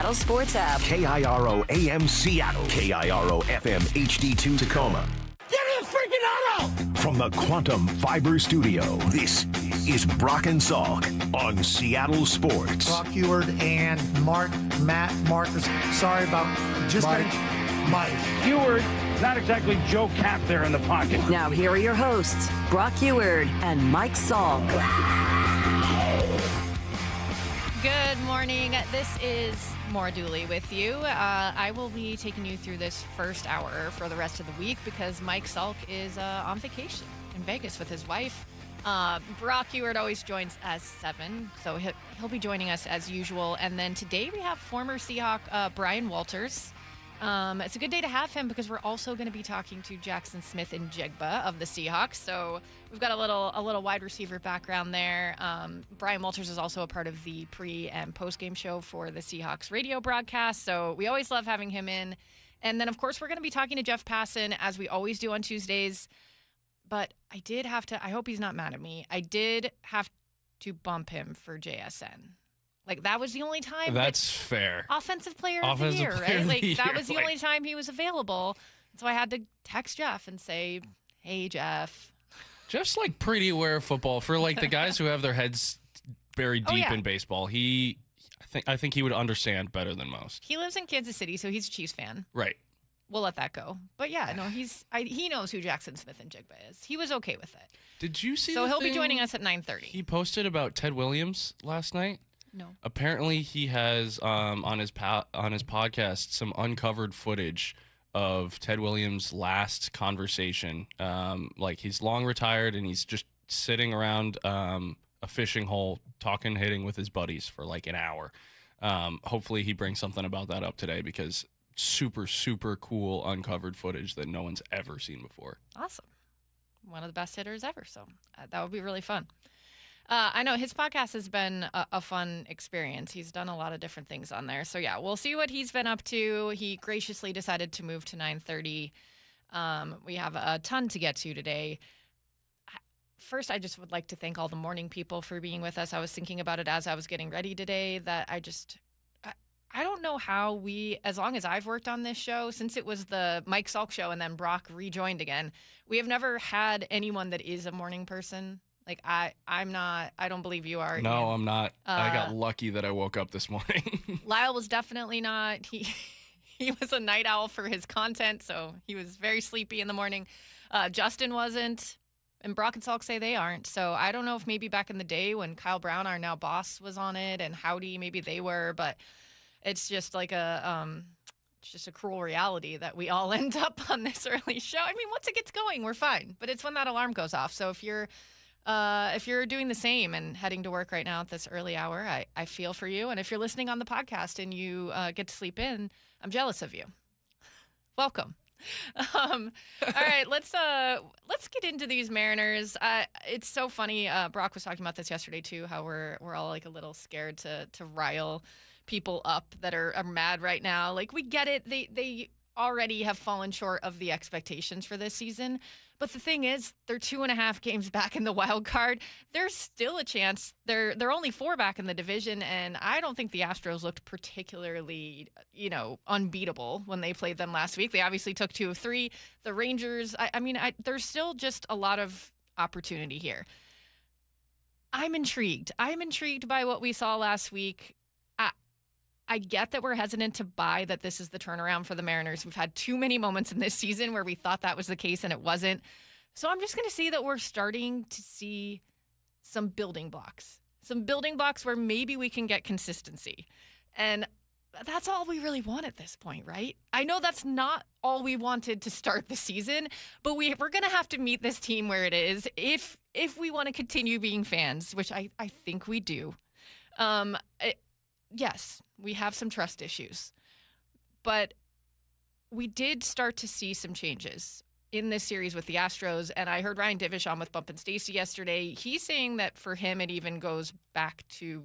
Seattle Sports app. KIRO AM Seattle. KIRO FM HD2 Tacoma. Give me a freaking auto! From the Quantum Fiber Studio, this is Brock and Salk on Seattle Sports. Brock Heward and Matt Marcus. Sorry about just Mike. Heward, not exactly Joe Cap there in the pocket. Now here are your hosts, Brock Heward and Mike Salk. Good morning. This is Maura Dooley with you. I will be taking you through this first hour for the rest of the week because Mike Salk is on vacation in Vegas with his wife. Brock Heward always joins us 7, so he'll be joining us as usual. And then today we have former Seahawk Brian Walters. It's a good day to have him because we're also going to be talking to Jackson Smith and Jigba of the Seahawks. So we've got a little wide receiver background there. Brian Walters is also a part of the pre and post game show for the Seahawks radio broadcast. So we always love having him in. And then of course we're going to be talking to Jeff Passan as we always do on Tuesdays. But I did have to. I hope he's not mad at me. I did have to bump him for JSN. Like, that was the only time. That's fair. Offensive player of the year, right? Like, that was the only time he was available. So I had to text Jeff and say, hey, Jeff. Jeff's, like, pretty aware of football. For, like, the guys who have their heads buried deep in baseball, I think he would understand better than most. He lives in Kansas City, so he's a Chiefs fan. Right. We'll let that go. But, yeah, no, he knows who Jackson Smith and Jigba is. He was okay with it. Did you see So he'll be joining us at 9:30. He posted about Ted Williams last night? No. Apparently, he has on his podcast some uncovered footage of Ted Williams' last conversation. Like, he's long retired and he's just sitting around a fishing hole, hitting with his buddies for like an hour. Hopefully, he brings something about that up today because super, super cool uncovered footage that no one's ever seen before. Awesome. One of the best hitters ever. So that would be really fun. I know his podcast has been a fun experience. He's done a lot of different things on there. So, yeah, we'll see what he's been up to. He graciously decided to move to 9:30. We have a ton to get to today. First, I just would like to thank all the morning people for being with us. I was thinking about it as I was getting ready today that I don't know how as long as I've worked on this show, since it was the Mike Salk Show and then Brock rejoined again, we have never had anyone that is a morning person. Like, I'm not. I don't believe you are. No, I'm not. I got lucky that I woke up this morning. Lyle was definitely not. He was a night owl for his content, so he was very sleepy in the morning. Justin wasn't, and Brock and Salk say they aren't. So I don't know if maybe back in the day when Kyle Brown, our now boss, was on it, and Howdy, maybe they were. But it's just like it's just a cruel reality that we all end up on this early show. I mean, once it gets going, we're fine. But it's when that alarm goes off. So if you're doing the same and heading to work right now at this early hour, I feel for you. And if you're listening on the podcast and you get to sleep in, I'm jealous of you. Welcome. All right, let's get into these Mariners. It's so funny. Brock was talking about this yesterday too. How we're all like a little scared to rile people up that are mad right now. Like, we get it. They already have fallen short of the expectations for this season. But the thing is, they're 2.5 games back in the wild card. There's still a chance. They're only 4 back in the division, and I don't think the Astros looked particularly, unbeatable when they played them last week. They obviously took 2 of 3. The Rangers, there's still just a lot of opportunity here. I'm intrigued. I'm intrigued by what we saw last week. I get that we're hesitant to buy that this is the turnaround for the Mariners. We've had too many moments in this season where we thought that was the case and it wasn't. So I'm just going to see that we're starting to see some building blocks where maybe we can get consistency. And that's all we really want at this point, right? I know that's not all we wanted to start the season, but we're going to have to meet this team where it is if we want to continue being fans, which I think we do. Yes, we have some trust issues, but we did start to see some changes in this series with the Astros, and I heard Ryan Divish on with Bump and Stacy yesterday. He's saying that for him, it even goes back to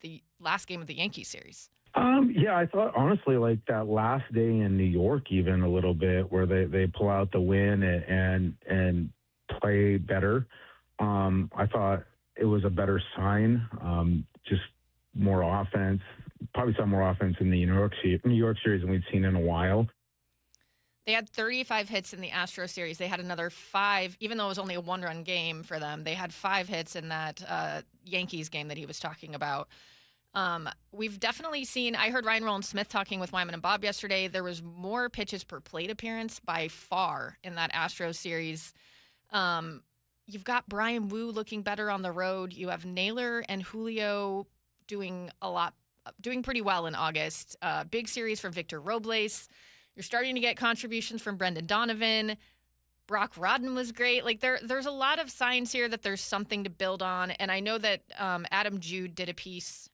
the last game of the Yankees series. Yeah, I thought, honestly, like that last day in New York, even a little bit, where they pull out the win and play better. I thought it was a better sign. Just more offense. Probably saw more offense in the New York series than we've seen in a while. They had 35 hits in the Astros series. They had another 5, even though it was only a 1-run game for them. They had 5 hits in that Yankees game that he was talking about. We've definitely seen, I heard Ryan Roland-Smith talking with Wyman and Bob yesterday. There was more pitches per plate appearance by far in that Astros series. You've got Brian Wu looking better on the road. You have Naylor and Julio doing pretty well in August. Big series from Victor Robles. You're starting to get contributions from Brendan Donovan. Brock Rodden was great. Like there's a lot of signs here that there's something to build on. And I know that Adam Jude did a piece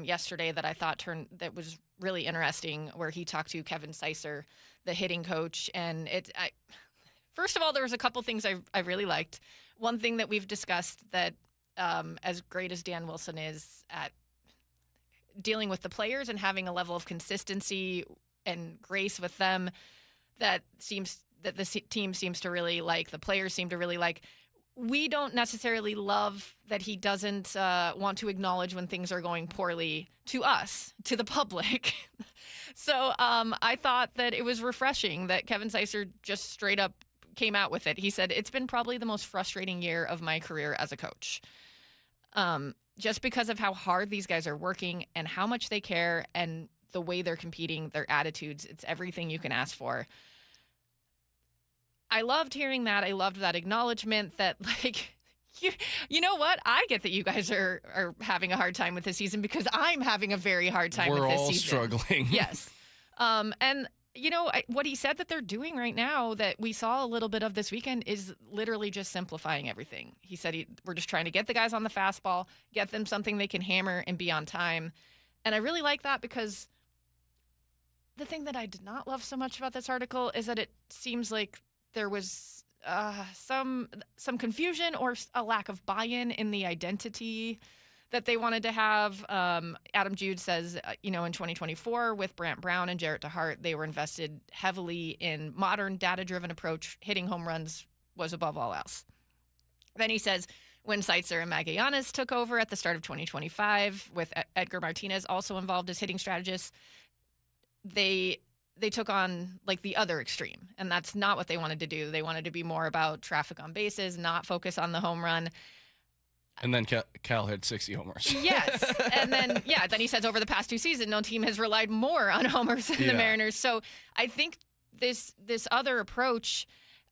yesterday that I thought that was really interesting, where he talked to Kevin Seisser, the hitting coach. And first of all, there was a couple things I really liked. One thing that we've discussed, that as great as Dan Wilson is at dealing with the players and having a level of consistency and grace with them, that the team seems to really like, the players seem to really like. We don't necessarily love that he doesn't want to acknowledge when things are going poorly to us, to the public. So I thought that it was refreshing that Kevin Seisser just straight up came out with it. He said, it's been probably the most frustrating year of my career as a coach. Just because of how hard these guys are working and how much they care and the way they're competing, their attitudes, it's everything you can ask for. I loved hearing that. I loved that acknowledgement that, like, you know what? I get that you guys are having a hard time with this season because I'm having a very hard time with this season. We're all struggling. Yes. And, what he said that they're doing right now that we saw a little bit of this weekend is literally just simplifying everything. He said we're just trying to get the guys on the fastball, get them something they can hammer and be on time. And I really like that, because the thing that I did not love so much about this article is that it seems like there was some confusion or a lack of buy-in in the identity that they wanted to have. Adam Jude says, in 2024 with Brant Brown and Jarrett DeHart, they were invested heavily in modern data-driven approach. Hitting home runs was above all else. Then he says, when Seitzer and Magallanes took over at the start of 2025 with Edgar Martinez also involved as hitting strategists, they took on like the other extreme, and that's not what they wanted to do. They wanted to be more about traffic on bases, not focus on the home run. And then Cal hit 60 homers. Yes. And then he says over the past 2 seasons, no team has relied more on homers than the Mariners. So I think this other approach,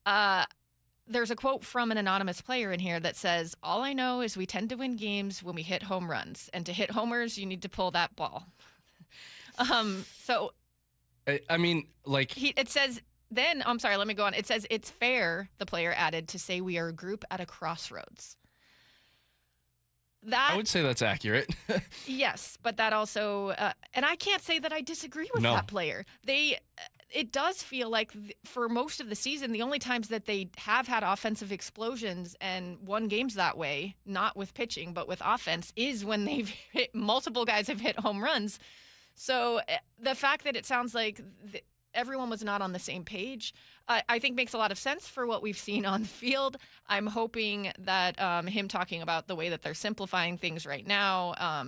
there's a quote from an anonymous player in here that says, all I know is we tend to win games when we hit home runs, and to hit homers, you need to pull that ball. So I mean, like it says then, I'm sorry, let me go on. It says it's fair, the player added, to say we are a group at a crossroads. I would say that's accurate. Yes, but that also, and I can't say that I disagree with that player. It does feel like for most of the season, the only times that they have had offensive explosions and won games that way, not with pitching, but with offense, is when they've hit, multiple guys have hit home runs. So the fact that it sounds like everyone was not on the same page, I think makes a lot of sense for what we've seen on the field. I'm hoping that him talking about the way that they're simplifying things right now,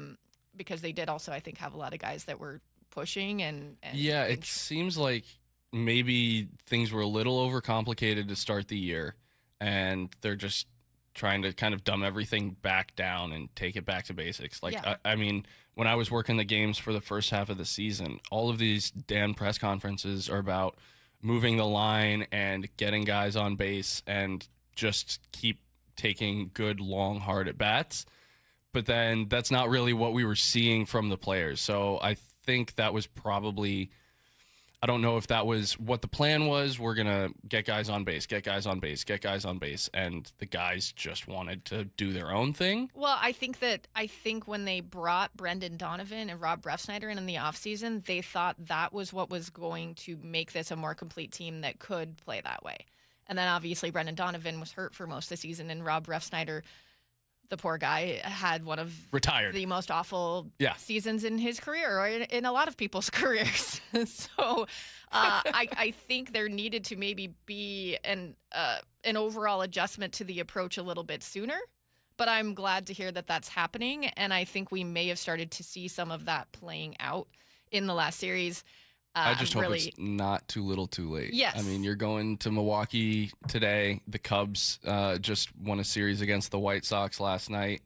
because they did also, I think, have a lot of guys that were pushing and yeah, it seems like maybe things were a little overcomplicated to start the year, and they're just trying to kind of dumb everything back down and take it back to basics. Like, yeah. I mean, when I was working the games for the first half of the season, all of these damn press conferences are about moving the line and getting guys on base and just keep taking good, long, hard at bats. But then that's not really what we were seeing from the players. So I think that was probably, I don't know if that was what the plan was. We're going to get guys on base, get guys on base, get guys on base. And the guys just wanted to do their own thing. Well, I think when they brought Brendan Donovan and Rob Refsnyder in the offseason, they thought that was what was going to make this a more complete team that could play that way. And then obviously Brendan Donovan was hurt for most of the season, and Rob Refsnyder, the poor guy, had one of the most awful seasons in his career, or in a lot of people's careers. So I think there needed to maybe be an overall adjustment to the approach a little bit sooner. but I'm glad to hear that that's happening. And I think we may have started to see some of that playing out in the last series. I just hope it's not too little too late. Yes. I mean, you're going to Milwaukee today. The Cubs just won a series against the White Sox last night.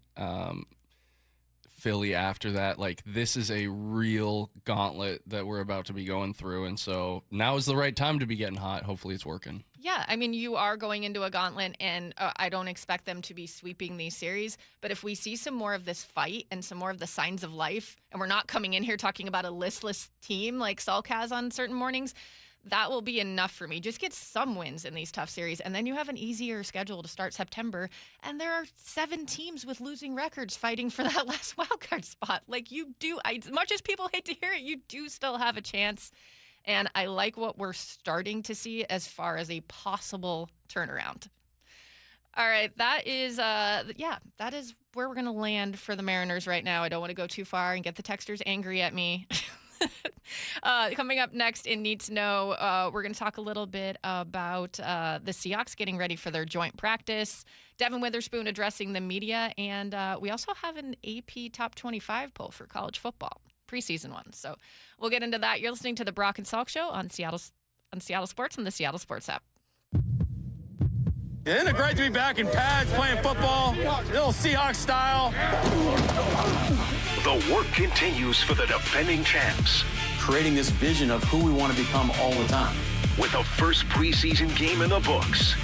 Philly after that. Like, this is a real gauntlet that we're about to be going through. And so now is the right time to be getting hot. Hopefully it's working. Yeah, I mean, you are going into a gauntlet, and I don't expect them to be sweeping these series. But if we see some more of this fight and some more of the signs of life, and we're not coming in here talking about a listless team like Salk has on certain mornings, that will be enough for me. Just get some wins in these tough series, and then you have an easier schedule to start September. And there are 7 teams with losing records fighting for that last wildcard spot. Like, you do, as much as people hate to hear it, you do still have a chance. And I like what we're starting to see as far as a possible turnaround. All right, that is where we're going to land for the Mariners right now. I don't want to go too far and get the texters angry at me. Coming up next in Need to Know, we're going to talk a little bit about the Seahawks getting ready for their joint practice, Devin Witherspoon addressing the media, and we also have an AP Top 25 poll for college football, preseason one. So we'll get into that. You're listening to the Brock and Salk Show on Seattle Sports and the Seattle Sports app. Isn't it great to be back in pads playing football, little Seahawks style? The work continues for the defending champs. Creating this vision of who we want to become all the time. With the first preseason game in the books.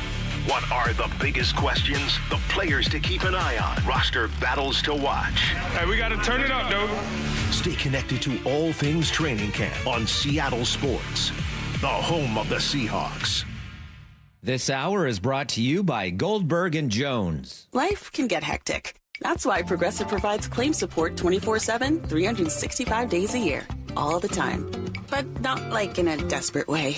What are the biggest questions? The players to keep an eye on. Roster battles to watch. Hey, we got to turn it up, dude. Stay connected to all things training camp on Seattle Sports, the home of the Seahawks. This hour is brought to you by Goldberg and Jones. Life can get hectic. That's why Progressive provides claim support 24/7, 365 days a year, all the time. But not like in a desperate way.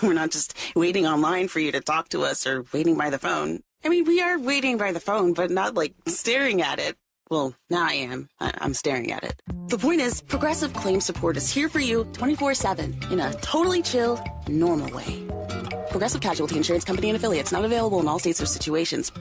We're not just waiting online for you to talk to us or waiting by the phone. I mean, we are waiting by the phone, but not like staring at it. Well, now I am. I'm staring at it. The point is, Progressive claim support is here for you 24/7 in a totally chill, normal way. Progressive Casualty Insurance Company and Affiliates, not available in all states or situations.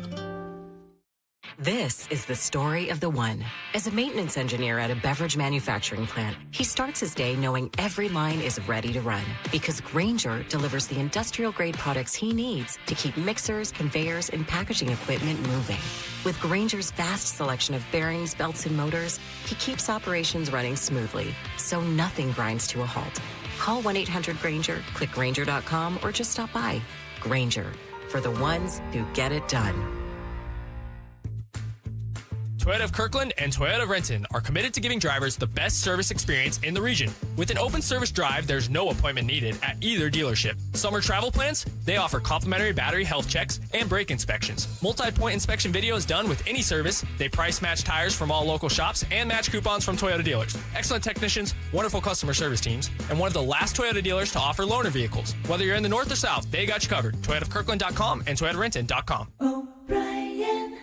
This is the story of the one. As a maintenance engineer at a beverage manufacturing plant, he starts his day knowing every line is ready to run because Grainger delivers the industrial-grade products he needs to keep mixers, conveyors, and packaging equipment moving. With Grainger's vast selection of bearings, belts, and motors, he keeps operations running smoothly, so nothing grinds to a halt. Call 1-800-GRAINGER, click Grainger.com, or just stop by. Grainger, for the ones who get it done. Toyota of Kirkland and Toyota of Renton are committed to giving drivers the best service experience in the region. With an open service drive, there's no appointment needed at either dealership. Summer travel plans? They offer complimentary battery health checks and brake inspections. Multi-point inspection videos done with any service. They price match tires from all local shops and match coupons from Toyota dealers. Excellent technicians, wonderful customer service teams, and one of the last Toyota dealers to offer loaner vehicles. Whether you're in the north or south, they got you covered. ToyotaofKirkland.com and ToyotaRenton.com. O'Brien.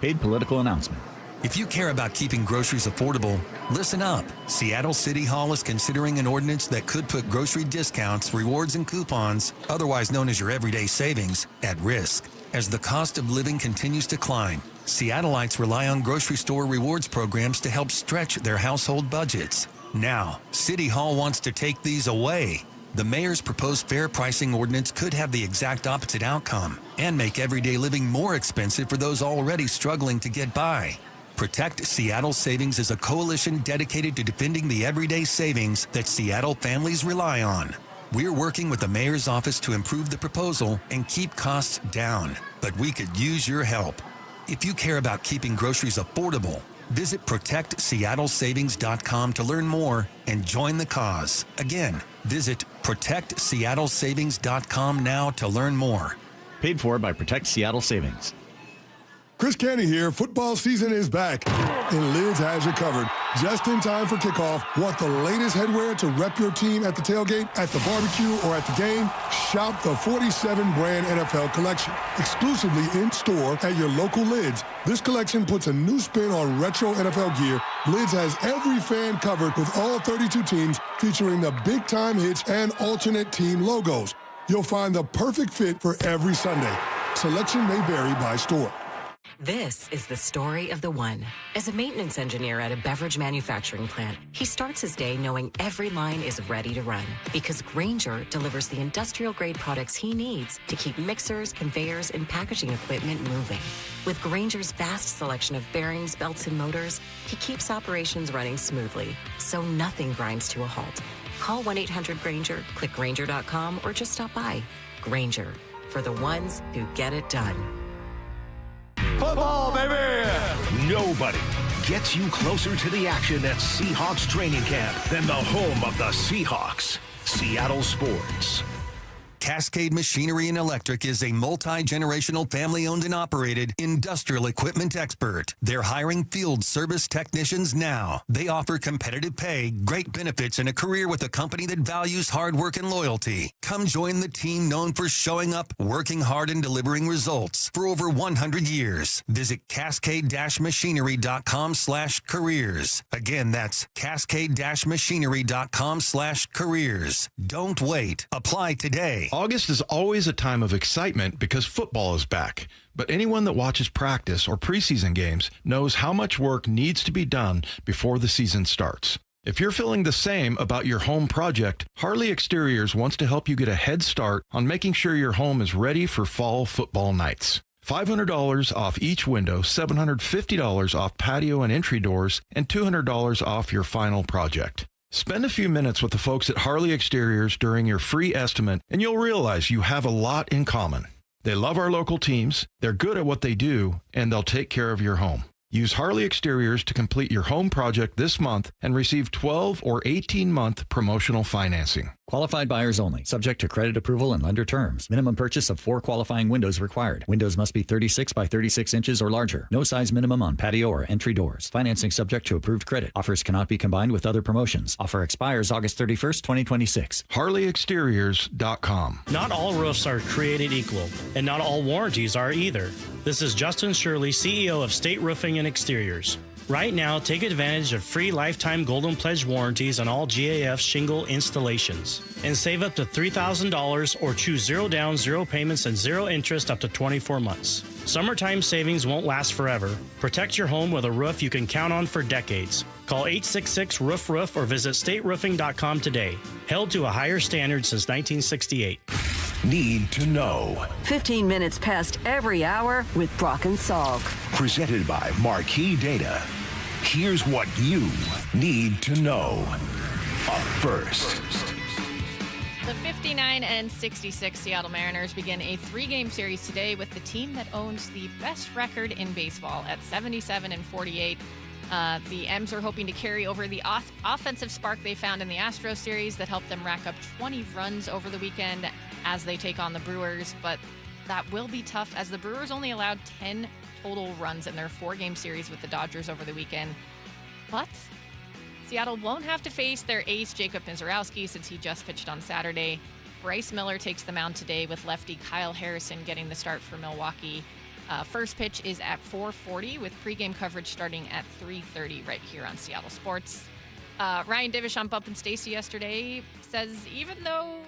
Paid political announcement. If you care about keeping groceries affordable, listen up. Seattle City Hall is considering an ordinance that could put grocery discounts, rewards, and coupons, otherwise known as your everyday savings, at risk. As the cost of living continues to climb, Seattleites rely on grocery store rewards programs to help stretch their household budgets. Now, City Hall wants to take these away. The mayor's proposed fair pricing ordinance could have the exact opposite outcome and make everyday living more expensive for those already struggling to get by. Protect Seattle Savings is a coalition dedicated to defending the everyday savings that Seattle families rely on. We're working with the mayor's office to improve the proposal and keep costs down, but we could use your help. If you care about keeping groceries affordable, visit ProtectSeattleSavings.com to learn more and join the cause. Again, visit ProtectSeattleSavings.com now to learn more. Paid for by Protect Seattle Savings. Chris Canty here. Football season is back, and Lids has you covered. Just in time for kickoff. Want the latest headwear to rep your team at the tailgate, at the barbecue, or at the game? Shop the 47-brand NFL collection, exclusively in-store at your local Lids. This collection puts a new spin on retro NFL gear. Lids has every fan covered with all 32 teams, featuring the big-time hits and alternate team logos. You'll find the perfect fit for every Sunday. Selection may vary by store. This is the story of the one. As a maintenance engineer at a beverage manufacturing plant, he starts his day knowing every line is ready to run because Grainger delivers the industrial-grade products he needs to keep mixers, conveyors, and packaging equipment moving. With Grainger's vast selection of bearings, belts, and motors, he keeps operations running smoothly, so nothing grinds to a halt. Call 1-800-GRAINGER, click Grainger.com, or just stop by. Grainger, for the ones who get it done. Football, baby! Nobody gets you closer to the action at Seahawks training camp than the home of the Seahawks, Seattle Sports. Cascade Machinery and Electric is a multi-generational family-owned and operated industrial equipment expert. They're hiring field service technicians now. They offer competitive pay, great benefits, and a career with a company that values hard work and loyalty. Come join the team known for showing up, working hard, and delivering results for over 100 years. Visit cascade-machinery.com/careers. Again, that's cascade-machinery.com/careers. Don't wait. Apply today. August is always a time of excitement because football is back. But anyone that watches practice or preseason games knows how much work needs to be done before the season starts. If you're feeling the same about your home project, Harley Exteriors wants to help you get a head start on making sure your home is ready for fall football nights. $500 off each window, $750 off patio and entry doors, and $200 off your final project. Spend a few minutes with the folks at Harley Exteriors during your free estimate, and you'll realize you have a lot in common. They love our local teams, they're good at what they do, and they'll take care of your home. Use Harley Exteriors to complete your home project this month and receive 12 or 18-month promotional financing. Qualified buyers only. Subject to credit approval and lender terms. Minimum purchase of 4 qualifying windows required. Windows must be 36 by 36 inches or larger. No size minimum on patio or entry doors. Financing subject to approved credit. Offers cannot be combined with other promotions. Offer expires August 31st, 2026. HarleyExteriors.com. Not all roofs are created equal, and not all warranties are either. This is Justin Shirley, CEO of State Roofing and Exteriors. Right now, take advantage of free lifetime Golden Pledge warranties on all GAF shingle installations and save up to $3,000 or choose 0 down, 0 payments, and 0 interest up to 24 months. Summertime savings won't last forever. Protect your home with a roof you can count on for decades. Call 866-ROOF-ROOF or visit stateroofing.com today. Held to a higher standard since 1968. Need to know. 15 minutes past every hour with Brock and Salk. Presented by Marquee Data. Here's what you need to know. Up first. The 59-66 Seattle Mariners begin a 3-game series today with the team that owns the best record in baseball at 77-48. The M's are hoping to carry over the offensive spark they found in the Astros series that helped them rack up 20 runs over the weekend as they take on the Brewers, but that will be tough as the Brewers only allowed 10 total runs in their 4-game series with the Dodgers over the weekend. But Seattle won't have to face their ace, Jacob Mizorowski, since he just pitched on Saturday. Bryce Miller takes the mound today with lefty Kyle Harrison getting the start for Milwaukee. First pitch is at 4:40 with pregame coverage starting at 3:30 right here on Seattle Sports. Ryan Divish on Bump and Stacy yesterday says even though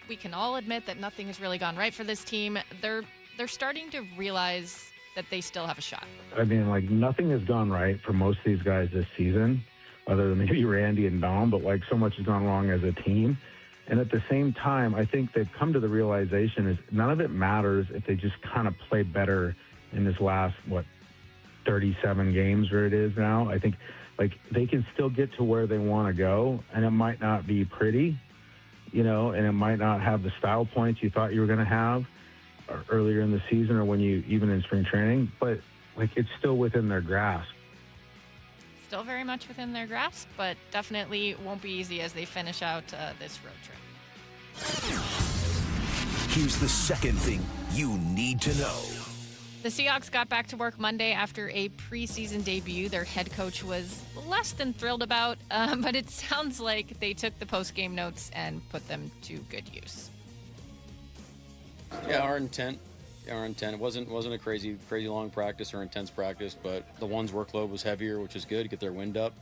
we can all admit that nothing has really gone right for this team, they're starting to realize that they still have a shot. I mean, like, nothing has gone right for most of these guys this season, other than maybe Randy and Dom, but, like, so much has gone wrong as a team. And at the same time, I think they've come to the realization is none of it matters if they just kind of play better in this last, 37 games where it is now. I think, like, they can still get to where they want to go, and it might not be pretty, and it might not have the style points you thought you were going to have earlier in the season or even in spring training, but, like, it's still within their grasp. Still very much within their grasp, but definitely won't be easy as they finish out this road trip. Here's the second thing you need to know. The Seahawks got back to work Monday after a preseason debut their head coach was less than thrilled about, but it sounds like they took the post-game notes and put them to good use. Yeah, our intent. It wasn't a crazy long practice or intense practice, but the one's workload was heavier, which is good to get their wind up.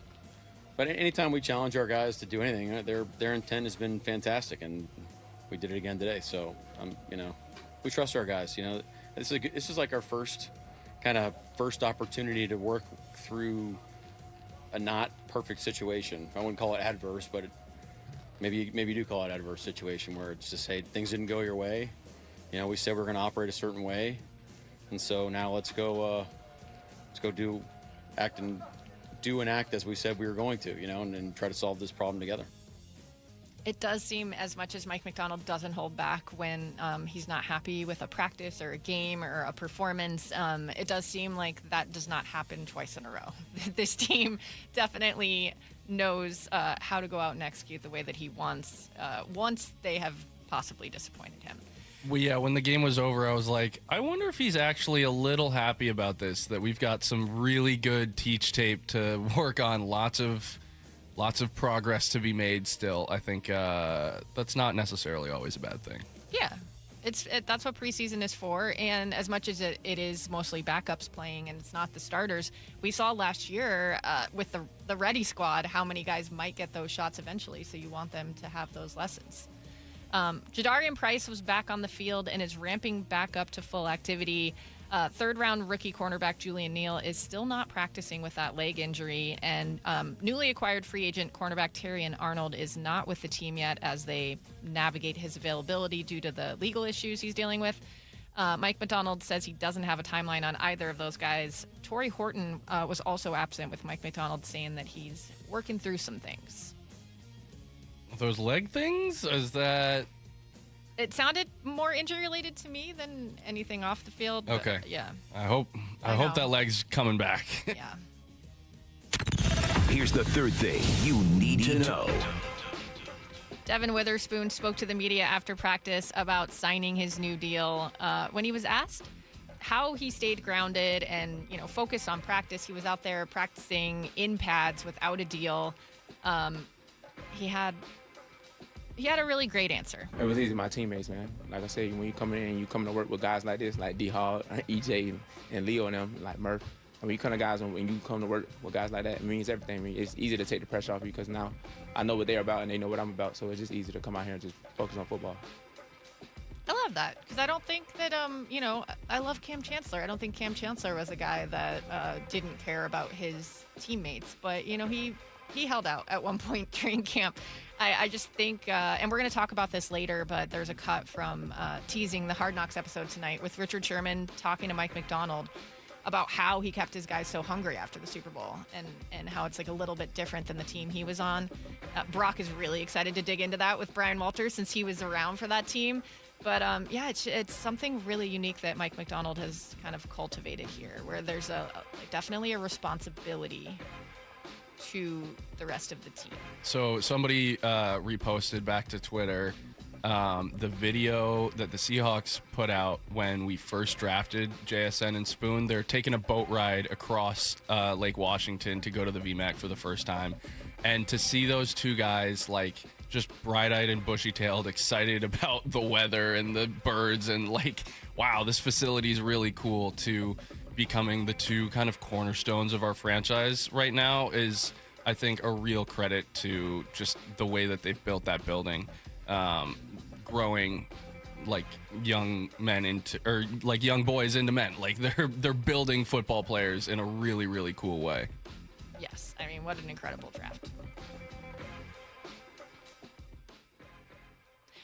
But anytime we challenge our guys to do anything, their intent has been fantastic, and we did it again today. So we trust our guys. This is like our first kind of first opportunity to work through a not perfect situation. I wouldn't call it adverse, but maybe you do call it adverse situation where it's just, hey, things didn't go your way. You know, we said we're going to operate a certain way, and so now let's go do and act as we said we were going to, you know, and try to solve this problem together. It does seem, as much as Mike Macdonald doesn't hold back when he's not happy with a practice or a game or a performance, it does seem like that does not happen twice in a row. This team definitely knows how to go out and execute the way that he wants once they have possibly disappointed him. Well, yeah, when the game was over, I was like, I wonder if he's actually a little happy about this, that we've got some really good teach tape to work on, lots of progress to be made still. I think that's not necessarily always a bad thing. Yeah, that's what preseason is for. And as much as it is mostly backups playing and it's not the starters, we saw last year with the ready squad how many guys might get those shots eventually. So you want them to have those lessons. Jadarian Price was back on the field and is ramping back up to full activity. Third-round rookie cornerback Julian Neal is still not practicing with that leg injury, and newly acquired free agent cornerback Terrion Arnold is not with the team yet as they navigate his availability due to the legal issues he's dealing with. Mike Macdonald says he doesn't have a timeline on either of those guys. Torrey Horton was also absent, with Mike Macdonald saying that he's working through some things. Those leg things? Is that... It sounded more injury-related to me than anything off the field. Okay. Yeah. I hope that leg's coming back. Yeah. Here's the third thing you need to know. Devin Witherspoon spoke to the media after practice about signing his new deal. When he was asked how he stayed grounded and, focused on practice, he was out there practicing in pads without a deal. He had a really great answer. It was easy, my teammates, man. Like I said, when you come in and you come to work with guys like this, like D-Hog, EJ, and Leo and them, like Murph, you kind of guys, when you come to work with guys like that, it means everything. I mean, it's easy to take the pressure off because now I know what they're about and they know what I'm about, so it's just easy to come out here and just focus on football. I love that because I don't think that, I love Cam Chancellor. I don't think Cam Chancellor was a guy that didn't care about his teammates, but, he held out at one point during camp. I just think, and we're going to talk about this later, but there's a cut from teasing the Hard Knocks episode tonight with Richard Sherman talking to Mike Macdonald about how he kept his guys so hungry after the Super Bowl and how it's like a little bit different than the team he was on. Brock is really excited to dig into that with Brian Walters since he was around for that team. But, it's something really unique that Mike Macdonald has kind of cultivated here, where there's definitely a responsibility to the rest of the team. So somebody reposted back to Twitter the video that the Seahawks put out when we first drafted JSN and Spoon. They're taking a boat ride across Lake Washington to go to the VMAC for the first time. And to see those two guys just bright-eyed and bushy-tailed, excited about the weather and the birds and wow, this facility is really cool, to becoming the two kind of cornerstones of our franchise right now is, I think, a real credit to just the way that they've built that building, growing young men young boys into men. They're building football players in a really, really cool way. Yes, I mean, what an incredible draft.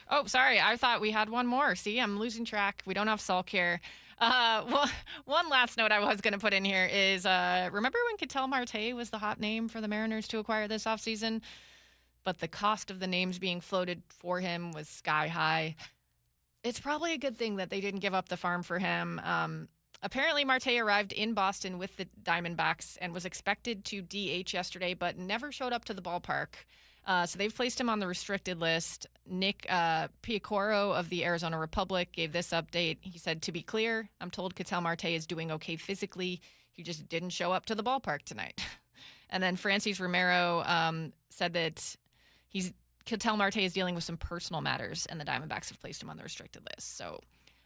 Oh, sorry, I thought we had one more. See, I'm losing track. We don't have Salk here. One last note I was going to put in here is, remember when Ketel Marte was the hot name for the Mariners to acquire this offseason? But the cost of the names being floated for him was sky high. It's probably a good thing that they didn't give up the farm for him. Apparently, Marte arrived in Boston with the Diamondbacks and was expected to DH yesterday, but never showed up to the ballpark. So they've placed him on the restricted list. Nick Piacoro of the Arizona Republic gave this update. He said, "To be clear, I'm told Ketel Marte is doing okay physically. He just didn't show up to the ballpark tonight." And then Francis Romero said that Ketel Marte is dealing with some personal matters, and the Diamondbacks have placed him on the restricted list. So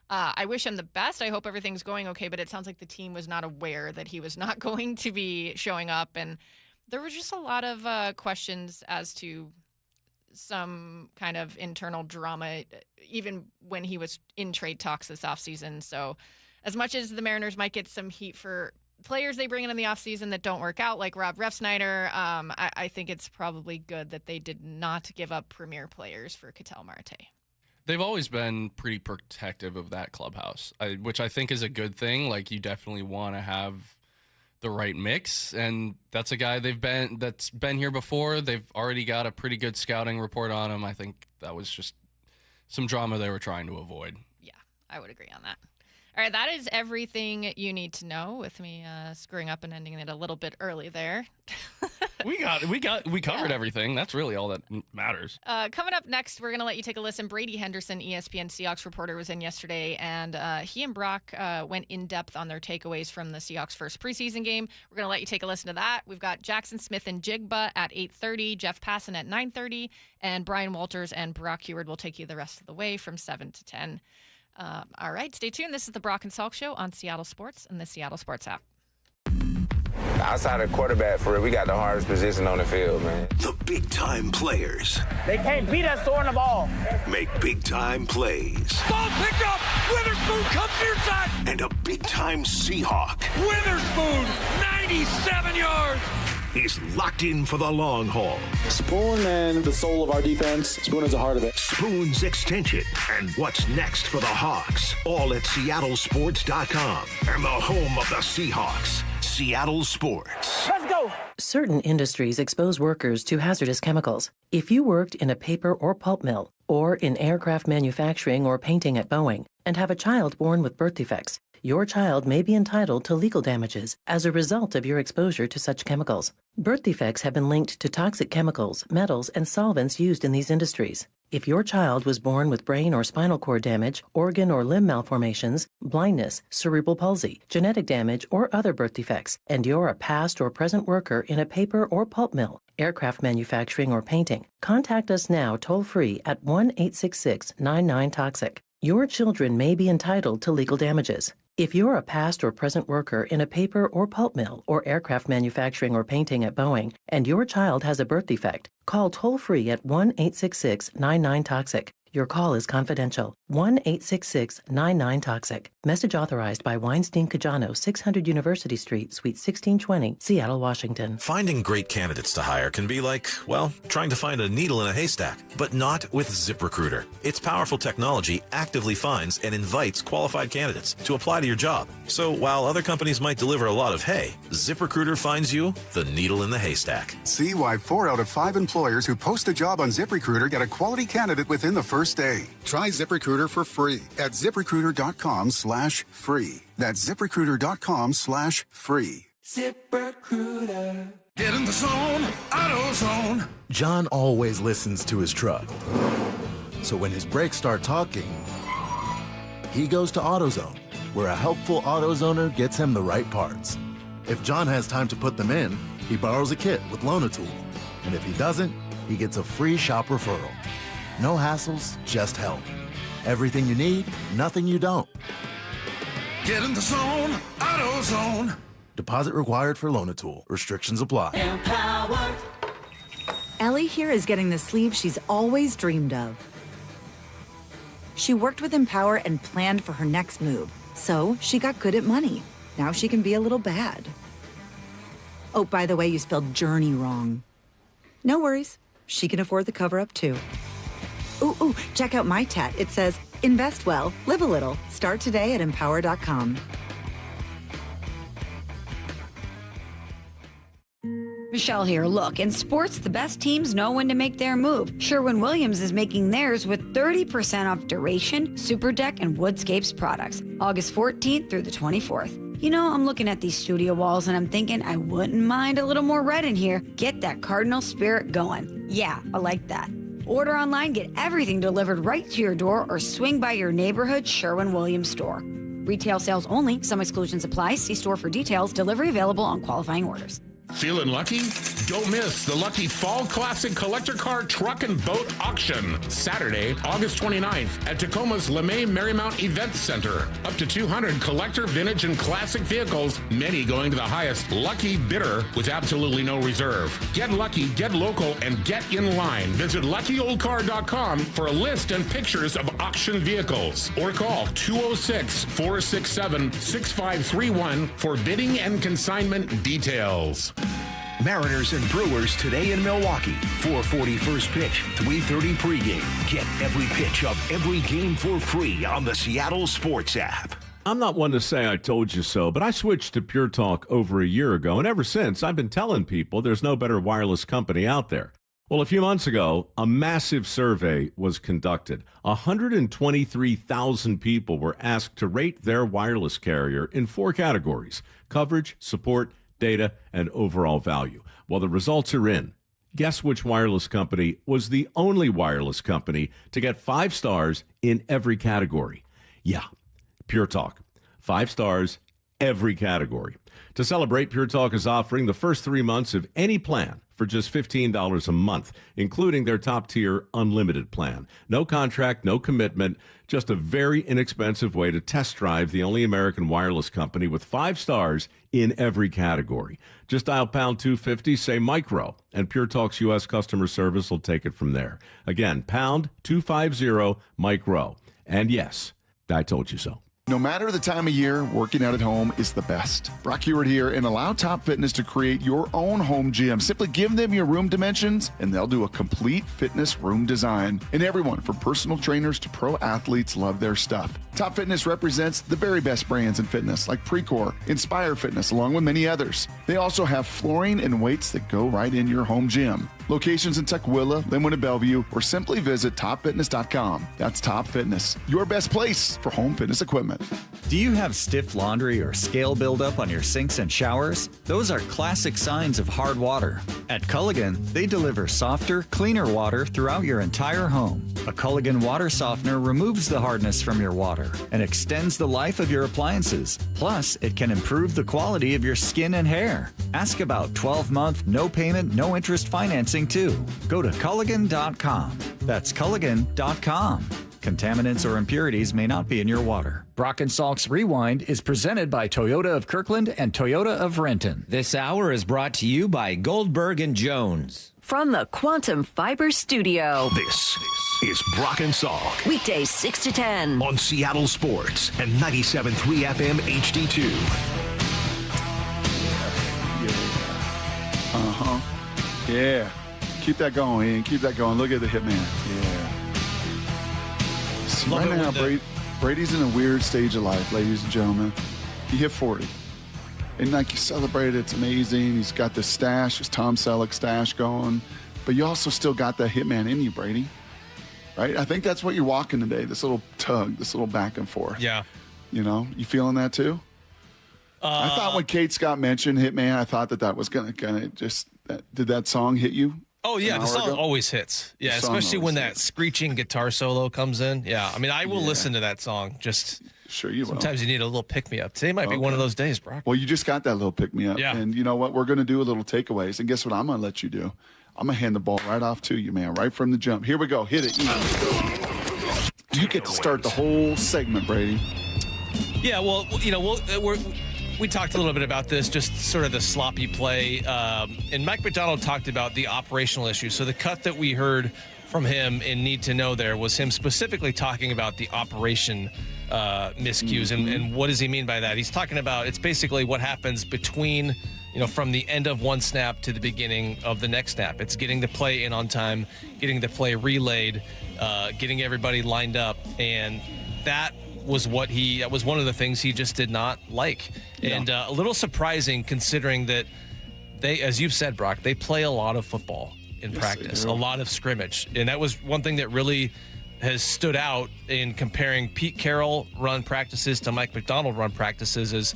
I wish him the best. I hope everything's going okay, but it sounds like the team was not aware that he was not going to be showing up, and there was just a lot of questions as to some kind of internal drama, even when he was in trade talks this offseason. So as much as the Mariners might get some heat for players they bring in the offseason that don't work out, like Rob Refsnyder, I think it's probably good that they did not give up premier players for Ketel Marte. They've always been pretty protective of that clubhouse, which I think is a good thing. Like, you definitely want to have the right mix, and that's a guy that's been here before. They've already got a pretty good scouting report on him. I think that was just some drama they were trying to avoid. Yeah, I would agree on that. All right, that is everything you need to know, with me screwing up and ending it a little bit early there. We covered everything. That's really all that matters. Coming up next, we're going to let you take a listen. Brady Henderson, ESPN Seahawks reporter, was in yesterday, and he and Brock went in depth on their takeaways from the Seahawks' first preseason game. We're going to let you take a listen to that. We've got Jackson Smith and Jigba at 8:30, Jeff Passan at 9:30, and Brian Walters and Brock Heward will take you the rest of the way from 7 to 10. All right, stay tuned. This is the Brock and Salk Show on Seattle Sports and the Seattle Sports app. Outside of quarterback, for real, we got the hardest position on the field, man. The big-time players They can't beat us throwing the ball. make big-time plays. Ball picked up. Witherspoon comes near side. And a big-time Seahawk Witherspoon, 97 yards. is locked in for the long haul. Spoon and the soul of our defense. Spoon is a heart of it. Spoon's extension and what's next for the Hawks. All at SeattleSports.com and the home of the Seahawks, Seattle Sports. Let's go. Certain industries expose workers to hazardous chemicals. If you worked in a paper or pulp mill, or in aircraft manufacturing or painting at Boeing, and have a child born with birth defects, your child may be entitled to legal damages as a result of your exposure to such chemicals. Birth defects have been linked to toxic chemicals, metals, and solvents used in these industries. If your child was born with brain or spinal cord damage, organ or limb malformations, blindness, cerebral palsy, genetic damage, or other birth defects, and you're a past or present worker in a paper or pulp mill, aircraft manufacturing, or painting, contact us now toll-free at 1-866-99-TOXIC. Your children may be entitled to legal damages. If you're a past or present worker in a paper or pulp mill or aircraft manufacturing or painting at Boeing, and your child has a birth defect, call toll-free at 1-866-99-TOXIC. Your call is confidential. 1-866-99-TOXIC. Message authorized by Weinstein Cajano, 600 University Street, Suite 1620, Seattle, Washington. Finding great candidates to hire can be like, well, trying to find a needle in a haystack, but not with ZipRecruiter. Its powerful technology actively finds and invites qualified candidates to apply to your job. So while other companies might deliver a lot of hay, ZipRecruiter finds you the needle in the haystack. See why 4 out of 5 employers who post a job on ZipRecruiter get a quality candidate within the first day. Try ZipRecruiter for free at ZipRecruiter.com/free. That's ZipRecruiter.com/free. ZipRecruiter. Get in the zone, AutoZone. John always listens to his truck. So when his brakes start talking, he goes to AutoZone, where a helpful AutoZoner gets him the right parts. If John has time to put them in, he borrows a kit with Loan-A-Tool. And if he doesn't, he gets a free shop referral. No hassles, just help. Everything you need, nothing you don't. Get in the zone, AutoZone. Deposit required for Loan-A-Tool. Restrictions apply. Empower. Ellie here is getting the sleeve she's always dreamed of. She worked with Empower and planned for her next move. So she got good at money. Now she can be a little bad. Oh, by the way, you spelled journey wrong. No worries. She can afford the cover-up, too. Ooh, check out my tat. It says, invest well, live a little. Start today at empower.com. Michelle here. Look, in sports, the best teams know when to make their move. Sherwin-Williams is making theirs with 30% off Duration, Super Deck, and Woodscapes products. August 14th through the 24th. You know, I'm looking at these studio walls and I'm thinking I wouldn't mind a little more red in here. Get that Cardinal spirit going. Yeah, I like that. Order online, get everything delivered right to your door, or swing by your neighborhood Sherwin-Williams store. Retail sales only. Some exclusions apply. See store for details. Delivery available on qualifying orders. Feeling lucky? Don't miss the Lucky Fall Classic Collector Car Truck and Boat Auction, Saturday, August 29th at Tacoma's LeMay Marymount Event Center. Up to 200 collector, vintage, and classic vehicles, many going to the highest lucky bidder with absolutely no reserve. Get lucky, get local, and get in line. Visit luckyoldcar.com for a list and pictures of auction vehicles. Or call 206-467-6531 for bidding and consignment details. Mariners and Brewers today in Milwaukee. 4:40 first pitch, 3:30 pregame. Get every pitch of every game for free on the Seattle Sports app. I'm not one to say I told you so, but I switched to Pure Talk over a year ago, and ever since, I've been telling people there's no better wireless company out there. Well, a few months ago, a massive survey was conducted. 123,000 people were asked to rate their wireless carrier in 4 categories: coverage, support, data, and overall value. Well, the results are in. Guess which wireless company was the only wireless company to get 5 stars in every category? Yeah, Pure Talk. 5 stars, every category. To celebrate, Pure Talk is offering the first 3 months of any plan for just $15 a month, including their top-tier unlimited plan. No contract, no commitment, just a very inexpensive way to test drive the only American wireless company with 5 stars in every category. Just dial pound 250, say micro, and Pure Talk's U.S. customer service will take it from there. Again, pound 250 micro. And yes, I told you so. No matter the time of year, working out at home is the best. Brock Ewart here, and allow Top Fitness to create your own home gym. Simply give them your room dimensions, and they'll do a complete fitness room design. And everyone, from personal trainers to pro athletes, love their stuff. Top Fitness represents the very best brands in fitness, like Precor, Inspire Fitness, along with many others. They also have flooring and weights that go right in your home gym. Locations in Tukwila, Linwood, and Bellevue, or simply visit topfitness.com. That's Top Fitness, your best place for home fitness equipment. Do you have stiff laundry or scale buildup on your sinks and showers? Those are classic signs of hard water. At Culligan, they deliver softer, cleaner water throughout your entire home. A Culligan water softener removes the hardness from your water and extends the life of your appliances. Plus, it can improve the quality of your skin and hair. Ask about 12-month, no payment, no interest financing too. Go to Culligan.com. That's Culligan.com. Contaminants or impurities may not be in your water. Brock Salk's Rewind is presented by Toyota of Kirkland and Toyota of Renton. This hour is brought to you by Goldberg and Jones. From the Quantum Fiber Studio. This is Brock and Salk. Weekdays 6 to 10. On Seattle Sports and 97.3 FM HD2. Yeah. Keep that going, Ian. Keep that going. Look at the hitman. Yeah. See, right now, Brady's in a weird stage of life, ladies and gentlemen. He hit 40. And like, you celebrate it. It's amazing. He's got this stash, his Tom Selleck stash going. But you also still got that hitman in you, Brady. Right? I think that's what you're walking today, this little tug, this little back and forth. Yeah. You know, you feeling that too? I thought when Kate Scott mentioned Hitman, I thought that was going to just, did that song hit you? Oh, yeah, the song always hits. Yeah, especially when that screeching guitar solo comes in. Yeah, I mean, I will listen to that song. Just sure you will. Sometimes you need a little pick-me-up. Today might be one of those days, Brock. Well, you just got that little pick-me-up. Yeah. And you know what? We're going to do a little takeaways. And guess what I'm going to let you do? I'm going to hand the ball right off to you, man, right from the jump. Here we go. Hit it. You get to start the whole segment, Brady. Yeah, well, you know, we talked a little bit about this, just sort of the sloppy play. And Mike McDonald talked about the operational issues. So the cut that we heard from him in Need to Know there was him specifically talking about the operation miscues. And what does he mean by that? He's talking about it's basically what happens between, you know, from the end of one snap to the beginning of the next snap. It's getting the play in on time, getting the play relayed, getting everybody lined up. And that was one of the things he just did not like. Yeah. And a little surprising considering that they, as you've said, Brock, they play a lot of football in practice, a lot of scrimmage. And that was one thing that really has stood out in comparing Pete Carroll run practices to Mike McDonald run practices is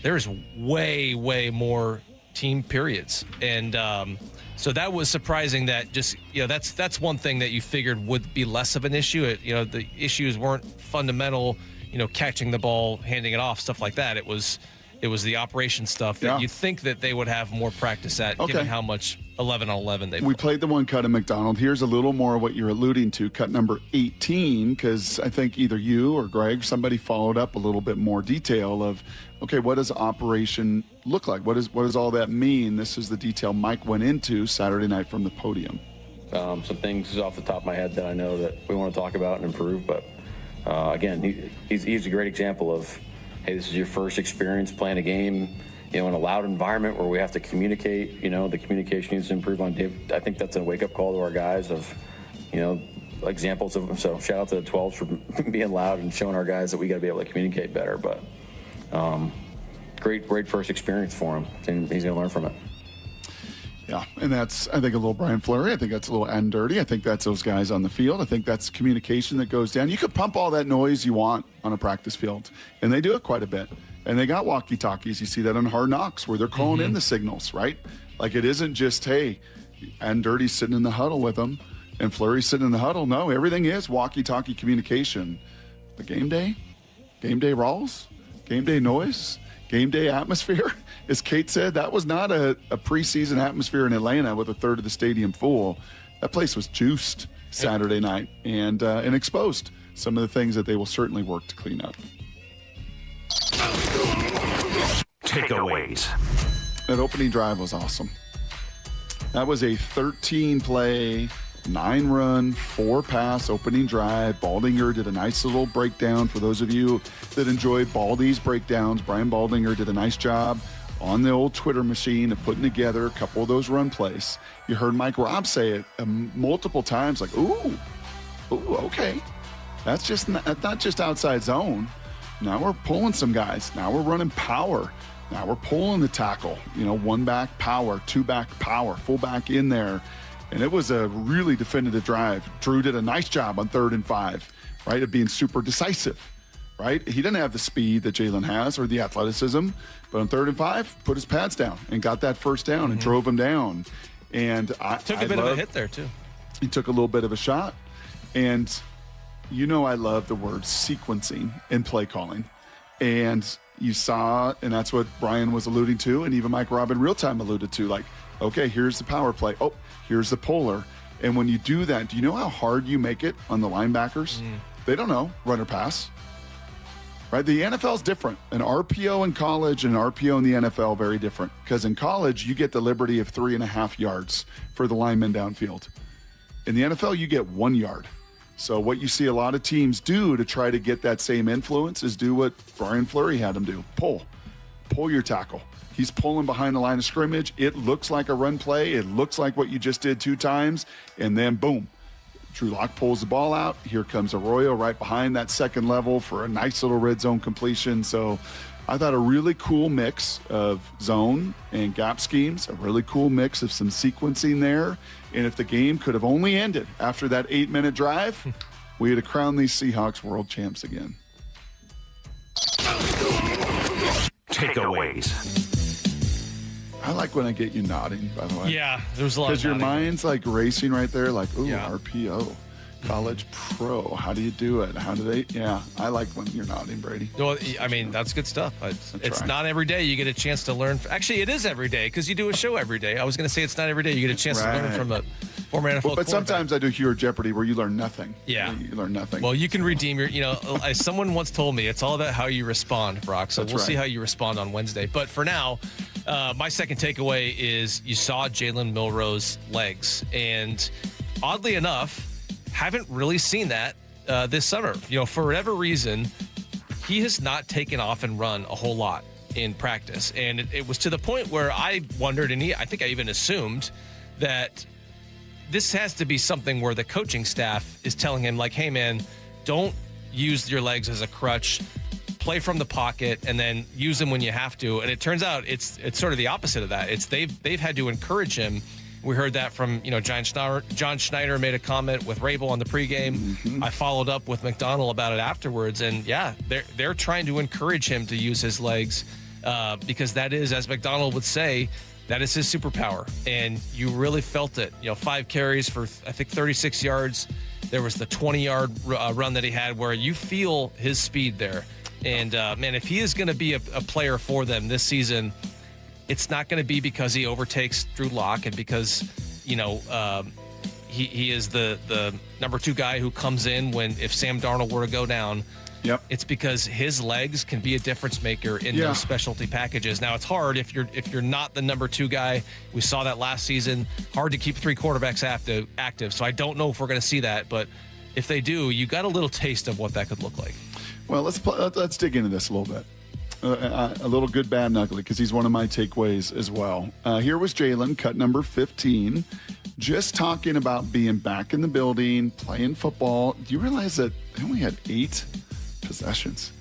there's way, way more team periods. And so that was surprising that just, you know, that's one thing that you figured would be less of an issue. You know, the issues weren't fundamental, you know, catching the ball, handing it off, stuff like that. It was It was the operation stuff that you think that they would have more practice at, given how much 11 on 11 they We played the one cut at McDonald. Here's a little more of what you're alluding to, cut number 18, because I think either you or Greg, somebody followed up a little bit more detail of, okay, what does operation look like? What does all that mean? This is the detail Mike went into Saturday night from the podium. Some things off the top of my head that I know that we want to talk about and improve, but again, he's a great example of, hey, this is your first experience playing a game, in a loud environment where we have to communicate. The communication needs to improve on Dave. I think that's a wake-up call to our guys of, examples of. So shout out to the 12s for being loud and showing our guys that we got to be able to communicate better. But great first experience for him, and he's going to learn from it. Yeah, and that's, I think, a little Brian Fleury. I think that's a little and dirty. I think that's those guys on the field. I think that's communication that goes down. You could pump all that noise you want on a practice field, and they do it quite a bit. And they got walkie-talkies. You see that on Hard Knocks where they're calling in the signals, right? Like it isn't just, hey, and Dirty's sitting in the huddle with them and Fleury's sitting in the huddle. No, everything is walkie-talkie communication. But game day Rawls, game day noise, game day atmosphere, as Kate said, that was not a preseason atmosphere in Atlanta with a third of the stadium full. That place was juiced Saturday night and exposed some of the things that they will certainly work to clean up. Takeaways. That opening drive was awesome. That was a 13-play, 9-run, 4-pass opening drive. Baldinger did a nice little breakdown. For those of you that enjoy Baldy's breakdowns, Brian Baldinger did a nice job on the old Twitter machine of putting together a couple of those run plays. You heard Mike Robb say it multiple times, like, ooh, okay. That's not just outside zone. Now we're pulling some guys. Now we're running power. Now we're pulling the tackle. 1 back power, 2 back power, full back in there. And it was a really definitive drive. Drew did a nice job on 3rd and 5, right, of being super decisive, right? He didn't have the speed that Jalen has or the athleticism, but on 3rd and 5, put his pads down and got that first down and drove him down. And took a bit of a hit there, too. He took a little bit of a shot. And I love the word sequencing in play calling. And you saw, and that's what Brian was alluding to, and even Mike Robb in real time alluded to, like, okay, here's the power play. Oh, here's the polar. And when you do that, do you know how hard you make it on the linebackers? They don't know, run or pass. Right? The NFL is different. An RPO in college and an RPO in the NFL, very different. Because in college, you get the liberty of 3.5 yards for the lineman downfield. In the NFL, you get 1 yard. So what you see a lot of teams do to try to get that same influence is do what Brian Fleury had them do. Pull your tackle. He's pulling behind the line of scrimmage. It looks like a run play. It looks like what you just did 2 times. And then, boom, Drew Lock pulls the ball out. Here comes Arroyo right behind that second level for a nice little red zone completion. So I thought a really cool mix of zone and gap schemes, a really cool mix of some sequencing there. And if the game could have only ended after that 8-minute drive, we had to crown these Seahawks world champs again. Takeaways. I like when I get you nodding, by the way. Yeah, there's a lot of because your nodding. mind's like racing right there, like, ooh, RPO. College pro. How do you do it? How do they? Yeah, I like when you're nodding, Brady. Well, I mean, that's good stuff. It's not every day you get a chance to learn. Actually, it is every day because you do a show every day. I was going to say it's not every day you get a chance to learn from a former NFL But sometimes I do Hero Jeopardy where you learn nothing. Yeah. You learn nothing. Well, you can redeem your, as someone once told me, it's all about how you respond, Brock. So we'll see how you respond on Wednesday. But for now, my second takeaway is you saw Jalen Milroe's legs. And oddly enough, haven't really seen that this summer. For whatever reason, he has not taken off and run a whole lot in practice. And it was to the point where I wondered, and I think I even assumed that this has to be something where the coaching staff is telling him, like, hey, man, don't use your legs as a crutch. Play from the pocket and then use them when you have to. And it turns out it's sort of the opposite of that. It's they've had to encourage him. We heard that from, John Schneider made a comment with Rabel on the pregame. Mm-hmm. I followed up with McDonald about it afterwards. And, yeah, they're trying to encourage him to use his legs because that is, as McDonald would say, that is his superpower. And you really felt it. 5 carries for, I think, 36 yards. There was the 20-yard run that he had where you feel his speed there. And, man, if he is going to be a player for them this season, it's not going to be because he overtakes Drew Lock and because, he is the number 2 guy who comes in if Sam Darnold were to go down. Yep. It's because his legs can be a difference maker in those specialty packages. Now, it's hard if you're not the number 2 guy. We saw that last season. Hard to keep 3 quarterbacks active. So I don't know if we're going to see that, but if they do, you got a little taste of what that could look like. Well, let's dig into this a little bit. A little good, bad, and ugly, because he's one of my takeaways as well. Here was Jalen, cut number 15, just talking about being back in the building, playing football. Do you realize that they only had 8 possessions?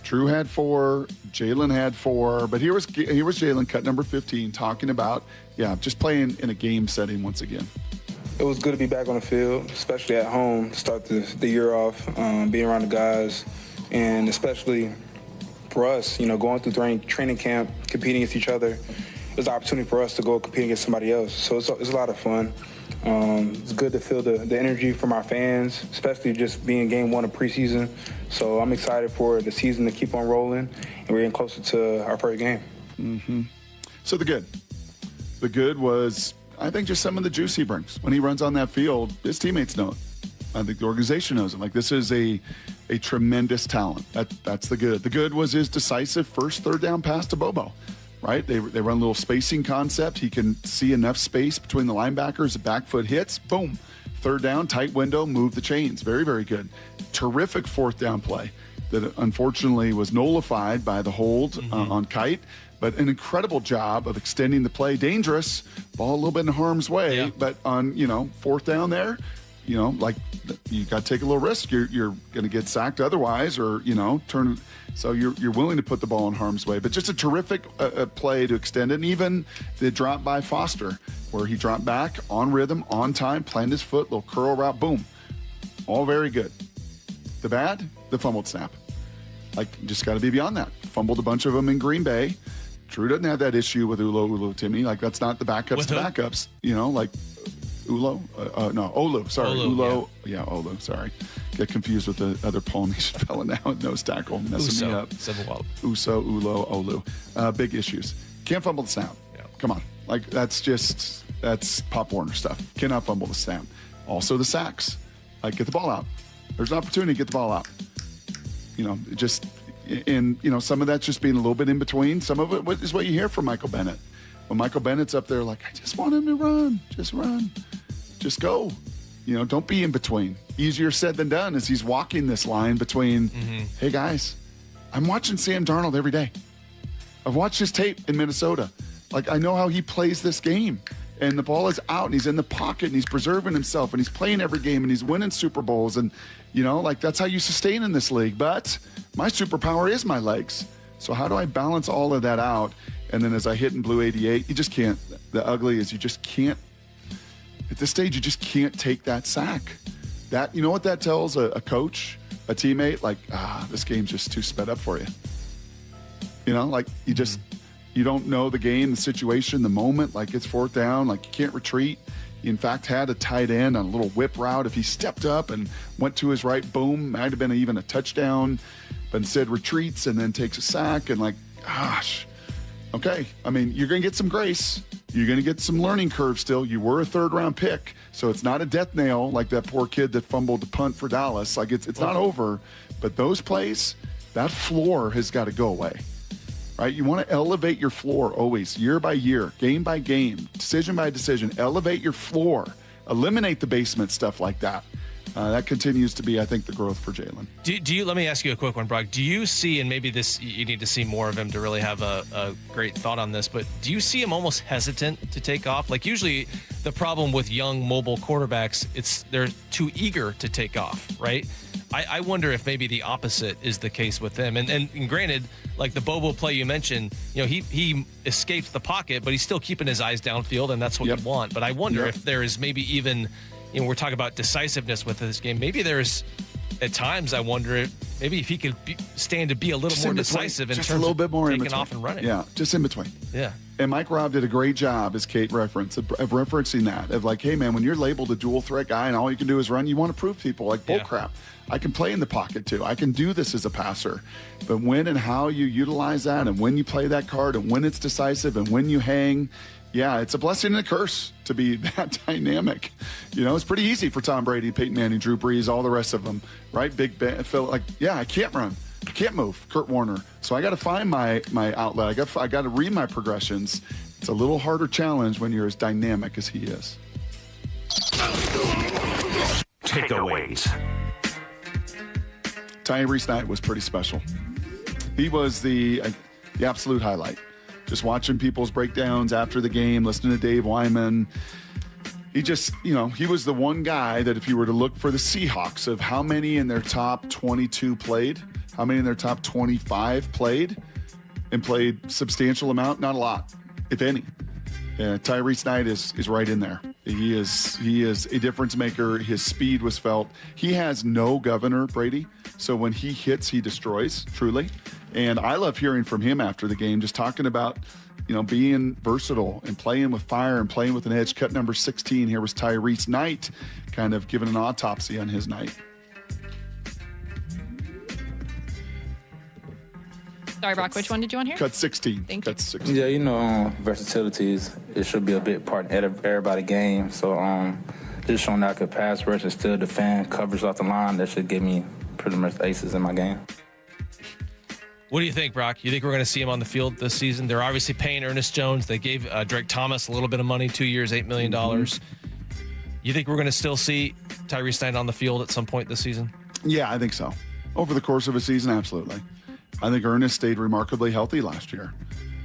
Drew had 4, Jalen had 4, but here was Jalen, cut number 15, talking about, just playing in a game setting once again. It was good to be back on the field, especially at home, start the year off, being around the guys, and especially for us, going through training camp, competing against each other. It was an opportunity for us to go compete against somebody else. So it's a lot of fun. It's good to feel the energy from our fans, especially just being game 1 of preseason. So I'm excited for the season to keep on rolling, and we're getting closer to our first game. Mm-hmm. So the good was, I think, just some of the juice he brings. When he runs on that field, his teammates know it. I think the organization knows it. Like, this is a tremendous talent. That's the good. The good was his decisive first third down pass to Bobo, right? They run a little spacing concept. He can see enough space between the linebackers. The back foot hits, boom. Third down, tight window, move the chains. Very, very good. Terrific fourth down play that unfortunately was nullified by the hold on Kite. But an incredible job of extending the play. Dangerous. Ball a little bit in harm's way. But on, fourth down there, you got to take a little risk. You're going to get sacked otherwise, or turn. So you're willing to put the ball in harm's way. But just a terrific play to extend it. And even the drop by Foster, where he dropped back on rhythm, on time, planted his foot, little curl route, boom. All very good. The bad, the fumbled snap. Just got to be beyond that. Fumbled a bunch of them in Green Bay. Drew doesn't have that issue with Ulu, Timmy. That's not the backups to backups. Olu. Sorry, Ulo. Yeah, Olu. Sorry. Get confused with the other Polynesian fella now at nose tackle. Messing me up. Uso, Ulo, Olu. Big issues. Can't fumble the snap. Yeah. Come on. That's Pop Warner stuff. Cannot fumble the snap. Also the sacks. Get the ball out. There's an opportunity to get the ball out. Some of that's just being a little bit in between. Some of it is what you hear from Michael Bennett. When Michael Bennett's up there, I just want him to run. Just run. Just go. Don't be in between. Easier said than done as he's walking this line between, hey, guys, I'm watching Sam Darnold every day. I've watched his tape in Minnesota. I know how he plays this game. And the ball is out, and he's in the pocket, and he's preserving himself, and he's playing every game, and he's winning Super Bowls. And, that's how you sustain in this league. But my superpower is my legs. So how do I balance all of that out? And then as I hit in blue 88, you just can't. The ugly is you just can't. At this stage, you just can't take that sack. That, you know what that tells a coach, a teammate? This game's just too sped up for you. You don't know the game, the situation, the moment. It's fourth down. You can't retreat. He, in fact, had a tight end on a little whip route. If he stepped up and went to his right, boom, might have been even a touchdown. But instead retreats and then takes a sack. And gosh. Okay, you're going to get some grace. You're going to get some learning curve still. You were a third-round pick, so it's not a death nail like that poor kid that fumbled the punt for Dallas. It's not over. But those plays, that floor has got to go away. Right? You want to elevate your floor always, year by year, game by game, decision by decision. Elevate your floor. Eliminate the basement stuff like that. That continues to be, I think, the growth for Jalen. Do you? Let me ask you a quick one, Brock. Do you see, and maybe this you need to see more of him to really have a great thought on this, but do you see him almost hesitant to take off? Usually the problem with young mobile quarterbacks, they're too eager to take off, right? I wonder if maybe the opposite is the case with him. And granted, the Bobo play you mentioned, he escapes the pocket, but he's still keeping his eyes downfield, and that's what you want. But I wonder if there is maybe even, we're talking about decisiveness with this game. Maybe there's, at times, I wonder Maybe if he could stand to be a little more decisive in just terms a little bit more of in taking between. off and running. Yeah, just in between. Yeah. And Mike Robb did a great job, as Kate referenced, of referencing that. Of like, hey, man, when you're labeled a dual threat guy and all you can do is run, you want to prove people like, bull crap. I can play in the pocket too. I can do this as a passer. But when and how you utilize that and when you play that card and when it's decisive and when you hang, yeah, it's a blessing and a curse to be that dynamic. You know, it's pretty easy for Tom Brady, Peyton Manning, Drew Brees, all the rest of them, right? Big Ben, Phil, like, yeah, I can't run. I can't move. Kurt Warner. So I got to find my outlet. I got to read my progressions. It's a little harder challenge when you're as dynamic as he is. Takeaways. Tyrese Knight was pretty special. He was the absolute highlight. Just watching people's breakdowns after the game, listening to Dave Wyman. He just, he was the one guy that if you were to look for the Seahawks of how many in their top 22 played, how many in their top 25 played, and played substantial amount, not a lot, if any. Tyrese Knight is right in there. He is a difference maker. His speed was felt. He has no governor, Brady. So when he hits, he destroys, truly. And I love hearing from him after the game, just talking about, being versatile and playing with fire and playing with an edge. Cut number 16, here was Tyrese Knight, kind of giving an autopsy on his night. Sorry, Brock, which one did you want here? Cut 16. Thank Cut you. 16. Yeah, versatility it should be a big part of everybody's game. So just showing that I could pass rush and still defend, coverage off the line, that should give me pretty much aces in my game. What do you think, Brock? You think we're going to see him on the field this season? They're obviously paying Ernest Jones. They gave Drake Thomas a little bit of money, 2 years, $8 million. You think we're going to still see Tyrese Knight on the field at some point this season? Yeah, I think so. Over the course of a season, absolutely. I think Ernest stayed remarkably healthy last year.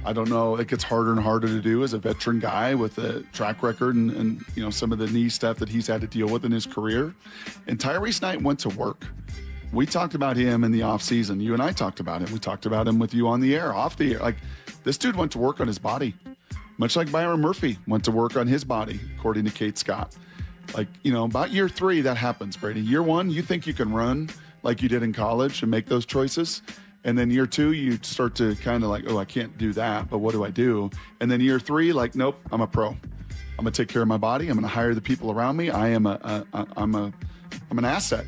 I don't know. It gets harder and harder to do as a veteran guy with a track record and some of the knee stuff that he's had to deal with in his career. And Tyrese Knight went to work. We talked about him in the offseason. You and I talked about him. We talked about him with you on the air, off the air. Like, this dude went to work on his body, much like Byron Murphy went to work on his body, according to Kate Scott. Like, about year 3, that happens, Brady. Year 1, you think you can run like you did in college and make those choices. And then year 2, you start to kind of like, oh, I can't do that, but what do I do? And then year 3, like, nope, I'm a pro. I'm going to take care of my body. I'm going to hire the people around me. I'm an asset.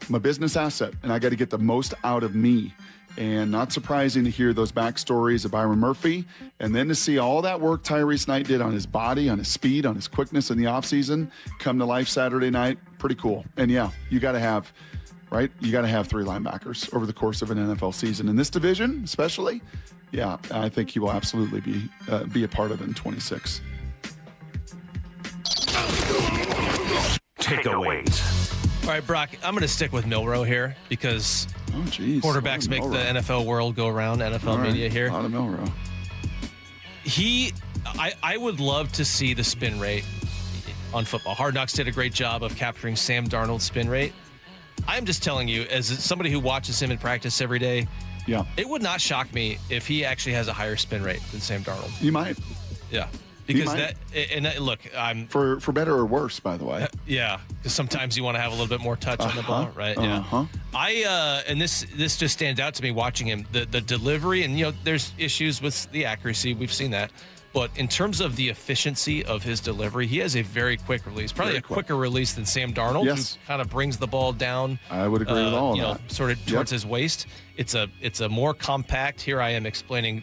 I'm a business asset, and I got to get the most out of me. And not surprising to hear those backstories of Byron Murphy, and then to see all that work Tyrese Knight did on his body, on his speed, on his quickness in the offseason come to life Saturday night. Pretty cool. And yeah, you got to have 3 linebackers over the course of an NFL season. In this division, especially, yeah, I think he will absolutely be a part of it in 26. Takeaways. All right, Brock, I'm going to stick with Milroe here because quarterbacks make the NFL world go around, NFL media here. A lot of Milroe. I would love to see the spin rate on football. Hard Knocks did a great job of capturing Sam Darnold's spin rate. I'm just telling you, as somebody who watches him in practice every day, yeah, it would not shock me if he actually has a higher spin rate than Sam Darnold. He might. Yeah. Because look, I'm for better or worse, by the way. Yeah, because sometimes you want to have a little bit more touch on the ball, right? Yeah. And this just stands out to me watching him. The delivery, and there's issues with the accuracy. We've seen that, but in terms of the efficiency of his delivery, he has a very quick release, probably a quicker release than Sam Darnold, who kind of brings the ball down. I would agree with all of that. Sort of towards his waist. It's a more compact. Here I am explaining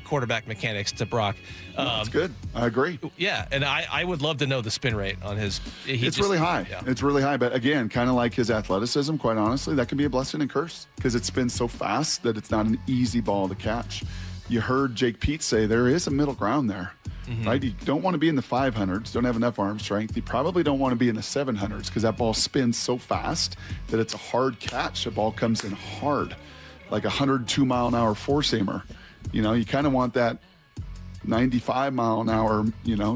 quarterback mechanics to Brock. That's good. I agree. Yeah, and I would love to know the spin rate on his. It's really high. Yeah. It's really high. But again, kind of like his athleticism, quite honestly, that can be a blessing and curse because it spins so fast that it's not an easy ball to catch. You heard Jake Pete say there is a middle ground there, right? You don't want to be in the 500s, don't have enough arm strength. You probably don't want to be in the 700s because that ball spins so fast that it's a hard catch. The ball comes in hard, like a 102-mile-an-hour four-seamer. You kind of want that 95-mile-an-hour,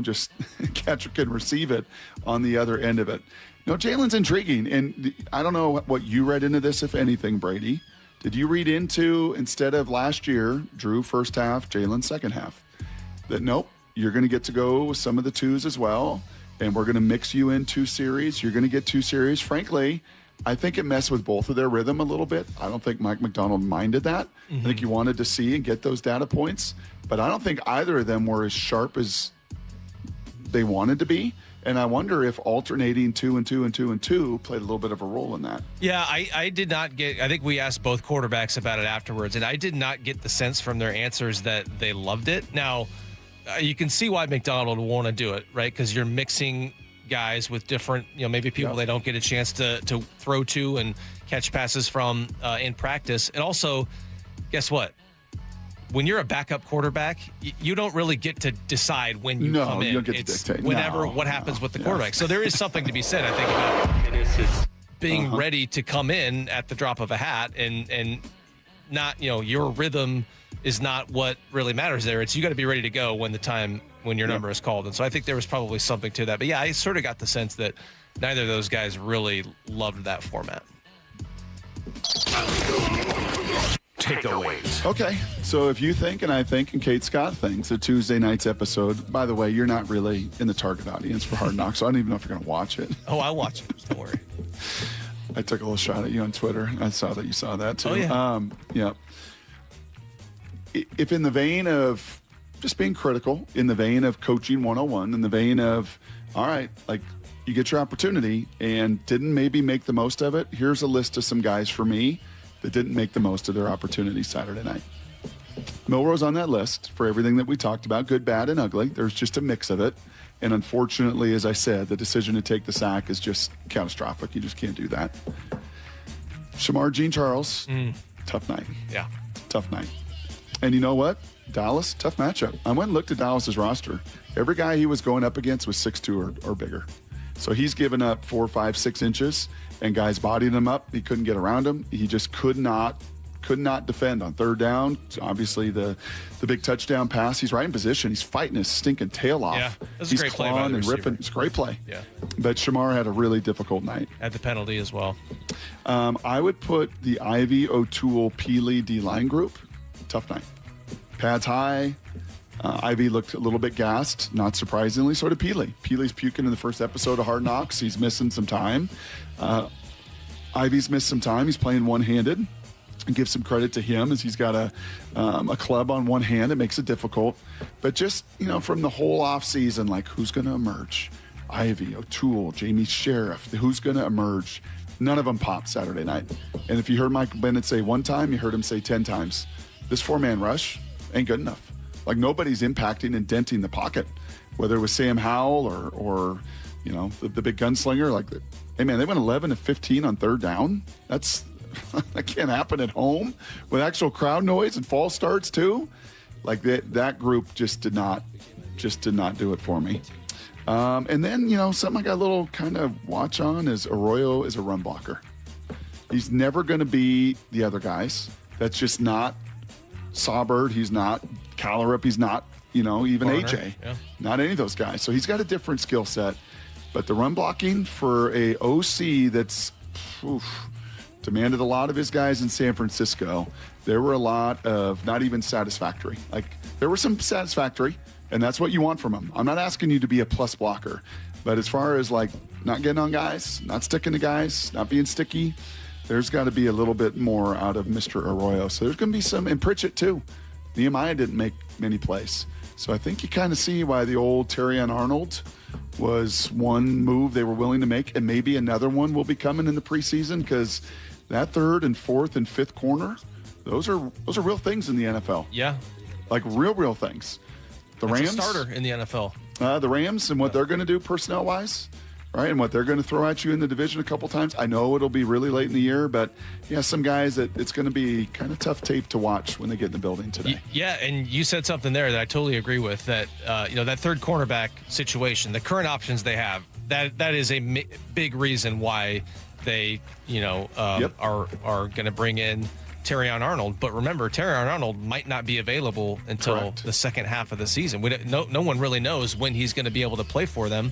just catcher can receive it on the other end of it. Jalen's intriguing, and I don't know what you read into this, if anything, Brady. Did you read into, instead of last year, Drew first half, Jalen second half, that nope, you're going to get to go with some of the twos as well, and we're going to mix you in 2 series. You're going to get 2 series. Frankly, I think it messed with both of their rhythm a little bit. I don't think Mike McDonald minded that. I think he wanted to see and get those data points, but I don't think either of them were as sharp as they wanted to be. And I wonder if alternating 2 and 2 and 2 and 2 played a little bit of a role in that. Yeah, I did not get, I think we asked both quarterbacks about it afterwards, and I did not get the sense from their answers that they loved it. Now, you can see why McDonald would want to do it, right? Because you're mixing guys with different, maybe people they don't get a chance to throw to and catch passes from in practice. And also, guess what? When you're a backup quarterback, you don't really get to decide when you come in. You don't get to dictate. What happens with the quarterback. So there is something to be said, I think, about being ready to come in at the drop of a hat and not, your rhythm is not what really matters there. It's you got to be ready to go when your number is called. And so I think there was probably something to that. But yeah, I sort of got the sense that neither of those guys really loved that format. Takeaways. Okay, so if you think, and I think, and Kate Scott thinks, that Tuesday night's episode, by the way, you're not really in the target audience for Hard Knocks, so I don't even know if you're going to watch it. Oh, I'll watch it. Don't worry. I took a little shot at you on Twitter. I saw that you saw that, too. Oh, yeah. Yeah. If in the vein of just being critical, in the vein of coaching 101, in the vein of, all right, like, you get your opportunity and didn't maybe make the most of it, here's a list of some guys for me that didn't make the most of their opportunity Saturday night. Milrose on that list for everything that we talked about, good, bad, and ugly. There's just a mix of it. And unfortunately, as I said, the decision to take the sack is just catastrophic. You just can't do that. Shamar Jean-Charles, tough night. Yeah. Tough night. And you know what? Dallas, tough matchup. I went and looked at Dallas's roster. Every guy he was going up against was 6'2" or bigger. So he's given up 4, 5, 6 inches, and guys bodying him up. He couldn't get around him. He just could not defend on third down. Obviously, the big touchdown pass. He's right in position. He's fighting his stinking tail off. Yeah, that's he's a great play by clawing the and receiver. ripping. It's a great play. Yeah. But Shamar had a really difficult night. Had the penalty as well. I would put the Ivy, O'Toole, Peely D-line group. Tough night. Pads high. Ivy looked a little bit gassed, not surprisingly. So did Peely. Peely's puking in the first episode of Hard Knocks. He's missing some time. Ivy's missed some time. He's playing one-handed. And give some credit to him as he's got a club on one hand. It makes it difficult. But just, from the whole offseason, like, who's going to emerge? Ivy, O'Toole, Jamie Sheriff. Who's going to emerge? None of them popped Saturday night. And if you heard Michael Bennett say one time, you heard him say 10 times. This 4-man rush ain't good enough. Like, nobody's impacting and denting the pocket, whether it was Sam Howell or the big gunslinger. Hey, man, they went 11 of 15 on third down. That can't happen at home with actual crowd noise and false starts too. Like that group just did not do it for me. And then, something I got a little kind of watch on is Arroyo is a run blocker. He's never going to be the other guys. That's just not Saubert. He's not Callerup. He's not, even Barner. AJ. Yeah. Not any of those guys. So he's got a different skill set. But the run blocking for a OC that's demanded a lot of his guys in San Francisco, there were a lot of not even satisfactory. Like, there were some satisfactory, and that's what you want from him. I'm not asking you to be a plus blocker. But as far as, like, not getting on guys, not sticking to guys, not being sticky, there's got to be a little bit more out of Mr. Arroyo. So there's going to be some, and Pritchett too. Nehemiah didn't make many plays. So I think you kind of see why the old Terrion Arnold was one move they were willing to make, and maybe another one will be coming in the preseason, because that third and fourth and fifth corner, those are real things in the NFL. Yeah. Like real things. The That's Rams. a starter in the NFL. The Rams and what they're going to do personnel-wise, right, and what they're going to throw at you in the division a couple times. I know it'll be really late in the year, but, yeah, some guys that it's going to be kind of tough tape to watch when they get in the building today. Yeah, and you said something there that I totally agree with, that, that third cornerback situation, the current options they have, that is a big reason why they, are going to bring in Terrion Arnold. But remember, Terrion Arnold might not be available until the second half of the season. No one really knows when he's going to be able to play for them.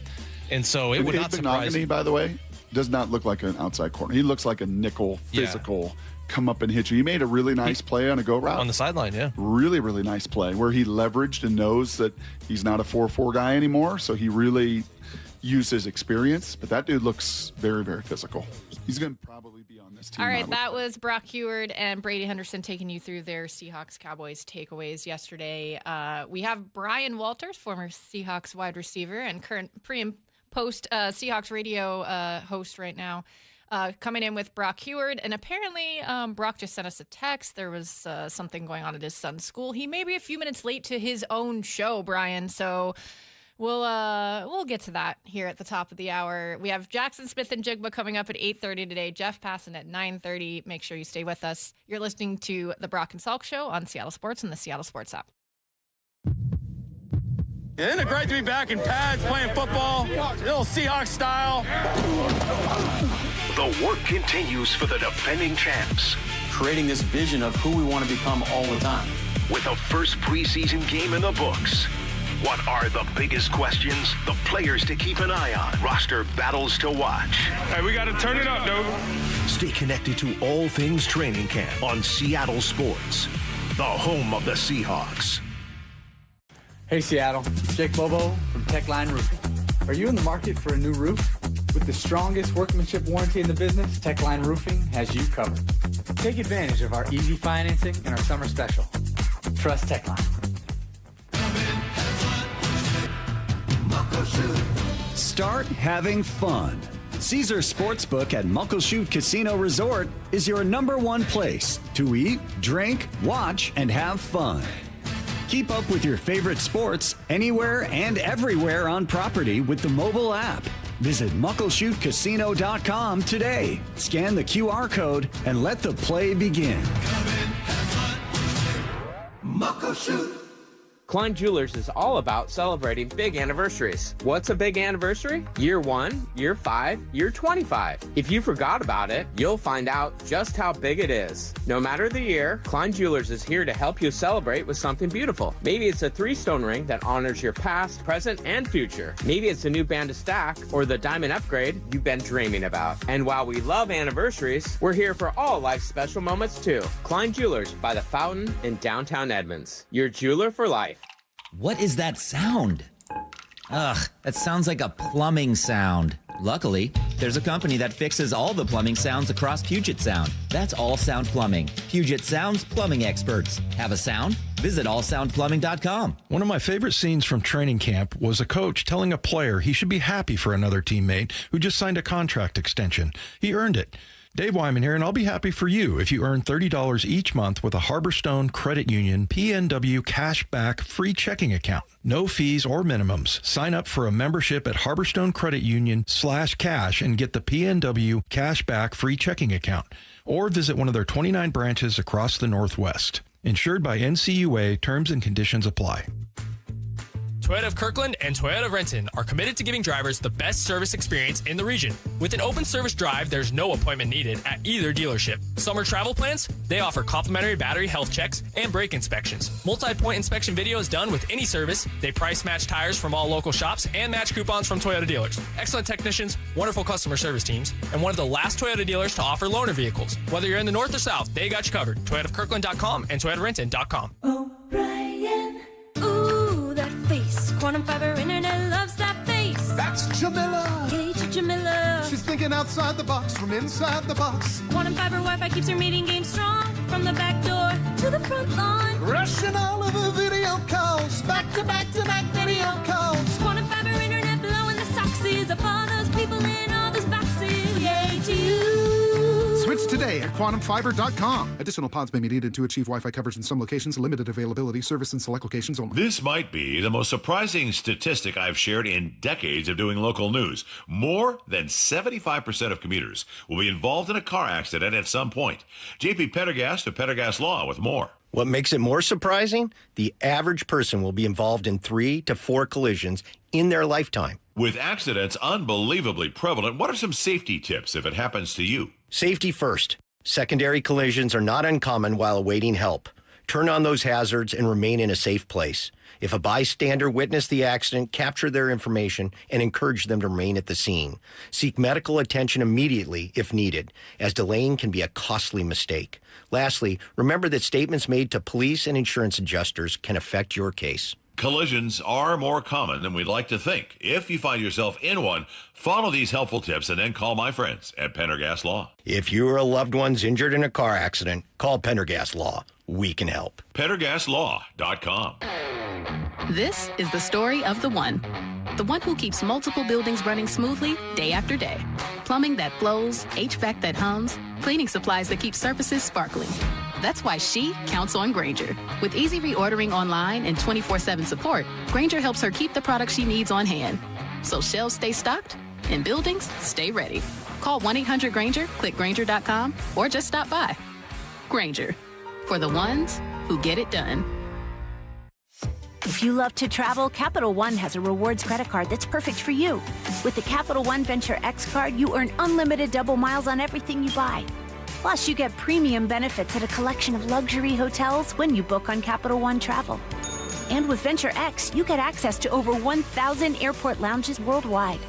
And so it would not surprise me. By the way, does not look like an outside corner. He looks like a nickel, physical, come up and hit you. He made a really nice play on a go route. On the sideline, yeah. Really, really nice play where he leveraged and knows that he's not a 4-4 guy anymore. So he really use his experience, but that dude looks very, very physical. He's going to probably be on this team. All right, that was Brock Heward and Brady Henderson taking you through their Seahawks-Cowboys takeaways yesterday. We have Brian Walters, former Seahawks wide receiver and current pre- and post Seahawks radio host right now, coming in with Brock Heward. And apparently Brock just sent us a text. There was something going on at his son's school. He may be a few minutes late to his own show, Brian, so we'll get to that here at the top of the hour. We have Jackson Smith and Jigba coming up at 8:30 today. Jeff Passan at 9:30. Make sure you stay with us. You're listening to the Brock and Salk Show on Seattle Sports and the Seattle Sports app. Isn't it great to be back in pads playing football? Little Seahawks style. The work continues for the defending champs. Creating this vision of who we want to become all the time. With the first preseason game in the books. What are the biggest questions? The players to keep an eye on. Roster battles to watch. Hey, we got to turn it up, dude. Stay connected to all things training camp on Seattle Sports, the home of the Seahawks. Hey, Seattle. Jake Bobo from Techline Roofing. Are you in the market for a new roof? With the strongest workmanship warranty in the business, Techline Roofing has you covered. Take advantage of our easy financing and our summer special. Trust Techline. Start having fun. Caesar Sportsbook at Muckleshoot Casino Resort is your #1 place to eat, drink, watch, and have fun. Keep up with your favorite sports anywhere and everywhere on property with the mobile app. Visit MuckleshootCasino.com today. Scan the QR code and let the play begin. Muckleshoot. Klein Jewelers is all about celebrating big anniversaries. What's a big anniversary? Year 1, year 5, year 25. If you forgot about it, you'll find out just how big it is. No matter the year, Klein Jewelers is here to help you celebrate with something beautiful. Maybe it's a 3-stone ring that honors your past, present, and future. Maybe it's a new band to stack or the diamond upgrade you've been dreaming about. And while we love anniversaries, we're here for all life's special moments too. Klein Jewelers by the Fountain in downtown Edmonds. Your jeweler for life. What is that sound? Ugh, that sounds like a plumbing sound. Luckily, there's a company that fixes all the plumbing sounds across Puget Sound. That's All Sound Plumbing. Puget Sound's plumbing experts. Have a sound? Visit allsoundplumbing.com. One of my favorite scenes from training camp was a coach telling a player he should be happy for another teammate who just signed a contract extension. He earned it. Dave Wyman here, and I'll be happy for you if you earn $30 each month with a Harborstone Credit Union PNW Cashback free checking account. No fees or minimums. Sign up for a membership at Harborstone Credit Union/cash and get the PNW Cashback free checking account. Or visit one of their 29 branches across the Northwest. Insured by NCUA, terms and conditions apply. Toyota of Kirkland and Toyota of Renton are committed to giving drivers the best service experience in the region. With an open service drive, there's no appointment needed at either dealership. Summer travel plans? They offer complimentary battery health checks and brake inspections. Multi-point inspection video is done with any service. They price match tires from all local shops and match coupons from Toyota dealers. Excellent technicians, wonderful customer service teams, and one of the last Toyota dealers to offer loaner vehicles. Whether you're in the north or south, they got you covered. ToyotaofKirkland.com and ToyotaRenton.com. O'Brien. Ooh, that face. Quantum Fiber Internet loves that face. That's Jamila. Hey, Jamila. She's thinking outside the box from inside the box. Quantum Fiber Wi-Fi keeps her meeting game strong. From the back door to the front lawn. Rushing all of the video calls. Back to back to back video calls. Quantum Fiber Internet blowing the soxies up all those people in all those boxes. Yay to you. Switch today at quantumfiber.com. Additional pods may be needed to achieve Wi-Fi coverage in some locations. Limited availability. Service in select locations only. This might be the most surprising statistic I've shared in decades of doing local news. More than 75% of commuters will be involved in a car accident at some point. JP Pendergast of Pendergast Law with more. What makes it more surprising? The average person will be involved in 3 to 4 collisions in their lifetime. With accidents unbelievably prevalent, what are some safety tips if it happens to you? Safety first. Secondary collisions are not uncommon while awaiting help. Turn on those hazards and remain in a safe place. If a bystander witnessed the accident, capture their information and encourage them to remain at the scene. Seek medical attention immediately if needed, as delaying can be a costly mistake. Lastly, remember that statements made to police and insurance adjusters can affect your case. Collisions are more common than we'd like to think. If you find yourself in one, follow these helpful tips and then call my friends at Pendergast Law. If you or a loved one's injured in a car accident, call Pendergast Law. We can help. PendergastLaw.com. This is the story of the one who keeps multiple buildings running smoothly day after day. Plumbing that flows, HVAC that hums, cleaning supplies that keep surfaces sparkling. That's why she counts on Grainger. With easy reordering online and 24/7 support, Grainger helps her keep the products she needs on hand. So shelves stay stocked and buildings stay ready. Call 1-800-GRAINGER, click Grainger.com, or just stop by. Grainger, for the ones who get it done. If you love to travel, Capital One has a rewards credit card that's perfect for you. With the Capital One Venture X card, you earn unlimited double miles on everything you buy. Plus, you get premium benefits at a collection of luxury hotels when you book on Capital One Travel. And with Venture X, you get access to over 1,000 airport lounges worldwide.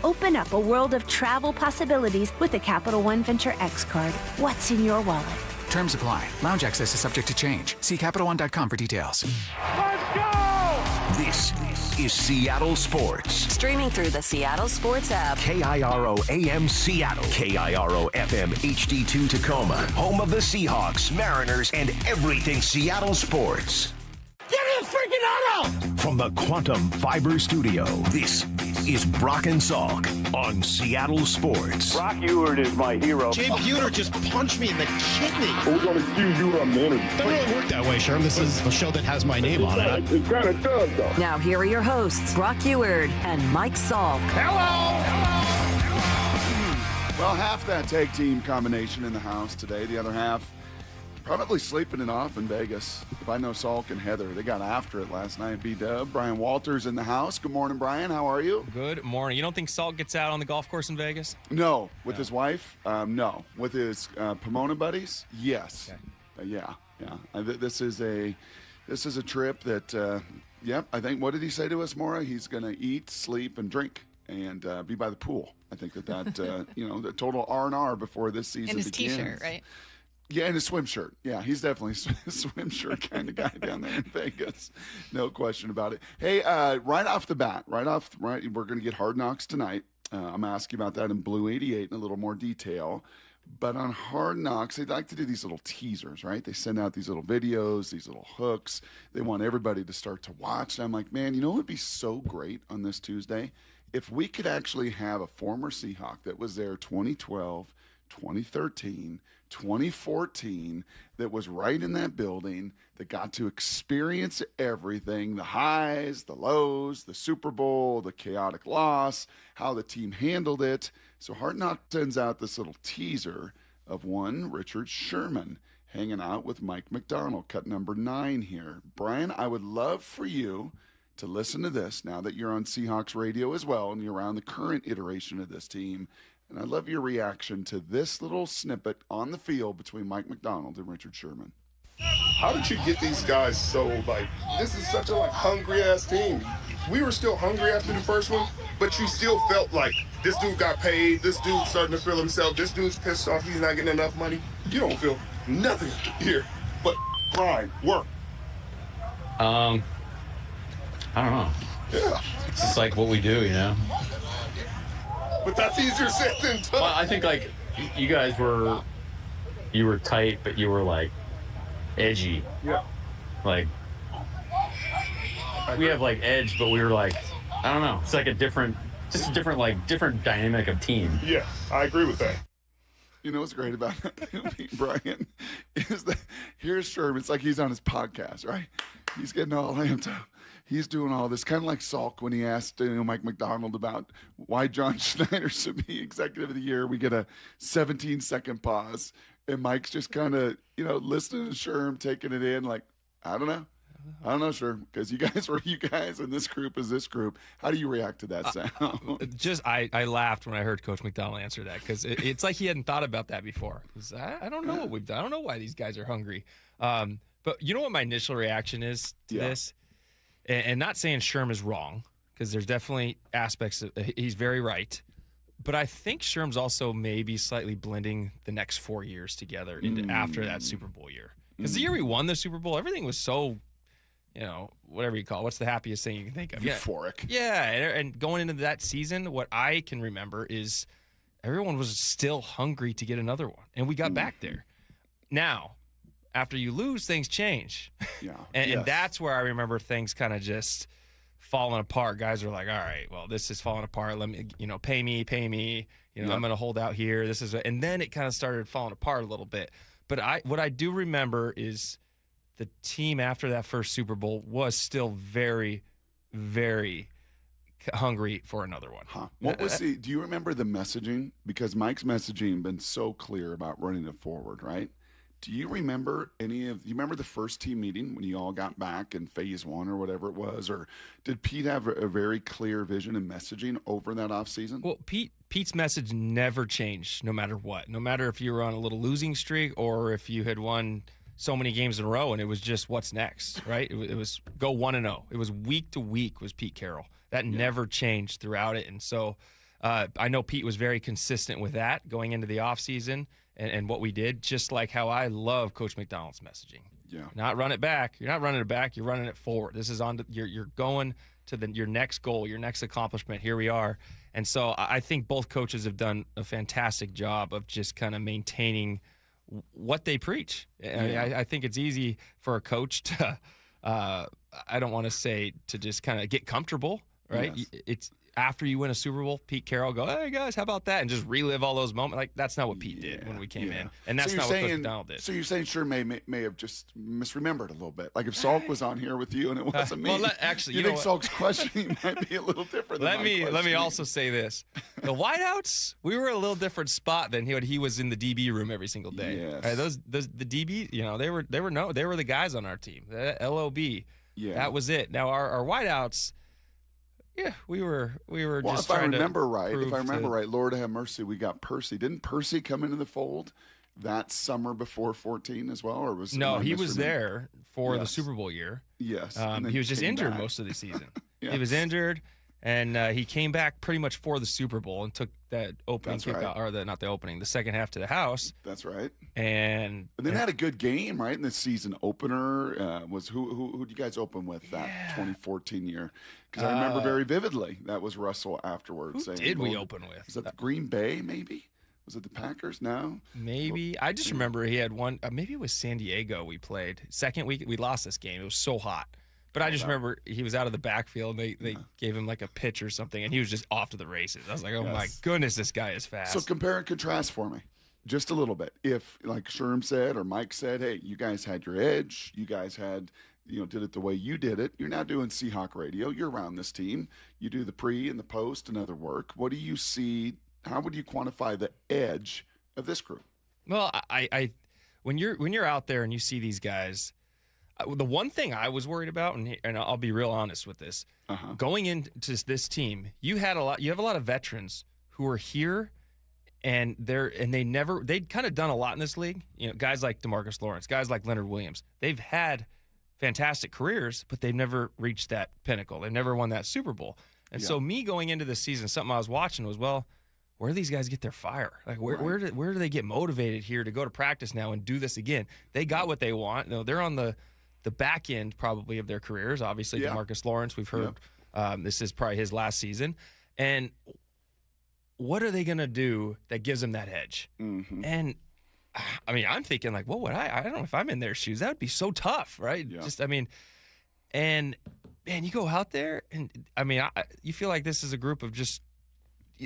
Open up a world of travel possibilities with the Capital One Venture X card. What's in your wallet? Terms apply. Lounge access is subject to change. See CapitalOne.com for details. Let's go! This is Seattle Sports. Streaming through the Seattle Sports app. KIRO AM Seattle. KIRO FM HD2 Tacoma. Home of the Seahawks, Mariners, and everything Seattle sports. Get his freaking auto! From the Quantum Fiber Studio, this is Brock and Salk on Seattle Sports. Brock Ewert is my hero. Jay Buhner just punched me in the kidney. We're going to do you a minute. Doesn't really work that way, Sherm. This is a show that has my name on it. It kind of does, though. Now here are your hosts, Brock Ewert and Mike Salk. Hello! Well, half that tag team combination in the house today. The other half probably sleeping it off in Vegas. If I know Salk and Heather, they got after it last night. B-Dub. Brian Walters in the house. Good morning, Brian. How are you? Good morning. You don't think Salk gets out on the golf course in Vegas? No. With his wife? No. With his Pomona buddies? Yes. Okay. Yeah. This is a trip that, I think, what did he say to us, Maura? He's going to eat, sleep, and drink and be by the pool. I think that the total R&R before this season begins. In his T-shirt, right? Yeah, in a swim shirt. Yeah, he's definitely a swim shirt kind of guy down there in Vegas. No question about it. Hey, right off the bat, we're going to get Hard Knocks tonight. I'm asking about that in Blue 88 in a little more detail. But on Hard Knocks, they like to do these little teasers, right? They send out these little videos, these little hooks. They want everybody to start to watch. And I'm like, man, you know what would be so great on this Tuesday? If we could actually have a former Seahawk that was there 2012, 2013, 2014, that was right in that building, that got to experience everything, the highs, the lows, the Super Bowl, the chaotic loss, how the team handled it. So Hard Knocks sends out this little teaser of one Richard Sherman hanging out with Mike McDonald, cut number 9 here. Brian, I would love for you to listen to this now that you're on Seahawks radio as well and you're around the current iteration of this team. And I love your reaction to this little snippet on the field between Mike McDonald and Richard Sherman. How did you get these guys so, this is such a, hungry-ass team. We were still hungry after the first one, but you still felt like this dude got paid, this dude's starting to feel himself, this dude's pissed off, he's not getting enough money. You don't feel nothing here but grind, work. I don't know. Yeah. It's just like what we do, you know? But that's easier said than done. Well, I think, you guys were tight, but you were, edgy. Yeah. We have, edge, but we were, I don't know. It's a different dynamic of team. Yeah, I agree with that. You know what's great about Brian is that here's Sherman. It's like he's on his podcast, right? He's getting all amped up. He's doing all this, kind of like Salk when he asked Mike McDonald about why John Schneider should be Executive of the Year. We get a 17-second pause, and Mike's just kind of, listening to Sherm, taking it in, I don't know, Sherm, because you guys were you guys, and this group is this group. How do you react to that sound? I laughed when I heard Coach McDonald answer that because it's like he hadn't thought about that before. I don't know what we've done. I don't know why these guys are hungry. But you know what my initial reaction is to this? And not saying Sherm is wrong, because there's definitely aspects of he's very right. But I think Sherm's also maybe slightly blending the next 4 years together into after that Super Bowl year. Because the year we won the Super Bowl, everything was so whatever you call it. What's the happiest thing you can think of? Euphoric. Yeah, and going into that season, what I can remember is everyone was still hungry to get another one, and we got back there. Now, after you lose, things change. Yeah. and that's where I remember things kind of just falling apart. Guys are like, all right, well, this is falling apart. Let me, pay me. I'm going to hold out here. And then it kind of started falling apart a little bit. But what I do remember is the team after that first Super Bowl was still very, very hungry for another one. What was do you remember the messaging? Because Mike's messaging been so clear about running it forward, right? Do you remember you remember the first team meeting when you all got back in phase 1 or whatever it was? Or did Pete have a very clear vision and messaging over that offseason? Well, Pete's message never changed no matter what. No matter if you were on a little losing streak or if you had won so many games in a row and it was just what's next, right? It was go 1-0. It was week to week was Pete Carroll. That never changed throughout it. And so I know Pete was very consistent with that going into the offseason and what we did, just like how I love Coach McDonald's messaging. Yeah. Not run it back. You're not running it back. You're running it forward. This is you're going to your next goal, your next accomplishment. Here we are. And so I think both coaches have done a fantastic job of just kind of maintaining what they preach. I think it's easy for a coach to, I don't want to say to just kind of get comfortable, right? Yes. It's after you win a Super Bowl, Pete Carroll go, hey guys, how about that? And just relive all those moments. Like that's not what Pete did when we came in. And that's not what Coach McDonald did. So you're saying may have just misremembered a little bit. Like if Salk was on here with you and it wasn't me. Well, actually, you think Salk's questioning might be a little different than Let me also say this. The wideouts, we were a little different spot than he was in the DB room every single day. Yes. Right, the DB, they were the guys on our team. The LOB. Yeah. That was it. Now our wideouts, yeah, we were Well, just if I trying remember to right, prove Lord have mercy, we got Percy. Didn't Percy come into the fold that summer before 14 as well, or was No, he was there for the Super Bowl year. Yes, he was just injured most of the season. He was injured, and he came back pretty much for the Super Bowl and took that opening kickoff, or the second half to the house. That's right. And then had a good game, right? In the season opener was who did you guys open with that 2014 year? Because I remember very vividly that was Russell afterwards. Who did we open with? Was that the Green Bay? Maybe was it the Packers? No, maybe. I just remember he had one. Maybe it was San Diego. We played second week. We lost this game. It was so hot. But I just remember he was out of the backfield. They gave him like a pitch or something, and he was just off to the races. I was like, oh my goodness, this guy is fast. So compare and contrast for me, just a little bit. If, like Sherm said or Mike said, hey, you guys had your edge. You guys had, did it the way you did it. You're now doing Seahawk Radio. You're around this team. You do the pre and the post and other work. What do you see? How would you quantify the edge of this group? Well, I when you're out there and you see these guys. The one thing I was worried about, and I'll be real honest with this, going into this team, you have a lot of veterans who are here, and they'd kind of done a lot in this league. Guys like DeMarcus Lawrence, guys like Leonard Williams, they've had fantastic careers, but they've never reached that pinnacle. They've never won that Super Bowl. And so me going into this season, something I was watching was, well, where do these guys get their fire? Like where do they get motivated here to go to practice now and do this again? They got what they want. They're on the back end probably of their careers. Obviously, DeMarcus Lawrence, we've heard this is probably his last season. And what are they going to do that gives them that edge? Mm-hmm. And, I'm thinking like, what would I don't know if I'm in their shoes. That would be so tough, right? Yeah. And, man, you go out there and, you feel like this is a group of just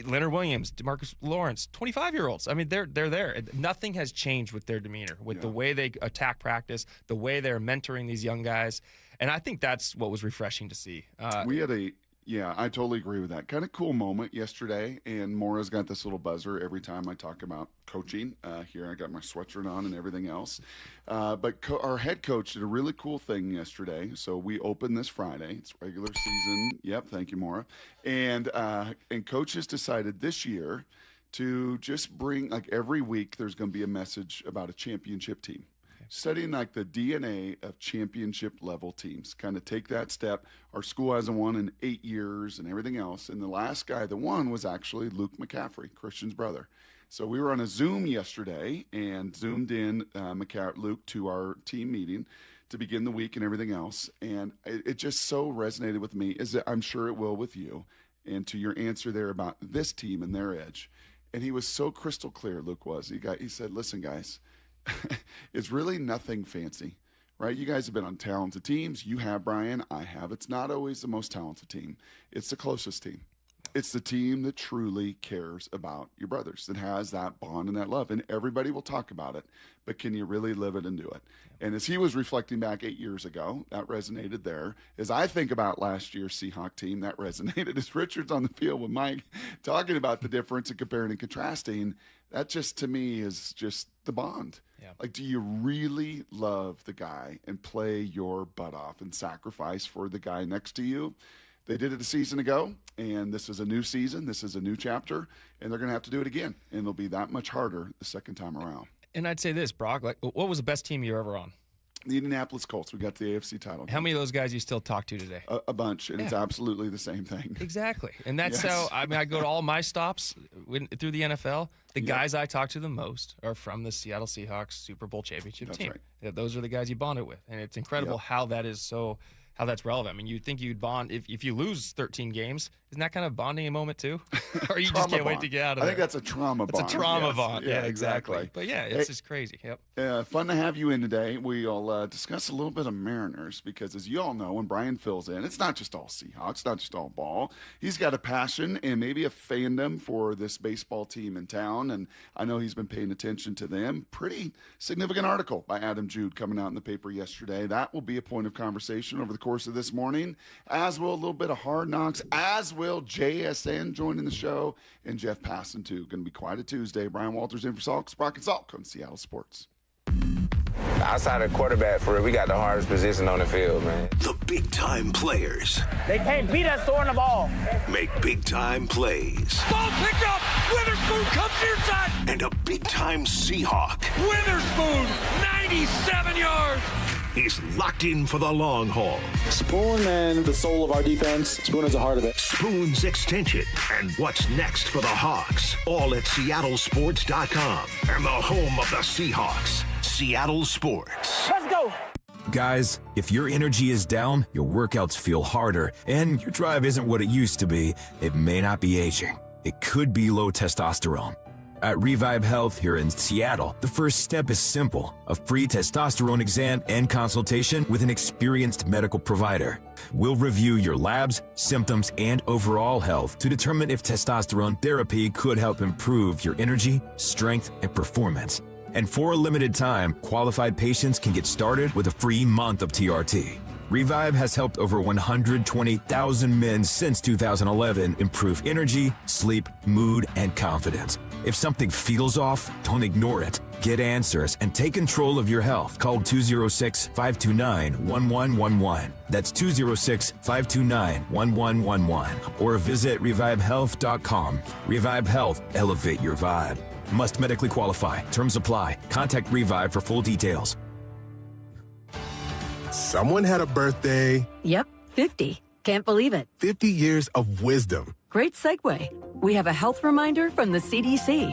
Leonard Williams, DeMarcus Lawrence, 25-year-olds. They're there. Nothing has changed with their demeanor, with the way they attack practice, the way they're mentoring these young guys. And I think that's what was refreshing to see. We had I totally agree with that. Kind of cool moment yesterday, and Maura's got this little buzzer every time I talk about coaching. Here I got my sweatshirt on and everything else. But our head coach did a really cool thing yesterday. So we open this Friday. It's regular season. Yep, thank you, Maura. And coaches decided this year to just bring, like every week, there's going to be a message about a championship team. Studying like the DNA of championship level teams, kind of take that step. Our school hasn't won in 8 years and everything else. And the last guy that won was actually Luke McCaffrey, Christian's brother. So we were on a Zoom yesterday and Zoomed in Luke to our team meeting to begin the week and everything else. And it just so resonated with me, as I'm sure it will with you, and to your answer there about this team and their edge. And he was so crystal clear, Luke was. He said, listen, guys, it's really nothing fancy, right? You guys have been on talented teams. You have, Brian. I have. It's not always the most talented team. It's the closest team. It's the team that truly cares about your brothers, that has that bond and that love. And everybody will talk about it, but can you really live it and do it? And as he was reflecting back 8 years ago, that resonated there. As I think about last year's Seahawk team, that resonated. As Richard's on the field with Mike talking about the difference and comparing and contrasting, that just to me is just the bond. Yeah. Like, do you really love the guy and play your butt off and sacrifice for the guy next to you? They did it a season ago, and this is a new season. This is a new chapter, and they're going to have to do it again, and it'll be that much harder the second time around. And I'd say this, Brock, like, what was the best team you were ever on? The Indianapolis Colts. We got the AFC title. How many of those guys you still talk to today? A bunch, and it's absolutely the same thing. Exactly. And that's how, I mean, I go to all my stops through the NFL. The guys I talk to the most are from the Seattle Seahawks Super Bowl championship team. Right. Yeah, those are the guys you bonded with. And it's incredible how that is how that's relevant. I mean, you'd think you'd bond if you lose 13 games. Isn't that kind of bonding a moment too? Or you just can't wait to get out of there? I think that's a trauma bond. It's a trauma bond. Yeah, exactly. But yeah, it's just crazy. Yep. Fun to have you in today. We'll discuss a little bit of Mariners because, as you all know, when Brian fills in, it's not just all Seahawks, not just all ball. He's got a passion and maybe a fandom for this baseball team in town, and I know he's been paying attention to them. Pretty significant article by Adam Jude coming out in the paper yesterday. That will be a point of conversation over the course of this morning, as will a little bit of Hard Knocks, as will JSN joining the show, and Jeff Passan too. Going to be quite a Tuesday. Brian Walters in for Salk, Brock Salk on Seattle Sports. Outside of quarterback, for real, we got the hardest position on the field, man. The big-time players. They can't beat us throwing the ball. Make big-time plays. Ball picked up. Witherspoon comes near side. And a big-time Seahawk. Witherspoon, 97 yards. Is locked in for the long haul. Spoon and the soul of our defense. Spoon is the heart of it. Spoon's extension and what's next for the Hawks. All at seattlesports.com and the home of the Seahawks. Seattle Sports. Let's go. Guys, if your energy is down, your workouts feel harder, and your drive isn't what it used to be, it may not be aging. It could be low testosterone. At Revive Health here in Seattle, the first step is simple: a free testosterone exam and consultation with an experienced medical provider. We'll review your labs, symptoms, and overall health to determine if testosterone therapy could help improve your energy, strength, and performance. And for a limited time, qualified patients can get started with a free month of TRT. Revive has helped over 120,000 men since 2011 improve energy, sleep, mood, and confidence. If something feels off, don't ignore it. Get answers and take control of your health. Call 206-529-1111. That's 206-529-1111. Or visit revivehealth.com. Revive Health. Elevate your vibe. Must medically qualify. Terms apply. Contact Revive for full details. Someone had a birthday. Yep, 50. Can't believe it. 50 years of wisdom. Great segue. We have a health reminder from the CDC.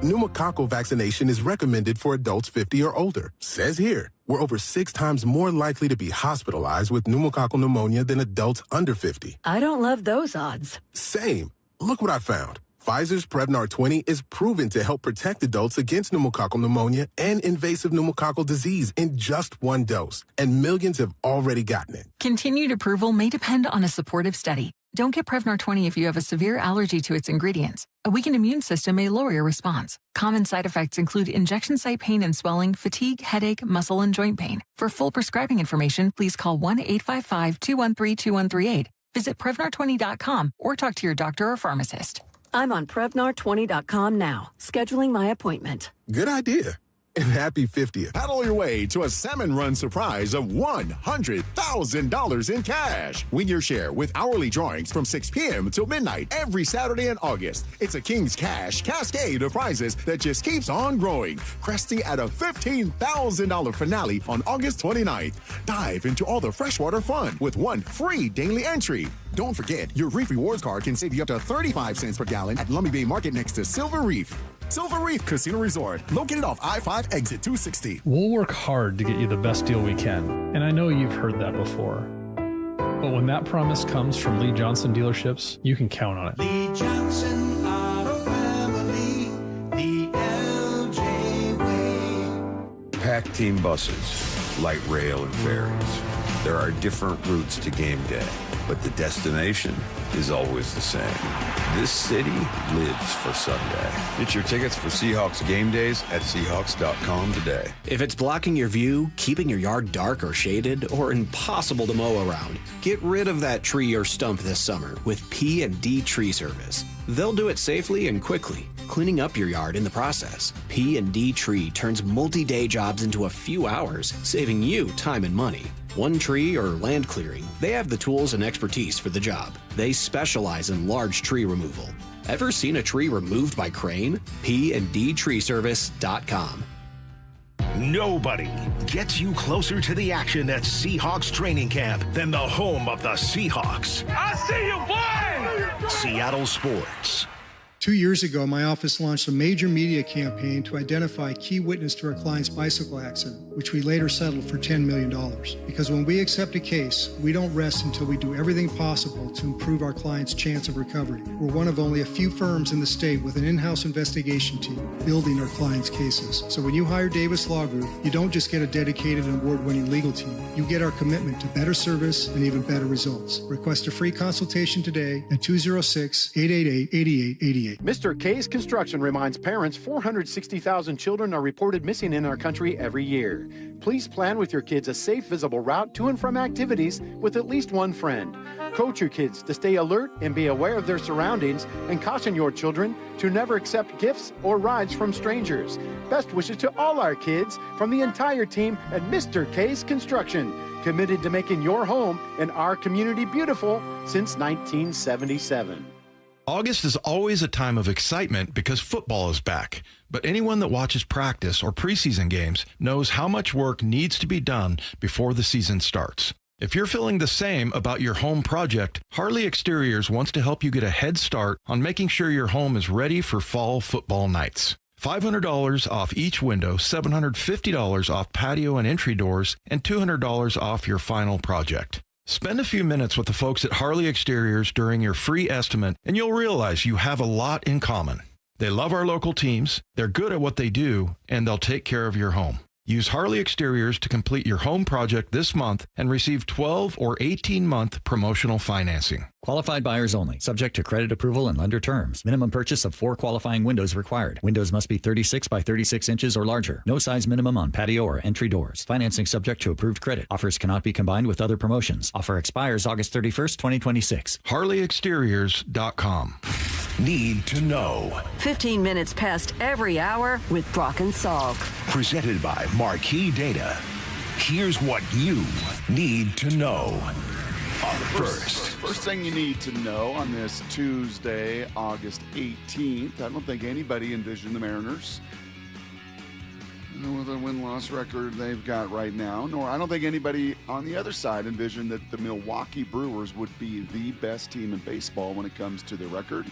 Pneumococcal vaccination is recommended for adults 50 or older. Says here, we're over 6 times more likely to be hospitalized with pneumococcal pneumonia than adults under 50. I don't love those odds. Same. Look what I found. Pfizer's Prevnar 20 is proven to help protect adults against pneumococcal pneumonia and invasive pneumococcal disease in just 1 dose, and millions have already gotten it. Continued approval may depend on a supportive study. Don't get Prevnar 20 if you have a severe allergy to its ingredients. A weakened immune system may lower your response. Common side effects include injection site pain and swelling, fatigue, headache, muscle, and joint pain. For full prescribing information, please call 1-855-213-2138. Visit Prevnar20.com or talk to your doctor or pharmacist. I'm on Prevnar20.com now, scheduling my appointment. Good idea. And happy 50th. Paddle your way to a salmon run surprise of $100,000 in cash. Win your share with hourly drawings from 6 p.m. till midnight every Saturday in August. It's a King's Cash cascade of prizes that just keeps on growing, cresting at a $15,000 finale on August 29th. Dive into all the freshwater fun with 1 free daily entry. Don't forget, your Reef Rewards card can save you up to 35 cents per gallon at Lummi Bay Market next to Silver Reef. Silver Reef Casino Resort, located off I-5 exit 260. We'll work hard to get you the best deal we can, and I know you've heard that before. But when that promise comes from Lee Johnson dealerships, you can count on it. Lee Johnson Auto Family, the LJ way. Packed team buses, light rail and ferries. There are different routes to game day, but the destination is always the same. This city lives for Sunday. Get your tickets for Seahawks game days at Seahawks.com today. If it's blocking your view, keeping your yard dark or shaded, or impossible to mow around, get rid of that tree or stump this summer with P&D Tree Service. They'll do it safely and quickly, cleaning up your yard in the process. P&D Tree turns multi-day jobs into a few hours, saving you time and money. One tree or land clearing, they have the tools and expertise for the job. They specialize in large tree removal. Ever seen a tree removed by crane? PndTreeService.com. Nobody gets you closer to the action at Seahawks training camp than the home of the Seahawks. I see you, boy! Seattle Sports. 2 years ago, my office launched a major media campaign to identify key witness to our client's bicycle accident, which we later settled for $10 million. Because when we accept a case, we don't rest until we do everything possible to improve our client's chance of recovery. We're one of only a few firms in the state with an in-house investigation team building our clients' cases. So when you hire Davis Law Group, you don't just get a dedicated and award-winning legal team. You get our commitment to better service and even better results. Request a free consultation today at 206-888-8888. Mr. K's Construction reminds parents 460,000 children are reported missing in our country every year. Please plan with your kids a safe, visible route to and from activities with at least one friend. Coach your kids to stay alert and be aware of their surroundings, and caution your children to never accept gifts or rides from strangers. Best wishes to all our kids from the entire team at Mr. K's Construction, committed to making your home and our community beautiful since 1977. August is always a time of excitement because football is back. But anyone that watches practice or preseason games knows how much work needs to be done before the season starts. If you're feeling the same about your home project, Harley Exteriors wants to help you get a head start on making sure your home is ready for fall football nights. $500 off each window, $750 off patio and entry doors, and $200 off your final project. Spend a few minutes with the folks at Harley Exteriors during your free estimate, and you'll realize you have a lot in common. They love our local teams, they're good at what they do, and they'll take care of your home. Use Harley Exteriors to complete your home project this month and receive 12 or 18-month promotional financing. Qualified buyers only. Subject to credit approval and lender terms. Minimum purchase of 4 qualifying windows required. Windows must be 36 by 36 inches or larger. No size minimum on patio or entry doors. Financing subject to approved credit. Offers cannot be combined with other promotions. Offer expires August 31st, 2026. HarleyExteriors.com. Need to know. 15 minutes past every hour with Brock and Salk. Presented by Marquee Data. Here's what you need to know. First thing you need to know on this Tuesday, August 18th, I don't think anybody envisioned the Mariners with the win-loss record they've got right now, nor I don't think anybody on the other side envisioned that the Milwaukee Brewers would be the best team in baseball when it comes to their record.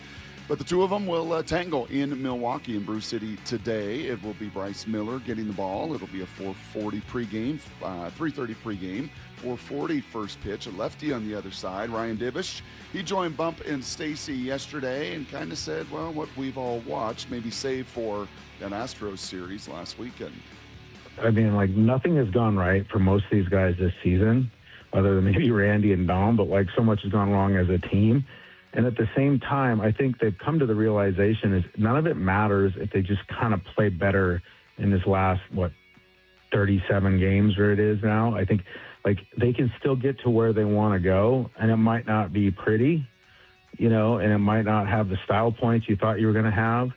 But the two of them will tangle in Milwaukee and Brew City today. It will be Bryce Miller getting the ball. It'll be a 4:40 pregame, 3:30 pregame, 4:40 first pitch. A lefty on the other side, Ryan Divish. He joined Bump and Stacy yesterday and kind of said, well, what we've all watched, maybe save for that Astros series last weekend. I mean, like, nothing has gone right for most of these guys this season, other than maybe Randy and Dom, but, like, so much has gone wrong as a team. And at the same time, I think they've come to the realization is none of it matters if they just kind of play better in this last, 37 games where it is now. I think, like, they can still get to where they want to go, and it might not be pretty, and it might not have the style points you thought you were going to have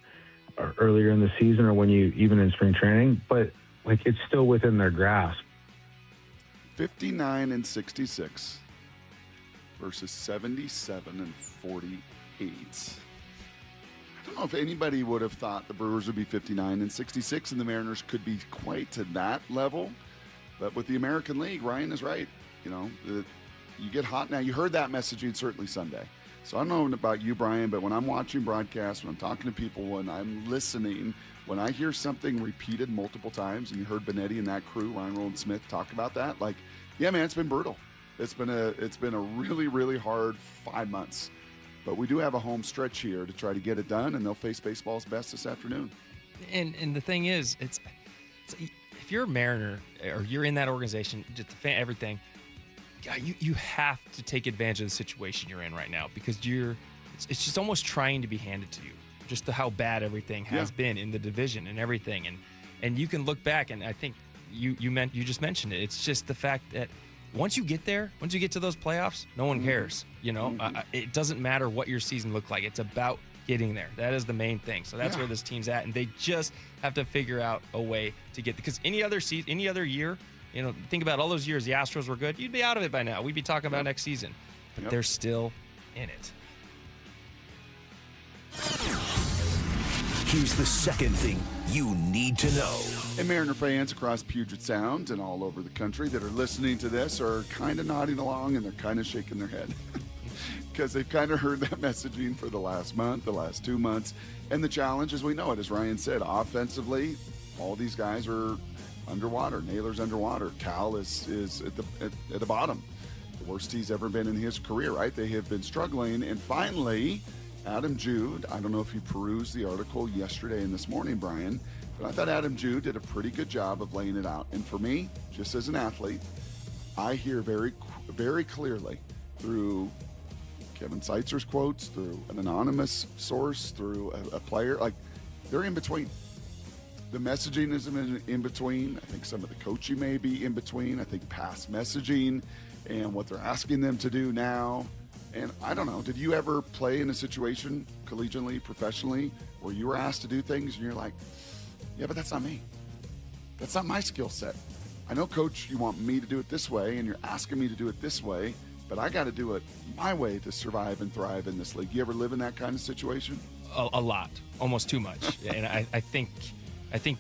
earlier in the season or when you, even in spring training, but, like, it's still within their grasp. 59-66. Versus 77-48. I don't know if anybody would have thought the Brewers would be 59-66 and the Mariners could be quite to that level. But with the American League, Ryan is right. You get hot now. You heard that messaging certainly Sunday. So I don't know about you, Brian, but when I'm watching broadcasts, when I'm talking to people, when I'm listening, when I hear something repeated multiple times, and you heard Benetti and that crew, Ryan Roland Smith, talk about that, like, yeah, man, it's been brutal. It's been a really, really hard 5 months. But we do have a home stretch here to try to get it done, and they'll face baseball's best this afternoon. And the thing is, it's if you're a Mariner or you're in that organization, just everything, you have to take advantage of the situation you're in right now, because it's just almost trying to be handed to you, just how bad everything has been in the division and everything, and you can look back, and I think you just mentioned it. It's just the fact that once you get there, once you get to those playoffs, no one cares. It doesn't matter what your season looked like. It's about getting there. That is the main thing. So that's where this team's at, and they just have to figure out a way to get, because any other year, think about all those years the Astros were good, you'd be out of it by now. We'd be talking about next season. But they're still in it. Here's the second thing you need to know. And Mariner fans across Puget Sound and all over the country that are listening to this are kind of nodding along, and they're kind of shaking their head because they've kind of heard that messaging for the last month, the last 2 months. And the challenge, as we know it, as Ryan said, offensively, all these guys are underwater. Naylor's underwater. Cal is at the bottom. The worst he's ever been in his career, right? They have been struggling. And finally, Adam Jude, I don't know if you perused the article yesterday and this morning, Brian, but I thought Adam Jude did a pretty good job of laying it out. And for me, just as an athlete, I hear very, very clearly through Kevin Seitzer's quotes, through an anonymous source, through a player, like they're in between. The messaging is in between. I think some of the coaching may be in between. I think past messaging and what they're asking them to do now. And I don't know, did you ever play in a situation collegiately, professionally, where you were asked to do things and you're like, yeah, but that's not me. That's not my skill set. I know, Coach, you want me to do it this way, and you're asking me to do it this way, but I got to do it my way to survive and thrive in this league. You ever live in that kind of situation? A lot, almost too much. And I think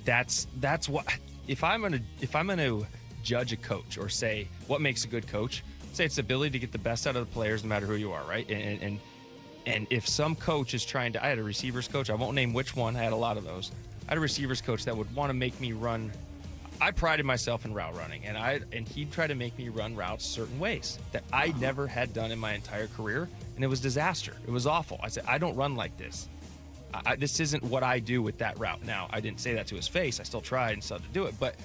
that's what, if I'm gonna judge a coach or say what makes a good coach, say it's the ability to get the best out of the players no matter who you are, right? And if some coach is trying to, I had a receivers coach, I won't name which one, I had a lot of those. I had a receivers coach that would want to make me run. I prided myself in route running, and he'd try to make me run routes certain ways that I never had done in my entire career, and it was disaster. It was awful. I said, I don't run like this. This isn't what I do with that route. Now, I didn't say that to his face. I still tried and still to do it, but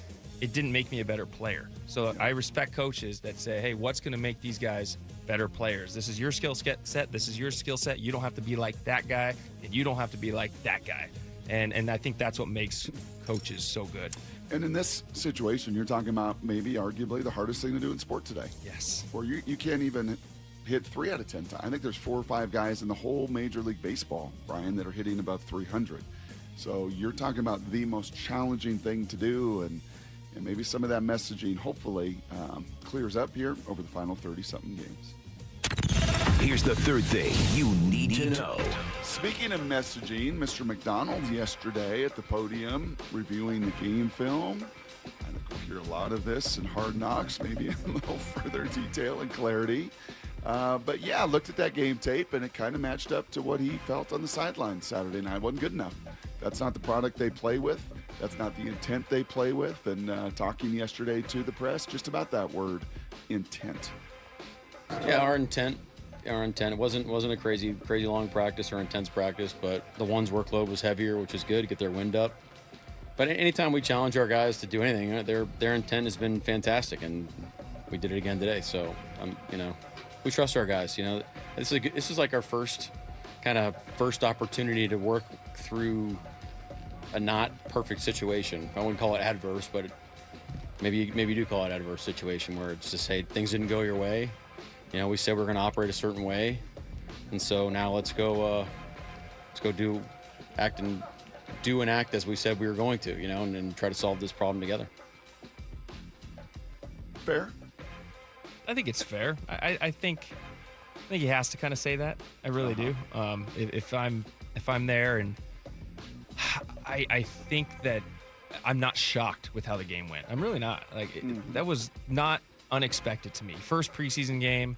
it didn't make me a better player. So I respect coaches that say, hey, what's going to make these guys better players? This is your skill set. This is your skill set. You don't have to be like that guy, and you don't have to be like that guy. And I think that's what makes coaches so good. And in this situation, you're talking about maybe arguably the hardest thing to do in sport today. Yes. Where you can't even hit 3 out of 10 times. I think there's 4 or 5 guys in the whole Major League Baseball, Brian, that are hitting above 300. So you're talking about the most challenging thing to do, and maybe some of that messaging hopefully clears up here over the final 30-something games. Here's the third thing you need to know. Speaking of messaging, Mr. McDonald yesterday at the podium reviewing the game film. I think we'll hear a lot of this in Hard Knocks, maybe in a little further detail and clarity. But yeah, looked at that game tape, and it kind of matched up to what he felt on the sideline Saturday night. Wasn't good enough. That's not the product they play with. That's not the intent they play with. And talking yesterday to the press just about that word, intent. Yeah, our intent. It wasn't a crazy long practice or intense practice, but the one's workload was heavier, which is good to get their wind up. But anytime we challenge our guys to do anything, their intent has been fantastic, and we did it again today. So we trust our guys. This is like our first opportunity to work through a not perfect situation. I wouldn't call it adverse, but maybe you do call it adverse situation where it's just, hey, things didn't go your way. We said we're going to operate a certain way, and so now let's go act as we said we were going to, and try to solve this problem together. Fair. I think it's fair. I think he has to kind of say that. I really do. If I'm there, and I think that I'm not shocked with how the game went. I'm really not. That was not unexpected to me. First preseason game,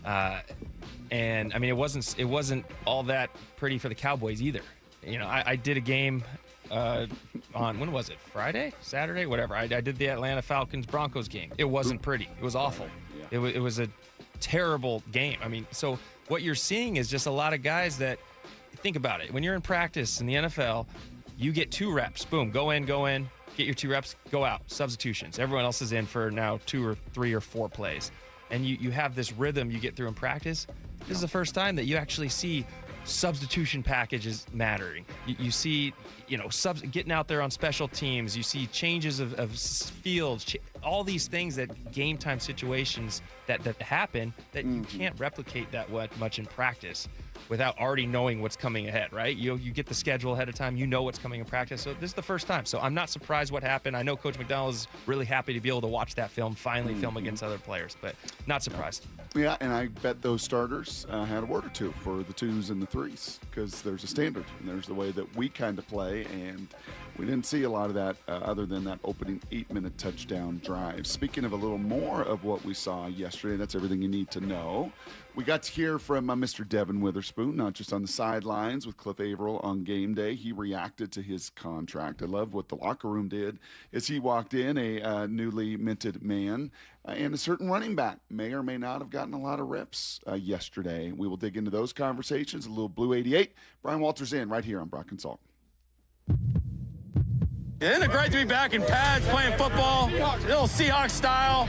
And I mean, it wasn't all that pretty for the Cowboys either. You know, I did a game on, when was it? Friday? Saturday? Whatever. I did the Atlanta Falcons-Broncos game. It wasn't pretty. It was awful. It was a terrible game. I mean, so what you're seeing is just a lot of guys that, think about it. When you're in practice in the NFL, you get 2 reps. Boom, go in, get your 2 reps, go out. Substitutions. Everyone else is in for now 2 or 3 or 4 plays. And you have this rhythm you get through in practice. This is the first time that you actually see substitution packages mattering. You see, getting out there on special teams. You see changes of fields, all these things that game time situations that happen that you can't replicate that much in practice without already knowing what's coming ahead, right? You get the schedule ahead of time. You know what's coming in practice. So this is the first time. So I'm not surprised what happened. I know Coach McDonald is really happy to be able to watch that film, finally film against other players, but not surprised. Yeah, and I bet those starters had a word or two for the 2s and the 3s because there's a standard and there's the way that we kind of play, and we didn't see a lot of that other than that opening 8-minute touchdown drive. Speaking of a little more of what we saw yesterday, that's everything you need to know. We got to hear from Mr. Devin Witherspoon, not just on the sidelines with Cliff Averill on game day. He reacted to his contract. I love what the locker room did as he walked in, a newly minted man, and a certain running back may or may not have gotten a lot of reps yesterday. We will dig into those conversations. A little Blue 88. Brian Walters in right here on Brock and Salk. Isn't it great to be back in pads playing football? Little Seahawks style.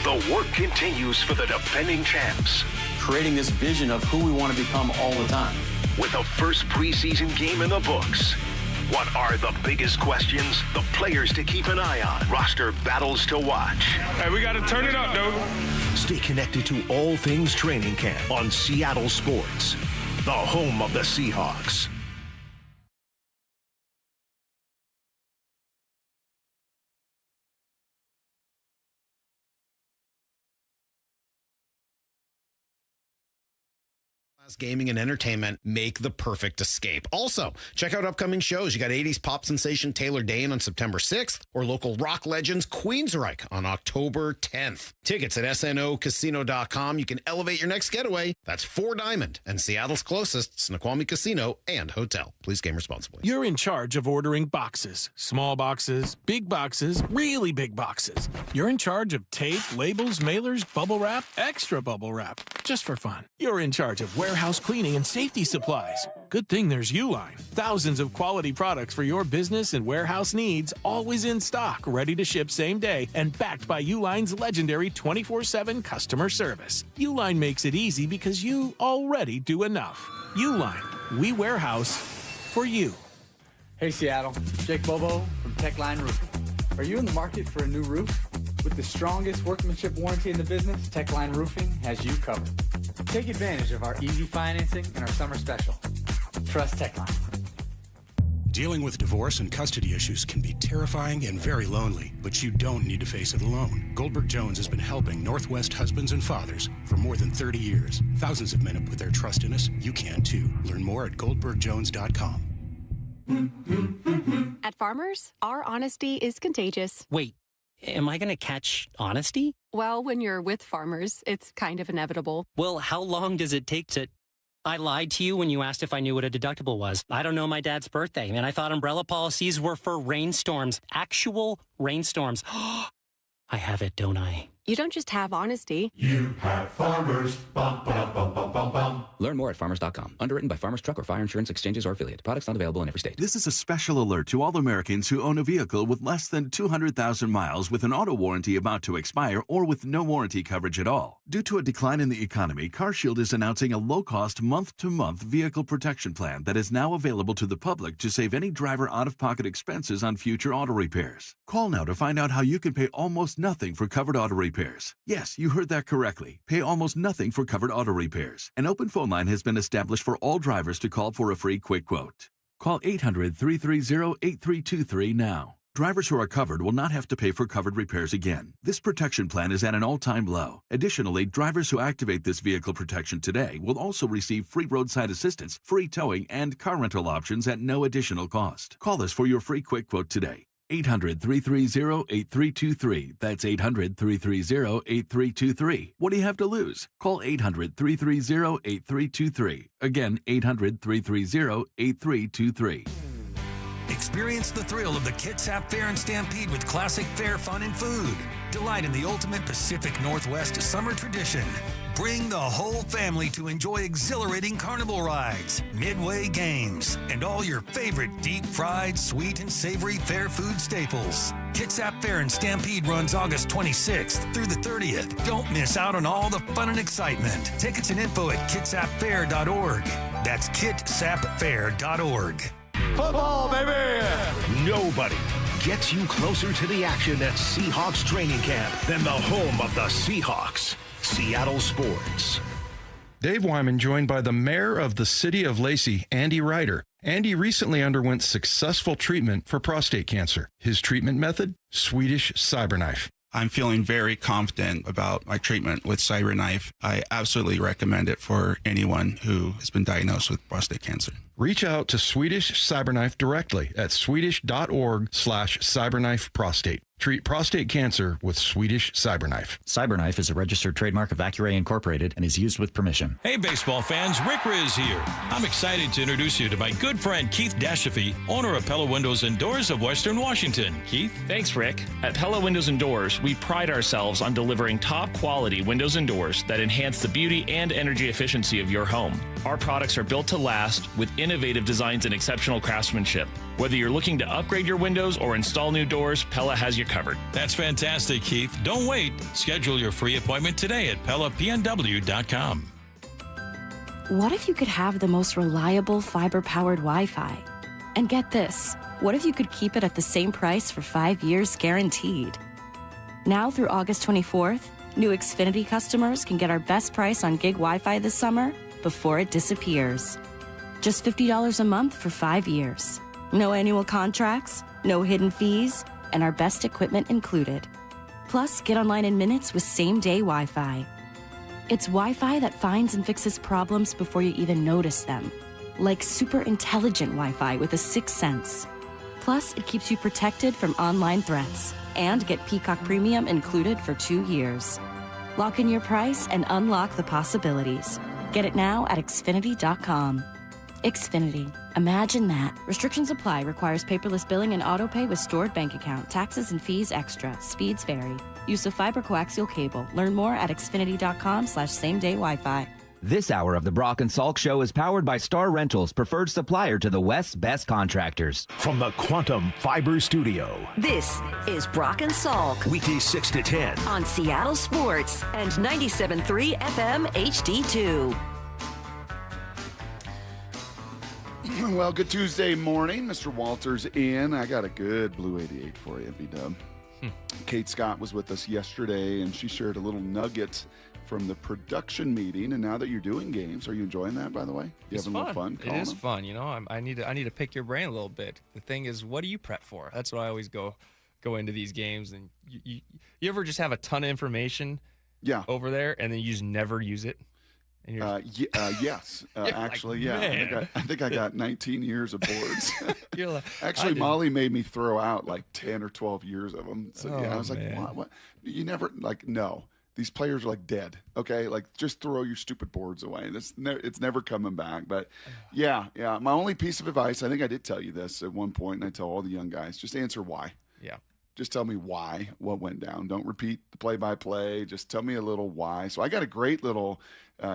The work continues for the defending champs. Creating this vision of who we want to become all the time. With the first preseason game in the books. What are the biggest questions? The players to keep an eye on. Roster battles to watch. Hey, we got to turn it up, dude. Stay connected to all things training camp on Seattle Sports, the home of the Seahawks. Gaming and entertainment make the perfect escape. Also, check out upcoming shows. You got 80s pop sensation Taylor Dane on September 6th or local rock legends Queensryche on October 10th. Tickets at snocasino.com. You can elevate your next getaway. That's 4 Diamond and Seattle's closest Snoqualmie Casino and Hotel. Please game responsibly. You're in charge of ordering boxes. Small boxes, really big boxes. You're in charge of tape, labels, mailers, bubble wrap, extra bubble wrap, just for fun. You're in charge of warehouse cleaning and safety supplies. Good thing there's Uline. Thousands of quality products for your business and warehouse needs, always in stock, ready to ship same day, and backed by Uline's legendary 24/7 customer service. Uline makes it easy because you already do enough. Uline, we warehouse for you. Hey Seattle, Jake Bobo from Techline Roofing. Are you in the market for a new roof? With the strongest workmanship warranty in the business, Techline Roofing has you covered. Take advantage of our easy financing and our summer special. Trust Techline. Dealing with divorce and custody issues can be terrifying and very lonely, but you don't need to face it alone. Goldberg Jones has been helping Northwest husbands and fathers for more than 30 years. Thousands of men have put their trust in us. You can too. Learn more at goldbergjones.com. At Farmers, our honesty is contagious. Wait, am I going to catch honesty? Well, when you're with Farmers, it's kind of inevitable. Well, how long does it take to... I lied to you when you asked if I knew what a deductible was. I don't know my dad's birthday, and I thought umbrella policies were for rainstorms. Actual rainstorms. I have it, don't I? You don't just have honesty. You have Farmers. Bum, ba, bum, bum, bum, bum. Learn more at farmers.com. Underwritten by Farmers Truck or Fire Insurance Exchanges or Affiliate. Products not available in every state. This is a special alert to all Americans who own a vehicle with less than 200,000 miles with an auto warranty about to expire or with no warranty coverage at all. Due to a decline in the economy, CarShield is announcing a low-cost month-to-month vehicle protection plan that is now available to the public to save any driver out-of-pocket expenses on future auto repairs. Call now to find out how you can pay almost nothing for covered auto repairs. Yes, you heard that correctly. Pay almost nothing for covered auto repairs. An open phone line has been established for all drivers to call for a free quick quote. Call 800-330-8323 now. Drivers who are covered will not have to pay for covered repairs again. This protection plan is at an all-time low. Additionally, drivers who activate this vehicle protection today will also receive free roadside assistance, free towing, and car rental options at no additional cost. Call us for your free quick quote today. 800-330-8323. That's 800-330-8323. What do you have to lose? Call 800-330-8323. Again, 800-330-8323. Experience the thrill of the Kitsap Fair and Stampede with classic fair fun and food. Delight in the ultimate Pacific Northwest summer tradition. Bring the whole family to enjoy exhilarating carnival rides, midway games, and all your favorite deep-fried, sweet, and savory fair food staples. Kitsap Fair and Stampede runs August 26th through the 30th. Don't miss out on all the fun and excitement. Tickets and info at kitsapfair.org. That's kitsapfair.org. Football, baby! Nobody gets you closer to the action at Seahawks training camp than the home of the Seahawks, Seattle Sports. Dave Wyman joined by the mayor of the city of Lacey, Andy Ryder. Andy recently underwent successful treatment for prostate cancer. His treatment method? Swedish CyberKnife. I'm feeling very confident about my treatment with CyberKnife. I absolutely recommend it for anyone who has been diagnosed with prostate cancer. Reach out to Swedish CyberKnife directly at swedish.org/CyberKnifeProstate. Treat prostate cancer with Swedish CyberKnife. CyberKnife is a registered trademark of Accuray Incorporated and is used with permission. Hey, baseball fans, Rick Riz here. I'm excited to introduce you to my good friend Keith Dashafy, owner of Pella Windows and Doors of Western Washington. Keith? Thanks, Rick. At Pella Windows and Doors, we pride ourselves on delivering top quality windows and doors that enhance the beauty and energy efficiency of your home. Our products are built to last with innovative designs and exceptional craftsmanship. Whether you're looking to upgrade your windows or install new doors, Pella has you covered. That's fantastic, Keith. Don't wait. Schedule your free appointment today at PellaPNW.com. What if you could have the most reliable fiber-powered Wi-Fi? And get this, what if you could keep it at the same price for 5 years guaranteed? Now through August 24th, new Xfinity customers can get our best price on gig Wi-Fi this summer before it disappears. Just $50 a month for 5 years. No annual contracts, no hidden fees, and our best equipment included. Plus, get online in minutes with same-day Wi-Fi. It's Wi-Fi that finds and fixes problems before you even notice them. Like super intelligent Wi-Fi with a sixth sense. Plus, it keeps you protected from online threats. And get Peacock Premium included for 2 years. Lock in your price and unlock the possibilities. Get it now at Xfinity.com. Xfinity. Imagine that. Restrictions apply. Requires paperless billing and auto pay with stored bank account. Taxes and fees extra. Speeds vary. Use of fiber coaxial cable. Learn more at Xfinity.com/same-day Wi-Fi. This hour of the Brock and Salk Show is powered by Star Rentals, preferred supplier to the West's best contractors. From the Quantum Fiber Studio. This is Brock and Salk. Weekdays 6 to 10. On Seattle Sports and 97.3 FM HD2. Well, good Tuesday morning. Mr. Walters in. I got a good Blue 88 for you, B-Dub. Kate Scott was with us yesterday, and she shared a little nugget from the production meeting. And now that you're doing games, are you enjoying that, by the way? You having a little fun? It is fun. You know, I need to pick your brain a little bit. The thing is, what do you prep for? That's what I always go into these games. And you ever just have a ton of information over there, and then you just never use it? Yes, actually, like, yeah. I think I got 19 years of boards. You're like, actually, Molly made me throw out like 10 or 12 years of them. So I was like, what? You never no. These players are like dead. Okay, like just throw your stupid boards away. It's never coming back. But yeah. My only piece of advice, I think I did tell you this at one point, and I tell all the young guys, just answer why. Yeah. Just tell me why, what went down. Don't repeat the play-by-play. Just tell me a little why. So I got a great little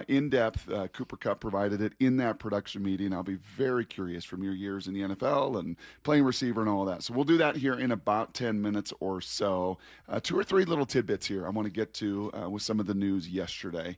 in-depth, Cooper Cup provided it in that production meeting. I'll be very curious from your years in the NFL and playing receiver and all that. So we'll do that here in about 10 minutes or so. 2 or 3 little tidbits here I want to get to with some of the news yesterday.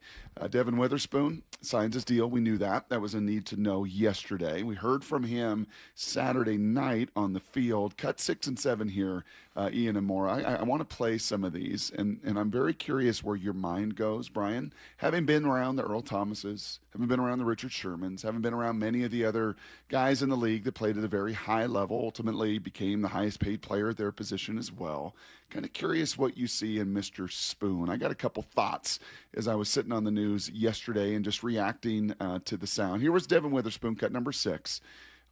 Devin Witherspoon signs his deal. We knew that. That was a need to know yesterday. We heard from him Saturday night on the field. Cut 6 and 7 here, Ian and Maura. I want to play some of these, and I'm very curious where your mind goes, Brian. Having been around the Earl Thomases, having been around the Richard Shermans, having been around many of the other guys in the league that played at a very high level, ultimately became the highest paid player at their position as well. Kind of curious what you see in Mr. Spoon. I got a couple thoughts as I was sitting on the news yesterday and just reacting to the sound. Here was Devin Witherspoon, cut number 6.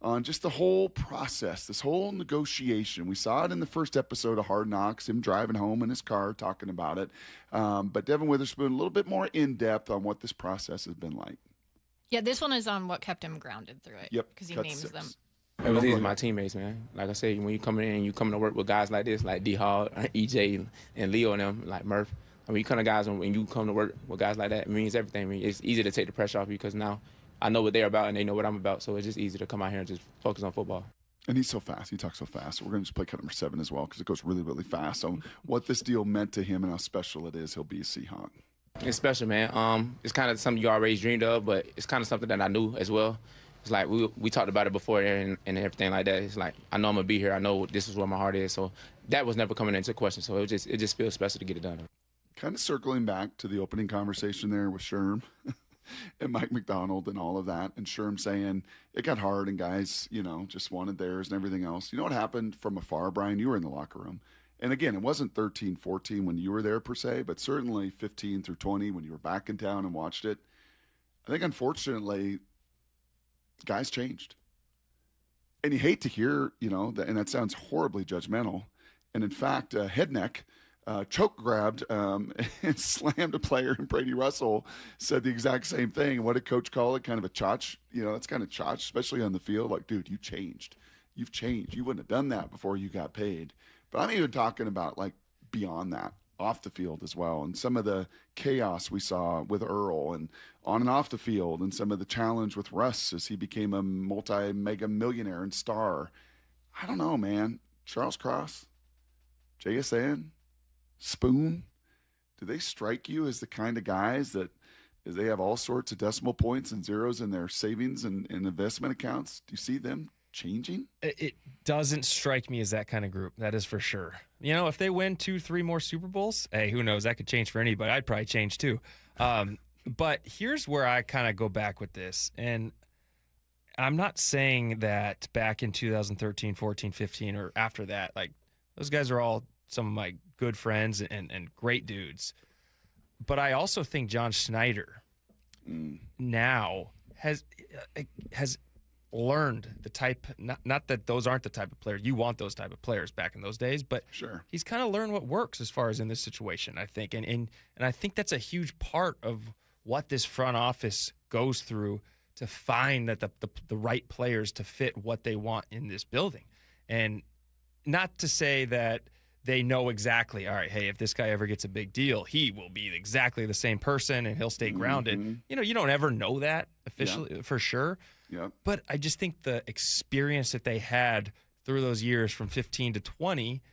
on just the whole process, this whole negotiation. We saw it in the first episode of Hard Knocks, him driving home in his car talking about it. But Devin Witherspoon, a little bit more in-depth on what this process has been like. Yeah, this one is on what kept him grounded through it. Yep, because he cut names 6. them. These are my teammates, man. Like I said, when you come in and you come to work with guys like this, like D-Hall, EJ, and Leo and them, like Murph, I mean, you come to guys, when you come to work with guys like that, it means everything. I mean, it's easy to take the pressure off you because now I know what they're about and they know what I'm about, so it's just easy to come out here and just focus on football. And he's so fast. He talks so fast. So we're going to just play cut number 7 as well because it goes really, really fast. So what this deal meant to him and how special it is, he'll be a Seahawk. It's special, man. It's kind of something you already dreamed of, but it's kind of something that I knew as well. It's like we talked about it before and everything like that. It's like I know I'm gonna be here. I know this is where my heart is. So that was never coming into question. So it just feels special to get it done. Kind of circling back to the opening conversation there with Sherm and Mike McDonald and all of that, and Sherm saying it got hard and guys, just wanted theirs and everything else. You know what happened from afar, Brian? You were in the locker room. And again, it wasn't 13, 14 when you were there per se, but certainly 15 through 20 when you were back in town and watched it. I think unfortunately, guys changed. And you hate to hear, and that sounds horribly judgmental. And in fact, Headneck choke grabbed and slammed a player, and Brady Russell said the exact same thing. What did Coach call it? Kind of a chotch. That's kind of chotch, especially on the field. Like, dude, you changed. You've changed. You wouldn't have done that before you got paid. But I'm even talking about, like, beyond that, off the field as well, and some of the chaos we saw with Earl and on and off the field, and some of the challenge with Russ as he became a multi-mega millionaire and star. I don't know, man. Charles Cross, JSN, Spoon, do they strike you as the kind of guys that as they have all sorts of decimal points and zeros in their savings and investment accounts? Do you see them changing? It doesn't strike me as that kind of group. That is for sure. If they win 2-3 more Super Bowls, hey, who knows? That could change for anybody. I'd probably change too. But here's where I kind of go back with this. And I'm not saying that back in 2013, 14, 15, or after that, like those guys are all some of my good friends and great dudes. But I also think John Schneider now has learned the type, not that those aren't the type of players. You want those type of players back in those days, but sure, he's kind of learned what works as far as in this situation, I think. And I think that's a huge part of what this front office goes through to find that the right players to fit what they want in this building. And not to say that they know exactly, all right, hey, if this guy ever gets a big deal, he will be exactly the same person and he'll stay grounded. Mm-hmm. You don't ever know that officially for sure. Yeah. But I just think the experience that they had through those years from 15 to 20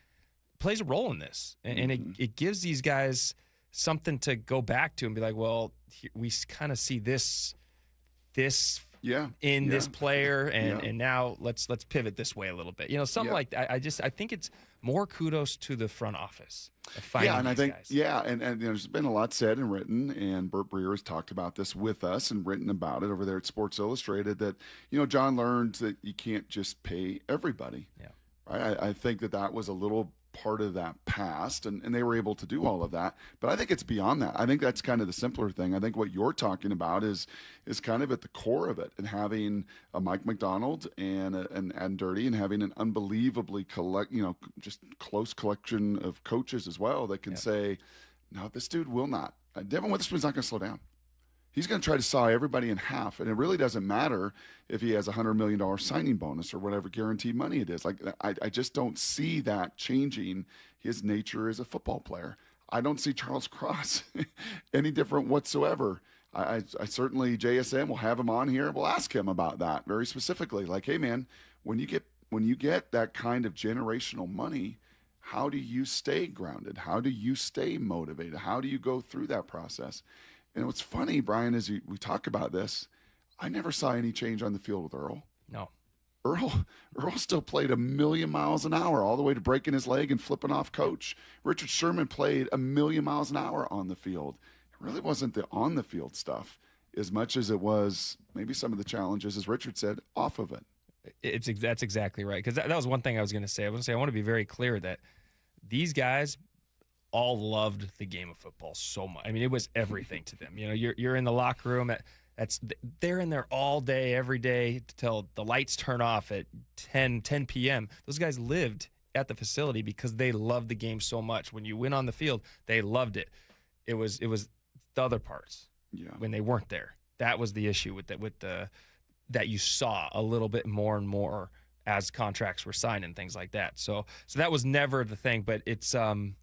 plays a role in this. And it gives these guys something to go back to and be like, well, we kind of see this in this player, and now let's pivot this way a little bit. Something like that. I think it's more kudos to the front office. And I think guys. And there's been a lot said and written, and Burt Breer has talked about this with us and written about it over there at Sports Illustrated, that John learned that you can't just pay everybody. Yeah, right. I think that was a little part of that past, and they were able to do all of that. But I think it's beyond that. I think that's kind of the simpler thing. I think what you're talking about is kind of at the core of it, and having a Mike McDonald and Dirty, and having an unbelievably just close collection of coaches as well that can say, no, this dude will not. Devin Witherspoon's not going to slow down. He's going to try to saw everybody in half, and it really doesn't matter if he has a $100 million signing bonus or whatever guaranteed money it is. Like, I just don't see that changing his nature as a football player. I don't see Charles Cross any different whatsoever. I certainly, JSN will have him on here. We'll ask him about that very specifically. Like, hey man, when you get that kind of generational money, how do you stay grounded? How do you stay motivated? How do you go through that process? And what's funny, Brian, is we talk about this, I never saw any change on the field with Earl. No. Earl still played 1,000,000 miles an hour all the way to breaking his leg and flipping off coach. Richard Sherman played 1,000,000 miles an hour on the field. It really wasn't the on-the-field stuff as much as it was maybe some of the challenges, as Richard said, off of it. That's exactly right, because that was one thing I was going to say. I want to be very clear that these guys all loved the game of football so much. I mean, it was everything to them. You're in the locker room They're in there all day, every day till the lights turn off at 10 p.m. Those guys lived at the facility because they loved the game so much. When you went on the field, they loved it. It was the other parts when they weren't there. That was the issue with that you saw a little bit more and more as contracts were signed and things like that. So that was never the thing. But it's to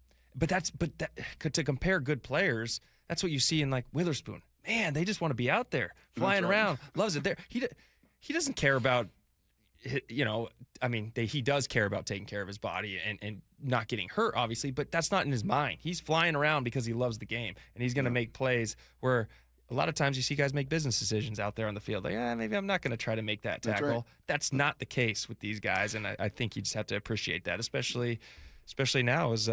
compare good players, that's what you see in like Witherspoon. Man, they just want to be out there flying around, loves it there. He doesn't care about, he does care about taking care of his body and not getting hurt, obviously, but that's not in his mind. He's flying around because he loves the game, and he's going to make plays where a lot of times you see guys make business decisions out there on the field. Like, maybe I'm not going to try to make that tackle. That's not the case with these guys, and I think you just have to appreciate that, especially now as,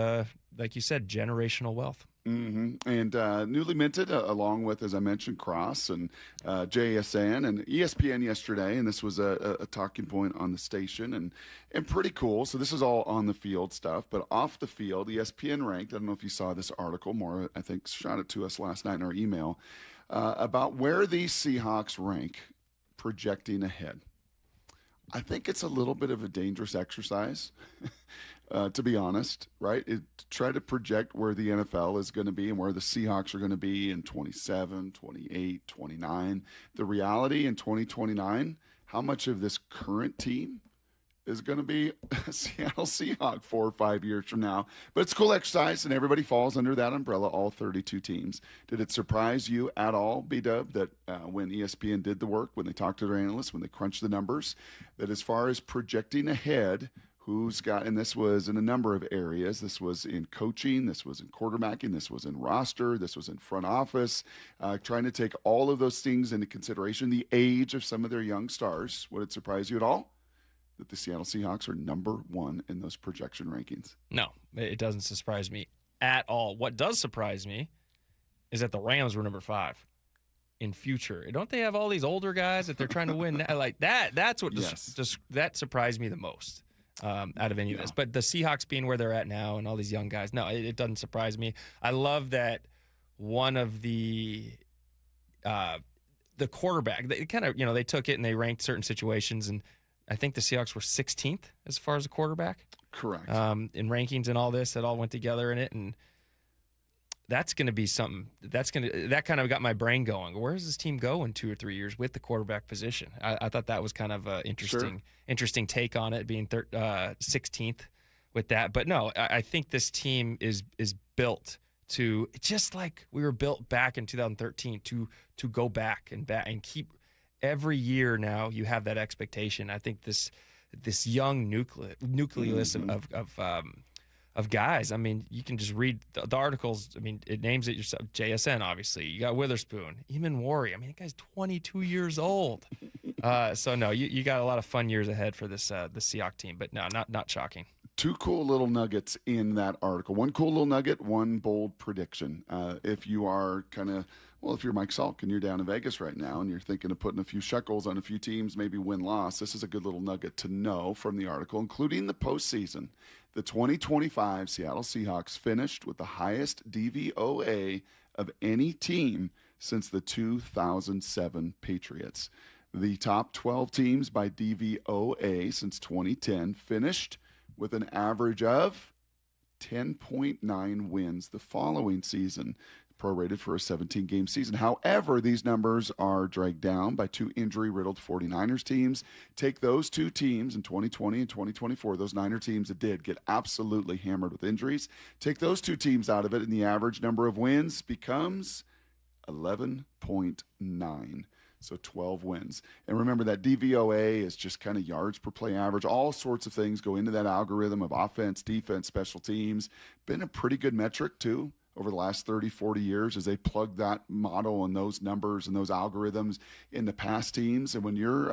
like you said, generational wealth. Mm-hmm. And newly minted, along with, as I mentioned, Cross and JSN and ESPN yesterday, and this was a talking point on the station, and pretty cool. So this is all on the field stuff, but off the field, ESPN ranked, I don't know if you saw this article, Maura, I think, shot it to us last night in our email, about where these Seahawks rank projecting ahead. I think it's a little bit of a dangerous exercise, to be honest, right? Try to project where the NFL is going to be and where the Seahawks are going to be in 27, 28, 29. The reality in 2029, how much of this current team is going to be a Seattle Seahawk 4 or 5 years from now. But it's a cool exercise, and everybody falls under that umbrella, all 32 teams. Did it surprise you at all, B-Dub, that when ESPN did the work, when they talked to their analysts, when they crunched the numbers, that as far as projecting ahead, who's got, and this was in a number of areas, this was in coaching, this was in quarterbacking, this was in roster, this was in front office, trying to take all of those things into consideration, the age of some of their young stars. Would it surprise you at all that the Seattle Seahawks are number one in those projection rankings? No, it doesn't surprise me at all. What does surprise me is that the Rams were number 5 in future. Don't they have all these older guys that they're trying to win? Like that, that's what just that surprised me the most out of any of this. But the Seahawks being where they're at now and all these young guys, no, it doesn't surprise me. I love that one of the quarterback, they kind of, they took it and they ranked certain situations, and I think the Seahawks were 16th as far as a quarterback. Correct. In rankings and all this, it all went together in it, and that's going to be something. That kind of got my brain going. Where does this team go in 2 or 3 years with the quarterback position? I thought that was kind of an interesting take on it, being 16th with that. But no, I think this team is built to, just like we were built back in 2013 to go back and keep. Every year now, you have that expectation. I think this young nucleus of guys. I mean, you can just read the articles. I mean, it names it yourself. JSN, obviously. You got Witherspoon, Eamon Warry. I mean, that guy's 22 years old. So no, you got a lot of fun years ahead for this the Seahawks team. But no, not shocking. 2 cool little nuggets in that article. One cool little nugget, one bold prediction. If you are if you're Mike Salk and you're down in Vegas right now and you're thinking of putting a few shekels on a few teams, maybe win-loss, this is a good little nugget to know from the article, including the postseason. The 2025 Seattle Seahawks finished with the highest DVOA of any team since the 2007 Patriots. The top 12 teams by DVOA since 2010 finished with an average of 10.9 wins the following season, prorated for a 17-game season. However, these numbers are dragged down by 2 injury-riddled 49ers teams. Take those 2 teams in 2020 and 2024, those Niner teams that did get absolutely hammered with injuries. Take those 2 teams out of it, and the average number of wins becomes 11.9. So 12 wins. And remember that DVOA is just kind of yards per play average. All sorts of things go into that algorithm of offense, defense, special teams. Been a pretty good metric, too, over the last 30, 40 years as they plug that model and those numbers and those algorithms into past teams. And when you're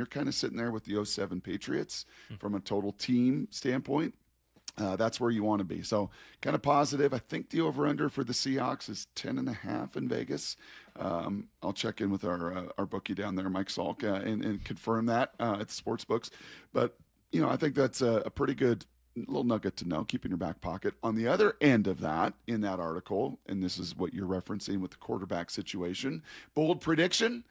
kind of sitting there with the 07 Patriots from a total team standpoint, that's where you want to be. So kind of positive. I think the over-under for the Seahawks is 10.5 in Vegas. I'll check in with our bookie down there, Mike Salk, and confirm that at the sports books. But, I think that's a pretty good little nugget to know, keep in your back pocket. On the other end of that, in that article, and this is what you're referencing with the quarterback situation, bold prediction,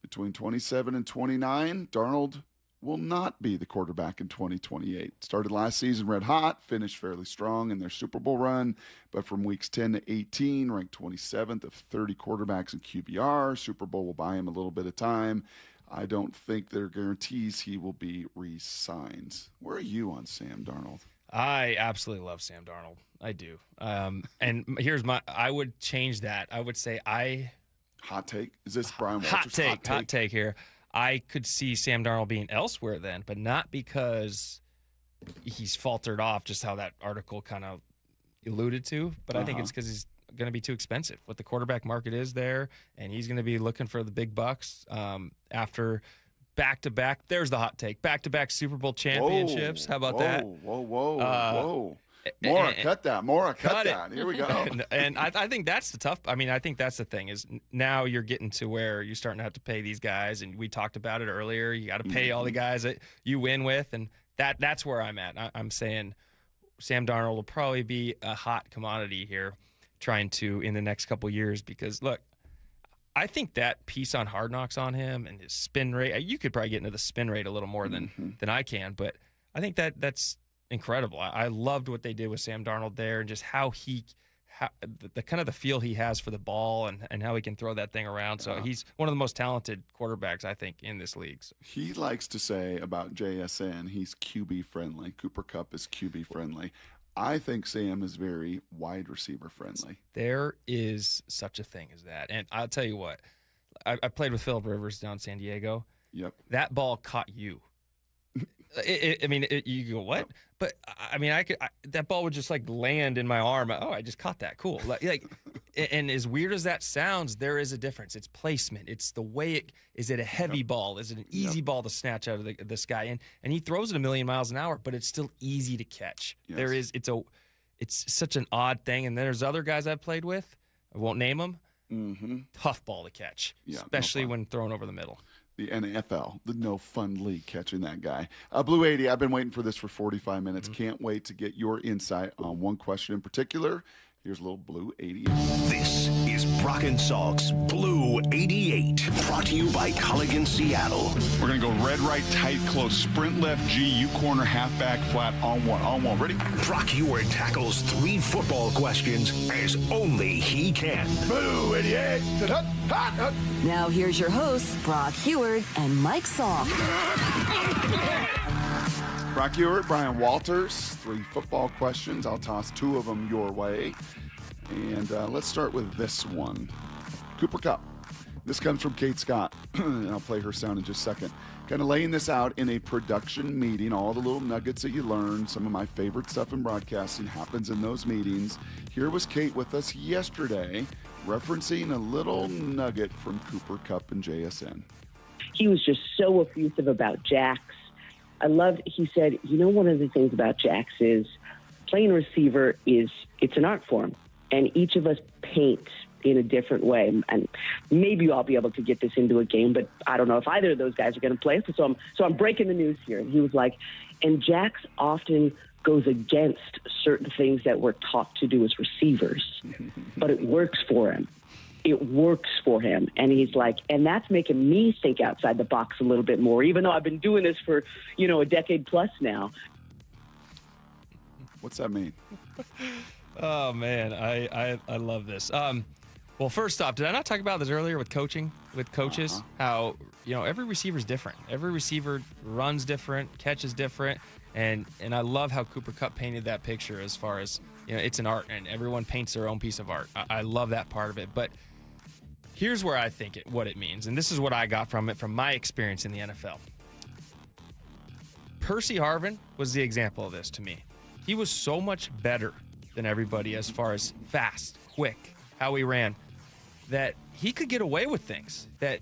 between 27 and 29, Darnold will not be the quarterback in 2028. Started last season red hot, finished fairly strong in their Super Bowl run, but from weeks 10 to 18, ranked 27th of 30 quarterbacks in QBR. Super Bowl will buy him a little bit of time. I don't think there are guarantees he will be re-signed. Where are you on Sam Darnold? I absolutely love Sam Darnold. I do. And here's I would change that. I would say Hot take? Is this Brian Walters? Hot take here. I could see Sam Darnold being elsewhere then, but not because he's faltered off, just how that article kind of alluded to. But I think it's because he's going to be too expensive. What the quarterback market is there, and he's going to be looking for the big bucks after back-to-back. There's the hot take. Back-to-back Super Bowl championships. How about that? Whoa. Maura, cut that. Maura, cut that. Here we go. And I think that's the tough. I mean, I think that's the thing is now you're getting to where you're starting to have to pay these guys, and we talked about it earlier. You got to pay all the guys that you win with, and that's where I'm at. I'm saying Sam Darnold will probably be a hot commodity here, trying to in the next couple years because look, I think that piece on Hard Knocks on him and his spin rate. You could probably get into the spin rate a little more than I can, but I think that's incredible. I loved what they did with Sam Darnold there and just how the kind of the feel he has for the ball and how he can throw that thing around. So he's one of the most talented quarterbacks, I think, in this league. So. He likes to say about JSN, he's QB friendly. Cooper Kupp is QB friendly. I think Sam is very wide receiver friendly. There is such a thing as that. And I'll tell you what, I played with Phillip Rivers down in San Diego. Yep. That ball caught you. You go, what? But I mean, that ball would just like land in my arm. Oh, I just caught that. Cool. And as weird as that sounds, there is a difference. It's placement. It's the way is it a heavy ball? Is it an easy ball to snatch out of the sky? And he throws it a million miles an hour, but it's still easy to catch. Yes. It's such an odd thing. And then there's other guys I've played with. I won't name them. Tough ball to catch, especially when thrown over the middle. The NFL, the no fun league, catching that guy. Blue 80, I've been waiting for this for 45 minutes. Can't wait to get your insight on one question in particular. Here's a little Blue 88. This is Brock and Salk's Blue 88, brought to you by Culligan Seattle. We're going to go red, right, tight, close, sprint left, G, U corner, halfback, flat, on one. Ready? Brock Ewart tackles 3 football questions as only he can. Blue 88. Now here's your hosts, Brock Ewart and Mike Salk. Brock Ewart, Brian Walters, 3 football questions. I'll toss 2 of them your way. And let's start with this one. Cooper Kupp. This comes from Kate Scott. And I'll play her sound in just a second. Kind of laying this out in a production meeting. All the little nuggets that you learn. Some of my favorite stuff in broadcasting happens in those meetings. Here was Kate with us yesterday, referencing a little nugget from Cooper Kupp and JSN. He was just so effusive about Jax. I loved, he said, one of the things about Jax is playing receiver it's an art form. And each of us paint in a different way. And maybe I'll be able to get this into a game, but I don't know if either of those guys are going to play. So I'm breaking the news here. And he was like, and Jax often goes against certain things that we're taught to do as receivers, but it works for him. It works for him. And he's like, and that's making me think outside the box a little bit more, even though I've been doing this for, a decade plus now. What's that mean? Oh, man, I love this. Well, first off, did I not talk about this earlier with coaching, with coaches? How, every receiver is different. Every receiver runs different, catches different. And I love how Cooper Kupp painted that picture as far as, it's an art and everyone paints their own piece of art. I love that part of it. But here's where I think what it means. And this is what I got from it, from my experience in the NFL. Percy Harvin was the example of this to me. He was so much better than everybody as far as fast, quick, how he ran, that he could get away with things that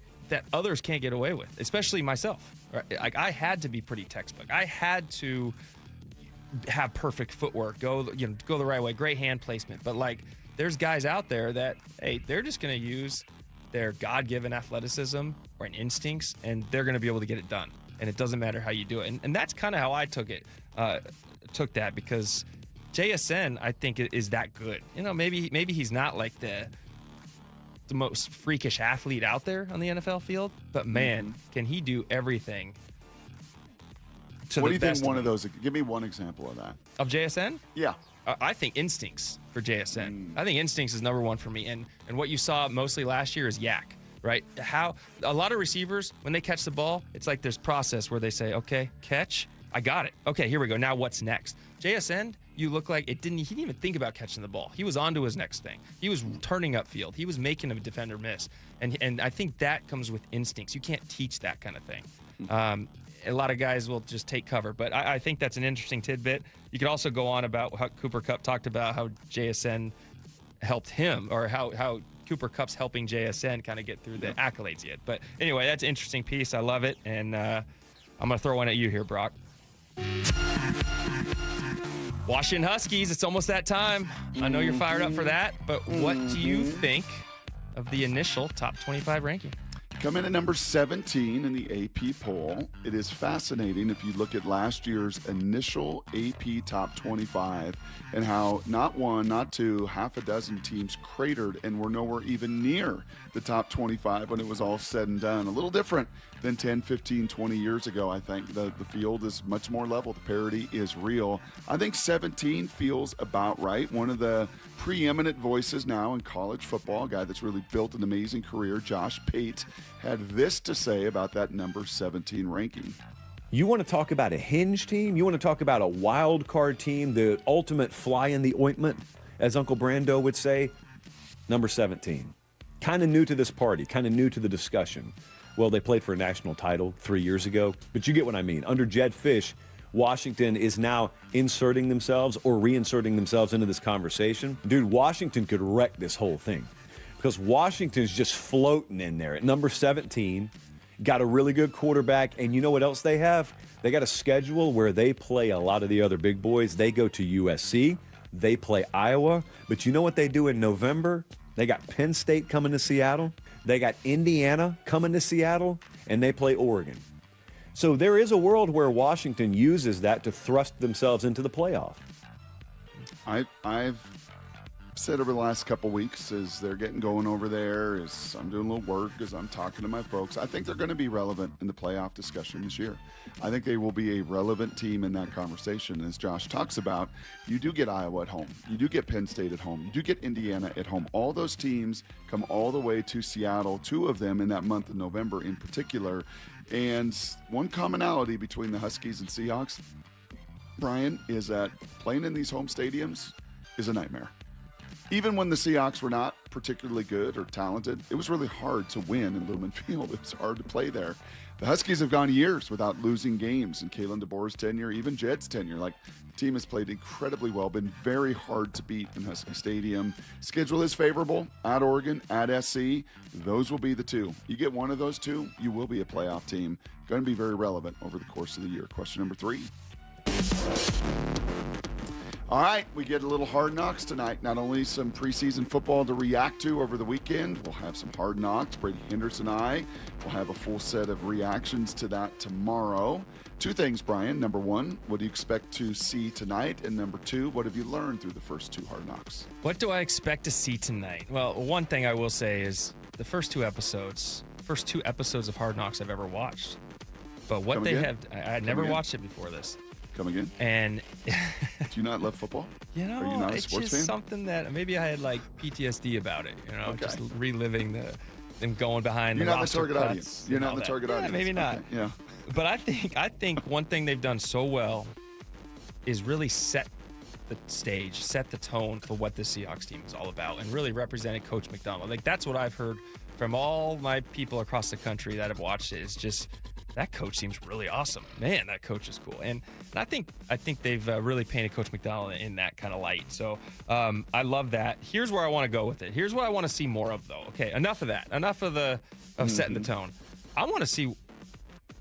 others can't get away with, especially myself. Right? Like I had to be pretty textbook. I had to have perfect footwork, go the right way, great hand placement. But there's guys out there that, hey, they're just going to use their God-given athleticism or instincts, and they're going to be able to get it done. And it doesn't matter how you do it. And that's kind of how I took it. took that because JSN, I think, is that good. Maybe he's not like the most freakish athlete out there on the NFL field, but man, can he do everything. What do you think one of those? Give me one example of that. Of JSN? Yeah. I think instincts for JSN. I think instincts is number one for me. And what you saw mostly last year is yak, right? How a lot of receivers, when they catch the ball, it's like there's process where they say, okay, catch, I got it. Okay, here we go. Now what's next? JSN, you look like he didn't even think about catching the ball. He was on to his next thing. He was turning upfield. He was making a defender miss. And I think that comes with instincts. You can't teach that kind of thing. A lot of guys will just take cover, but I think that's an interesting tidbit. You could also go on about how Cooper Kupp talked about how JSN helped him, or how Cooper Kupp's helping JSN kind of get through the accolades yet. But anyway, that's an interesting piece. I love it, and I'm going to throw one at you here, Brock. Washington Huskies, it's almost that time. I know you're fired up for that, but what do you think of the initial top 25 ranking? Come in at number 17 in the AP poll. It is fascinating if you look at last year's initial AP top 25 and how not one, not two, half a dozen teams cratered and were nowhere even near the top 25 when it was all said and done. A little different than 10, 15, 20 years ago, I think. The field is much more level. The parity is real. I think 17 feels about right. One of the preeminent voices now in college football, a guy that's really built an amazing career, Josh Pate, had this to say about that number 17 ranking. You want to talk about a hinge team? You want to talk about a wild card team, the ultimate fly in the ointment, as Uncle Brando would say? Number 17. Kind of new to this party, kind of new to the discussion. Well, they played for a national title 3 years ago, but you get what I mean. Under Jed Fish, Washington is now inserting themselves or reinserting themselves into this conversation. Dude, Washington could wreck this whole thing because Washington's just floating in there at number 17, got a really good quarterback, and you know what else they have? They got a schedule where they play a lot of the other big boys. They go to USC, they play Iowa, but you know what they do in November? They got Penn State coming to Seattle, they got Indiana coming to Seattle, and they play Oregon. So there is a world where Washington uses that to thrust themselves into the playoff. I've said over the last couple weeks as they're getting going over there, as I'm doing a little work, as I'm talking to my folks, I think they're going to be relevant in the playoff discussion this year. I think they will be a relevant team in that conversation. As Josh talks about, you do get Iowa at home. You do get Penn State at home. You do get Indiana at home. All those teams come all the way to Seattle, two of them in that month of November in particular. And one commonality between the Huskies and Seahawks, Brian, is that playing in these home stadiums is a nightmare. Even when the Seahawks were not particularly good or talented, it was really hard to win in Lumen Field. It was hard to play there. The Huskies have gone years without losing games in Kalen DeBoer's tenure, even Jed's tenure. Like, the team has played incredibly well, been very hard to beat in Husky Stadium. Schedule is favorable at Oregon, at SC. Those will be the two. You get one of those two, you will be a playoff team. Going to be very relevant over the course of the year. Question number 3. All right, we get a little Hard Knocks tonight. Not only some preseason football to react to over the weekend, we'll have some Hard Knocks. Brady Henderson and I will have a full set of reactions to that tomorrow. 2 things, Brian. Number 1, what do you expect to see tonight? And number 2, what have you learned through the first 2 Hard Knocks? What do I expect to see tonight? Well, one thing I will say is the first 2 episodes of Hard Knocks I've ever watched. But what Come they again? have, I had never watched it before this. Come again? And do you not love football? You know, are you not a it's sports just fan? something that maybe I had like PTSD about it. You know, Okay. just reliving them going behind You're the not the roster target cuts audience. and You're not all the that. target Yeah, audience. maybe not. Okay, yeah. But I think one thing they've done so well is really set the stage, set the tone for what the Seahawks team is all about, and really represented Coach McDonald. Like, that's what I've heard from all my people across the country that have watched it. Is just that coach seems really awesome. Man, that coach is cool. And I think they've really painted Coach McDonald in that kind of light. So I love that. Here's where I want to go with it. Here's what I want to see more of, though. Okay, enough of that. Enough of setting the tone. I want to see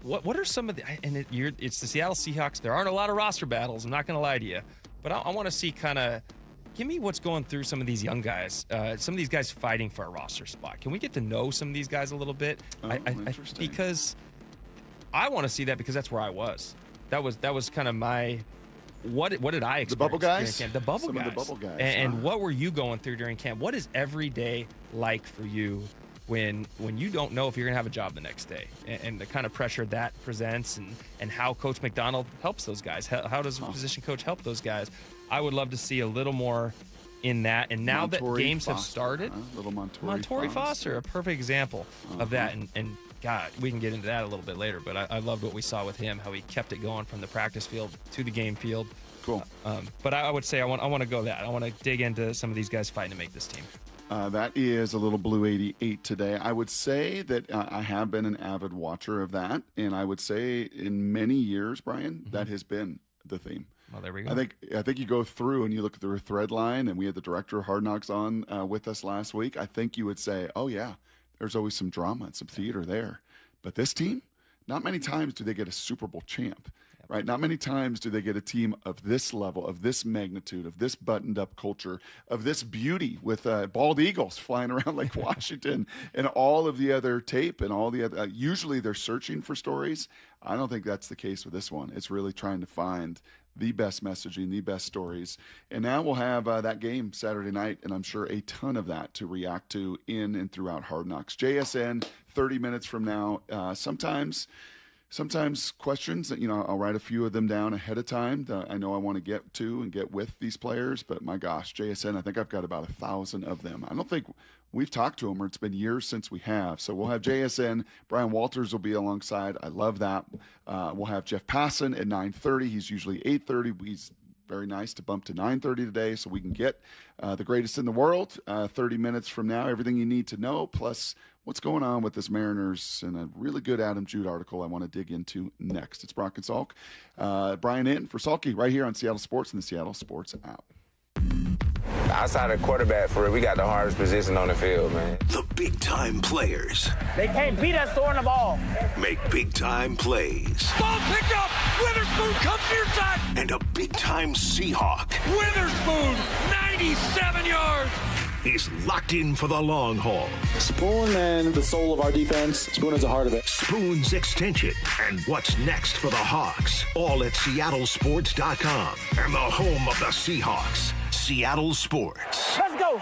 what are some of the – and it's the Seattle Seahawks. There aren't a lot of roster battles. I'm not going to lie to you. But I want to see kind of – give me what's going through some of these young guys, some of these guys fighting for a roster spot. Can we get to know some of these guys a little bit? Interesting. Because I want to see that because that's where I was. That was kind of my what did I experience? The bubble guys? During camp? The bubble Some guys. of the bubble guys. And what were you going through during camp? What is every day like for you when you don't know if you're going to have a job the next day, and the kind of pressure that presents, and how Coach McDonald helps those guys? How does a position coach help those guys? I would love to see a little more in that. And now that games have started, little Montori Foster, a perfect example of that. And God, we can get into that a little bit later, but I loved what we saw with him, how he kept it going from the practice field to the game field. Cool. But I would say I want to go that. I want to dig into some of these guys fighting to make this team. That is a little blue 88 today. I would say that I have been an avid watcher of that, and I would say in many years, Brian, that has been the theme. Well, there we go. I think you go through and you look through a thread line, and we had the director of Hard Knocks on with us last week. I think you would say, oh, yeah, there's always some drama and some theater there. But this team, not many times do they get a Super Bowl champ, right? Not many times do they get a team of this level, of this magnitude, of this buttoned-up culture, of this beauty with bald eagles flying around Lake Washington and all of the other tape and all the other. Usually they're searching for stories. I don't think that's the case with this one. It's really trying to find the best messaging, the best stories. And now we'll have that game Saturday night, and I'm sure a ton of that to react to in and throughout Hard Knocks. JSN, 30 minutes from now. Sometimes questions that, I'll write a few of them down ahead of time that I know I want to get to and get with these players. But my gosh, JSN, I think I've got about 1,000 of them. I don't think we've talked to them, or it's been years since we have. So we'll have JSN. Brian Walters will be alongside. I love that. We'll have Jeff Passan at 9:30. He's usually 8:30. He's very nice to bump to 9:30 today so we can get the greatest in the world 30 minutes from now. Everything you need to know, plus what's going on with this Mariners, and a really good Adam Jude article I want to dig into next. It's Brock and Salk. Brian in for Salky right here on Seattle Sports and the Seattle Sports app. Outside of quarterback, for real, we got the hardest position on the field, man. The big-time players They can't beat us throwing the ball. make big-time plays. Ball picked up. Witherspoon comes near side. And a big-time Seahawk Witherspoon, 97 yards. is locked in for the long haul. Spoon and the soul of our defense. Spoon is the heart of it. Spoon's extension and what's next for the Hawks. All at seattlesports.com and the home of the Seahawks. Seattle Sports. Let's go.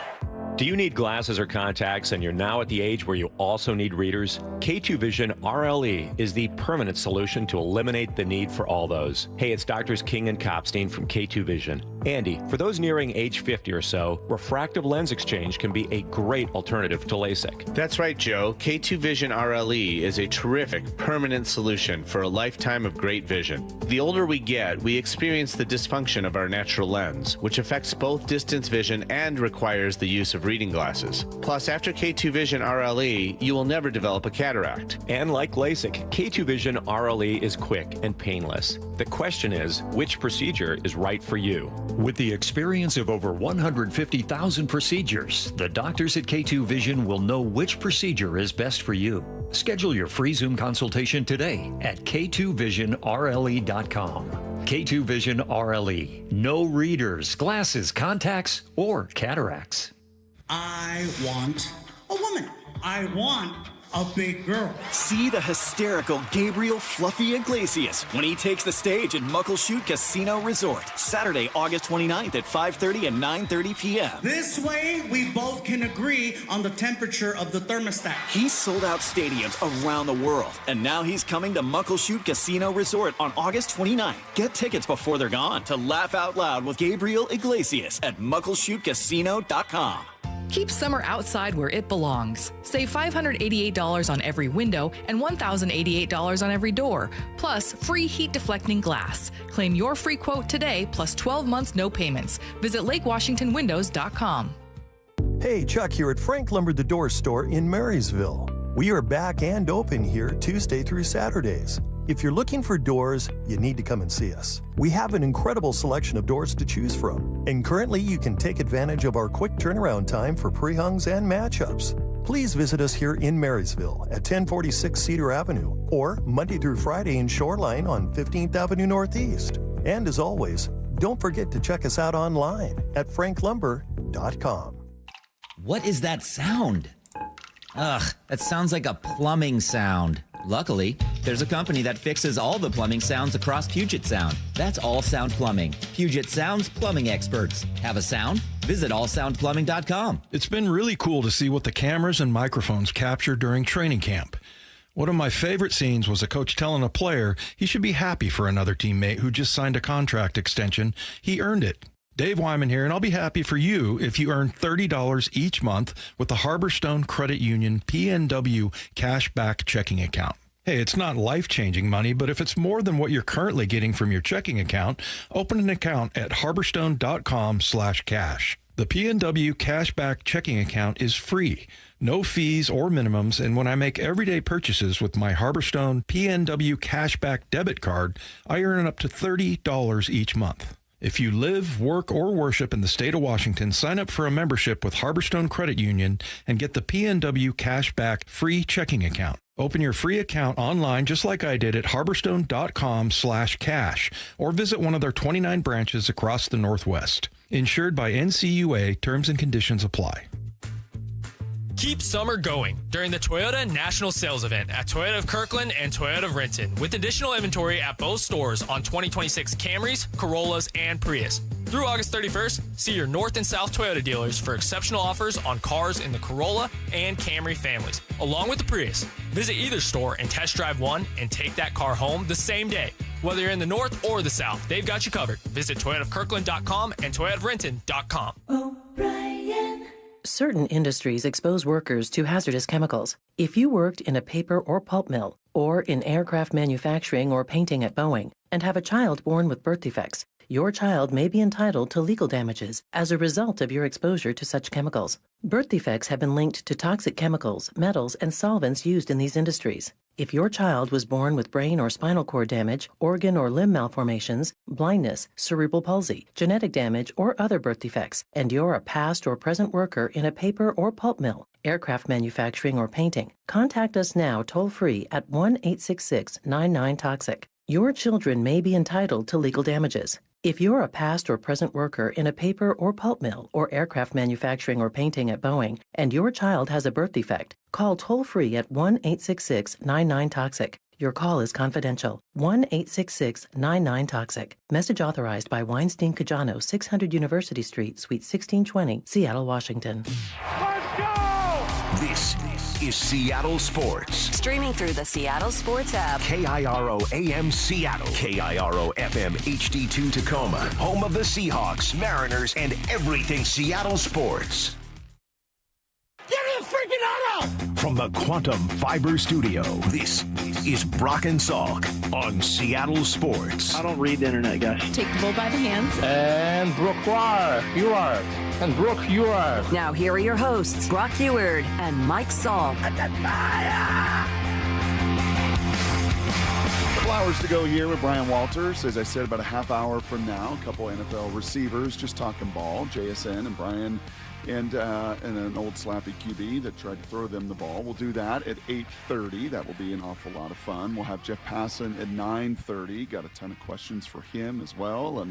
Do you need glasses or contacts and you're now at the age where you also need readers? K2 Vision RLE is the permanent solution to eliminate the need for all those. Hey, it's Doctors King and Kopstein from K2 Vision. Andy, for those nearing age 50 or so, refractive lens exchange can be a great alternative to LASIK. That's right, Joe. K2 Vision RLE is a terrific permanent solution for a lifetime of great vision. The older we get, we experience the dysfunction of our natural lens, which affects both distance vision and requires the use of reading glasses. Plus, after K2 Vision RLE, you will never develop a cataract. And like LASIK, K2 Vision RLE is quick and painless. The question is, which procedure is right for you? With the experience of over 150,000 procedures, the doctors at K2 Vision will know which procedure is best for you. Schedule your free Zoom consultation today at k2visionrle.com. K2 Vision RLE. No readers, glasses, contacts, or cataracts. I want a woman. I want a big girl. See the hysterical Gabriel Fluffy Iglesias when he takes the stage at Muckleshoot Casino Resort, Saturday, August 29th at 5:30 and 9:30 p.m. This way, we both can agree on the temperature of the thermostat. He's sold out stadiums around the world, and now he's coming to Muckleshoot Casino Resort on August 29th. Get tickets before they're gone to laugh out loud with Gabriel Iglesias at muckleshootcasino.com. Keep summer outside where it belongs. Save $588 on every window and $1,088 on every door, plus free heat deflecting glass. Claim your free quote today, plus 12 months no payments. Visit LakeWashingtonWindows.com. Hey, Chuck here at Frank Lumber the Door Store in Marysville. We are back and open here Tuesday through Saturdays. If you're looking for doors, you need to come and see us. We have an incredible selection of doors to choose from, and currently you can take advantage of our quick turnaround time for pre-hungs and matchups. Please visit us here in Marysville at 1046 Cedar Avenue, or Monday through Friday in Shoreline on 15th Avenue Northeast. And as always, don't forget to check us out online at franklumber.com. What is that sound? Ugh, that sounds like a plumbing sound. Luckily, there's a company that fixes all the plumbing sounds across Puget Sound. That's All Sound Plumbing. Puget Sound's plumbing experts. Have a sound? Visit allsoundplumbing.com. It's been really cool to see what the cameras and microphones capture during training camp. One of my favorite scenes was a coach telling a player he should be happy for another teammate who just signed a contract extension. He earned it. Dave Wyman here, and I'll be happy for you if you earn $30 each month with the Harborstone Credit Union PNW Cashback Checking Account. Hey, it's not life-changing money, but if it's more than what you're currently getting from your checking account, open an account at harborstone.com/cash. The PNW Cashback Checking Account is free, no fees or minimums, and when I make everyday purchases with my Harborstone PNW Cashback debit card, I earn up to $30 each month. If you live, work, or worship in the state of Washington, sign up for a membership with Harborstone Credit Union and get the PNW Cashback free checking account. Open your free account online just like I did at harborstone.com/cash or visit one of their 29 branches across the Northwest. Insured by NCUA, terms and conditions apply. Keep summer going during the Toyota National Sales Event at Toyota of Kirkland and Toyota of Renton, with additional inventory at both stores on 2026 Camrys, Corollas, and Prius. Through August 31st, see your North and South Toyota dealers for exceptional offers on cars in the Corolla and Camry families, along with the Prius. Visit either store and test drive one and take that car home the same day. Whether you're in the North or the South, they've got you covered. Visit ToyotaofKirkland.com and ToyotaofRenton.com. Certain industries expose workers to hazardous chemicals. If you worked in a paper or pulp mill, or in aircraft manufacturing or painting at Boeing, and have a child born with birth defects, your child may be entitled to legal damages as a result of your exposure to such chemicals. Birth defects have been linked to toxic chemicals, metals, and solvents used in these industries. If your child was born with brain or spinal cord damage, organ or limb malformations, blindness, cerebral palsy, genetic damage, or other birth defects, and you're a past or present worker in a paper or pulp mill, aircraft manufacturing, or painting, contact us now toll-free at 1-866-99-TOXIC. Your children may be entitled to legal damages. If you're a past or present worker in a paper or pulp mill or aircraft manufacturing or painting at Boeing, and your child has a birth defect, call toll-free at 1-866-99-TOXIC. Your call is confidential. 1-866-99-TOXIC. Message authorized by Weinstein Cajano, 600 University Street, Suite 1620, Seattle, Washington. This is Seattle Sports. Streaming through the Seattle Sports app. KIRO AM Seattle. KIRO FM HD2 Tacoma. Home of the Seahawks, Mariners, and everything Seattle sports. Get the freaking out! From the Quantum Fiber Studio, this is Brock and Salk on Seattle Sports. I don't read the internet, guys. Take the bull by the hands. And Brooke, you are. And Brooke, you are. Now here are your hosts, Brock Eward and Mike Salk. A couple hours to go here with Brian Walters. As I said, about a half hour from now, a couple NFL receivers just talking ball. JSN and Brian and an old slappy QB that tried to throw them the ball. We'll do that at 8:30. That will be an awful lot of fun. We'll have Jeff Passan at 9:30. Got a ton of questions for him as well.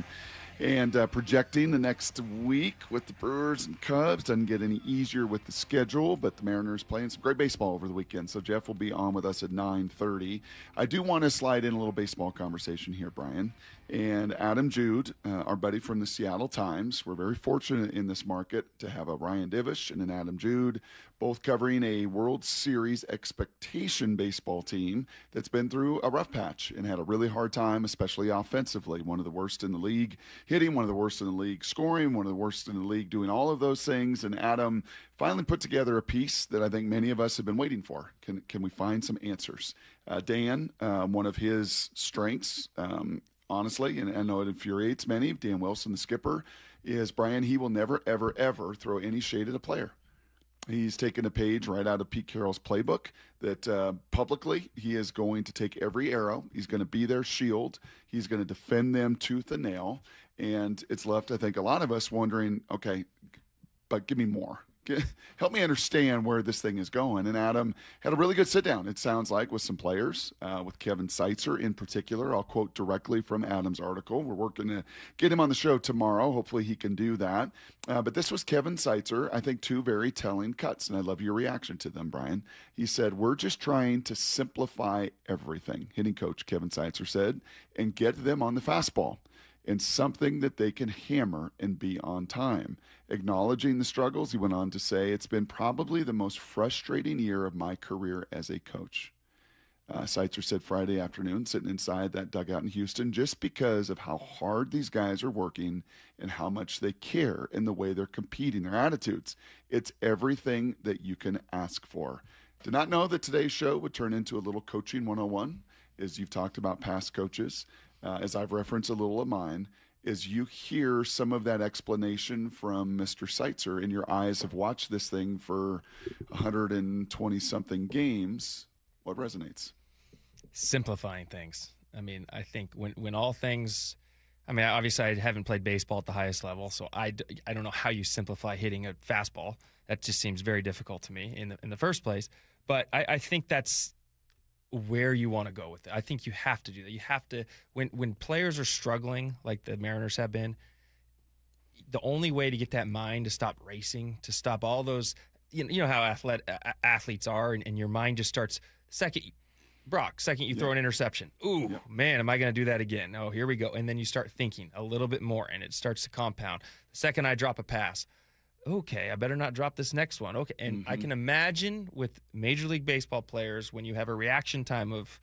And projecting the next week with the Brewers and Cubs. Doesn't get any easier with the schedule, but the Mariners playing some great baseball over the weekend. So Jeff will be on with us at 9:30. I do want to slide in a little baseball conversation here, Brian. And Adam Jude, our buddy from the Seattle Times. We're very fortunate in this market to have a Ryan Divish and an Adam Jude, both covering a World Series expectation baseball team that's been through a rough patch and had a really hard time, especially offensively. One of the worst in the league hitting, one of the worst in the league scoring, one of the worst in the league doing all of those things. And Adam finally put together a piece that I think many of us have been waiting for. Can we find some answers? Dan, one of his strengths, honestly, and I know it infuriates many, Dan Wilson, the skipper, is Brian, he will never, ever, ever throw any shade at a player. He's taken a page right out of Pete Carroll's playbook that publicly he is going to take every arrow. He's going to be their shield. He's going to defend them tooth and nail. And it's left, I think, a lot of us wondering, okay, but give me more. help me understand where this thing is going. And Adam had a really good sit down, it sounds like, with some players, with Kevin Seitzer in particular. I'll quote directly from Adam's article. We're working to get him on the show tomorrow. Hopefully he can do that. But this was Kevin Seitzer, I think 2 very telling cuts, and I love your reaction to them, Brian. He said, "We're just trying to simplify everything," hitting coach Kevin Seitzer said, "and get them on the fastball and something that they can hammer and be on time." Acknowledging the struggles, he went on to say, "It's been probably the most frustrating year of my career as a coach." Seitzer said Friday afternoon, sitting inside that dugout in Houston, just because of how hard these guys are working and how much they care and the way they're competing, their attitudes. It's everything that you can ask for. Did not know that today's show would turn into a little coaching 101, as you've talked about past coaches. As I've referenced a little of mine, is you hear some of that explanation from Mr. Seitzer, and your eyes have watched this thing for 120-something games. What resonates? Simplifying things. I mean, I think when all things – I mean, obviously I haven't played baseball at the highest level, so I don't know how you simplify hitting a fastball. That just seems very difficult to me in the first place. But I think that's – where you want to go with it. I think you have to do that. You have to, when players are struggling like the Mariners have been, the only way to get that mind to stop racing, to stop all those, you know how athletes are, and your mind just starts, second you throw an interception. Ooh, man, am I going to do that again? Oh, here we go. And then you start thinking a little bit more, and it starts to compound. The second I drop a pass, okay, I better not drop this next one. Okay, and I can imagine with Major League Baseball players, when you have a reaction time of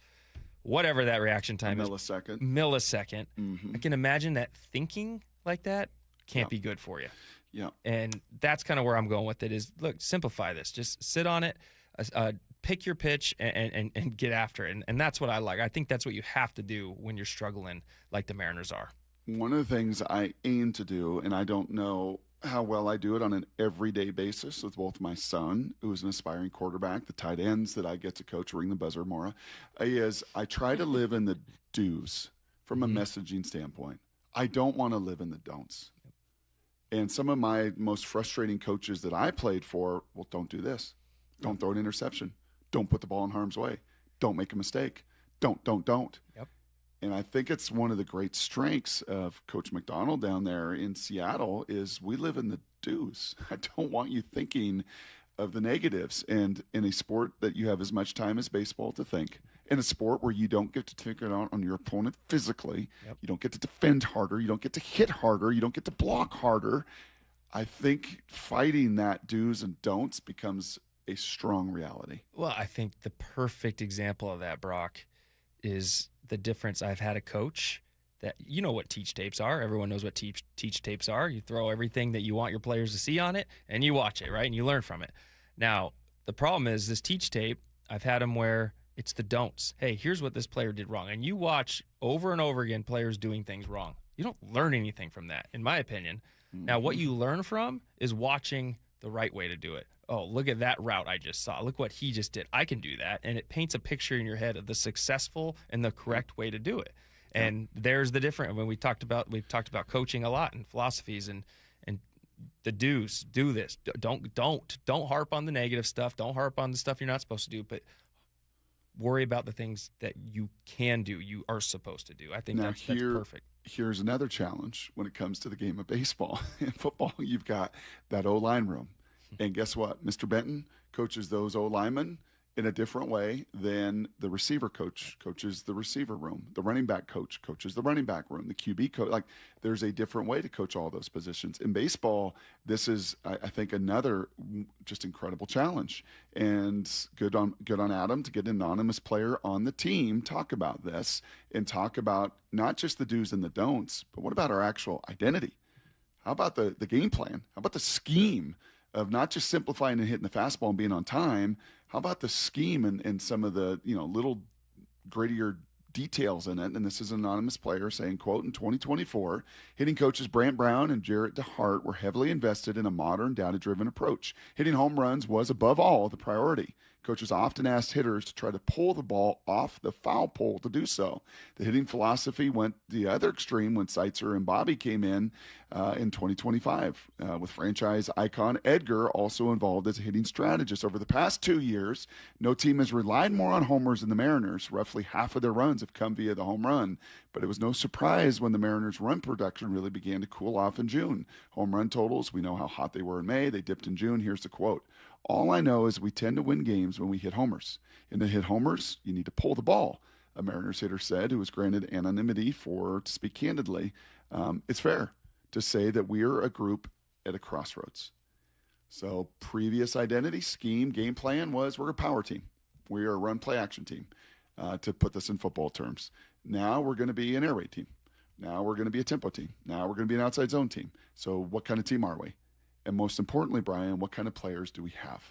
whatever that reaction time is. Millisecond. I can imagine that thinking like that can't be good for you. Yeah. And that's kind of where I'm going with it is, look, simplify this. Just sit on it, pick your pitch, and get after it. And that's what I like. I think that's what you have to do when you're struggling like the Mariners are. One of the things I aim to do, and I don't know how well I do it on an everyday basis with both my son, who is an aspiring quarterback, the tight ends that I get to coach, ring the buzzer, Maura, is I try to live in the do's from a messaging standpoint. I don't want to live in the don'ts. And some of my most frustrating coaches that I played for, well, don't do this. Don't throw an interception. Don't put the ball in harm's way. Don't make a mistake. Don't. Yep. And I think it's one of the great strengths of Coach McDonald down there in Seattle is we live in the do's. I don't want you thinking of the negatives. And in a sport that you have as much time as baseball to think, in a sport where you don't get to take it out on your opponent physically, you don't get to defend harder, you don't get to hit harder, you don't get to block harder, I think fighting that do's and don'ts becomes a strong reality. Well, I think the perfect example of that, Brock, is the difference. I've had a coach that, you know what teach tapes are. Everyone knows what teach tapes are. You throw everything that you want your players to see on it, and you watch it, right? And you learn from it. Now, the problem is this teach tape, I've had them where it's the don'ts. Hey, here's what this player did wrong. And you watch over and over again players doing things wrong. You don't learn anything from that, in my opinion. Now, what you learn from is watching the right way to do it. Oh, look at that route I just saw. Look what he just did. I can do that. And it paints a picture in your head of the successful and the correct way to do it. And there's the difference. When we've talked about coaching a lot and philosophies and the do's. Do this. Don't harp on the negative stuff. Don't harp on the stuff you're not supposed to do, but worry about the things that you can do, you are supposed to do. I think that's perfect. Here's another challenge when it comes to the game of baseball. In football, you've got that O-line room. And guess what? Mr. Benton coaches those O-linemen in a different way than the receiver coach coaches the receiver room. The running back coach coaches the running back room. The QB coach, like there's a different way to coach all those positions. In baseball, this is, I think, another just incredible challenge. And good on Adam to get an anonymous player on the team, talk about this and talk about not just the do's and the don'ts, but what about our actual identity? How about the game plan? How about the scheme of not just simplifying and hitting the fastball and being on time? How about the scheme and some of the, little grittier details in it? And this is an anonymous player saying, quote, in 2024, hitting coaches Brant Brown and Jarrett DeHart were heavily invested in a modern data-driven approach. Hitting home runs was above all the priority. Coaches often asked hitters to try to pull the ball off the foul pole to do so. The hitting philosophy went the other extreme when Seitzer and Bobby came in 2025, with franchise icon Edgar also involved as a hitting strategist. Over the past 2 years, no team has relied more on homers than the Mariners. Roughly half of their runs have come via the home run, but it was no surprise when the Mariners' run production really began to cool off in June. Home run totals, we know how hot they were in May. They dipped in June. Here's the quote. All I know is we tend to win games when we hit homers. And to hit homers, you need to pull the ball, a Mariners hitter said, who was granted anonymity to speak candidly. It's fair to say that we're a group at a crossroads. So previous identity, scheme, game plan was we're a power team. We are a run, play, action team, to put this in football terms. Now we're going to be an air raid team. Now we're going to be a tempo team. Now we're going to be an outside zone team. So what kind of team are we? And most importantly, Brian, what kind of players do we have?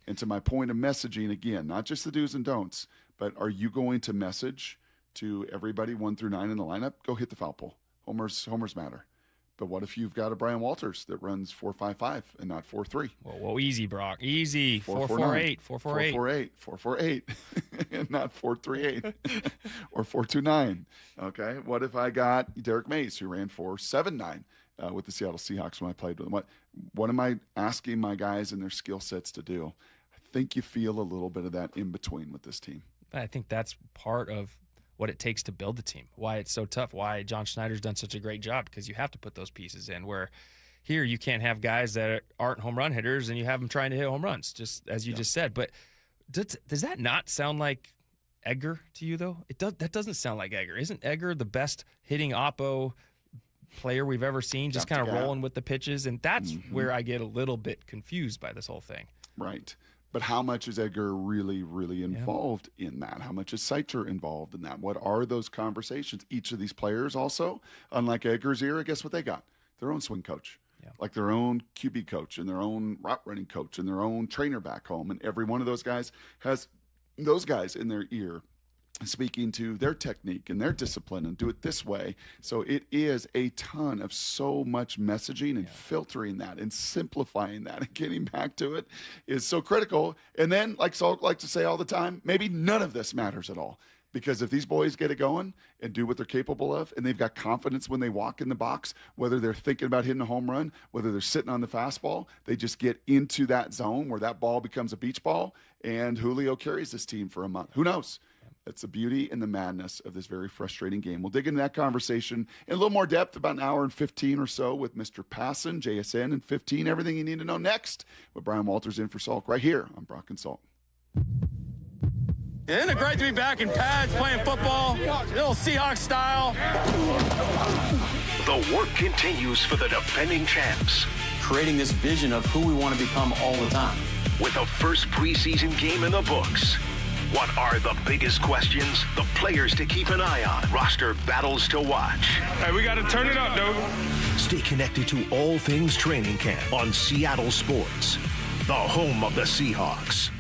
And to my point of messaging, again, not just the do's and don'ts, but are you going to message to everybody 1 through 9 in the lineup? Go hit the foul pole. Homers matter. But what if you've got a Brian Walters that runs 4.55 and not 4.3? Whoa, easy, Brock. Easy. 4.48. 4.48. 4.48 and not 4.38 or 4.29. Okay. What if I got Derek Mays, who ran 4.79 with the Seattle Seahawks when I played with them? What am I asking my guys and their skill sets to do? I think you feel a little bit of that in between with this team. I think that's part of what it takes to build the team, why it's so tough, why John Schneider's done such a great job, because you have to put those pieces in, where here you can't have guys that aren't home run hitters and you have them trying to hit home runs, just as you just said. But does that not sound like Edgar to you, though? That doesn't sound like Edgar. Isn't Edgar the best hitting oppo player we've ever seen, just kind of rolling with the pitches? And that's where I get a little bit confused by this whole thing. Right. But how much is Edgar really, really involved in that? How much is Seitzer involved in that? What are those conversations? Each of these players also, unlike Edgar's era, guess what they got? Their own swing coach, like their own QB coach and their own route running coach and their own trainer back home. And every one of those guys has those guys in their ear speaking to their technique and their discipline and do it this way. So it is a ton of so much messaging and filtering that and simplifying that and getting back to it is so critical. And then, like Salk likes to say all the time, maybe none of this matters at all. Because if these boys get it going and do what they're capable of, and they've got confidence when they walk in the box, whether they're thinking about hitting a home run, whether they're sitting on the fastball, they just get into that zone where that ball becomes a beach ball, and Julio carries this team for a month. Who knows? That's the beauty and the madness of this very frustrating game. We'll dig into that conversation in a little more depth, about an hour and 15 or so, with Mr. Passon, JSN, and 15. Everything you need to know next with Brian Walters in for Salk right here on Brock and Salk. Isn't it great to be back in pads playing football, little Seahawks style? The work continues for the defending champs. Creating this vision of who we want to become all the time. With the first preseason game in the books. What are the biggest questions? The players to keep an eye on. Roster battles to watch. Hey, we got to turn it up, dude. Stay connected to all things training camp on Seattle Sports, the home of the Seahawks.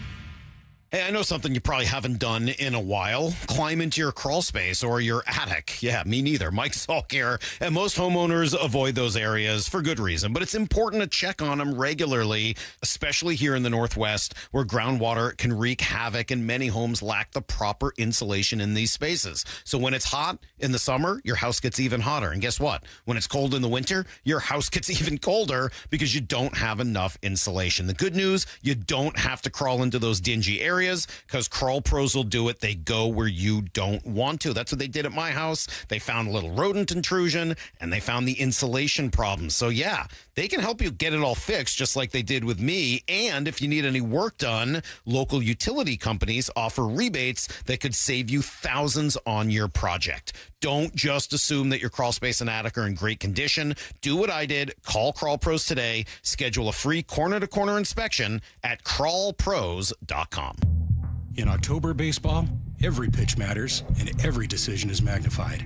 Hey, I know something you probably haven't done in a while. Climb into your crawl space or your attic. Yeah, me neither. Mike Salk here. And most homeowners avoid those areas for good reason. But it's important to check on them regularly, especially here in the Northwest, where groundwater can wreak havoc and many homes lack the proper insulation in these spaces. So when it's hot in the summer, your house gets even hotter. And guess what? When it's cold in the winter, your house gets even colder because you don't have enough insulation. The good news, you don't have to crawl into those dingy areas, because Crawl Pros will do it. They go where you don't want to. That's what they did at my house. They found a little rodent intrusion, and they found the insulation problems. So yeah, they can help you get it all fixed, just like they did with me. And if you need any work done, local utility companies offer rebates that could save you thousands on your project. Don't just assume that your crawl space and attic are in great condition. Do what I did. Call Crawl Pros today. Schedule a free corner-to-corner inspection at crawlpros.com. In October baseball, every pitch matters and every decision is magnified.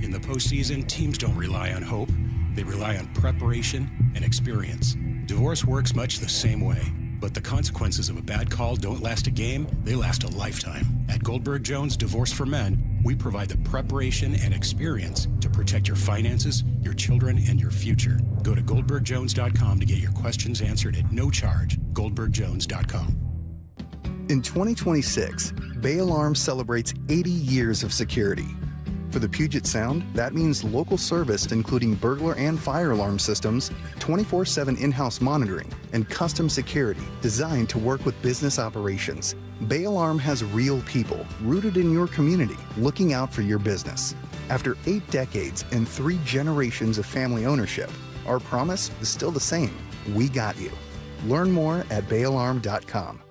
In the postseason, teams don't rely on hope. They rely on preparation and experience. Divorce works much the same way, but the consequences of a bad call don't last a game, they last a lifetime. At Goldberg Jones Divorce for Men, we provide the preparation and experience to protect your finances, your children, and your future. Go to goldbergjones.com to get your questions answered at no charge. goldbergjones.com. In 2026, Bay Alarm celebrates 80 years of security. For the Puget Sound, that means local service including burglar and fire alarm systems, 24/7 in-house monitoring, and custom security designed to work with business operations. Bay Alarm has real people rooted in your community looking out for your business. After 8 decades and 3 generations of family ownership, our promise is still the same. We got you. Learn more at bayalarm.com.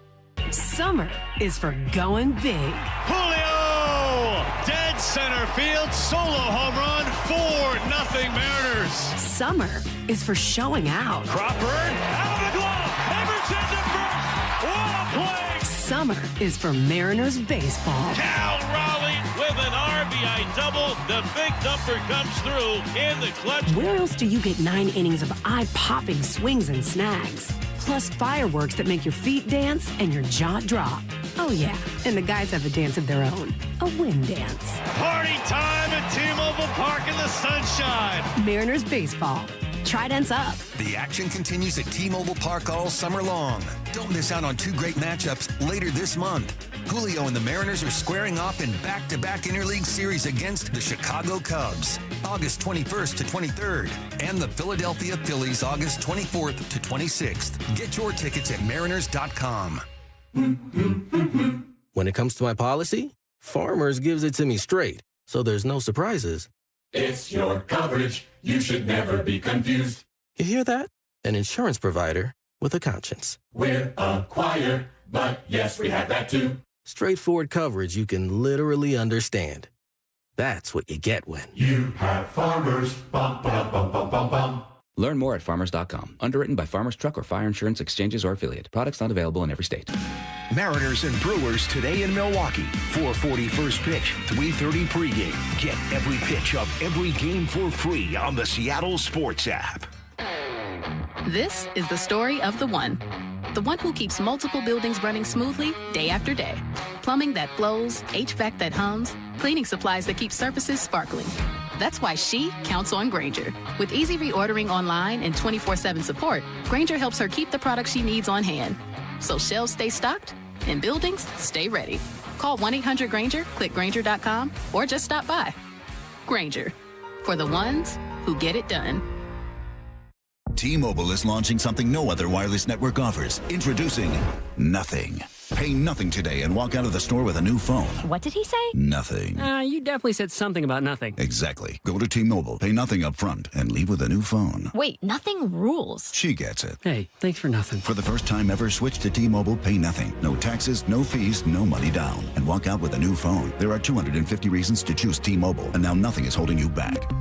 Summer is for going big. Julio! Dead center field, solo home run, 4-0 Mariners. Summer is for showing out. Crawford, out of the glove, Emerson to first. What a play! Summer is for Mariners baseball. Cal Raleigh with an RBI double. The big dumper comes through in the clutch. Where else do you get 9 innings of eye-popping swings and snags? Plus fireworks that make your feet dance and your jaw drop. Oh yeah, and the guys have a dance of their own, a wind dance. Party time at T-Mobile Park in the sunshine. Mariners baseball. Tridents up. The action continues at T-Mobile Park all summer long. Don't miss out on 2 great matchups later this month. Julio and the Mariners are squaring off in back-to-back interleague series against the Chicago Cubs, August 21st to 23rd, and the Philadelphia Phillies, August 24th to 26th. Get your tickets at mariners.com. When it comes to my policy, Farmers gives it to me straight, so there's no surprises. It's your coverage. You should never be confused. You hear that? An insurance provider with a conscience. We're a choir, but yes, we have that too. Straightforward coverage you can literally understand. That's what you get when you have Farmers. Bum, bum, bum, bum, bum, bum. Learn more at farmers.com. Underwritten by Farmers Truck or Fire Insurance Exchanges or Affiliate. Products not available in every state. Mariners and Brewers today in Milwaukee. 4:40 first pitch, 3:30 pregame. Get every pitch of every game for free on the Seattle Sports app. This is the story of the one who keeps multiple buildings running smoothly day after day. Plumbing that flows, HVAC that hums, cleaning supplies that keep surfaces sparkling. That's why she counts on Grainger. With easy reordering online and 24/7 support, Grainger helps her keep the products she needs on hand. So shelves stay stocked and buildings stay ready. Call 1-800-GRAINGER, click Grainger.com, or just stop by. Grainger, for the ones who get it done. T-Mobile is launching something no other wireless network offers. Introducing Nothing. Pay nothing today and walk out of the store with a new phone. What did he say? Nothing. You definitely said something about nothing. Exactly. Go to T-Mobile, pay nothing up front, and leave with a new phone. Wait, nothing rules. She gets it. Hey, thanks for nothing. For the first time ever, switch to T-Mobile, pay nothing. No taxes, no fees, no money down. And walk out with a new phone. There are 250 reasons to choose T-Mobile, and now nothing is holding you back.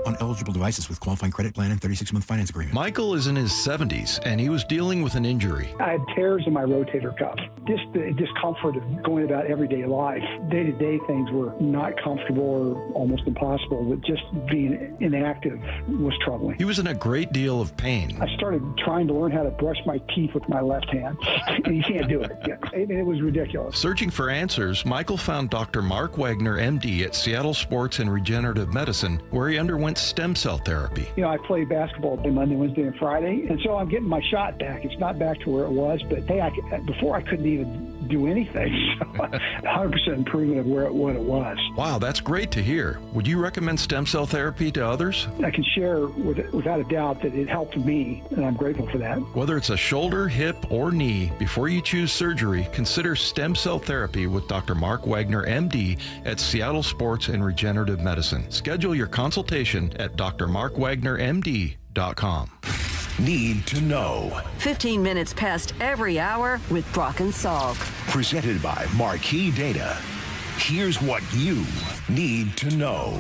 On eligible devices with qualifying credit plan and 36-month finance agreement. Michael is in his 70s, and he was dealing with an injury. I had tears in my rotator cuff. Just the discomfort of going about everyday life. Day-to-day things were not comfortable or almost impossible, but just being inactive was troubling. He was in a great deal of pain. I started trying to learn how to brush my teeth with my left hand, and you can't do it. It was ridiculous. Searching for answers, Michael found Dr. Mark Wagner, MD, at Seattle Sports and Regenerative Medicine, where he underwent stem cell therapy. You know, I play basketball Monday, Wednesday, and Friday, and so I'm getting my shot back. It's not back to where it was, but hey, before I couldn't even do anything. So 100% improvement of what it was. Wow, that's great to hear. Would you recommend stem cell therapy to others? I can share without a doubt that it helped me, and I'm grateful for that. Whether it's a shoulder, hip, or knee, before you choose surgery, consider stem cell therapy with Dr. Mark Wagner, MD, at Seattle Sports and Regenerative Medicine. Schedule your consultation at drmarkwagnermd.com. Need to know. 15 minutes past every hour with Brock Salk. Presented by Marquee Data. Here's what you need to know.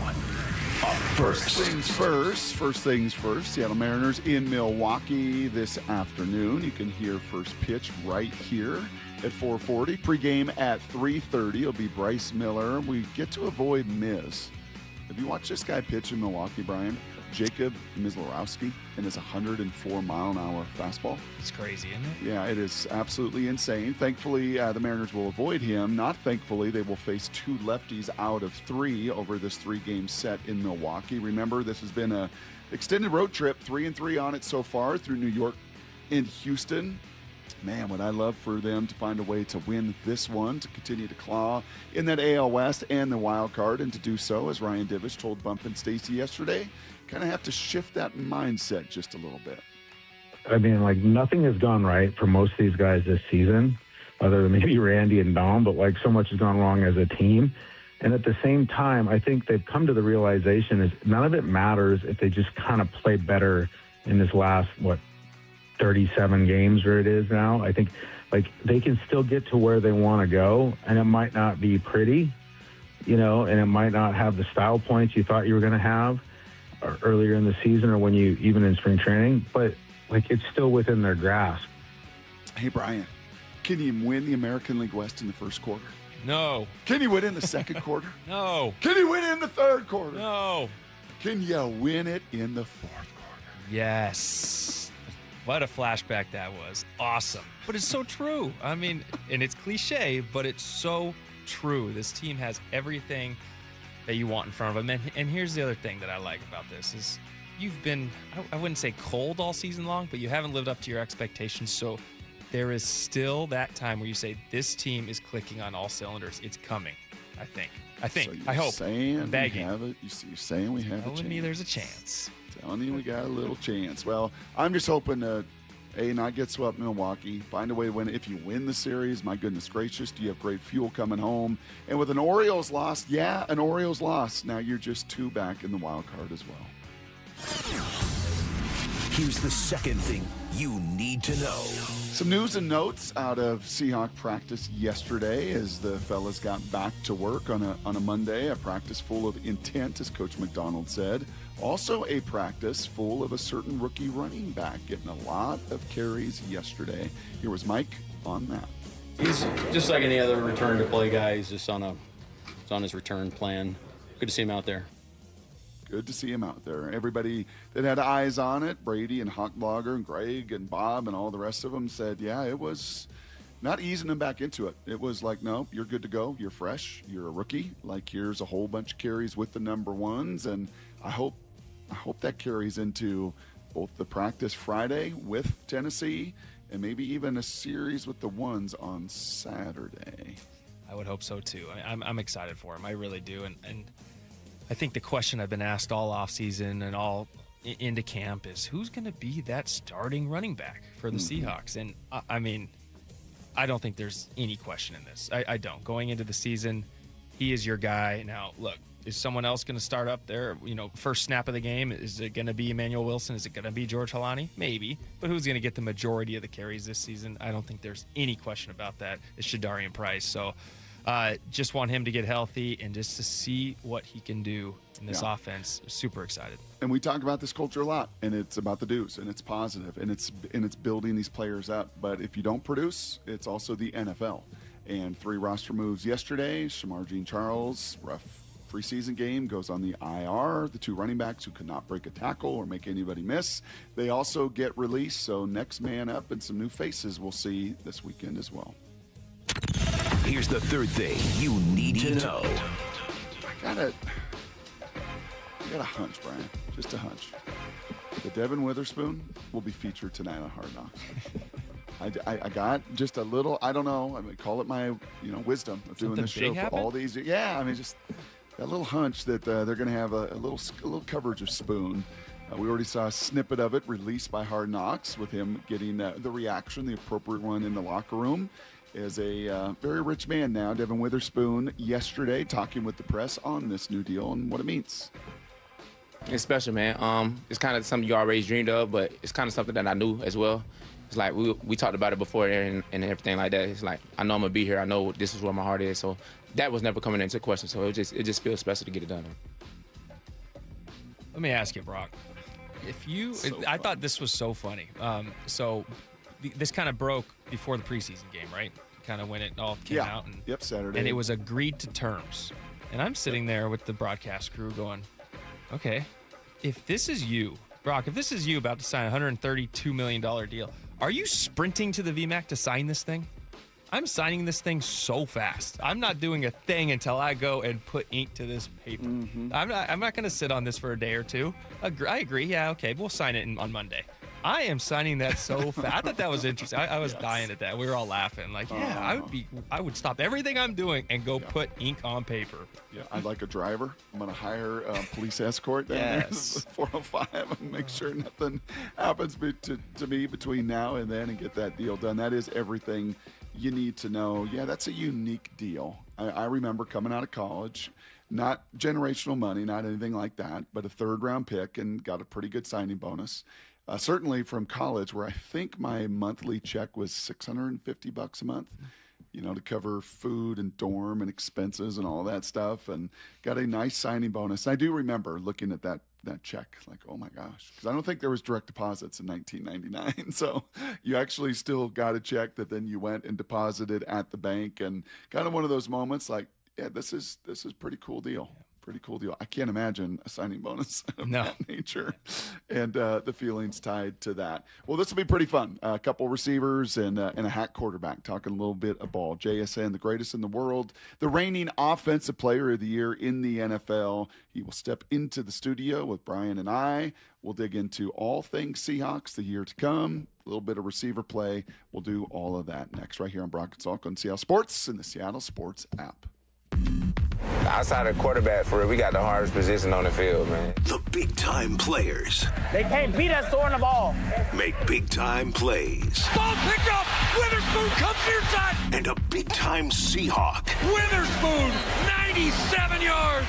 Up first. First things first. Seattle Mariners in Milwaukee this afternoon. You can hear first pitch right here at 4:40. Pre-game at 3:30. It'll be Bryce Miller. We get to avoid Miz. Have you watched this guy pitch in Milwaukee, Brian? Jacob Mizlorowski and his 104-mile-an-hour fastball. It's crazy, isn't it? Yeah, it is absolutely insane. Thankfully, the Mariners will avoid him. Not thankfully, they will face 2 lefties out of 3 over this 3-game set in Milwaukee. Remember, this has been an extended road trip, 3-3 on it so far through New York and Houston. Man, would I love for them to find a way to win this one, to continue to claw in that AL West and the wild card, and to do so, as Ryan Divish told Bump and Stacy yesterday, kind of have to shift that mindset just a little bit. I mean, like, nothing has gone right for most of these guys this season, other than maybe Randy and Dom, but, like, so much has gone wrong as a team. And at the same time, I think they've come to the realization is none of it matters if they just kind of play better in this last, 37 games where it is now. I think, like, they can still get to where they want to go, and it might not be pretty, and it might not have the style points you thought you were going to have earlier in the season or when you, even in spring training, but, like, it's still within their grasp. Hey, Brian, can you win the American League West in the first quarter? No. Can you win in the second quarter? No. Can you win in the third quarter? No. Can you win it in the fourth quarter? Yes. What a flashback that was. Awesome. But it's so true. I mean, and it's cliche, but it's so true. This team has everything that you want in front of them. And here's the other thing that I like about this is you've been, I wouldn't say cold all season long, but you haven't lived up to your expectations. So there is still that time where you say, this team is clicking on all cylinders. It's coming, I think. So I hope. Saying begging. We have it. You're saying we have a chance. Telling me there's a chance. Telling you we got a little chance. Well, I'm just hoping to, not get swept in Milwaukee, find a way to win. If you win the series, my goodness gracious, do you have great fuel coming home? And with an Orioles loss, an Orioles loss. Now you're just 2 back in the wild card as well. Here's the second thing you need to know. Some news and notes out of Seahawk practice yesterday as the fellas got back to work on a Monday, a practice full of intent, as Coach McDonald said. Also a practice full of a certain rookie running back getting a lot of carries yesterday. Here was Mike on that. He's just like any other return to play guy. He's just on his return plan. Good to see him out there. Good to see him out there. Everybody that had eyes on it, Brady and Hawkblogger and Greg and Bob and all the rest of them said, it was not easing him back into it. It was like, no, you're good to go. You're fresh. You're a rookie. Like, here's a whole bunch of carries with the number ones. And I hope that carries into both the practice Friday with Tennessee and maybe even a series with the ones on Saturday. I would hope so, too. I'm excited for him. I really do. And I think the question I've been asked all offseason and all into camp is who's going to be that starting running back for the Seahawks? And, I mean, I don't think there's any question in this. I don't. Going into the season, he is your guy. Now, look, is someone else going to start up there? First snap of the game, is it going to be Emmanuel Wilson? Is it going to be George Halani? Maybe. But who's going to get the majority of the carries this season? I don't think there's any question about that. It's Shadarian Price. So just want him to get healthy and just to see what he can do in this offense. Super excited. And we talk about this culture a lot, and it's about the dues, and it's positive, and it's building these players up. But if you don't produce, it's also the NFL. And 3 roster moves yesterday. Shamar Jean-Charles, rough preseason game, goes on the IR. The 2 running backs who could not break a tackle or make anybody miss, they also get released. So next man up and some new faces we'll see this weekend as well. Here's the third thing you need to know. I got a hunch, Brian. Just a hunch. The Devin Witherspoon will be featured tonight on Hard Knocks. I got just a little, I don't know, I mean, call it my wisdom of doing this show for all these. Yeah, I mean, just that little hunch that they're going to have a little coverage of Spoon. We already saw a snippet of it released by Hard Knocks with him getting the reaction, the appropriate one in the locker room. Is a very rich man now, Devin Witherspoon, yesterday talking with the press on this new deal and what it means. It's special, man. It's kind of something you always dreamed of, but it's kind of something that I knew as well. It's like we talked about it before and everything like that. It's like, I know I'm going to be here. I know this is where my heart is. So that was never coming into question. So it just feels special to get it done. Let me ask you, Brock. I thought this was so funny. This kind of broke before the preseason game, right? Kind of when it all came out. Saturday. And it was agreed to terms. And I'm sitting there with the broadcast crew going, okay, if this is you, Brock, if this is you about to sign a $132 million deal, are you sprinting to the VMAC to sign this thing? I'm signing this thing so fast. I'm not doing a thing until I go and put ink to this paper. I'm not going to sit on this for a day or two. I agree. Yeah, okay, we'll sign it on Monday. I am signing that so fast. I thought that was interesting. I was dying at that. We were all laughing. Like, I would stop everything I'm doing and go put ink on paper. Yeah, I'd like a driver. I'm going to hire a police escort down there to 405 and make sure nothing happens to me between now and then and get that deal done. That is everything you need to know. Yeah, that's a unique deal. I remember coming out of college, not generational money, not anything like that, but a third-round pick and got a pretty good signing bonus. Certainly from college, where I think my monthly check was $650 a month, to cover food and dorm and expenses and all that stuff, and got a nice signing bonus. I do remember looking at that check like, oh my gosh, because I don't think there was direct deposits in 1999. So you actually still got a check that then you went and deposited at the bank, and kind of one of those moments like, yeah, this is pretty cool deal. Pretty cool deal. I can't imagine a signing bonus of that nature and the feelings tied to that. Well, this will be pretty fun. A couple receivers and a hack quarterback talking a little bit of ball. JSN, the greatest in the world, the reigning offensive player of the year in the NFL. He will step into the studio with Brian and I. We'll dig into all things Seahawks the year to come, a little bit of receiver play. We'll do all of that next right here on Brock Salk on Seattle Sports and the Seattle Sports app. Outside of quarterback, for real, we got the hardest position on the field, man. The big-time players. They can't beat us throwing the ball. Make big-time plays. Ball picked up. Witherspoon comes near side. And a big-time Seahawk. Witherspoon, 97 yards.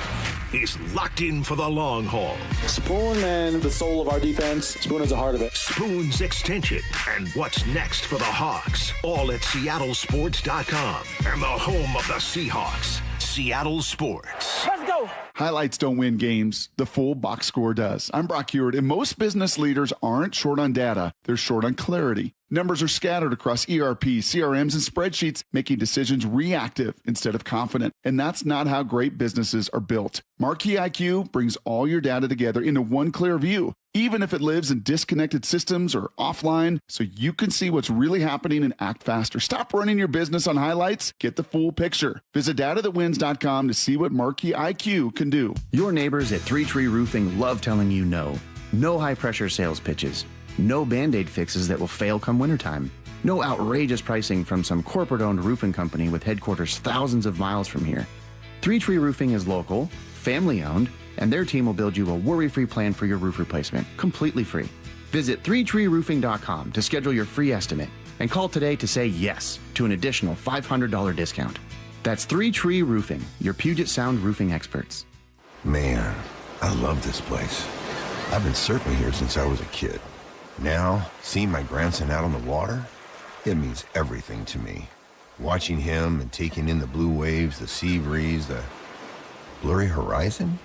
Is locked in for the long haul. Spoon and the soul of our defense. Spoon is the heart of it. Spoon's extension and what's next for the Hawks. All at seattlesports.com and the home of the Seahawks. Seattle Sports. Let's go. Highlights don't win games. The full box score does. I'm Brock Hewitt, and most business leaders aren't short on data. They're short on clarity. Numbers are scattered across ERP, CRMs, and spreadsheets, making decisions reactive instead of confident. And that's not how great businesses are built. Marquee IQ brings all your data together into one clear view, even if it lives in disconnected systems or offline, so you can see what's really happening and act faster. Stop running your business on highlights. Get the full picture. Visit datathatwins.com to see what Marquee IQ can do. Your neighbors at 3 Tree Roofing love telling you no. No high-pressure sales pitches. No Band-Aid fixes that will fail come wintertime. No outrageous pricing from some corporate-owned roofing company with headquarters thousands of miles from here. 3 Tree Roofing is local, family-owned, and their team will build you a worry-free plan for your roof replacement, completely free. Visit 3treeroofing.com to schedule your free estimate and call today to say yes to an additional $500 discount. That's 3 Tree Roofing, your Puget Sound roofing experts. Man, I love this place. I've been surfing here since I was a kid. Now, seeing my grandson out on the water, it means everything to me. Watching him and taking in the blue waves, the sea breeze, the blurry horizon.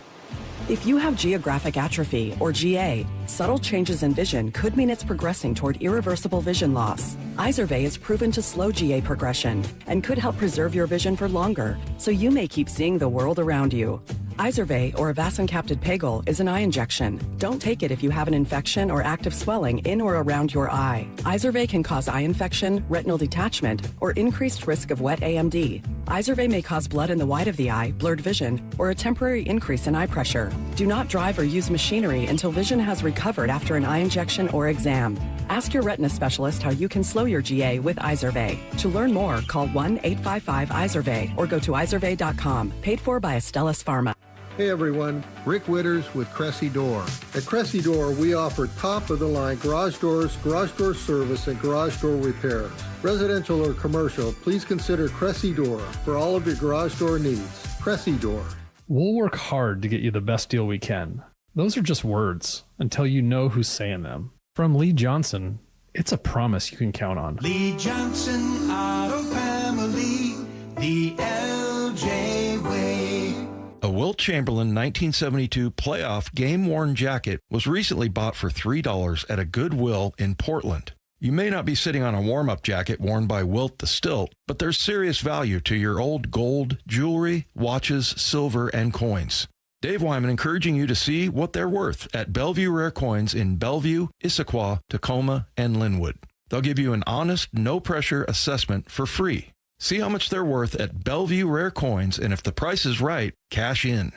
If you have geographic atrophy, or GA, subtle changes in vision could mean it's progressing toward irreversible vision loss. Izervay is proven to slow GA progression and could help preserve your vision for longer, so you may keep seeing the world around you. Izervay, or avacincaptad pegol, is an eye injection. Don't take it if you have an infection or active swelling in or around your eye. Izervay can cause eye infection, retinal detachment, or increased risk of wet AMD. Izervay may cause blood in the white of the eye, blurred vision, or a temporary increase in eye pressure. Do not drive or use machinery until vision has recovered after an eye injection or exam. Ask your retina specialist how you can slow your GA with Izervay. To learn more, call 1-855-IZERVAY or go to izervay.com. Paid for by Astellas Pharma. Hey everyone, Rick Witters with Cressy Door. At Cressy Door, we offer top-of-the-line garage doors, garage door service, and garage door repairs. Residential or commercial, please consider Cressy Door for all of your garage door needs. Cressy Door. We'll work hard to get you the best deal we can. Those are just words until you know who's saying them. From Lee Johnson, it's a promise you can count on. Lee Johnson Auto Family, the LJ way. A Wilt Chamberlain 1972 playoff game-worn jacket was recently bought for $3 at a Goodwill in Portland. You may not be sitting on a warm-up jacket worn by Wilt the Stilt, but there's serious value to your old gold, jewelry, watches, silver, and coins. Dave Wyman encouraging you to see what they're worth at Bellevue Rare Coins in Bellevue, Issaquah, Tacoma, and Linwood. They'll give you an honest, no-pressure assessment for free. See how much they're worth at Bellevue Rare Coins, and if the price is right, cash in.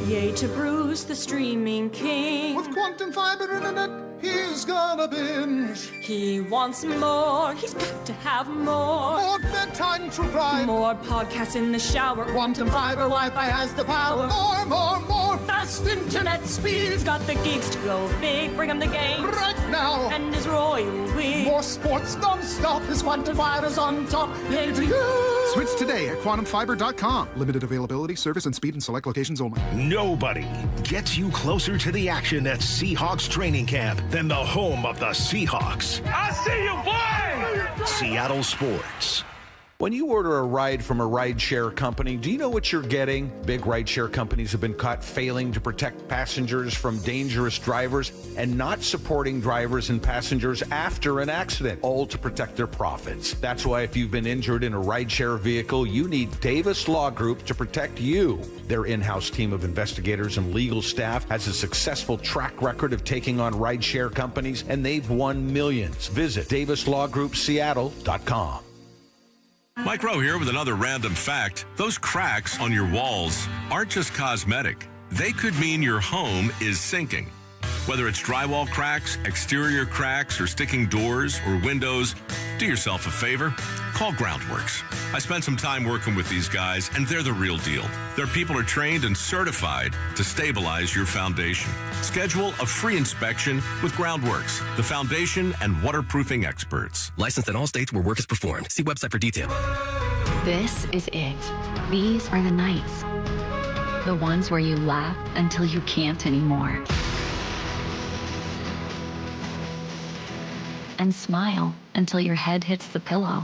Yay to Bruce. who's the streaming king. With quantum fiber internet, he's gonna binge. He wants more, he's got to have more. More bedtime true crime. More podcasts in the shower. Quantum fiber Wi-Fi has the power. More. Fast internet speed. He's got the geeks to go big. Bring him the game right now. And his royal we. More sports non-stop. His quantum fiber's on top. Yay to you. Switch today at quantumfiber.com. Limited availability, service, and speed in select locations only. Nobody gets you closer to the action at Seahawks training camp than the home of the Seahawks. I see you, boy! Seattle Sports. When you order a ride from a rideshare company, do you know what you're getting? Big rideshare companies have been caught failing to protect passengers from dangerous drivers and not supporting drivers and passengers after an accident, all to protect their profits. That's why if you've been injured in a rideshare vehicle, you need Davis Law Group to protect you. Their in-house team of investigators and legal staff has a successful track record of taking on rideshare companies, and they've won millions. Visit DavisLawGroupSeattle.com. Mike Rowe here with another random fact. Those cracks on your walls aren't just cosmetic. They could mean your home is sinking. Whether it's drywall cracks, exterior cracks, or sticking doors or windows, do yourself a favor. Call Groundworks. I spent some time working with these guys, and they're the real deal. Their people are trained and certified to stabilize your foundation. Schedule a free inspection with Groundworks, the foundation and waterproofing experts. Licensed in all states where work is performed. See website for detail. This is it. These are the nights. The ones where you laugh until you can't anymore. And smile until your head hits the pillow.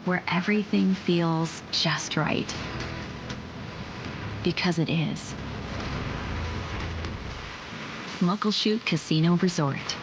Where everything feels just right. Because it is. Muckleshoot Casino Resort.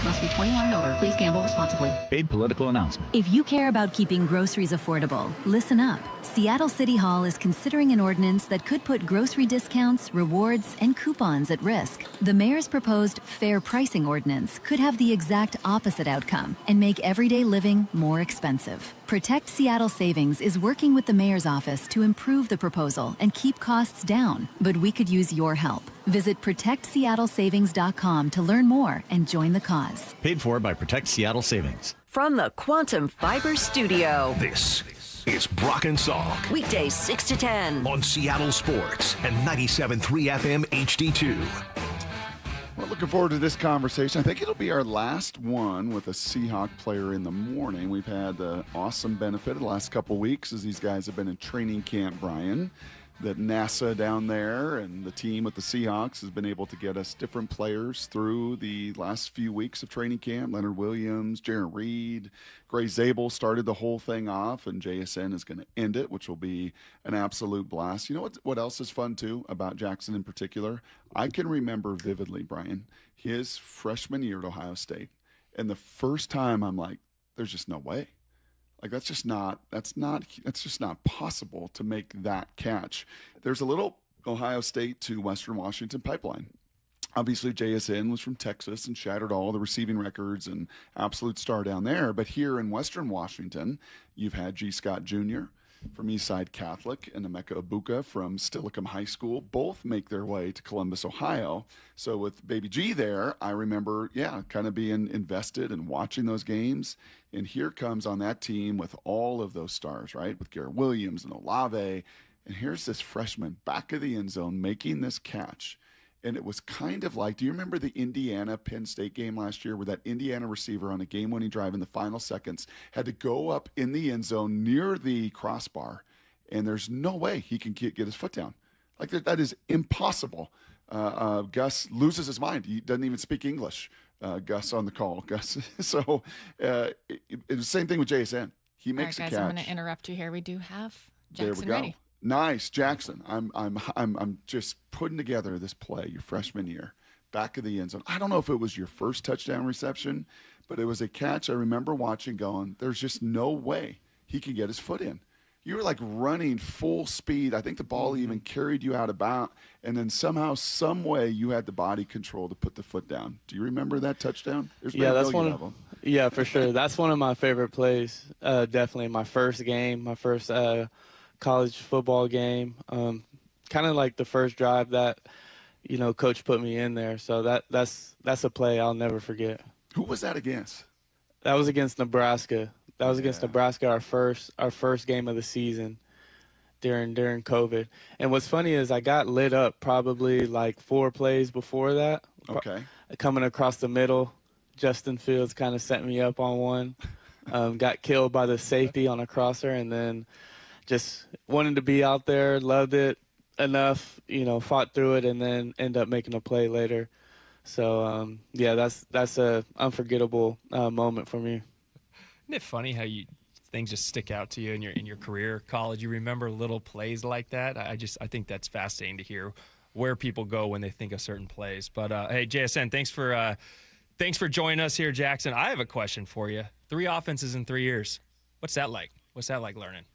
Must be 21 and over. Please gamble responsibly. Paid political announcement. If you care about keeping groceries affordable, listen up. Seattle City Hall is considering an ordinance that could put grocery discounts, rewards, and coupons at risk. The mayor's proposed fair pricing ordinance could have the exact opposite outcome and make everyday living more expensive. Protect Seattle Savings is working with the mayor's office to improve the proposal and keep costs down, but we could use your help. Visit ProtectSeattleSavings.com to learn more and join the cause. Paid for by Protect Seattle Savings. From the Quantum Fiber Studio. This is Brock and Salk. Weekdays 6 to 10. On Seattle Sports and 97.3 FM HD2. We're looking forward to this conversation. I think it'll be our last one with a Seahawk player in the morning. We've had the awesome benefit of the last couple weeks as these guys have been in training camp, Brian, that NASA down there and the team with the Seahawks has been able to get us different players through the last few weeks of training camp. Leonard Williams, Jaron Reed, Gray Zabel started the whole thing off, and JSN is going to end it, which will be an absolute blast. You know what else is fun, too, about Jackson in particular? I can remember vividly, Brian, his freshman year at Ohio State. And the first time I'm like, there's just no way. Like, that's just not possible to make that catch. There's a little Ohio State to Western Washington pipeline. Obviously, JSN was from Texas and shattered all the receiving records and absolute star down there. But here in Western Washington, you've had G. Scott Jr. from Eastside Catholic and Emeka Ibuka from Steilacoom High School. Both make their way to Columbus, Ohio. So with Baby G there, I remember, kind of being invested and watching those games. And here comes on that team with all of those stars, right? With Garrett Williams and Olave. And here's this freshman back of the end zone making this catch. And it was kind of like, do you remember the Indiana-Penn State game last year where that Indiana receiver on a game-winning drive in the final seconds had to go up in the end zone near the crossbar, and there's no way he can get his foot down. Like, that is impossible. Gus loses his mind. He doesn't even speak English, Gus on the call. Gus. So it was the same thing with JSN. He makes a catch. I'm going to interrupt you here. We do have Jackson there we go. ready. Nice, Jackson. I'm just putting together this play your freshman year, back of the end zone. I don't know if it was your first touchdown reception, but it was a catch I remember watching going, there's just no way he can get his foot in. You were like running full speed. I think the ball even carried you out of bounds, and then somehow, some way, you had the body control to put the foot down. Do you remember that touchdown? There's been a million of them. Yeah, for sure. That's one of my favorite plays. Definitely my first game, my first college football game. kind of like the first drive that, coach put me in there. So that's a play I'll never forget. Who was that against? That was against Nebraska. That was against Nebraska, our first game of the season during COVID. And what's funny is I got lit up probably like 4 plays before that. Okay. Coming across the middle, Justin Fields kind of set me up on one. Got killed by the safety on a crosser, and then just wanted to be out there, loved it enough, fought through it, and then end up making a play later. So, that's a unforgettable moment for me. Isn't it funny how things just stick out to you in your career, college? You remember little plays like that. I think that's fascinating to hear where people go when they think of certain plays. But hey, JSN, thanks for joining us here, Jackson. I have a question for you. 3 offenses in 3 years. What's that like? What's that like learning?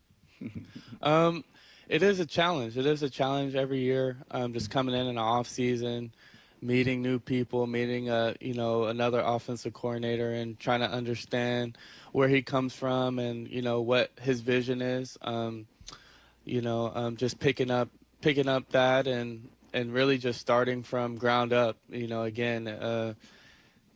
It is a challenge. It is a challenge every year. Just coming in the off season, meeting new people, meeting another offensive coordinator, and trying to understand where he comes from and what his vision is. Just picking up that and really just starting from ground up. Again,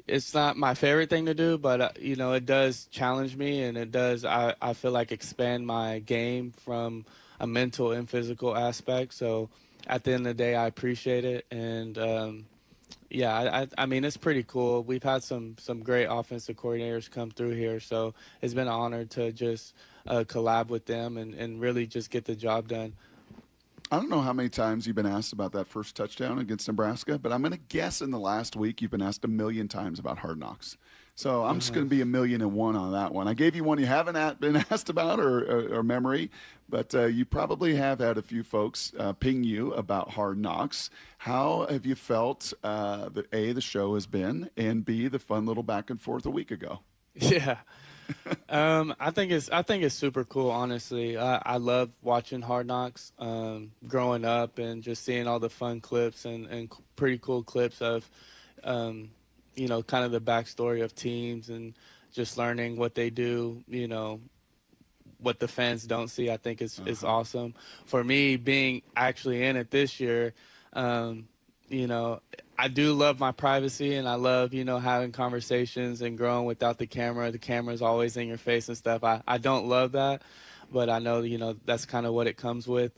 it's not my favorite thing to do, but it does challenge me, and it does I feel like expand my game from a mental and physical aspect. So at the end of the day, I appreciate it, and I mean, it's pretty cool. We've had some great offensive coordinators come through here, so it's been an honor to just collab with them and really just get the job done. I don't know how many times you've been asked about that first touchdown against Nebraska, but I'm going to guess in the last week you've been asked 1 million times about Hard Knocks. So I'm just going to be 1,000,001 on that one. I gave you one you haven't been asked about or memory, but you probably have had a few folks ping you about Hard Knocks. How have you felt that A, the show has been, and B, the fun little back and forth a week ago? Yeah. I think it's super cool, honestly. I love watching Hard Knocks growing up and just seeing all the fun clips and pretty cool clips of kind of the backstory of teams and just learning what they do, what the fans don't see. I think is awesome. For me, being actually in it this year, I do love my privacy, and I love, having conversations and growing without the camera. The camera's always in your face and stuff. I don't love that, but I know, that's kind of what it comes with.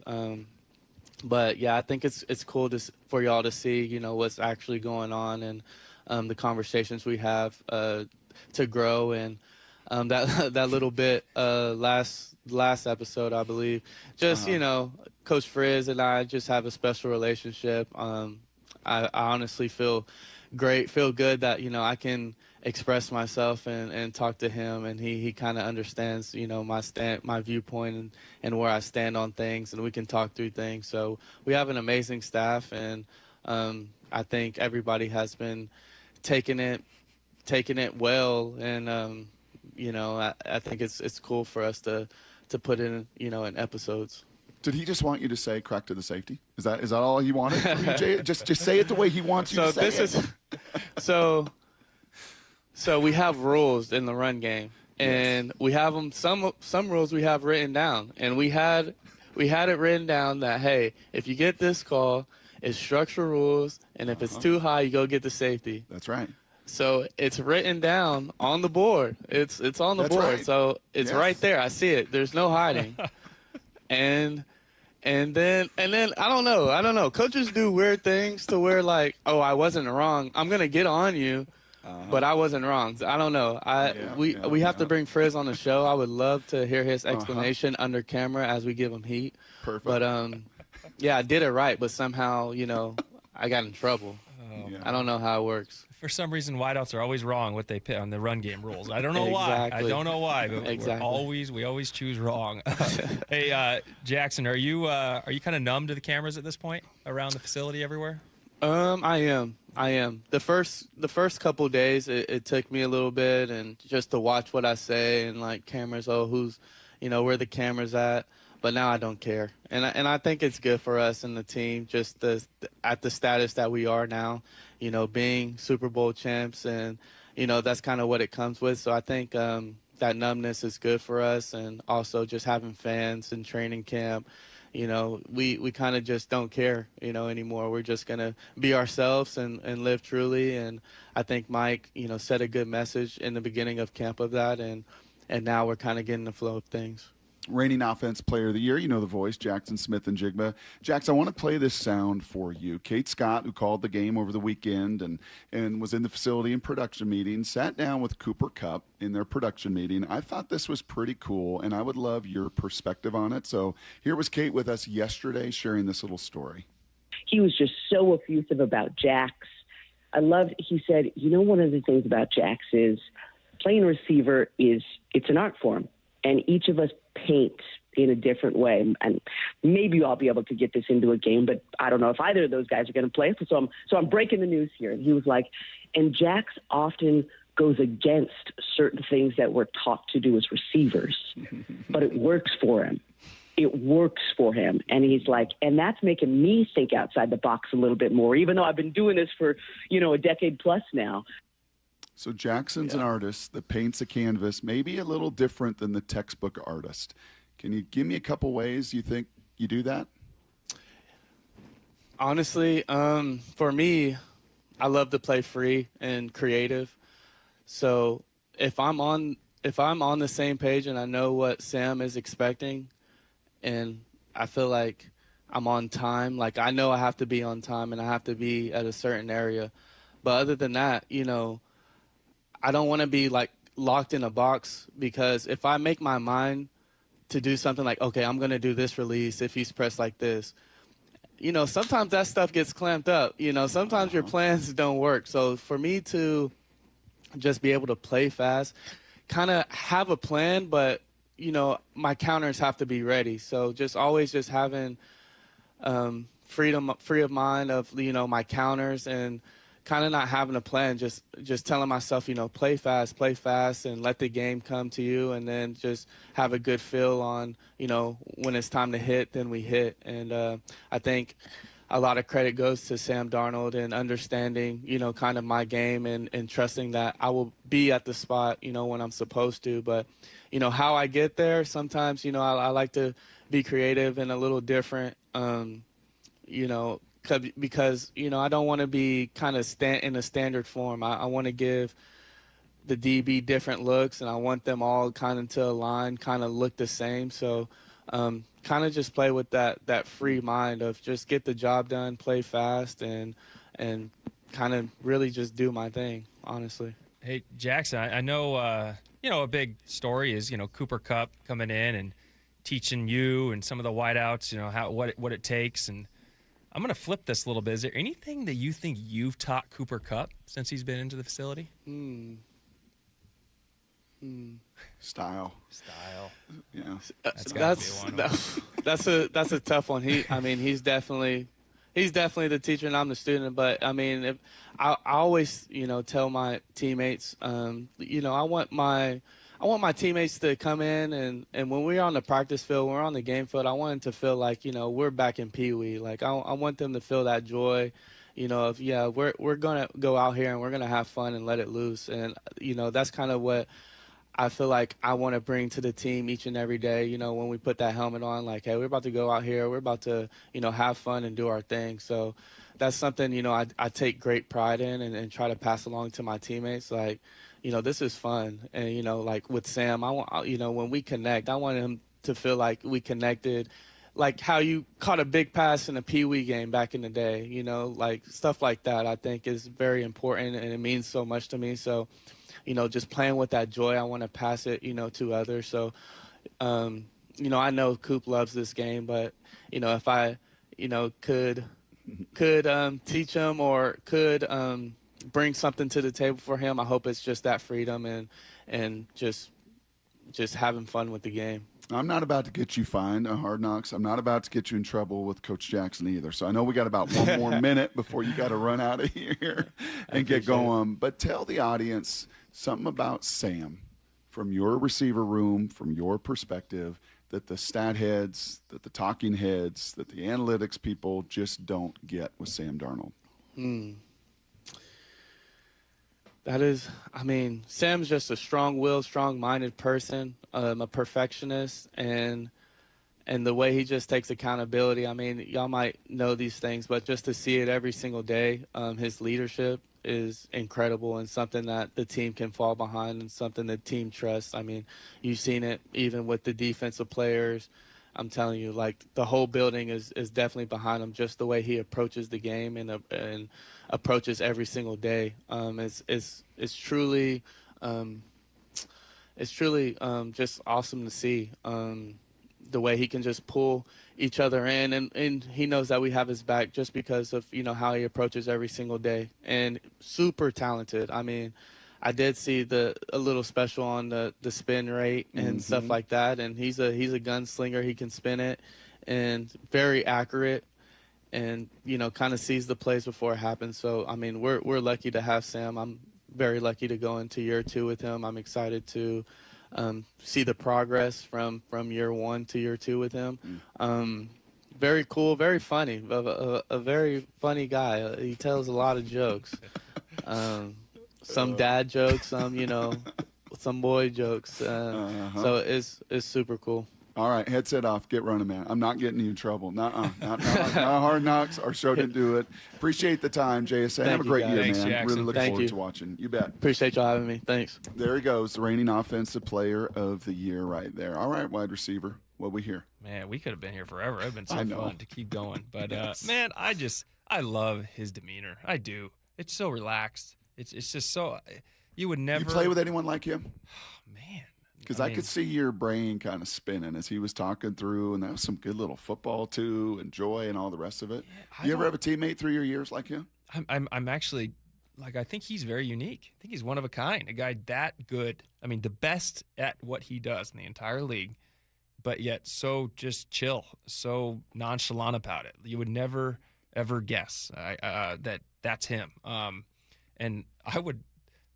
But yeah, I think it's cool for y'all to see, what's actually going on and the conversations we have to grow. And that little bit last episode, I believe, just Coach Frizz and I just have a special relationship. I honestly feel good that I can express myself and talk to him, and he kind of understands my viewpoint and where I stand on things, and we can talk through things. So we have an amazing staff, and I think everybody has been taking it well, and I think it's cool for us to put in in episodes. Did he just want you to say crack to the safety? Is that all he wanted from you, Jay? Just say it the way he wants you to say it. So we have rules in the run game, and we have them. Some rules we have written down, and we had it written down that, hey, if you get this call, it's structural rules, and if it's too high, you go get the safety. That's right. So it's written down on the board. It's on the board. Right. So it's right there. I see it. There's no hiding. And then I don't know. Coaches do weird things to where, like, oh, I wasn't wrong. I'm gonna get on you, but I wasn't wrong. I don't know. We have to bring Frizz on the show. I would love to hear his explanation under camera as we give him heat. Perfect. But I did it right, but somehow I got in trouble. I don't know how it works. For some reason, wideouts are always wrong what they pit on the run game rules. I don't know why. I don't know why, but we always choose wrong. Hey, Jackson, are you kind of numb to the cameras at this point around the facility everywhere? I am. The first couple of days, it took me a little bit, and just to watch what I say and like cameras. Oh, who's, where the camera's at. But now I don't care, and I think it's good for us and the team, just at the status that we are now, being Super Bowl champs, and that's kind of what it comes with. So I think that numbness is good for us, and also just having fans in training camp, we kind of just don't care, anymore. We're just going to be ourselves and live truly. And I think Mike, set a good message in the beginning of camp of that. And now we're kind of getting the flow of things. Reigning Offense Player of the Year, you know the voice, Jackson Smith and Jigba. Jax, I want to play this sound for you. Kate Scott, who called the game over the weekend and was in the facility in production meeting, sat down with Cooper Kupp in their production meeting. I thought this was pretty cool, and I would love your perspective on it. So here was Kate with us yesterday sharing this little story. He was just so effusive about Jax. He said, one of the things about Jax is playing receiver it's an art form, and each of us paint in a different way. And maybe I'll be able to get this into a game, but I don't know if either of those guys are going to play. So I'm breaking the news here. And he was like, and Jax often goes against certain things that we're taught to do as receivers, but it works for him. It works for him. And he's like, and that's making me think outside the box a little bit more, even though I've been doing this for, a decade plus now. So Jackson's an artist that paints a canvas, maybe a little different than the textbook artist. Can you give me a couple ways you think you do that? Honestly, for me, I love to play free and creative. So if I'm on the same page and I know what Sam is expecting, and I feel like I'm on time, like I know I have to be on time and I have to be at a certain area. But other than that, I don't want to be like locked in a box, because if I make my mind to do something like, okay, I'm going to do this release if he's pressed like this, sometimes that stuff gets clamped up. Sometimes your plans don't work. So for me to just be able to play fast, kind of have a plan, but, my counters have to be ready. So just always just having free of mind of, my counters, and kind of not having a plan, just telling myself, play fast and let the game come to you, and then just have a good feel on, when it's time to hit, then we hit. And I think a lot of credit goes to Sam Darnold and understanding, kind of my game and trusting that I will be at the spot, when I'm supposed to. But, how I get there, sometimes, I like to be creative and a little different, because, I don't want to be kind of in a standard form. I want to give the DB different looks, and I want them all kind of to align, kind of look the same. So kind of just play with that free mind of just get the job done, play fast, and kind of really just do my thing, honestly. Hey, Jackson, I know, a big story is, Cooper Kupp coming in and teaching you and some of the wideouts, what it takes. And I'm going to flip this a little bit. Is there anything that you think you've taught Cooper Kupp since he's been into the facility? Style. Yeah. That's a tough one. He's definitely the teacher and I'm the student. But if I always tell my teammates, I want my teammates to come in and when we're on the practice field, we're on the game field, I want them to feel like, we're back in Pee Wee. Like I want them to feel that joy, we're going to go out here and we're going to have fun and let it loose. And, that's kind of what I feel like I want to bring to the team each and every day, when we put that helmet on, like, hey, we're about to go out here, we're about to, have fun and do our thing. So that's something, I take great pride in and try to pass along to my teammates. Like, this is fun. And, like with Sam, I want, when we connect, I want him to feel like we connected, like how you caught a big pass in a Pee Wee game back in the day, like stuff like that, I think is very important and it means so much to me. So, just playing with that joy, I want to pass it, to others. So, I know Coop loves this game, but, if I, could teach him or could bring something to the table for him, I hope it's just that freedom and just having fun with the game. I'm not about to get you fined on Hard Knocks. I'm not about to get you in trouble with Coach Jackson either. So I know we got about one more minute before you got to run out of here and get going. But tell the audience something about Sam from your receiver room, from your perspective, that the stat heads, that the talking heads, that the analytics people just don't get with Sam Darnold. That is, Sam's just a strong-willed, strong-minded person, a perfectionist, and and the way he just takes accountability. I mean, y'all might know these things, but just to see it every single day, his leadership is incredible and something that the team can fall behind and something the team trusts. I mean, you've seen it even with the defensive players. I'm telling you, like, the whole building is definitely behind him. Just the way he approaches the game and approaches every single day. It's truly just awesome to see. The way he can just pull each other in, and he knows that we have his back just because of, you know, how he approaches every single day. And super talented. I mean, I did see a little special on the spin rate and stuff like that, and he's a gunslinger. He can spin it, and very accurate, and, you know, kind of sees the plays before it happens. So I mean, we're lucky to have Sam. I'm very lucky to go into year 2 with him. I'm excited to see the progress from year 1 to year 2 with him. Very cool, very funny, a very funny guy. He tells a lot of jokes. Some dad jokes, some boy jokes. So it's super cool. All right, headset off. Get running, man. I'm not getting you in trouble. Not Hard Knocks. Our show didn't do it. Appreciate the time, JSA. Have a great year, Thanks, man. Jackson. Really looking forward to watching. You bet. Appreciate y'all having me. Thanks. There he goes, the reigning offensive player of the year right there. All right, wide receiver. What we hear? Man, we could have been here forever. It's been so fun to keep going. But, man, I love his demeanor. I do. It's so relaxed. It's just so – you would never – You play with anyone like him? Man. Because I could see your brain kind of spinning as he was talking through, and that was some good little football too, and joy and all the rest of it. Yeah, you ever have a teammate through your years like him? I'm actually, like, I think he's very unique. I think he's one of a kind, a guy that good. I mean, the best at what he does in the entire league, but yet so just chill, so nonchalant about it. You would never, ever guess that that's him. And I would.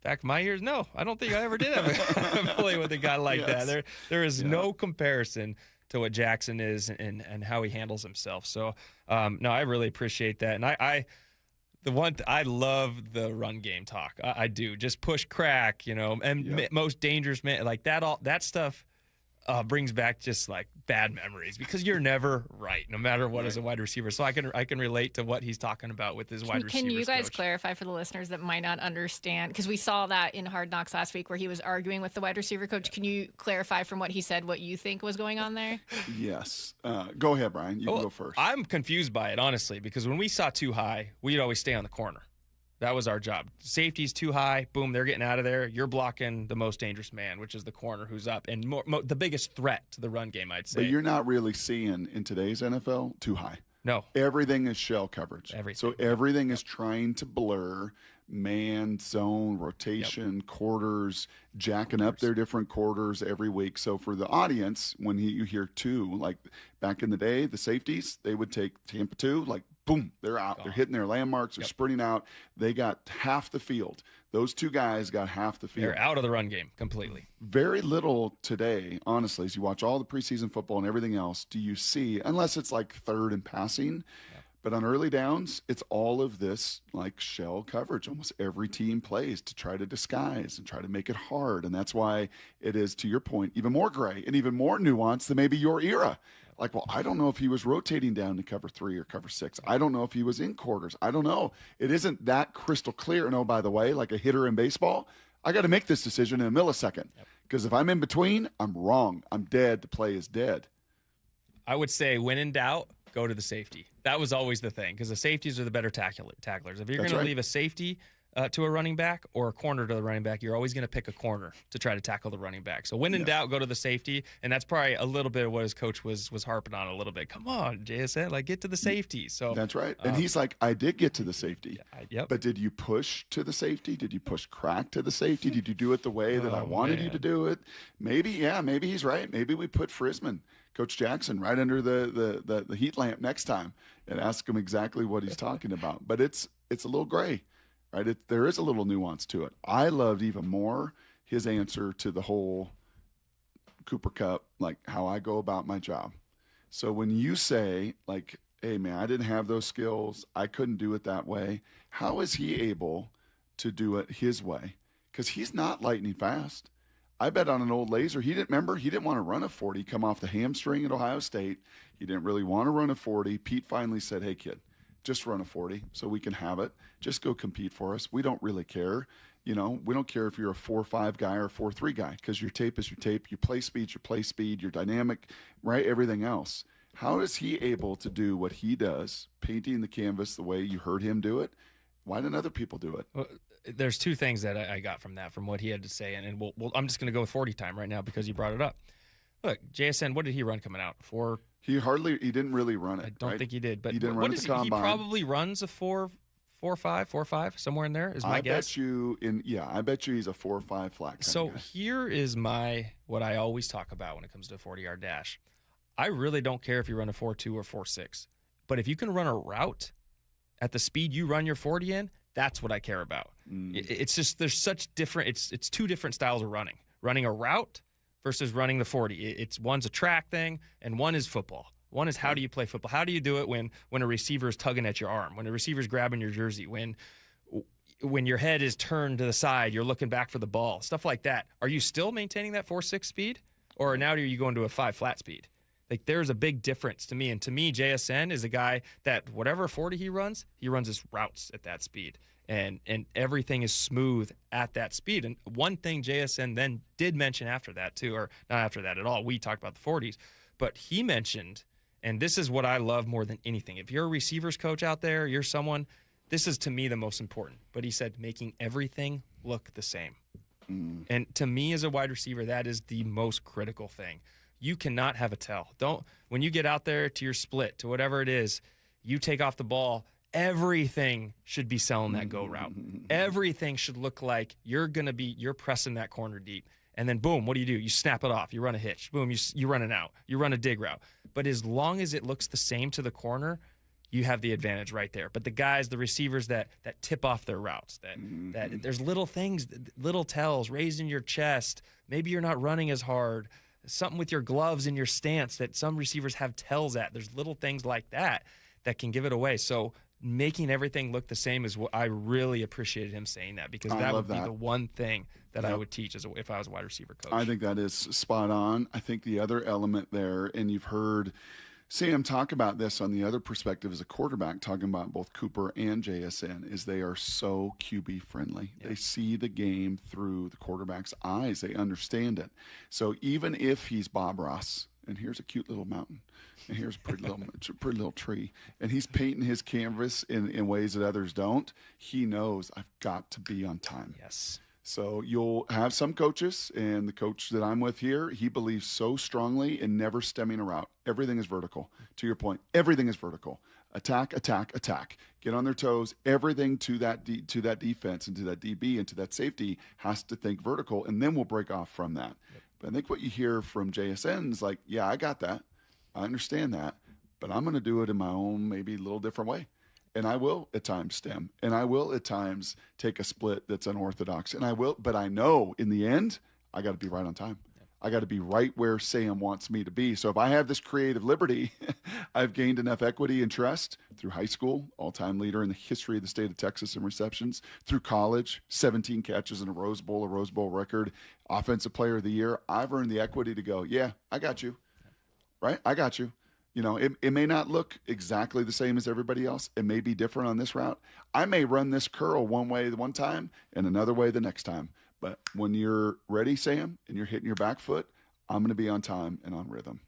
Back my years, no, I don't think I ever did have play with a guy like that. There is no comparison to what Jackson is and how he handles himself. So, no, I really appreciate that. And I love the run game talk. I do. Just push, crack, and most dangerous man, like that. All that stuff brings back just like bad memories because you're never right, no matter what as a wide receiver. So I can relate to what he's talking about with his wide receivers. Can you guys coach. clarify for the listeners that might not understand? Because we saw that in Hard Knocks last week where he was arguing with the wide receiver coach. Can you clarify from what he said what you think was going on there? Yes. Go ahead, Brian. You can go first. I'm confused by it, honestly, because when we saw too high, we'd always stay on the corner. That was our job. Safety's too high. Boom, they're getting out of there. You're blocking the most dangerous man, which is the corner who's up. And the biggest threat to the run game, I'd say. But you're not really seeing in today's NFL too high. No. Everything is shell coverage. Everything. So everything is trying to blur man, zone, rotation, quarters, jacking up their different quarters every week. So for the audience, when you hear two, like back in the day, the safeties, they would take Tampa 2, like, boom, they're out. They're hitting their landmarks. They're sprinting out. They got half the field. Those two guys got half the field. They're out of the run game completely. Very little today, honestly, as you watch all the preseason football and everything else, do you see, unless it's like third and passing, but on early downs, it's all of this like shell coverage. Almost every team plays to try to disguise and try to make it hard. And that's why it is, to your point, even more gray and even more nuanced than maybe your era. Like, well, I don't know if he was rotating down to cover 3 or cover 6. I don't know if he was in quarters. I don't know. It isn't that crystal clear. And oh, by the way, like a hitter in baseball, I got to make this decision in a millisecond. Because if I'm in between, I'm wrong. I'm dead. The play is dead. I would say when in doubt, go to the safety. That was always the thing because the safeties are the better tacklers. If you're going to leave a safety to a running back or a corner to the running back, you're always going to pick a corner to try to tackle the running back. So when in doubt, go to the safety, and that's probably a little bit of what his coach was harping on a little bit. Come on, JSN, like get to the safety. So that's right. And he's like, I did get to the safety. Yep. But did you push to the safety? Did you push crack to the safety? Did you do it the way that I wanted you to do it? Maybe he's right. Maybe we put Frisman, Coach Jackson, right under the heat lamp next time and ask him exactly what he's talking about. But it's a little gray. Right, there is a little nuance to it. I loved even more his answer to the whole Cooper Cup, like how I go about my job. So when you say, like, hey, man, I didn't have those skills, I couldn't do it that way, how is he able to do it his way? Because he's not lightning fast. I bet on an old laser. He didn't want to run a 40, come off the hamstring at Ohio State. He didn't really want to run a 40. Pete finally said, hey, kid, just run a 40 so we can have it. Just go compete for us. We don't really care. We don't care if you're a 4.5 guy or a 4.3 guy, because your tape is your tape. Your play speed, your dynamic, right? Everything else. How is he able to do what he does, painting the canvas the way you heard him do it? Why didn't other people do it? Well, there's two things that I got from that, from what he had to say, and I'm just going to go with 40 time right now because you brought it up. Look, JSN, what did he run coming out? He didn't really run it. I don't think he did, but he didn't run at the combine. He probably runs a 4.5, somewhere in there is my guess. I bet you he's a 4.5 flat. So here is what I always talk about when it comes to a 40-yard dash. I really don't care if you run a 4.2 or 4.6, but if you can run a route at the speed you run your 40 in, that's what I care about. It's just there's such different. It's two different styles of running a route versus running the 40. It's one's a track thing and one is football. One is how do you play football? How do you do it when a receiver is tugging at your arm, when a receiver is grabbing your jersey, when your head is turned to the side, you're looking back for the ball, stuff like that. Are you still maintaining that 4.6 speed, or now are you going to a 5 flat speed? Like, there's a big difference to me. And to me, JSN is a guy that whatever 40 he runs his routes at that speed. And everything is smooth at that speed. And one thing JSN then did mention after that too, or not after that at all, we talked about the 40s, but he mentioned, and this is what I love more than anything. If you're a receivers coach out there, you're someone, this is to me the most important. But he said making everything look the same. And to me as a wide receiver, that is the most critical thing. You cannot have a tell. When you get out there to your split, to whatever it is, you take off the ball, everything should be selling that go route. Everything should look like you're pressing that corner deep. And then boom, what do? You snap it off. You run a hitch. Boom, you run it out. You run a dig route. But as long as it looks the same to the corner, you have the advantage right there. But the receivers that tip off their routes, that there's little things, little tells, raising your chest. Maybe you're not running as hard. Something with your gloves and your stance that some receivers have tells at. There's little things like that can give it away. So making everything look the same is what I really appreciated him saying that, because that would be the one thing that I would teach if I was a wide receiver coach. I think that is spot on. I think the other element there, and you've heard Sam talk about this on the other perspective as a quarterback, talking about both Cooper and JSN, is they are so QB friendly. Yeah. They see the game through the quarterback's eyes. They understand it. So even if he's Bob Ross, and here's a cute little mountain, and here's a pretty little tree, and he's painting his canvas in ways that others don't, he knows I've got to be on time. Yes. So you'll have some coaches, and the coach that I'm with here, he believes so strongly in never stemming a route. Everything is vertical. To your point, everything is vertical. Attack, attack, attack. Get on their toes. Everything to that defense and to that DB and to that safety has to think vertical, and then we'll break off from that. Yep. But I think what you hear from JSN is like, yeah, I got that. I understand that, but I'm going to do it in my own maybe a little different way. And I will at times stem, and I will at times take a split that's unorthodox, but I know in the end, I got to be right on time. I got to be right where Sam wants me to be. So if I have this creative liberty, I've gained enough equity and trust through high school, all-time leader in the history of the state of Texas in receptions, through college, 17 catches in a Rose Bowl record, offensive player of the year. I've earned the equity to go, yeah, I got you, right? I got you. It may not look exactly the same as everybody else. It may be different on this route. I may run this curl one way one time and another way the next time. But when you're ready, Sam, and you're hitting your back foot, I'm going to be on time and on rhythm.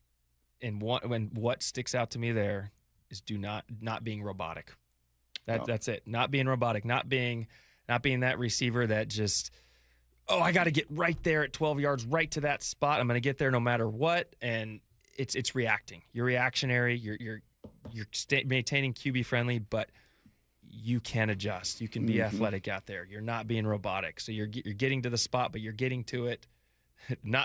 And what sticks out to me there is not being robotic. That's it. Not being robotic. Not being that receiver that just, I got to get right there at 12 yards, right to that spot. I'm going to get there no matter what. And it's reacting. You're reactionary. You're maintaining QB friendly, but you can adjust. You can be athletic out there. You're not being robotic. So you're getting to the spot, but you're getting to it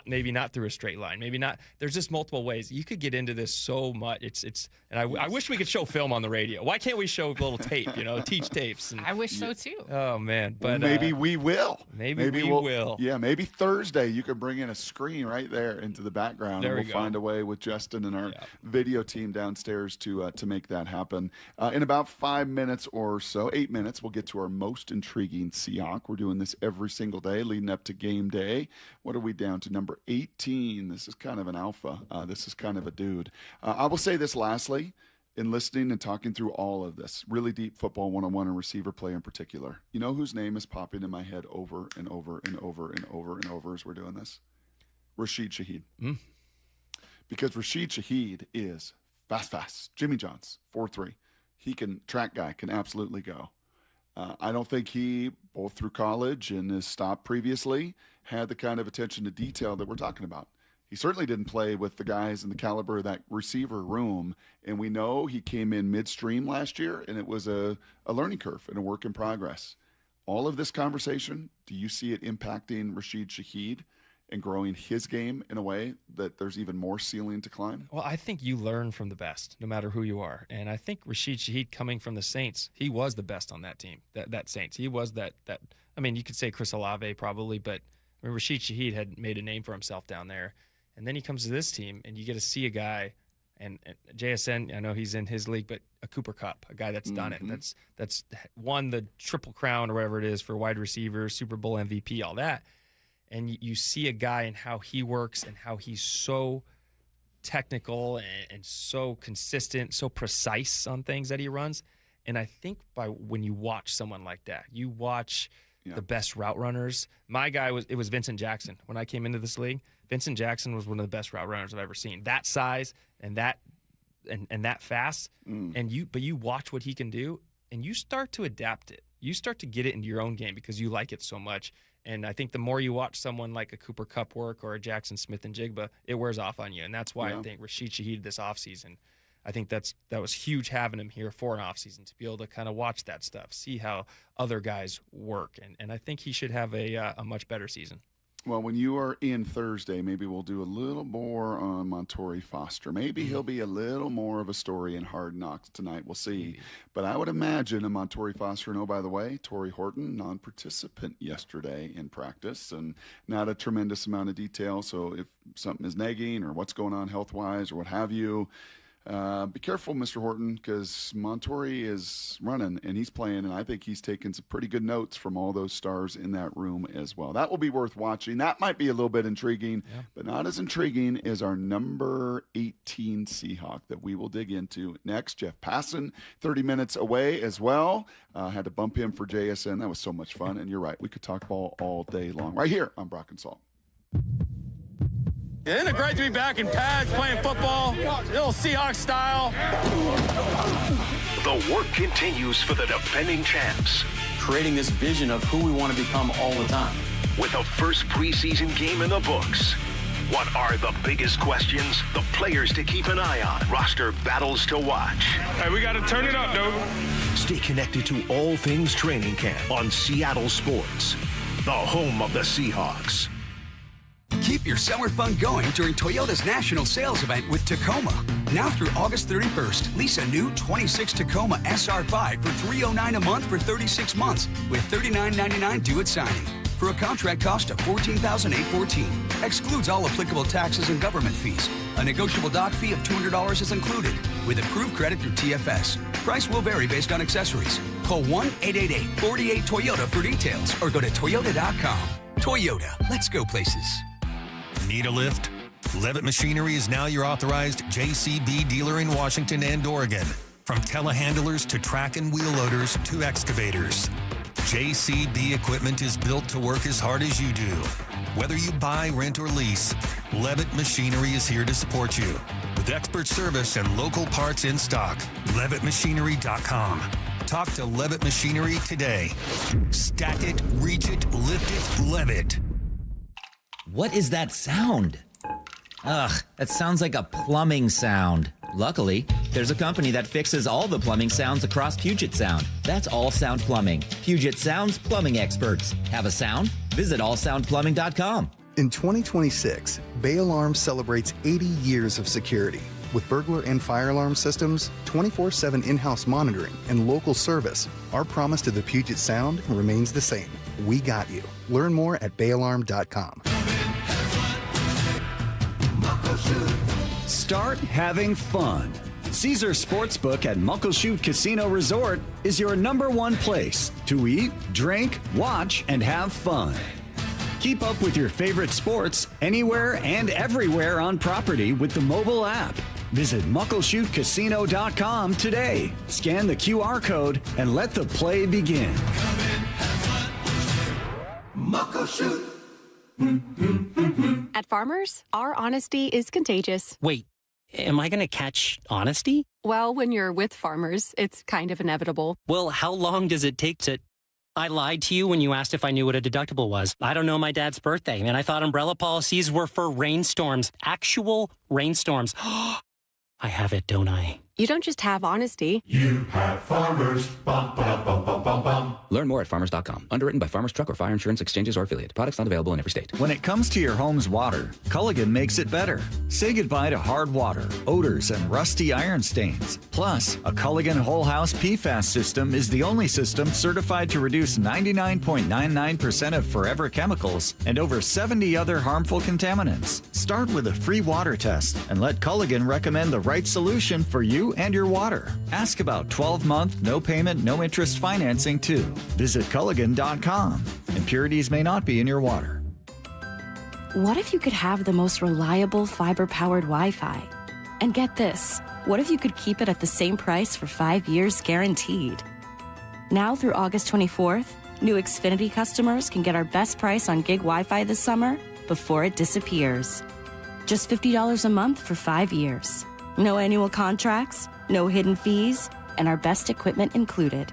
maybe not through a straight line. Maybe not. There's just multiple ways. You could get into this so much. And I wish we could show film on the radio. Why can't we show a little tape, teach tapes? And, I wish so too. Oh, man. But maybe we will. Maybe we will. Yeah, maybe Thursday you can bring in a screen right there into the background. There and we'll find a way with Justin and our video team downstairs to make that happen. In about 5 minutes or so, 8 minutes, we'll get to our most intriguing Seahawk. We're doing this every single day leading up to game day. What are we down down to number 18. This is kind of an alpha. This is kind of a dude. I will say this lastly, in listening and talking through all of this, really deep football 101 and receiver play in particular. You know whose name is popping in my head over and over and over and over and over as we're doing this? Rashid Shaheed. Because Rashid Shaheed is fast. Jimmy John's 4'3". He can, track guy, can absolutely go. I don't think he, both through college and his stop previously, had the kind of attention to detail that we're talking about. He certainly didn't play with the guys in the caliber of that receiver room, and we know he came in midstream last year, and it was a learning curve and a work in progress. All of this conversation, do you see it impacting Rashid Shaheed and growing his game in a way that there's even more ceiling to climb? Well, I think you learn from the best, no matter who you are. And I think Rashid Shaheed coming from the Saints, he was the best on that team, that Saints. He was that. I mean, you could say Chris Olave probably, but I mean, Rashid Shaheed had made a name for himself down there. And then he comes to this team, and you get to see a guy, and JSN, I know he's in his league, but a Cooper Kupp, a guy that's done it, that's won the Triple Crown or whatever it is for wide receivers, Super Bowl MVP, all that. And you see a guy and how he works and how he's so technical and so consistent, so precise on things that he runs. And I think when you watch someone like that, you watch the best route runners. My guy was Vincent Jackson. When I came into this league, Vincent Jackson was one of the best route runners I've ever seen. That size and that fast. But you watch what he can do, and you start to adapt it. You start to get it into your own game because you like it so much. And I think the more you watch someone like a Cooper Kupp work or a Jackson Smith and Jigba, it wears off on you. And that's why I think Rashid Shaheed this offseason, I think that was huge having him here for an offseason to be able to kind of watch that stuff, see how other guys work. And I think he should have a much better season. Well, when you are in Thursday, maybe we'll do a little more on Montori Foster. Maybe he'll be a little more of a story in Hard Knocks tonight. We'll see. Maybe. But I would imagine a Montori Foster, and oh, by the way, Torrey Horton, non-participant yesterday in practice, and not a tremendous amount of detail. So if something is nagging or what's going on health-wise or what have you, be careful, Mr. Horton, because Montori is running and he's playing, and I think he's taking some pretty good notes from all those stars in that room as well. That will be worth watching. That might be a little bit intriguing, but not as intriguing as our number 18 Seahawk that we will dig into next. Jeff Passan, 30 minutes away as well. Had to bump him for JSN. That was so much fun, and you're right. We could talk ball all day long. Right here on Brock and Salk. Isn't it great to be back in pads playing football? Little Seahawks style. The work continues for the defending champs. Creating this vision of who we want to become all the time. With the first preseason game in the books. What are the biggest questions? The players to keep an eye on. Roster battles to watch. Hey, we got to turn it up, dude. Stay connected to all things training camp on Seattle Sports, the home of the Seahawks. Keep your summer fun going during Toyota's national sales event with Tacoma. Now through August 31st, lease a new 26 Tacoma SR5 for $309 a month for 36 months with $39.99 due at signing for a contract cost of $14,814. Excludes all applicable taxes and government fees. A negotiable dock fee of $200 is included with approved credit through TFS. Price will vary based on accessories. Call 1-888-48-TOYOTA for details or go to Toyota.com. Toyota, let's go places. Need a lift? Levitt Machinery is now your authorized JCB dealer in Washington and Oregon. From telehandlers to track and wheel loaders to excavators. JCB equipment is built to work as hard as you do. Whether you buy, rent, or lease, Levitt Machinery is here to support you. With expert service and local parts in stock, LevittMachinery.com. Talk to Levitt Machinery today. Stack it, reach it, lift it, Levitt. What is that sound? Ugh, that sounds like a plumbing sound. Luckily, there's a company that fixes all the plumbing sounds across Puget Sound. That's All Sound Plumbing. Puget Sound's plumbing experts. Have a sound? Visit allsoundplumbing.com. In 2026, Bay Alarm celebrates 80 years of security. With burglar and fire alarm systems, 24/7 in-house monitoring, and local service, our promise to the Puget Sound remains the same. We got you. Learn more at bayalarm.com. Start having fun. Caesar Sportsbook at Muckleshoot Casino Resort is your #1 place to eat, drink, watch, and have fun. Keep up with your favorite sports anywhere and everywhere on property with the mobile app. Visit MuckleshootCasino.com today. Scan the QR code and let the play begin. Muckleshoot. At Farmers, our honesty is contagious. Wait, am I going to catch honesty? Well, when you're with Farmers, it's kind of inevitable. Well, how long does it take to... I lied to you when you asked if I knew what a deductible was. I don't know my dad's birthday, and I thought umbrella policies were for rainstorms. Actual rainstorms. I have it, don't I? You don't just have honesty. You have Farmers. Bum, bum, bum, bum, bum, bum. Learn more at farmers.com. Underwritten by Farmers Truck or Fire Insurance Exchanges or Affiliate. Products not available in every state. When it comes to your home's water, Culligan makes it better. Say goodbye to hard water, odors, and rusty iron stains. Plus, a Culligan Whole House PFAS system is the only system certified to reduce 99.99% of forever chemicals and over 70 other harmful contaminants. Start with a free water test and let Culligan recommend the right solution for you and your water. Ask about 12-month, no payment, no interest financing too. Visit Culligan.com. Impurities may not be in your water. What if you could have the most reliable fiber-powered Wi-Fi? And get this, what if you could keep it at the same price for 5 years guaranteed? Now through August 24th, new Xfinity customers can get our best price on gig Wi-Fi this summer before it disappears. Just $50 a month for 5 years. No annual contracts, no hidden fees, and our best equipment included.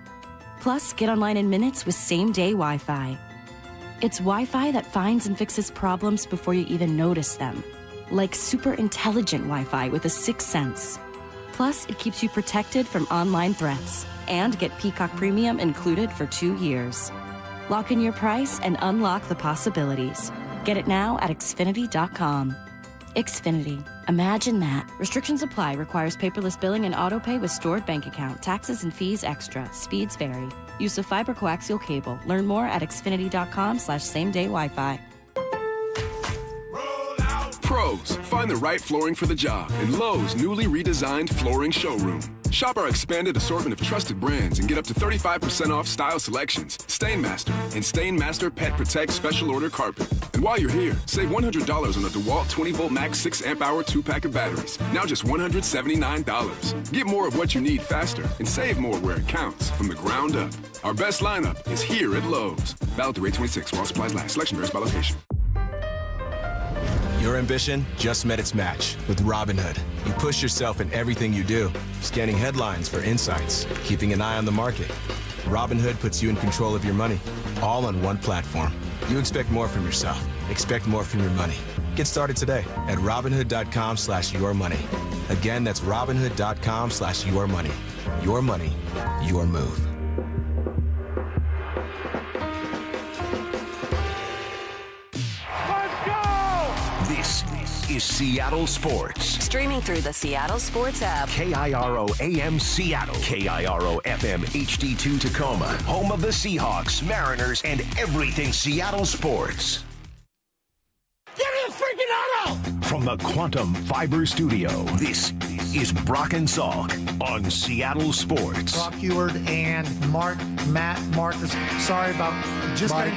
Plus, get online in minutes with same-day Wi-Fi. It's Wi-Fi that finds and fixes problems before you even notice them. Like super intelligent Wi-Fi with a sixth sense. Plus, it keeps you protected from online threats. And get Peacock Premium included for 2 years. Lock in your price and unlock the possibilities. Get it now at Xfinity.com. Xfinity. Imagine that. Restrictions apply. Requires paperless billing and auto pay with stored bank account. Taxes and fees extra. Speeds vary. Use of fiber coaxial cable. Learn more at Xfinity.com/same-day Wi-Fi. Pros, find the right flooring for the job in Lowe's newly redesigned flooring showroom. Shop our expanded assortment of trusted brands and get up to 35% off style selections, Stainmaster, and Stainmaster Pet Protect Special Order Carpet. And while you're here, save $100 on the DeWalt 20-volt max 6-amp-hour 2-pack of batteries. Now just $179. Get more of what you need faster and save more where it counts from the ground up. Our best lineup is here at Lowe's. Valid through 8/26 while supplies last. Selection varies by location. Your ambition just met its match with Robinhood. You push yourself in everything you do, scanning headlines for insights, keeping an eye on the market. Robinhood puts you in control of your money, all on one platform. You expect more from yourself. Expect more from your money. Get started today at Robinhood.com/yourmoney. Again, that's Robinhood.com/yourmoney. Your money, your move. This is Seattle Sports. Streaming through the Seattle Sports app. KIRO AM Seattle. KIRO FM HD2 Tacoma. Home of the Seahawks, Mariners, and everything Seattle sports. Give me a freaking auto! From the Quantum Fiber Studio, this is Brock and Salk on Seattle Sports. Brock Heward and Matt Marcus. Sorry about just Mike.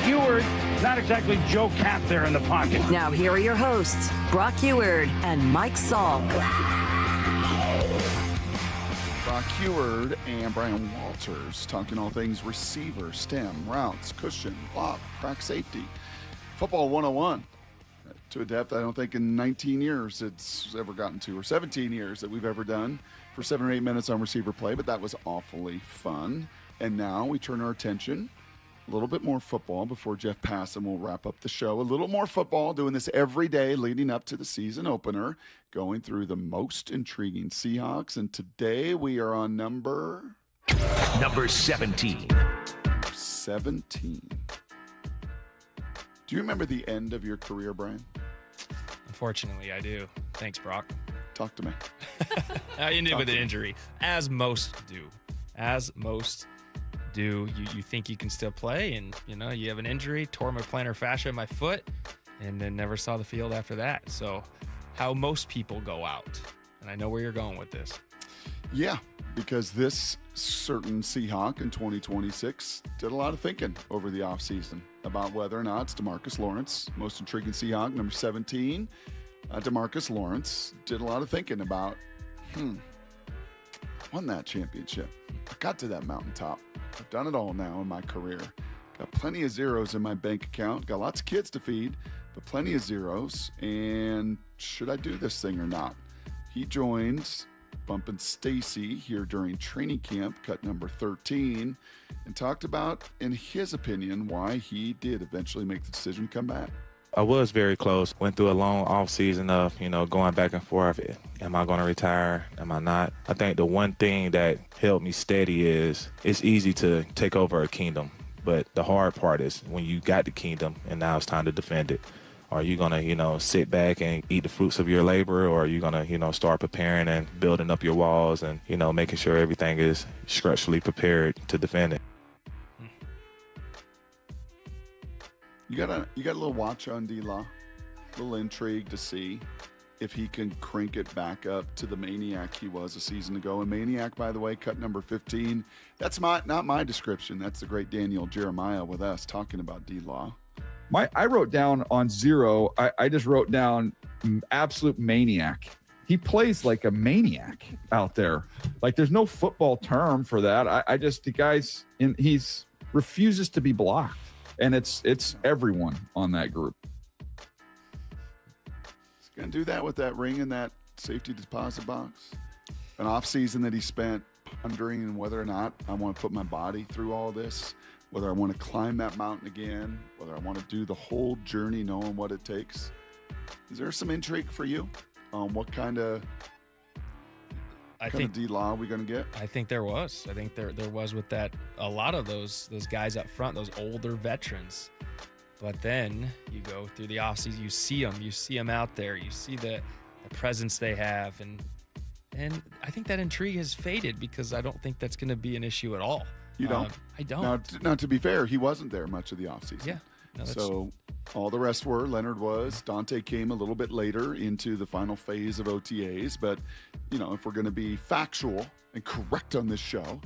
Heward, not exactly Joe Cap there in the pocket. Now here are your hosts, Brock Heward and Mike Salk. Brock Heward and Brian Walters talking all things receiver, stem, routes, cushion, block, crack safety. Football 101. To a depth I don't think in 19 years it's ever gotten to, or 17 years that we've ever done for 7 or 8 minutes on receiver play, but that was awfully fun. And now we turn our attention a little bit more football before Jeff Passan will wrap up the show. A little more football, doing this every day leading up to the season opener, going through the most intriguing Seahawks. And today we are on number 17. 17. Do you remember the end of your career, Brian? Unfortunately, I do. Thanks, Brock. Talk to me. I ended with an injury, as most do. You think you can still play, and you have an injury, tore my plantar fascia in my foot, and then never saw the field after that. So how most people go out, and I know where you're going with this. Yeah, because this certain Seahawk in 2026 did a lot of thinking over the offseason. about whether or not it's DeMarcus Lawrence, most intriguing Seahawk, number 17. DeMarcus Lawrence did a lot of thinking about, won that championship. I got to that mountaintop. I've done it all now in my career. Got plenty of zeros in my bank account. Got lots of kids to feed, but plenty of zeros. And should I do this thing or not? He joins Bumpin' Stacy here during training camp, cut number 13, and talked about, in his opinion, why he did eventually make the decision to come back. I was very close. Went through a long off season of, going back and forth. Am I going to retire? Am I not? I think the one thing that held me steady is it's easy to take over a kingdom, but the hard part is when you got the kingdom and now it's time to defend it. Are you going to, sit back and eat the fruits of your labor, or are you going to, start preparing and building up your walls and, making sure everything is structurally prepared to defend it? You got a little watch on D-Law, a little intrigue to see if he can crank it back up to the maniac he was a season ago. And maniac, by the way, cut number 15. That's not my description. That's the great Daniel Jeremiah with us talking about D-Law. I wrote down on 0, I just wrote down absolute maniac. He plays like a maniac out there. Like there's no football term for that. The guy's he's refuses to be blocked. And it's everyone on that group. He's going to do that with that ring in that safety deposit box. An offseason that he spent pondering whether or not I want to put my body through all this, whether I want to climb that mountain again, whether I want to do the whole journey knowing what it takes. Is there some intrigue for you on what kind of D-Law we going to get? I think there was. I think there was with that, a lot of those guys up front, those older veterans. But then you go through the offseason, you see them out there, you see the presence they have, and I think that intrigue has faded because I don't think that's going to be an issue at all. You don't? I don't. Now, to be fair, he wasn't there much of the offseason. Yeah. No, so all the rest were. Leonard was. Dante came a little bit later into the final phase of OTAs. But, if we're going to be factual and correct on this show,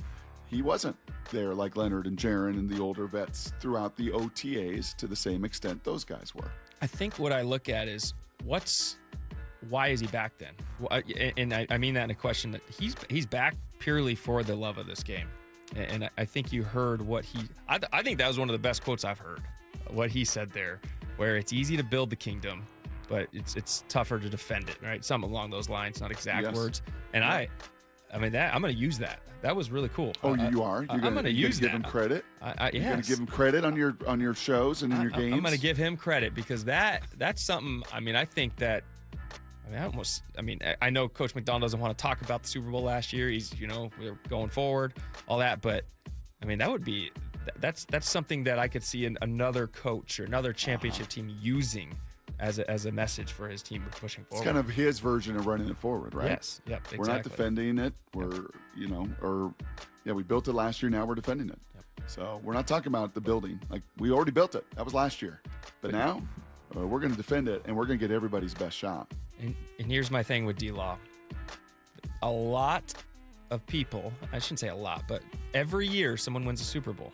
he wasn't there like Leonard and Jaron and the older vets throughout the OTAs to the same extent those guys were. I think what I look at is why is he back then? And I mean that in a question that he's back purely for the love of this game. And I think you heard I think that was one of the best quotes I've heard. What he said there, where it's easy to build the kingdom, but it's tougher to defend it, right? Something along those lines, not exact words. And I'm going to use that. That was really cool. Oh, you are? I'm going to use that. Give him credit? Yes. You're going to give him credit on your shows and in your games? I'm going to give him credit because that's something, I think that, I know Coach McDonald doesn't want to talk about the Super Bowl last year. He's, we're going forward, all that. But, that would be... That's something that I could see another coach or another championship team using as a message for his team pushing forward. It's kind of his version of running it forward, right? Yes. Yep. Exactly. We're not defending it. We're, we built it last year. Now we're defending it. Yep. So we're not talking about the building. Like we already built it. That was last year. But now we're going to defend it and we're going to get everybody's best shot. And here's my thing with D-Law. A lot of people, I shouldn't say a lot, but every year someone wins a Super Bowl.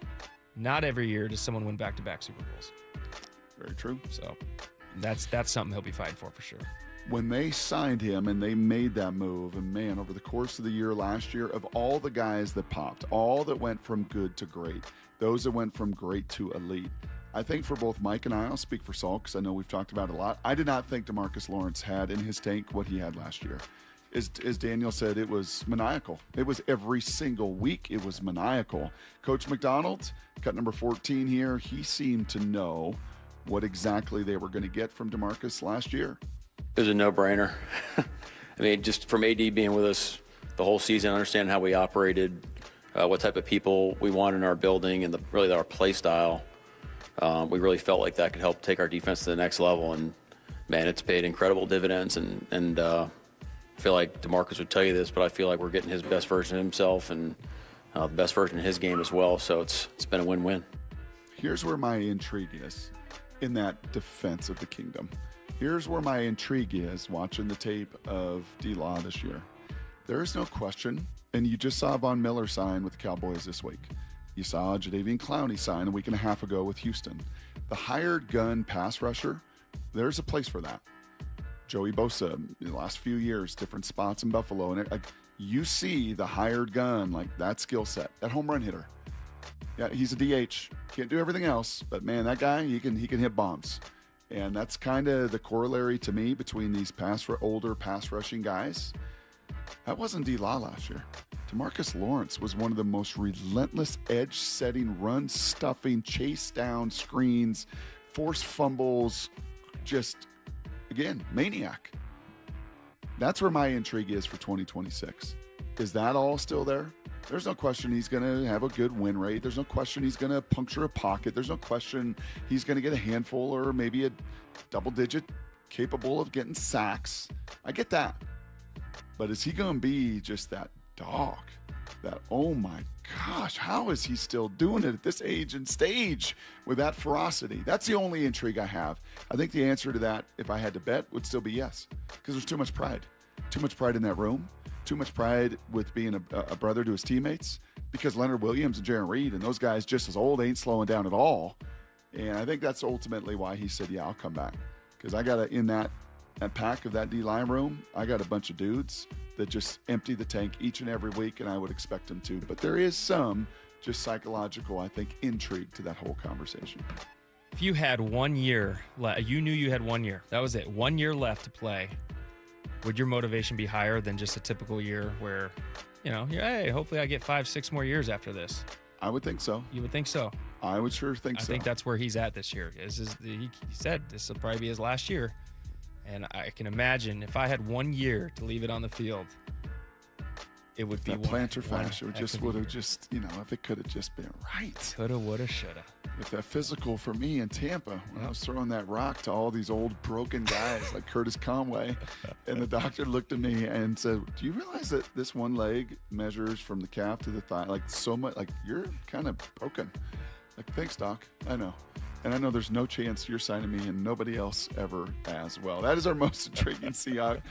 Not every year does someone win back-to-back Super Bowls. Very true. So that's something he'll be fighting for sure. When they signed him and they made that move, and man, over the course of the year last year, of all the guys that popped, all that went from good to great, those that went from great to elite, I think for both Mike and I'll speak for Salk because I know we've talked about it a lot. I did not think DeMarcus Lawrence had in his tank what he had last year. As Daniel said, it was maniacal. It was every single week. It was maniacal. Coach McDonald, cut number 14 here, he seemed to know what exactly they were going to get from DeMarcus last year. It was a no-brainer. Just from AD being with us the whole season, understanding how we operated, what type of people we want in our building, and really our play style, we really felt like that could help take our defense to the next level. And, man, it's paid incredible dividends. And I feel like DeMarcus would tell you this, but I feel like we're getting his best version of himself and the best version of his game as well. So it's been a win-win. Here's where my intrigue is in that defense of the kingdom. Here's where my intrigue is watching the tape of D-Law this year. There is no question, and you just saw Von Miller sign with the Cowboys this week. You saw Jadeveon Clowney sign a week and a half ago with Houston. the hired gun pass rusher, there's a place for that. Joey Bosa, in the last few years, different spots in Buffalo, and you see the hired gun, like that skill set, that home run hitter. Yeah, he's a DH. Can't do everything else, but man, that guy, he can hit bombs. And that's kind of the corollary to me between these older pass rushing guys. That wasn't D-Law last year. DeMarcus Lawrence was one of the most relentless edge-setting, run-stuffing, chase-down screens, forced fumbles, just, again, maniac. That's where my intrigue is for 2026. Is that all still there? There's no question he's going to have a good win rate. There's no question he's going to puncture a pocket. There's no question he's going to get a handful or maybe a double-digit capable of getting sacks. I get that. But is he going to be just that dog? That, oh my gosh, how is he still doing it at this age and stage with that ferocity? That's the only intrigue I have. I think the answer to that, if I had to bet, would still be yes. Because there's too much pride. Too much pride in that room. Too much pride with being a brother to his teammates. Because Leonard Williams and Jaron Reed and those guys just as old ain't slowing down at all. And I think that's ultimately why he said, yeah, I'll come back. Because I got to, in that pack of that D-line room, I got a bunch of dudes that just empty the tank each and every week, and I would expect them to. But there is some just psychological, I think, intrigue to that whole conversation. If you had 1 year, you knew you had 1 year. That was it. 1 year left to play. Would your motivation be higher than just a typical year where, hey, hopefully I get 5-6 more years after this? I would think so. You would think so? I would sure think so. I think that's where he's at this year. He said this will probably be his last year. And I can imagine if I had 1 year to leave it on the field, it would be that plantar fascia just would have just, if it could have just been right. Coulda, woulda, shoulda. If that physical for me in Tampa, when I was throwing that rock to all these old broken guys like Curtis Conway, and the doctor looked at me and said, do you realize that this one leg measures from the calf to the thigh, like so much, like you're kind of broken. Like, thanks, doc. I know. And I know there's no chance you're signing me, and nobody else ever as well. That is our most intriguing Seahawk.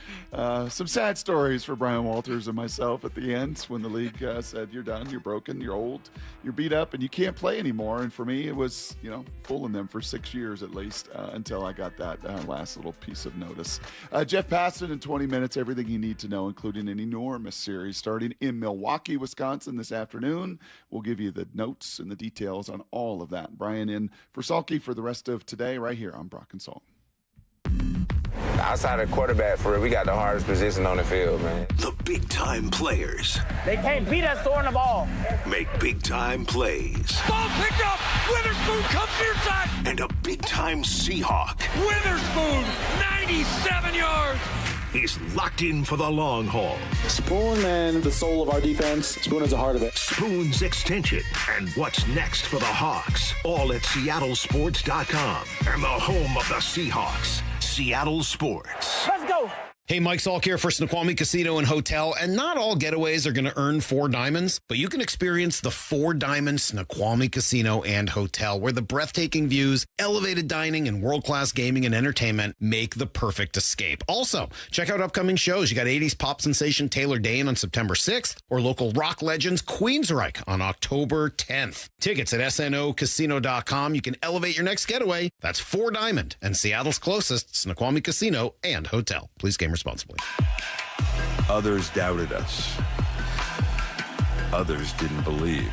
Some sad stories for Brian Walters and myself at the end when the league said, you're done, you're broken, you're old, you're beat up, and you can't play anymore. And for me, it was, fooling them for 6 years at least until I got that last little piece of notice. Jeff Paston in 20 minutes, everything you need to know, including an enormous series starting in Milwaukee, Wisconsin this afternoon. We'll give you the notes and the details on all of that. Brian in for Salk for the rest of today, right here on Brock and Salk. Outside of quarterback, for real, we got the hardest position on the field, man. The big-time players. They can't beat us throwing the ball. Make big-time plays. Ball picked up. Witherspoon comes near side. And a big-time Seahawk. Witherspoon, 97 yards. He's locked in for the long haul. Spoon and the soul of our defense. Spoon is the heart of it. Spoon's extension and what's next for the Hawks. All at SeattleSports.com and the home of the Seahawks. Seattle Sports. Let's go. Hey, Mike Salk here for Snoqualmie Casino and Hotel, and not all getaways are going to earn 4 diamonds, but you can experience the 4 Diamond Snoqualmie Casino and Hotel, where the breathtaking views, elevated dining, and world-class gaming and entertainment make the perfect escape. Also, check out upcoming shows. You got 80s pop sensation Taylor Dane on September 6th, or local rock legends Queensryche on October 10th. Tickets at snocasino.com. You can elevate your next getaway. That's 4 Diamond and Seattle's closest Snoqualmie Casino and Hotel. Please game responsibly. Others doubted us. Others didn't believe.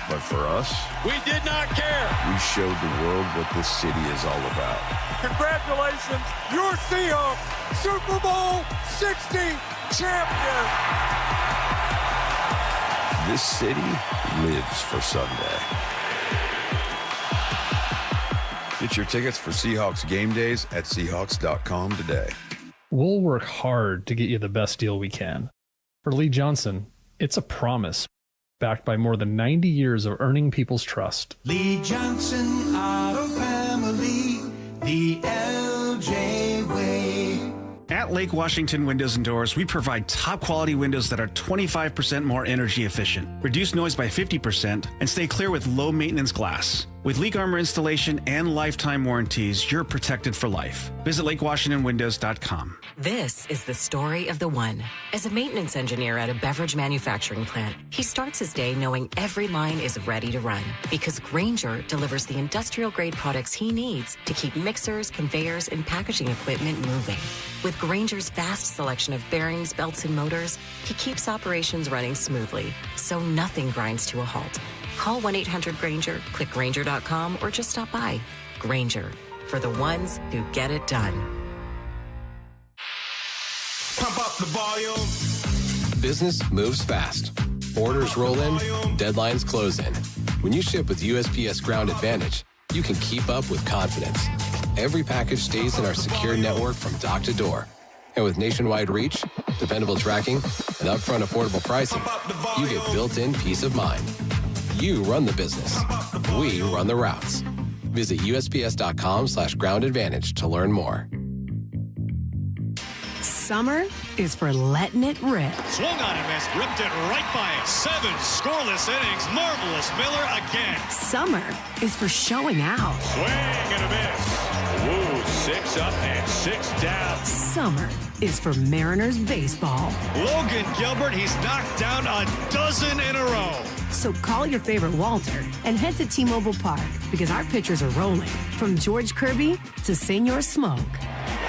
But for us, we did not care. We showed the world what this city is all about. Congratulations, your Seahawks, Super Bowl 60 champion. This city lives for Sunday. Get your tickets for Seahawks game days at Seahawks.com today. We'll work hard to get you the best deal we can. For Lee Johnson, it's a promise, backed by more than 90 years of earning people's trust. Lee Johnson Auto Family, the LJ way. At Lake Washington Windows and Doors, we provide top quality windows that are 25% more energy efficient, reduce noise by 50%, and stay clear with low maintenance glass. With Leak Armor installation and lifetime warranties, you're protected for life. Visit LakeWashingtonWindows.com. This is the story of the one. As a maintenance engineer at a beverage manufacturing plant, he starts his day knowing every line is ready to run because Grainger delivers the industrial-grade products he needs to keep mixers, conveyors, and packaging equipment moving. With Grainger's vast selection of bearings, belts, and motors, he keeps operations running smoothly, so nothing grinds to a halt. Call 1-800-GRAINGER, click Grainger.com, or just stop by. Grainger, for the ones who get it done. Pump up the volume. Business moves fast. Orders roll in, deadlines close in. When you ship with USPS Ground Advantage, you can keep up with confidence. Every package stays in our secure network from dock to door. And with nationwide reach, dependable tracking, and upfront affordable pricing, you get built-in peace of mind. You run the business. We run the routes. Visit USPS.com/Ground Advantage to learn more. Summer is for letting it rip. Swung on and missed, ripped it right by it. 7 scoreless innings. Marvelous Miller again. Summer is for showing out. Swing and a miss. Woo, 6 up and 6 down. Summer is for Mariners baseball. Logan Gilbert, he's knocked down a dozen in a row. So call your favorite Walter and head to T-Mobile Park because our pitchers are rolling. From George Kirby to Senor Smoke.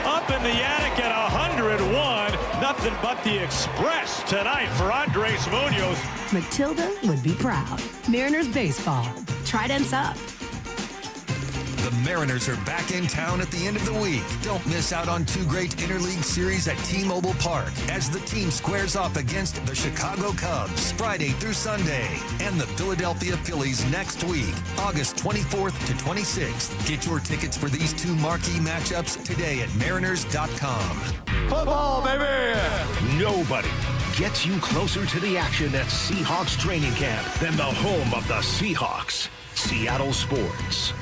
Up in the attic at 101. Nothing but the Express tonight for Andres Munoz. Matilda would be proud. Mariners baseball. Tridents up. The Mariners are back in town at the end of the week. Don't miss out on 2 great interleague series at T-Mobile Park as the team squares off against the Chicago Cubs Friday through Sunday and the Philadelphia Phillies next week, August 24th to 26th. Get your tickets for these 2 marquee matchups today at Mariners.com. Football, baby! Nobody gets you closer to the action at Seahawks training camp than the home of the Seahawks, Seattle Sports.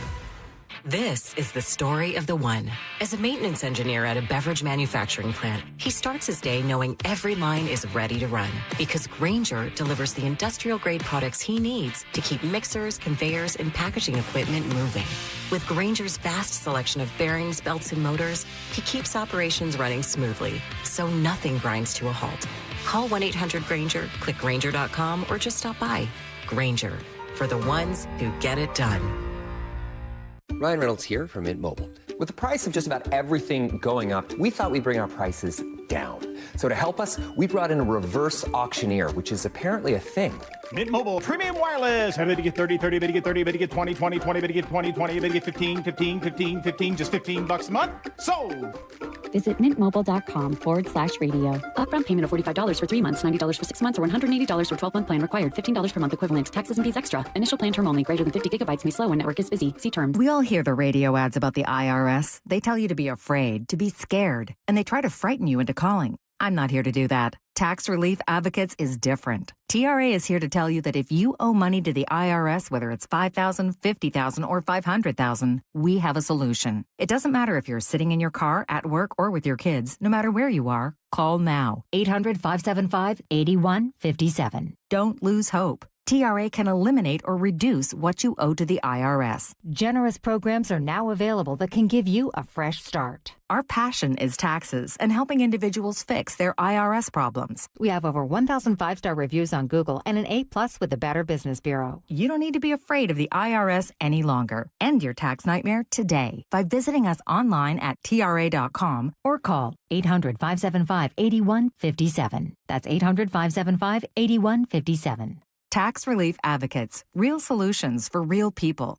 This is the story of the one. As a maintenance engineer at a beverage manufacturing plant, he starts his day knowing every line is ready to run because Grainger delivers the industrial-grade products he needs to keep mixers, conveyors, and packaging equipment moving. With Grainger's vast selection of bearings, belts, and motors, he keeps operations running smoothly, so nothing grinds to a halt. Call 1-800-GRAINGER, click Grainger.com, or just stop by. Grainger, for the ones who get it done. Ryan Reynolds here from Mint Mobile. With the price of just about everything going up, we thought we'd bring our prices down. So to help us, we brought in a reverse auctioneer, which is apparently a thing. Mint Mobile Premium Wireless. How to get 30, 30, to get 30, to get 20, 20, 20, to get 20, 20, to get 15, 15, 15, 15, just $15 a month? Sold! Visit mintmobile.com/radio. Upfront payment of $45 for 3 months, $90 for 6 months, or $180 for 12-month plan required. $15 per month equivalent. Taxes and fees extra. Initial plan term only. Greater than 50 gigabytes may slow when network is busy. See terms. We all hear the radio ads about the IRS. They tell you to be afraid, to be scared, and they try to frighten you into calling. I'm not here to do that. Tax Relief Advocates is different. TRA is here to tell you that if you owe money to the IRS, whether it's $5,000, $50,000, or $500,000, we have a solution. It doesn't matter if you're sitting in your car, at work, or with your kids. No matter where you are, call now. 800-575-8157. Don't lose hope. TRA can eliminate or reduce what you owe to the IRS. Generous programs are now available that can give you a fresh start. Our passion is taxes and helping individuals fix their IRS problems. We have over 1,000 5-star reviews on Google and an A+ with the Better Business Bureau. You don't need to be afraid of the IRS any longer. End your tax nightmare today by visiting us online at TRA.com or call 800-575-8157. That's 800-575-8157. Tax Relief Advocates. Real solutions for real people.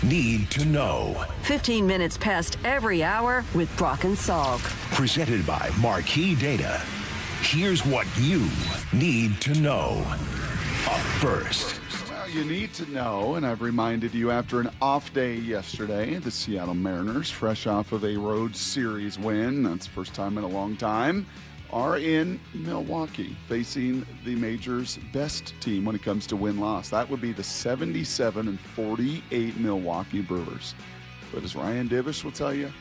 Need to know. 15 minutes past every hour with Brock and Salk. Presented by Marquee Data. Here's what you need to know. Up first. Well, you need to know, and I've reminded you after an off day yesterday, the Seattle Mariners, fresh off of a Road Series win, that's the first time in a long time, are in Milwaukee facing the major's best team when it comes to win-loss. That would be the 77-48 Milwaukee Brewers. But as Ryan Divish will tell you,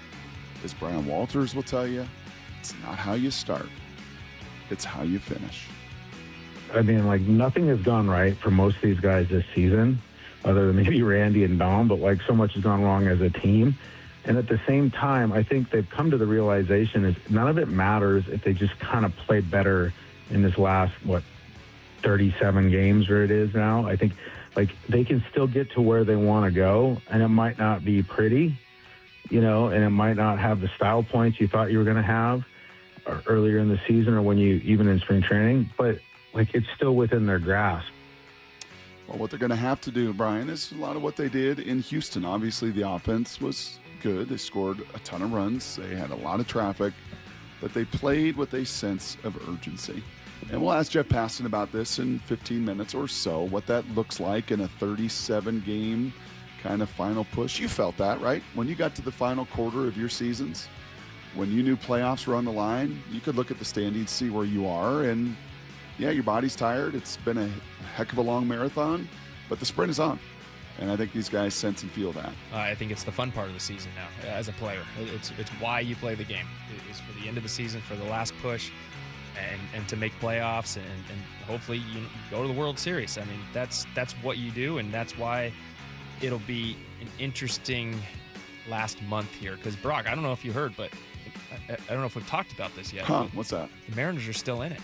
as Brian Walters will tell you, it's not how you start, it's how you finish. I mean, like, nothing has gone right for most of these guys this season. other than maybe Randy and Dom, but like so much has gone wrong as a team. And at the same time, I think they've come to the realization is none of it matters if they just kind of play better in this last, 37 games or it is now. I think like they can still get to where they want to go, and it might not be pretty, and it might not have the style points you thought you were going to have earlier in the season or when you even in spring training, but like it's still within their grasp. Well, what they're going to have to do, Brian, is a lot of what they did in Houston. Obviously, the offense was good. They scored a ton of runs. They had a lot of traffic, but they played with a sense of urgency. And we'll ask Jeff Passan about this in 15 minutes or so, what that looks like in a 37-game kind of final push. You felt that, right? When you got to the final quarter of your seasons, when you knew playoffs were on the line, you could look at the standings, see where you are, and yeah, your body's tired. It's been a heck of a long marathon, but the sprint is on. And I think these guys sense and feel that. I think it's the fun part of the season now as a player. It's why you play the game. It's for the end of the season, for the last push, and to make playoffs, and hopefully you go to the World Series. I mean, that's what you do, and that's why it'll be an interesting last month here. Because, Brock, I don't know if you heard, but I don't know if we've talked about this yet. What's that? The Mariners are still in it.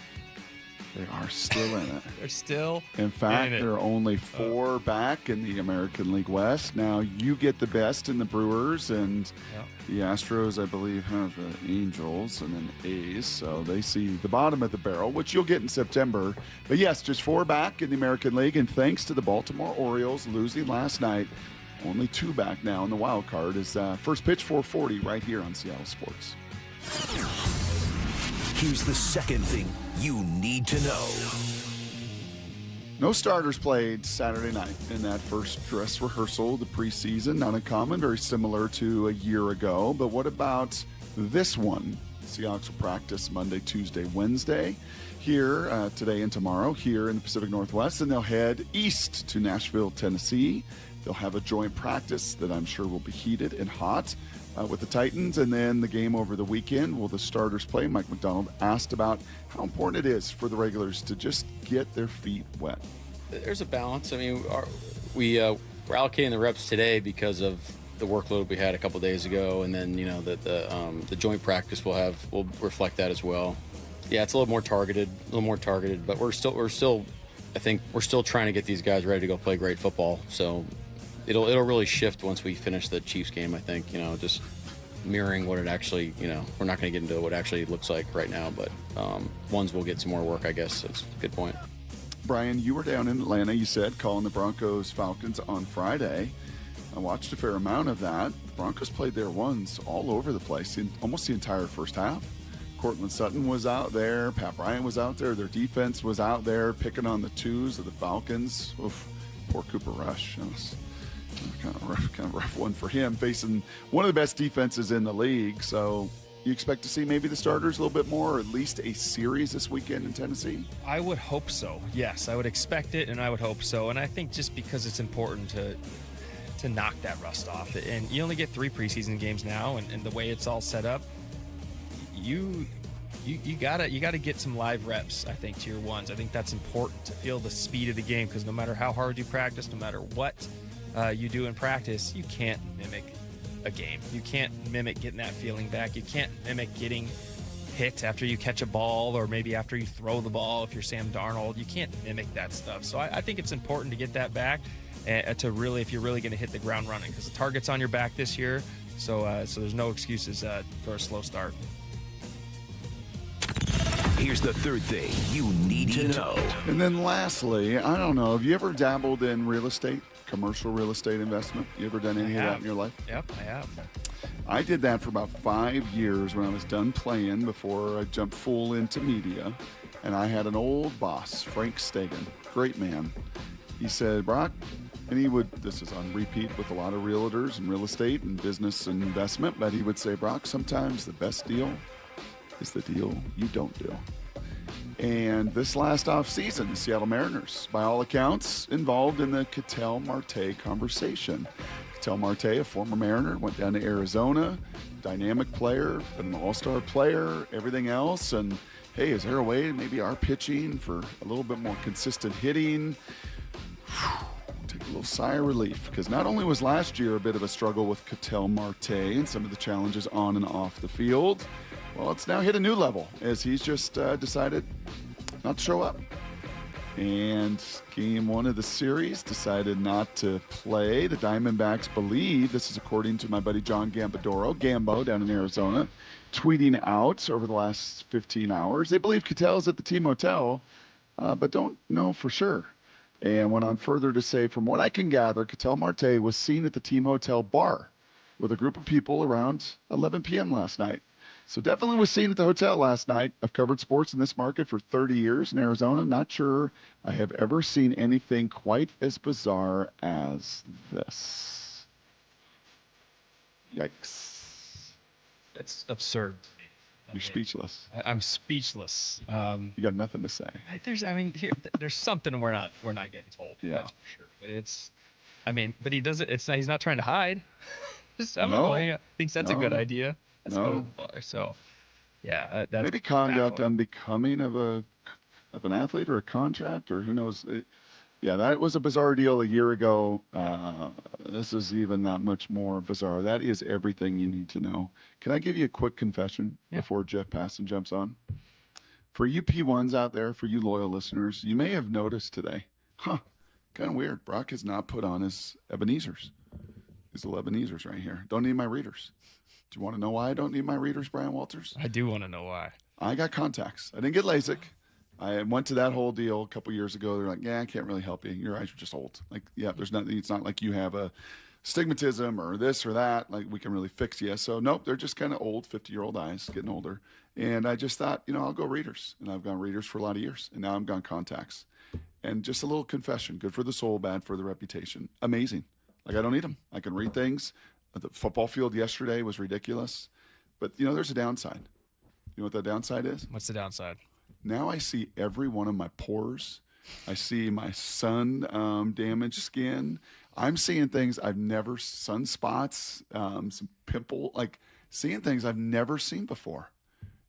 They are still in it. They're still in fact, in it. There are only 4 back in the American League West. Now, you get the best in the Brewers, and the Astros, I believe, have the Angels and then A's. So they see the bottom of the barrel, which you'll get in September. But, yes, just 4 back in the American League. And thanks to the Baltimore Orioles losing last night, only 2 back now in the wild card is first pitch 440 right here on Seattle Sports. Here's the second thing you need to know. No starters played Saturday night in that first dress rehearsal of the preseason. Not uncommon, very similar to a year ago. But what about this one? Seahawks will practice Monday, Tuesday, Wednesday here today and tomorrow here in the Pacific Northwest. And they'll head east to Nashville, Tennessee. They'll have a joint practice that I'm sure will be heated and hot with the Titans, and then the game over the weekend. Will the starters play? Mike McDonald asked about how important it is for the regulars to just get their feet wet. There's a balance. I mean, we're allocating the reps today because of the workload we had a couple days ago, and then the joint practice will reflect that as well. Yeah, it's a little more targeted, but we're still I think we're still trying to get these guys ready to go play great football. So it'll really shift once we finish the Chiefs game, I think, just mirroring what it actually, we're not going to get into what it actually looks like right now, but ones will get some more work, I guess. That's a good point. Brian, you were down in Atlanta, you said, calling the Broncos-Falcons on Friday. I watched a fair amount of that. The Broncos played their ones all over the place, in almost the entire first half. Cortland Sutton was out there. Pat Bryant was out there. Their defense was out there picking on the twos of the Falcons. Oof, poor Cooper Rush. Kind of rough one for him, facing one of the best defenses in the league. So you expect to see maybe the starters a little bit more, or at least a series this weekend in Tennessee? I would hope so. Yes, I would expect it, and I would hope so. And I think just because it's important to knock that rust off. And you only get 3 preseason games now, and the way it's all set up, you gotta get some live reps, I think, to your ones. I think that's important to feel the speed of the game, because no matter how hard you practice, no matter what you do in practice, you can't mimic a game. You can't mimic getting that feeling back. You can't mimic getting hit after you catch a ball, or maybe after you throw the ball if you're Sam Darnold. You can't mimic that stuff. So I think it's important to get that back, to really, if you're really going to hit the ground running, because the target's on your back this year. So there's no excuses for a slow start. Here's the third thing you need to know. And then lastly, I don't know, have you ever dabbled in real estate, commercial real estate investment? You ever done any of that in your life? Yep, I have. I did that for about 5 years when I was done playing, before I jumped full into media. And I had an old boss, Frank Stegan, great man. He said, Brock, and he would, this is on repeat with a lot of realtors and real estate and business and investment, but he would say, Brock, sometimes the best deal is the deal you don't do. And this last offseason, the Seattle Mariners, by all accounts, involved in the Ketel Marte conversation. Ketel Marte, a former Mariner, went down to Arizona, dynamic player, an all-star player, everything else. And, hey, is there a way maybe our pitching for a little bit more consistent hitting? Take a little sigh of relief, because not only was last year a bit of a struggle with Ketel Marte and some of the challenges on and off the field, well, it's now hit a new level as he's just decided not to show up. And game one of the series decided not to play. The Diamondbacks believe, this is according to my buddy John Gambadoro, Gambo down in Arizona, tweeting out over the last 15 hours. They believe Ketel's at the team hotel, but don't know for sure. And went on further to say, from what I can gather, Ketel Marte was seen at the team hotel bar with a group of people around 11 p.m. last night. So definitely was seen at the hotel last night. I've covered sports in this market for 30 years in Arizona. Not sure I have ever seen anything quite as bizarre as this. Yikes. It's absurd. You're speechless. I'm speechless. You got nothing to say. There's something we're not getting told. Yeah. That's for sure. But he does it. It's not trying to hide. He thinks that's a good idea. So, yeah, that's maybe conduct unbecoming of an athlete or a contract, or who knows. That was a bizarre deal a year ago. This is even not much more bizarre. That is everything you need to know. Can I give you a quick confession before Jeff Passan jumps on? For you P1s out there, for you loyal listeners, you may have noticed today, kind of weird. Brock has not put on his Ebenezer's. His little Ebenezer's right here. Don't need my readers. Do you want to know why I don't need my readers, Brian Walters? I do want to know why. I got contacts. I didn't get LASIK. I went to that whole deal a couple years ago. They're like, I can't really help you. Your eyes are just old. Like, there's nothing. It's not like you have a stigmatism or this or that. Like, we can really fix you. So, nope, they're just kind of old, 50-year-old eyes, getting older. And I just thought, I'll go readers. And I've gone readers for a lot of years. And now I'm gone contacts. And just a little confession. Good for the soul, bad for the reputation. Amazing. Like, I don't need them. I can read things. The football field yesterday was ridiculous. But, there's a downside. You know what the downside is? What's the downside? Now I see every one of my pores. I see my sun-damaged skin. I'm seeing things I've never, sunspots, some pimple, seeing things I've never seen before.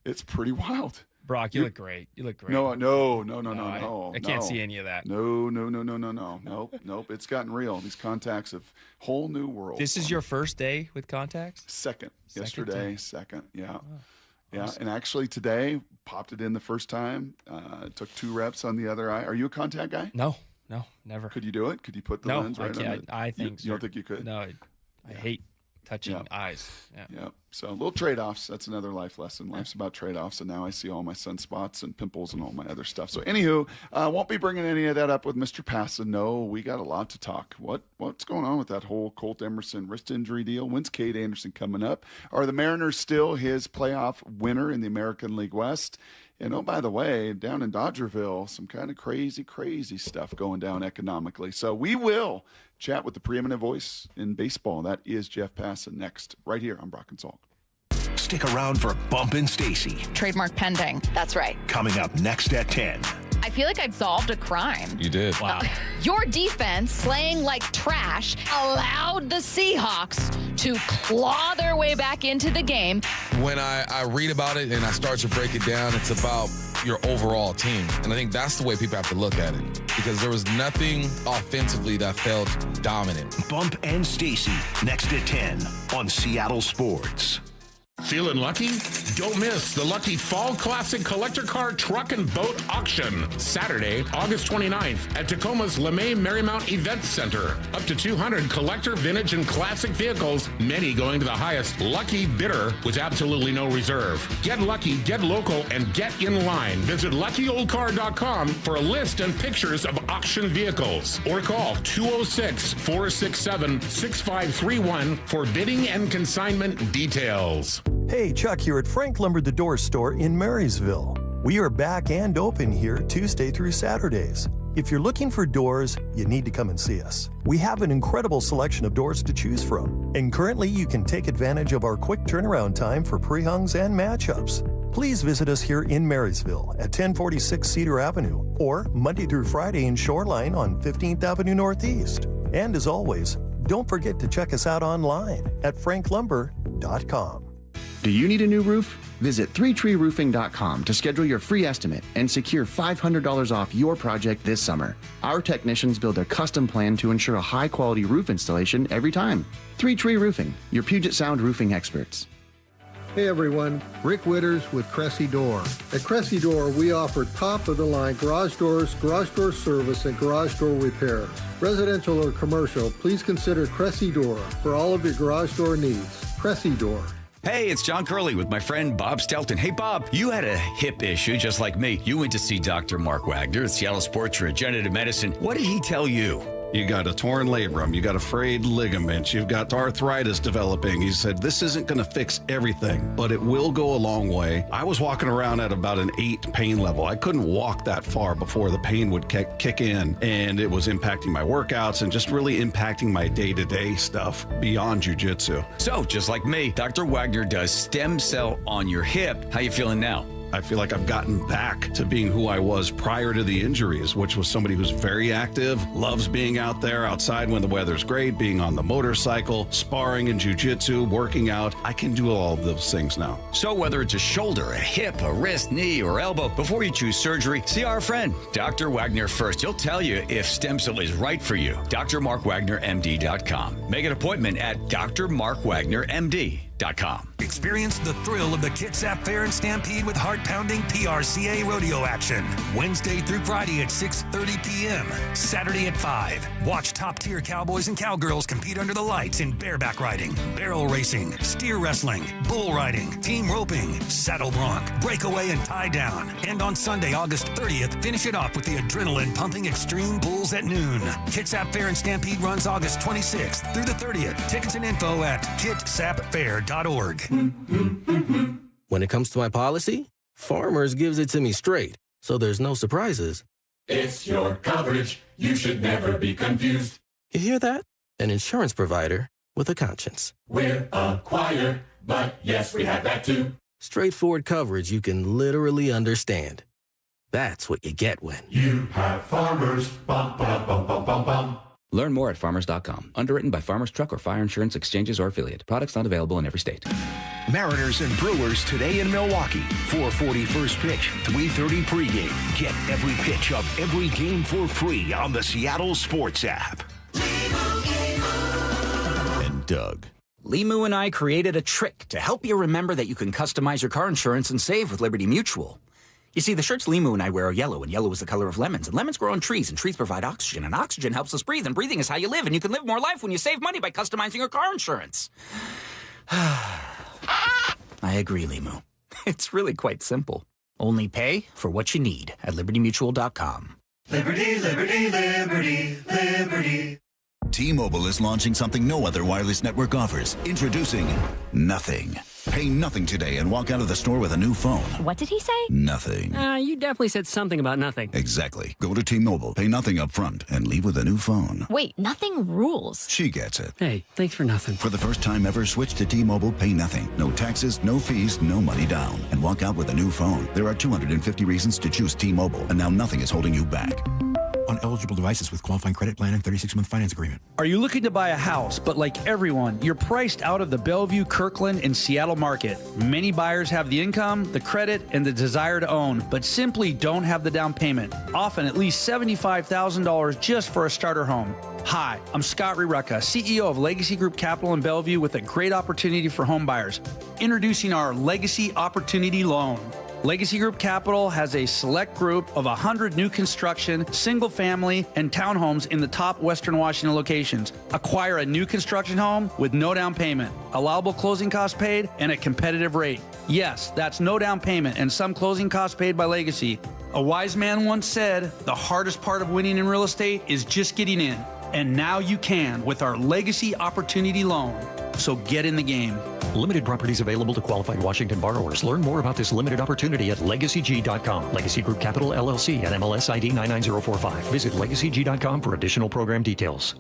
It's pretty wild. Brock, you look great. No. I can't see any of that. No. Nope. It's gotten real. These contacts have whole new world. This is your first day with contacts? Second. Yesterday, second. Yeah. Oh, yeah. awesome. And actually today, popped it in the first time. Took 2 reps on the other eye. Are you a contact guy? No, never. Could you do it? Could you put the lens right on it? I think you don't think you could? No, I hate touching eyes. Yeah. So little trade-offs. That's another life lesson. Life's about trade-offs, and now I see all my sunspots and pimples and all my other stuff. So anywho, won't be bringing any of that up with Mr. Passan. No, we got a lot to talk. What's going on with that whole Colt Emerson wrist injury deal? When's Cade Anderson coming up? Are the Mariners still his playoff winner in the American League West? And, oh, by the way, down in Dodgerville, some kind of crazy stuff going down economically. So we will chat with the preeminent voice in baseball. That is Jeff Passan next, right here on Brock and Salk. Stick around for Bump and Stacy. Trademark pending. That's right. Coming up next at 10. I feel like I've solved a crime. You did. Wow. Your defense, slaying like trash, allowed the Seahawks to claw their way back into the game. When I read about it and I start to break it down, it's about your overall team. And I think that's the way people have to look at it, because there was nothing offensively that felt dominant. Bump and Stacy next at 10 on Seattle Sports. Feeling lucky? Don't miss the Lucky Fall Classic Collector Car Truck and Boat Auction, Saturday, August 29th at Tacoma's LeMay Marymount Event Center. Up to 200 collector, vintage, and classic vehicles, many going to the highest lucky bidder with absolutely no reserve. Get lucky, get local, and get in line. Visit luckyoldcar.com for a list and pictures of auction vehicles, or call 206-467-6531 for bidding and consignment details. Hey, Chuck here at Frank Lumber the Door Store in Marysville. We are back and open here Tuesday through Saturdays. If you're looking for doors, you need to come and see us. We have an incredible selection of doors to choose from, and currently you can take advantage of our quick turnaround time for pre-hungs and matchups. Please visit us here in Marysville at 1046 Cedar Avenue, or Monday through Friday in Shoreline on 15th Avenue Northeast. And as always, don't forget to check us out online at franklumber.com. Do you need a new roof? Visit 3treeroofing.com to schedule your free estimate and secure $500 off your project this summer. Our technicians build a custom plan to ensure a high-quality roof installation every time. 3 Tree Roofing, your Puget Sound roofing experts. Hey everyone, Rick Witters with Cressy Door. At Cressy Door, we offer top-of-the-line garage doors, garage door service, and garage door repairs. Residential or commercial, please consider Cressy Door for all of your garage door needs. Cressy Door. Hey, it's John Curley with my friend Bob Stelton. Hey, Bob, you had a hip issue just like me. You went to see Dr. Mark Wagner at Seattle Sports Regenerative Medicine. What did he tell you? You got a torn labrum, you got a frayed ligament, you've got arthritis developing. He said, this isn't going to fix everything, but it will go a long way. I was walking around at about an 8 pain level. I couldn't walk that far before the pain would kick in, and it was impacting my workouts and just really impacting my day-to-day stuff beyond jiu-jitsu. So, just like me, Dr. Wagner does stem cell on your hip. How you feeling now? I feel like I've gotten back to being who I was prior to the injuries, which was somebody who's very active, loves being out there outside when the weather's great, being on the motorcycle, sparring in jiu-jitsu, working out. I can do all of those things now. So whether it's a shoulder, a hip, a wrist, knee, or elbow, before you choose surgery, see our friend, Dr. Wagner first. He'll tell you if stem cell is right for you. drmarkwagnermd.com. Make an appointment at drmarkwagnermd.com. Experience the thrill of the Kitsap Fair and Stampede with heart-pounding PRCA rodeo action. Wednesday through Friday at 6:30 p.m. Saturday at 5. Watch top-tier cowboys and cowgirls compete under the lights in bareback riding, barrel racing, steer wrestling, bull riding, team roping, saddle bronc, breakaway, and tie down. And on Sunday, August 30th, finish it off with the adrenaline-pumping Extreme Bulls at noon. Kitsap Fair and Stampede runs August 26th through the 30th. Tickets and info at kitsapfair.org. When it comes to my policy, Farmers gives it to me straight, so there's no surprises. It's your coverage. You should never be confused. You hear that? An insurance provider with a conscience. We're a choir, but yes, we have that too. Straightforward coverage you can literally understand. That's what you get when you have Farmers. Bum, bum, bum, bum, bum, bum. Learn more at farmers.com. Underwritten by Farmers Truck or Fire Insurance Exchanges or Affiliate. Products not available in every state. Mariners and Brewers today in Milwaukee. 4:40 first pitch, 3:30 pregame. Get every pitch of every game for free on the Seattle Sports app. And Doug. Limu and I created a trick to help you remember that you can customize your car insurance and save with Liberty Mutual. You see, the shirts Limu and I wear are yellow, and yellow is the color of lemons, and lemons grow on trees, and trees provide oxygen, and oxygen helps us breathe, and breathing is how you live, and you can live more life when you save money by customizing your car insurance. I agree, Limu. It's really quite simple. Only pay for what you need at libertymutual.com. Liberty, liberty, liberty, liberty. T-Mobile is launching something no other wireless network offers. Introducing Nothing. Pay nothing today and walk out of the store with a new phone. What did he say? Nothing. You definitely said something about nothing. Exactly. Go to T-Mobile, pay nothing up front, and leave with a new phone. Wait, nothing rules. She gets it. Hey, thanks for nothing. For the first time ever, switch to T-Mobile, pay nothing. No taxes, no fees, no money down. And walk out with a new phone. There are 250 reasons to choose T-Mobile, and now nothing is holding you back. On eligible devices with qualifying credit plan and 36-month finance agreement. Are you looking to buy a house, but like everyone, you're priced out of the Bellevue, Kirkland, and Seattle market? Many buyers have the income, the credit, and the desire to own, but simply don't have the down payment, often at least $75,000 just for a starter home. Hi, I'm Scott Rirucka, CEO of Legacy Group Capital in Bellevue with a great opportunity for home buyers. Introducing our Legacy Opportunity Loan. Legacy Group Capital has a select group of 100 new construction, single-family, and townhomes in the top Western Washington locations. Acquire a new construction home with no down payment, allowable closing costs paid, and a competitive rate. Yes, that's no down payment and some closing costs paid by Legacy. A wise man once said, the hardest part of winning in real estate is just getting in. And now you can with our Legacy Opportunity Loan. So get in the game. Limited properties available to qualified Washington borrowers. Learn more about this limited opportunity at LegacyG.com. Legacy Group Capital, LLC, and MLS ID 99045. Visit LegacyG.com for additional program details.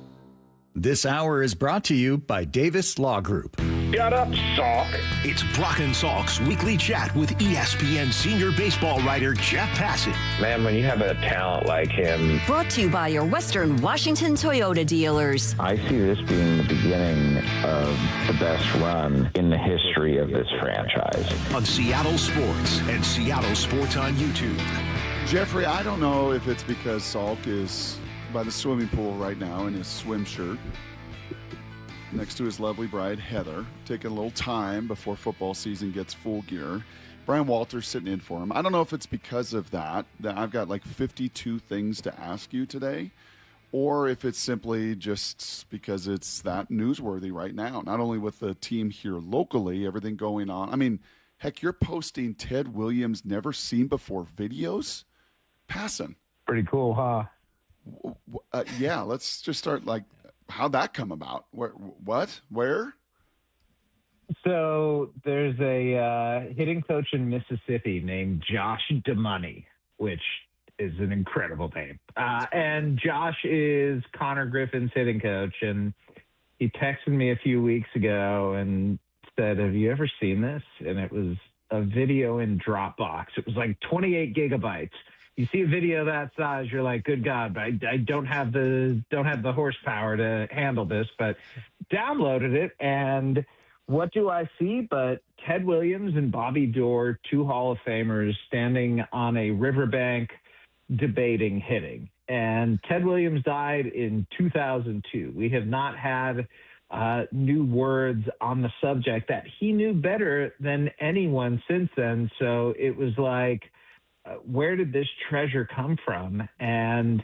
This hour is brought to you by Davis Law Group. Shut up, Salk. It's Brock and Salk's weekly chat with ESPN senior baseball writer Jeff Passett. Man, when you have a talent like him. Brought to you by your Western Washington Toyota dealers. I see this being the beginning of the best run in the history of this franchise. On Seattle Sports and Seattle Sports on YouTube. Jeffrey, I don't know if it's because Salk is by the swimming pool right now in his swim shirt next to his lovely bride, Heather, taking a little time before football season gets full gear. Brian Walters sitting in for him. I don't know if it's because of that I've got like 52 things to ask you today, or if it's simply just because it's that newsworthy right now, not only with the team here locally, everything going on. I mean, heck, you're posting Ted Williams' never-seen-before videos? Passing. Pretty cool, huh? Yeah, let's just start like, how'd that come about? What? Where? So there's a hitting coach in Mississippi named Josh DeMoney, which is an incredible name. And Josh is Connor Griffin's hitting coach. And he texted me a few weeks ago and said, have you ever seen this? And it was a video in Dropbox. It was like 28 gigabytes. You see a video that size, you're like, good God, but I don't have the horsepower to handle this, but downloaded it. And what do I see but Ted Williams and Bobby Doerr, two Hall of Famers, standing on a riverbank debating hitting. And Ted Williams died in 2002. We have not had new words on the subject that he knew better than anyone since then. So it was like, where did this treasure come from? And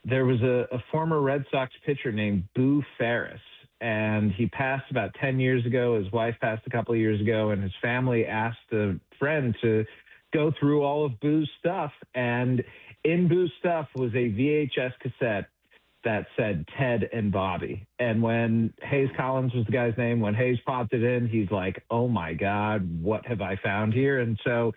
there was a former Red Sox pitcher named Boo Ferris, and he passed about 10 years ago. His wife passed a couple of years ago, and his family asked a friend to go through all of Boo's stuff. And in Boo's stuff was a VHS cassette that said Ted and Bobby. And when Hayes Collins was the guy's name, when Hayes popped it in, he's like, oh my God, what have I found here? And so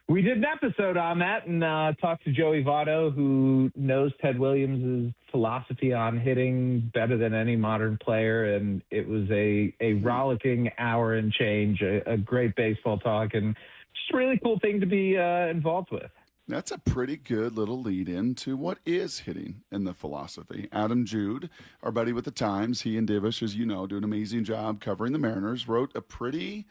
we did an episode on that and talked to Joey Votto, who knows Ted Williams' philosophy on hitting better than any modern player. And it was a rollicking hour and change, a great baseball talk, and just a really cool thing to be involved with. That's a pretty good little lead in to what is hitting in the philosophy. Adam Jude, our buddy with the Times, he and Divish, as you know, do an amazing job covering the Mariners, wrote a pretty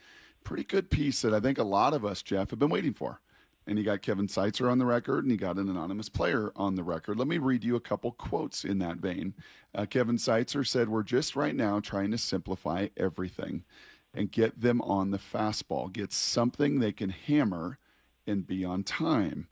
good piece that I think a lot of us, Jeff, have been waiting for. And he got Kevin Seitzer on the record, and he got an anonymous player on the record. Let me read you a couple quotes in that vein. Kevin Seitzer said, we're just right now trying to simplify everything and get them on the fastball, get something they can hammer and be on time.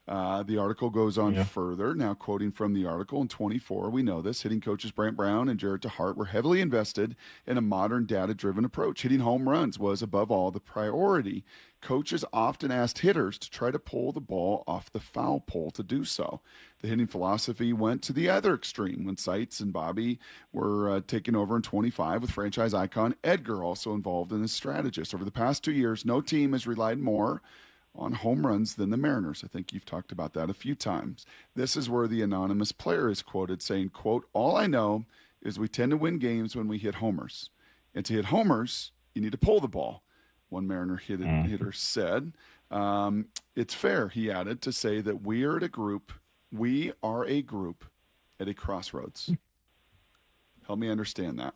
The article goes on further. Now, quoting from the article, in 24, we know this, hitting coaches Brant Brown and Jared DeHart were heavily invested in a modern data-driven approach. Hitting home runs was, above all, the priority. Coaches often asked hitters to try to pull the ball off the foul pole to do so. The hitting philosophy went to the other extreme when Seitz and Bobby were taken over in 25 with franchise icon Edgar also involved in as strategist. Over the past 2 years, no team has relied more on home runs than the Mariners. I think you've talked about that a few times. This is where the anonymous player is quoted saying, quote, all I know is we tend to win games when we hit homers. And to hit homers, you need to pull the ball. One Mariner hitter said, it's fair, he added, to say that we are a group at a crossroads. Help me understand that.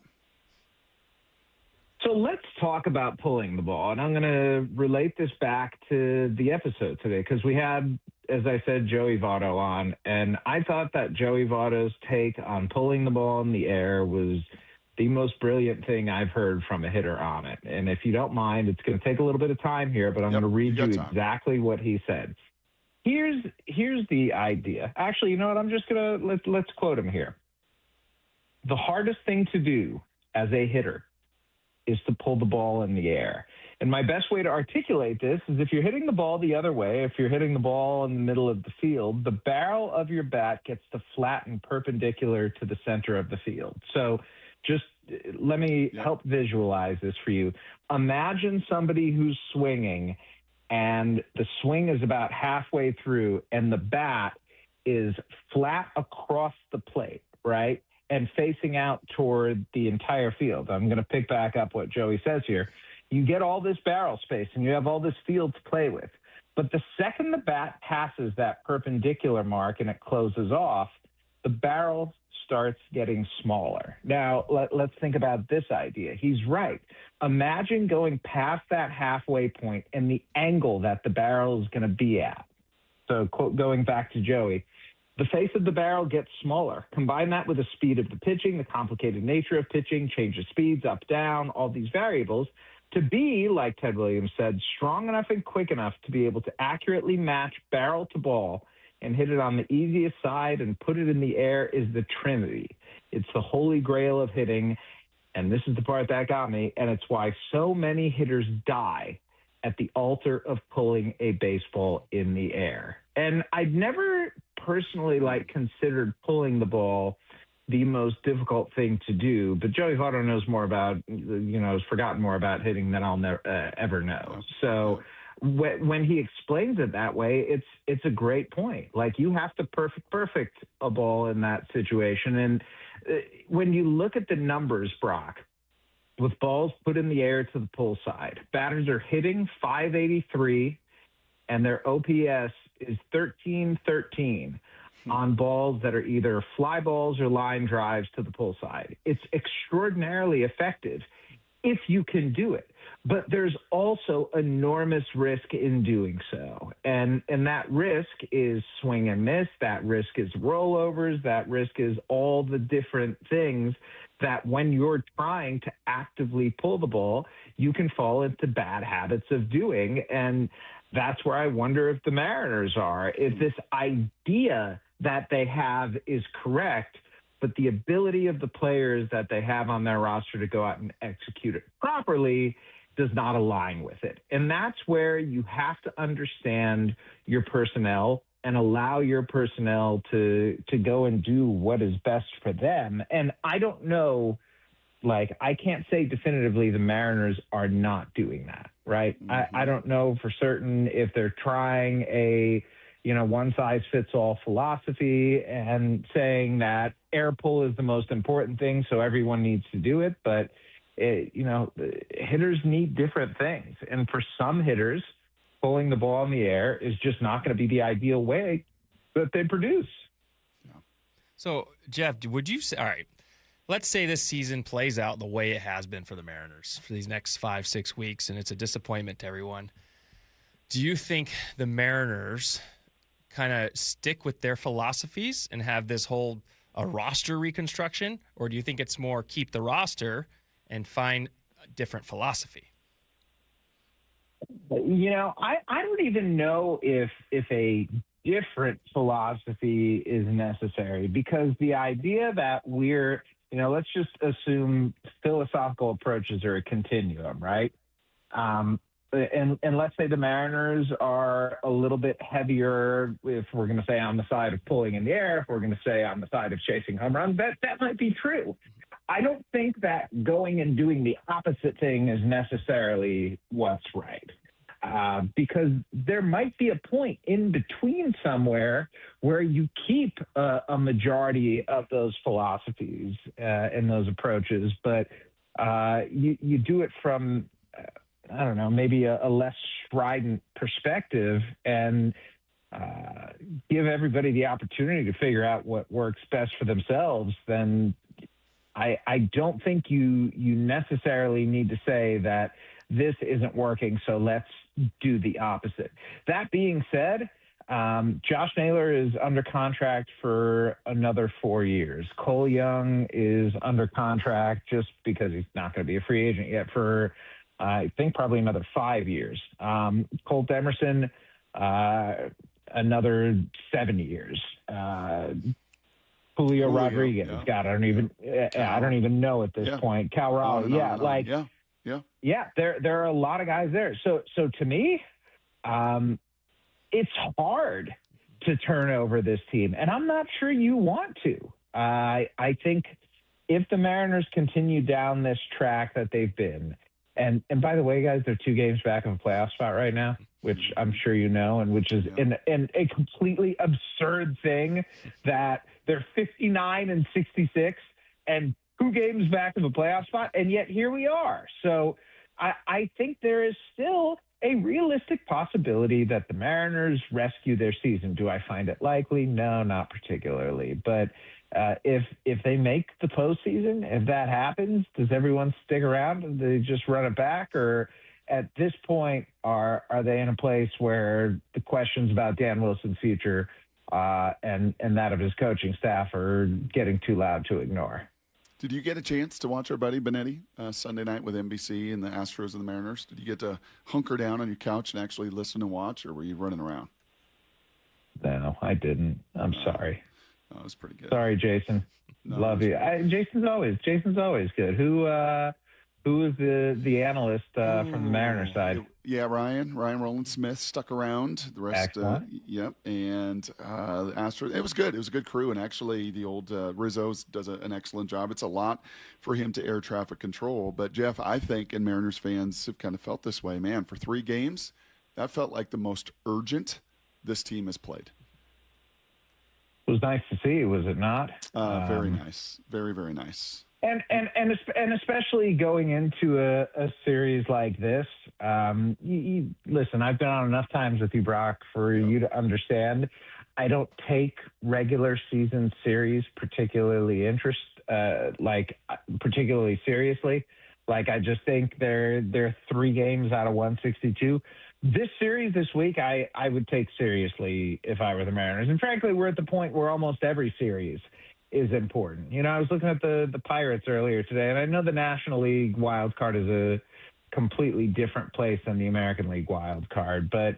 So let's talk about pulling the ball. And I'm going to relate this back to the episode today because we had, as I said, Joey Votto on. And I thought that Joey Votto's take on pulling the ball in the air was the most brilliant thing I've heard from a hitter on it. And if you don't mind, it's going to take a little bit of time here, but I'm going to read you exactly what he said. Here's the idea. Actually, you know what? I'm just going to let's quote him here. The hardest thing to do as a hitter is to pull the ball in the air. And my best way to articulate this is if you're hitting the ball the other way, if you're hitting the ball in the middle of the field, the barrel of your bat gets to flatten perpendicular to the center of the field. So just let me help visualize this for you. Imagine somebody who's swinging and the swing is about halfway through and the bat is flat across the plate, right? and facing out toward the entire field. I'm going to pick back up what Joey says here. You get all this barrel space and you have all this field to play with. But the second the bat passes that perpendicular mark and it closes off, the barrel starts getting smaller. Now, let's think about this idea. He's right. Imagine going past that halfway point and the angle that the barrel is going to be at. So, going back to Joey, the face of the barrel gets smaller. Combine that with the speed of the pitching, the complicated nature of pitching, change of speeds, up, down, all these variables, to be, like Ted Williams said, strong enough and quick enough to be able to accurately match barrel to ball and hit it on the easiest side and put it in the air is the Trinity. It's the holy grail of hitting, and this is the part that got me, and it's why so many hitters die at the altar of pulling a baseball in the air. And I'd never personally considered pulling the ball the most difficult thing to do, but Joey Votto knows more about, has forgotten more about hitting than I'll never ever know. So when he explains it that way, it's a great point. Like, you have to perfect a ball in that situation. And when you look at the numbers, Brock, with balls put in the air to the pull side, batters are hitting .583 and their OPS is 1313 on balls that are either fly balls or line drives to the pull side. It's extraordinarily effective if you can do it. But there's also enormous risk in doing so. And that risk is swing and miss. That risk is rollovers. That risk is all the different things that when you're trying to actively pull the ball, you can fall into bad habits of doing. And that's where I wonder if the Mariners are. If this idea that they have is correct, but the ability of the players that they have on their roster to go out and execute it properly does not align with it. And that's where you have to understand your personnel and allow your personnel to go and do what is best for them. And I don't know, I can't say definitively the Mariners are not doing that, right? Mm-hmm. I don't know for certain if they're trying a one-size-fits-all philosophy and saying that air pull is the most important thing, so everyone needs to do it. But, hitters need different things. And for some hitters, pulling the ball in the air is just not going to be the ideal way that they produce. Yeah. So, Jeff, would you say – all right, let's say this season plays out the way it has been for the Mariners for these next 5-6 weeks, and it's a disappointment to everyone. Do you think the Mariners – kind of stick with their philosophies and have this whole roster reconstruction, or do you think it's more keep the roster and find a different philosophy? I don't even know if a different philosophy is necessary, because the idea that we're, let's just assume philosophical approaches are a continuum, right? And let's say the Mariners are a little bit heavier, if we're going to say on the side of pulling in the air, if we're going to say on the side of chasing home runs, that might be true. I don't think that going and doing the opposite thing is necessarily what's right. Because there might be a point in between somewhere where you keep a majority of those philosophies and those approaches, but you do it from I don't know, maybe a less strident perspective and give everybody the opportunity to figure out what works best for themselves, then I don't think you necessarily need to say that this isn't working, so let's do the opposite. That being said, Josh Naylor is under contract for another 4 years. Cole Young is under contract just because he's not going to be a free agent yet for I think probably another 5 years. Colt Emerson, another 7 years. Julio Rodriguez, yeah. God, I don't even know at this point. Cal Raleigh, there are a lot of guys there. So to me, it's hard to turn over this team, and I'm not sure you want to. I think if the Mariners continue down this track that they've been, and by the way, guys, they're 2 games back of a playoff spot right now, which I'm sure you know, and which is a completely absurd thing that they're 59 and 66 and 2 games back of a playoff spot, and yet here we are. So I think there is still a realistic possibility that the Mariners rescue their season. Do I find it likely? No, not particularly. But if they make the postseason, if that happens, does everyone stick around and they just run it back? Or at this point, are they in a place where the questions about Dan Wilson's future and that of his coaching staff are getting too loud to ignore? Did you get a chance to watch our buddy Benetti Sunday night with NBC and the Astros and the Mariners? Did you get to hunker down on your couch and actually listen and watch, or were you running around? No, I didn't. I'm sorry. Oh, it was pretty good. Sorry, Jason. No, Love you. Jason's always good. Who is the analyst from the Mariners side? Yeah, Ryan Roland Smith stuck around. The rest, yep. And the Astros, it was good. It was a good crew. And actually, the old Rizzo does an excellent job. It's a lot for him to air traffic control. But, Jeff, I think, and Mariners fans have kind of felt this way, man, for 3 games, that felt like the most urgent this team has played. It was nice to see, was it not? Very nice. Very, very nice. And especially going into a series like this, listen, I've been on enough times with you, Brock, for you to understand. I don't take regular season series particularly seriously. Like, I just think they're 3 games out of 162. This series this week, I would take seriously if I were the Mariners. And frankly, we're at the point where almost every series is important. You know, I was looking at the Pirates earlier today, and I know the National League wild card is a completely different place than the American League wild card, but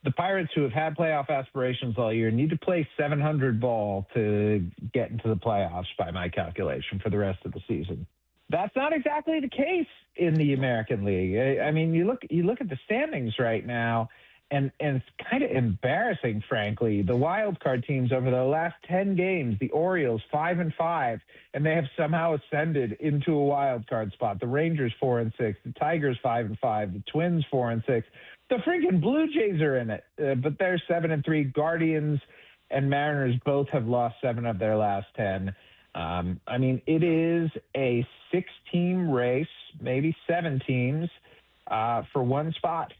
the Pirates, who have had playoff aspirations all year, need to play .700 ball to get into the playoffs by my calculation for the rest of the season. That's not exactly the case in the American League. I mean, you look at the standings right now, and it's kind of embarrassing, frankly. The wild card teams over the last 10 games, the Orioles 5-5, and they have somehow ascended into a wild card spot. The Rangers 4-6, the Tigers 5-5, the Twins 4-6. The freaking Blue Jays are in it, but they're 7-3. Guardians and Mariners both have lost 7 of their last 10. I mean, it is a 6-team race, maybe 7 teams for one spot.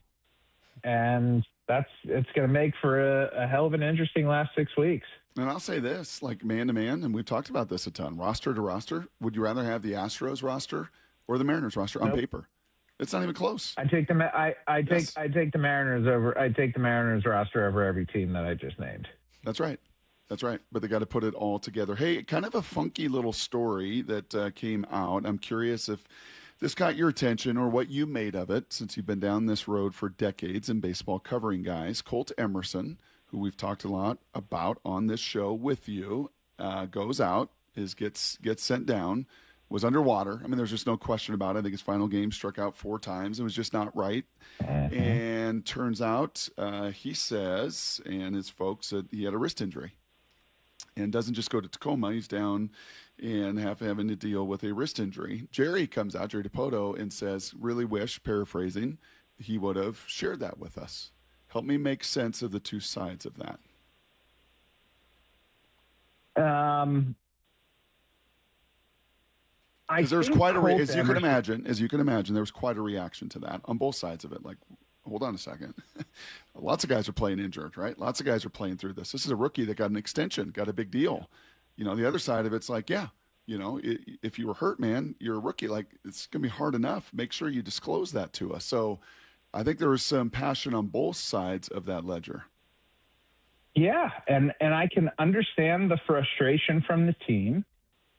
And it's going to make for a hell of an interesting last 6 weeks. And I'll say this, like man to man, and we've talked about this a ton, roster to roster, would you rather have the Astros roster or the Mariners roster on paper? It's not even close. I take the Mariners over. I take the Mariners roster over every team that I just named. That's right. That's right. But they got to put it all together. Hey, kind of a funky little story that came out. I'm curious if this got your attention or what you made of it, since you've been down this road for decades in baseball covering guys. Colt Emerson, who we've talked a lot about on this show with you, goes out, gets sent down, was underwater. I mean, there's just no question about it. I think his final game struck out 4 times. It was just not right. Mm-hmm. And turns out, he says, and his folks, that he had a wrist injury. And doesn't just go to Tacoma. He's down and having to deal with a wrist injury. Jerry comes out, Jerry DiPoto, and says, really wish, paraphrasing, he would have shared that with us. Help me make sense of the 2 sides of that. Because there's quite as you can imagine, there was quite a reaction to that on both sides of it. Like, hold on a second. Lots of guys are playing injured, right? Lots of guys are playing through this. This is a rookie that got an extension, got a big deal. You know, the other side of it's like, yeah, you know, if you were hurt, man, you're a rookie. Like, it's going to be hard enough. Make sure you disclose that to us. So I think there was some passion on both sides of that ledger. Yeah, and I can understand the frustration from the team,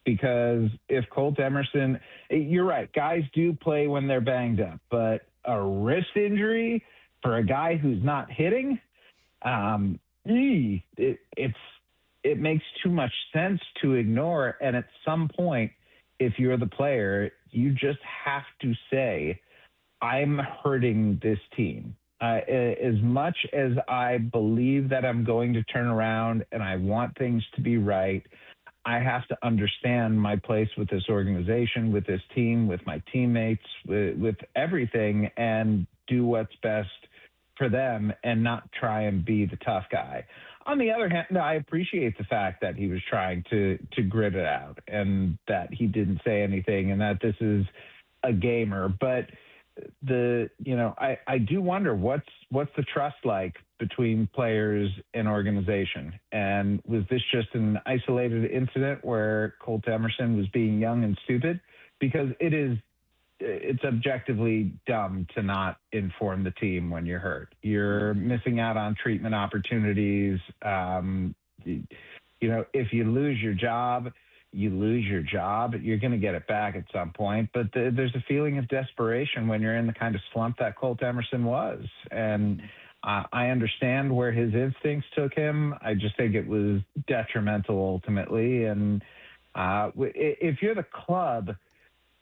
because if Colt Emerson, you're right, guys do play when they're banged up, but a wrist injury for a guy who's not hitting, it makes too much sense to ignore. And at some point, if you're the player, you just have to say, I'm hurting this team. As much as I believe that I'm going to turn around and I want things to be right, I have to understand my place with this organization, with this team, with my teammates, with everything, and do what's best for them and not try and be the tough guy. On the other hand, no, I appreciate the fact that he was trying to grit it out and that he didn't say anything and that this is a gamer. But I do wonder what's the trust like between players and organization. And was this just an isolated incident where Colt Emerson was being young and stupid? Because it's objectively dumb to not inform the team when you're hurt. You're missing out on treatment opportunities. If you lose your job, you lose your job. You're going to get it back at some point. But there's a feeling of desperation when you're in the kind of slump that Colt Emerson was. And I understand where his instincts took him. I just think it was detrimental ultimately. And if you're the club,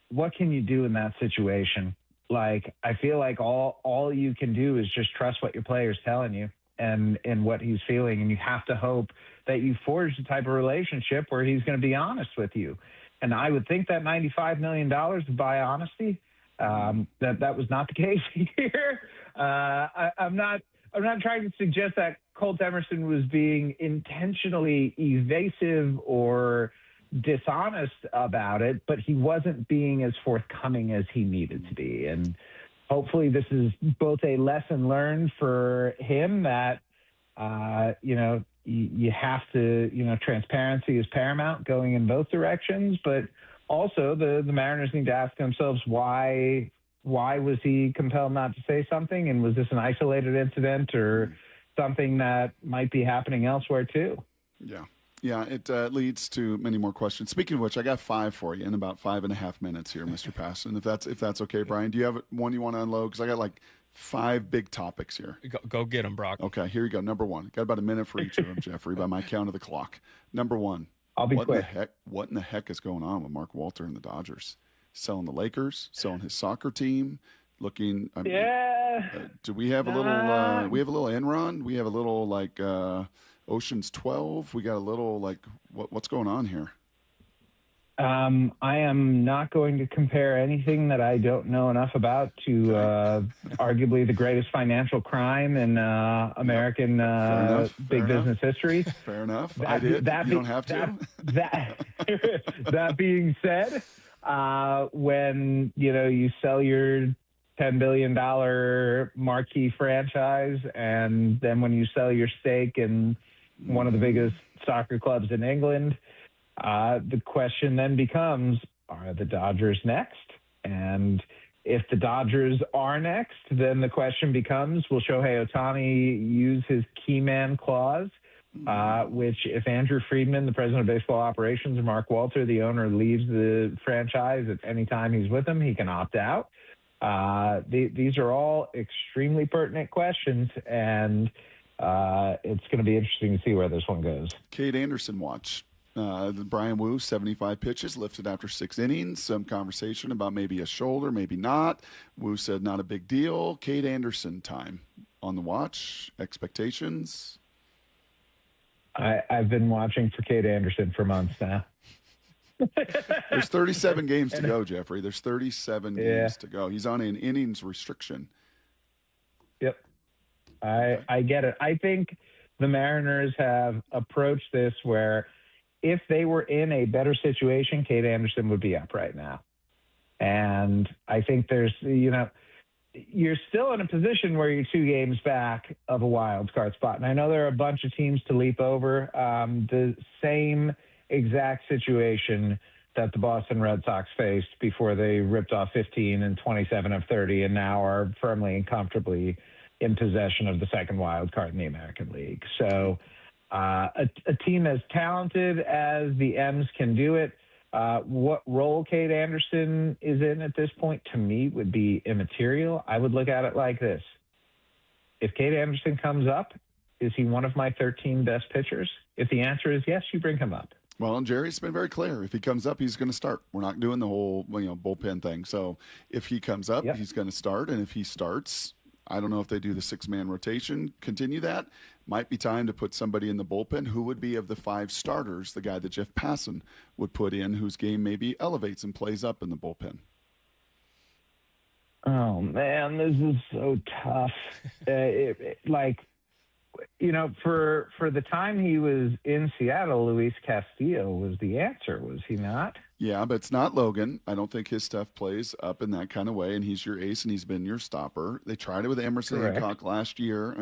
what can you do in that situation? Like, I feel like all you can do is just trust what your player's telling you and what he's feeling. And you have to hope that you forge the type of relationship where he's going to be honest with you. And I would think that $95 million would buy honesty. That was not the case here. I'm not trying to suggest that Colt Emerson was being intentionally evasive or dishonest about it, but he wasn't being as forthcoming as he needed to be. And hopefully this is both a lesson learned for him that, you have to, transparency is paramount going in both directions, but also the Mariners need to ask themselves why was he compelled not to say something? And was this an isolated incident or something that might be happening elsewhere too? Yeah. Yeah, it leads to many more questions. Speaking of which, I got 5 for you in about 5.5 minutes here, Mr. Passon. If that's okay, Brian. Do you have one you want to unload? Because I got like 5 big topics here. Go get them, Brock. Okay, here you go. Number 1. Got about a minute for each of them, Jeffrey, by my count of the clock. Number 1. I'll be quick. What in the heck is going on with Mark Walter and the Dodgers? Selling the Lakers, selling his soccer team, looking. Do we have a little? We have a little Enron. We have a little like. Ocean's 12. We got a little what's going on here? I am not going to compare anything that I don't know enough about to arguably the greatest financial crime in American business history. Fair enough. I did. You don't have to. That being said, when you sell your $10 billion marquee franchise, and then when you sell your stake in one of the biggest soccer clubs in England, the question then becomes, are the Dodgers next? And if the Dodgers are next, then the question becomes, will Shohei Ohtani use his key man clause, which if Andrew Friedman, the president of baseball operations, or Mark Walter, the owner, leaves the franchise at any time he's with them, he can opt out. These are all extremely pertinent questions, and it's going to be interesting to see where this one goes. Cade Anderson watch. Brian Wu, 75 pitches, lifted after 6 innings. Some conversation about maybe a shoulder, maybe not. Wu said not a big deal. Cade Anderson time on the watch. Expectations? I've been watching for Cade Anderson for months now. There's 37 games to go, Jeffrey. There's 37 games to go. He's on an innings restriction. Yep. I get it. I think the Mariners have approached this where if they were in a better situation, Cade Anderson would be up right now. And I think there's, you're still in a position where you're 2 games back of a wild card spot. And I know there are a bunch of teams to leap over. The same exact situation that the Boston Red Sox faced before they ripped off 15 and 27 of 30 and now are firmly and comfortably in possession of the second wild card in the American League. So a team as talented as the M's can do it. What role Cade Anderson is in at this point, to me, would be immaterial. I would look at it like this. If Cade Anderson comes up, is he one of my 13 best pitchers? If the answer is yes, you bring him up. Well, and Jerry's been very clear. If he comes up, he's going to start. We're not doing the whole bullpen thing. So if he comes up, he's going to start. And if he starts, I don't know if they do the 6-man rotation, continue that. Might be time to put somebody in the bullpen. Who would be of the 5 starters, the guy that Jeff Passan would put in, whose game maybe elevates and plays up in the bullpen? Oh, man, this is so tough. for the time he was in Seattle, Luis Castillo was the answer, was he not? Yeah, but it's not Logan. I don't think his stuff plays up in that kind of way, and he's your ace, and he's been your stopper. They tried it with Emerson Hancock last year.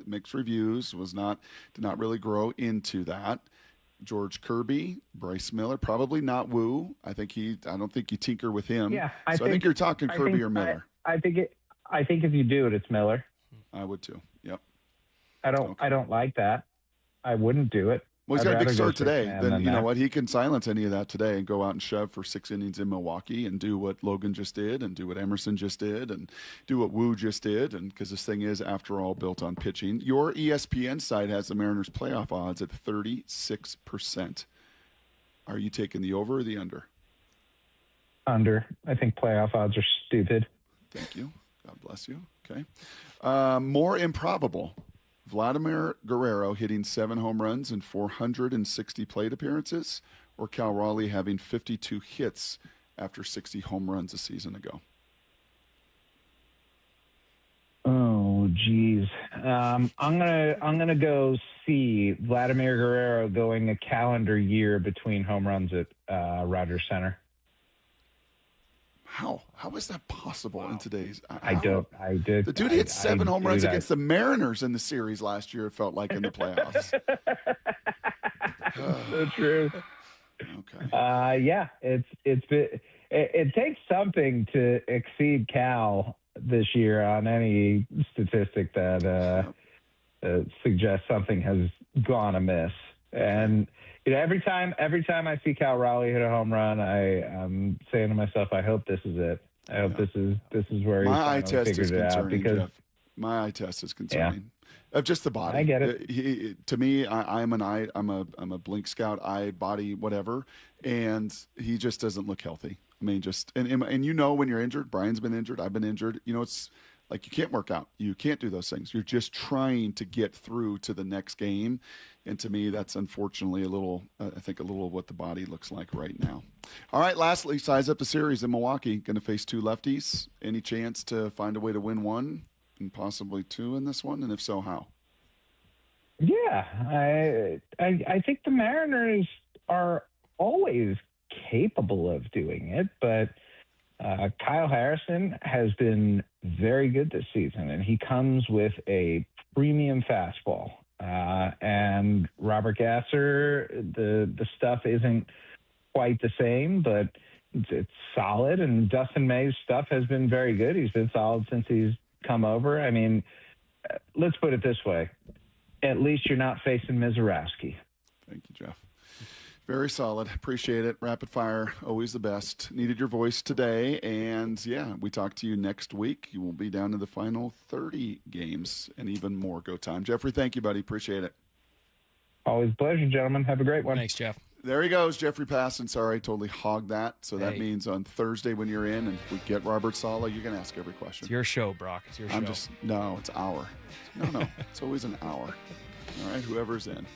Mixed reviews. Did not really grow into that. George Kirby, Bryce Miller, probably not Wu. I don't think you tinker with him. Yeah, I think you're talking Kirby or Miller. I think if you do it, it's Miller. I would too. Yep. I don't like that. I wouldn't do it. Well, he's got a big start today. Then you know that. what? He can silence any of that today and go out and shove for 6 innings in Milwaukee and do what Logan just did and do what Emerson just did and do what Wu just did. And because this thing is, after all, built on pitching. Your ESPN site has the Mariners playoff odds at 36%. Are you taking the over or the under? Under. I think playoff odds are stupid. Thank you. God bless you. Okay. More improbable. Vladimir Guerrero hitting 7 home runs in 460 plate appearances, or Cal Raleigh having 52 hits after 60 home runs a season ago? Oh, geez. I'm gonna go see Vladimir Guerrero going a calendar year between home runs at Rogers Center. How is that possible in today's? I did. The dude hit 7 home runs against the Mariners in the series last year. It felt like in the playoffs. So true. Okay. Yeah, it takes something to exceed Cal this year on any statistic that suggests something has gone amiss. And every time I see Cal Raleigh hit a home run, I'm saying to myself, I hope this is it. I hope this is where my he eye test is figured it out. concerning, Because Jeff. My eye test is concerning. Of just the body. I get it. To me, I'm a blink scout, eye, body, whatever, and he just doesn't look healthy. I mean, and when you're injured, Brian's been injured, I've been injured. It's like you can't work out. You can't do those things. You're just trying to get through to the next game. And to me, that's unfortunately a little of what the body looks like right now. All right, lastly, size up the series in Milwaukee. Going to face 2 lefties. Any chance to find a way to win 1 and possibly 2 in this one? And if so, how? Yeah, I think the Mariners are always capable of doing it, but Kyle Harrison has been very good this season, and he comes with a premium fastball. And Robert Gasser, the stuff isn't quite the same, but it's solid. And Dustin May's stuff has been very good. He's been solid since he's come over. I mean, let's put it this way. At least you're not facing Mizorowski. Thank you, Jeff. Very solid. Appreciate it. Rapid fire, always the best. Needed your voice today. And, we talk to you next week. You will be down to the final 30 games and even more go time. Jeffrey, thank you, buddy. Appreciate it. Always a pleasure, gentlemen. Have a great one. Thanks, Jeff. There he goes, Jeffrey Passan. Sorry, I totally hogged that. So that means on Thursday when you're in and if we get Robert Saleh, you're going to ask every question. It's your show, Brock. It's your show. No, it's our. No. It's always an hour. All right, whoever's in.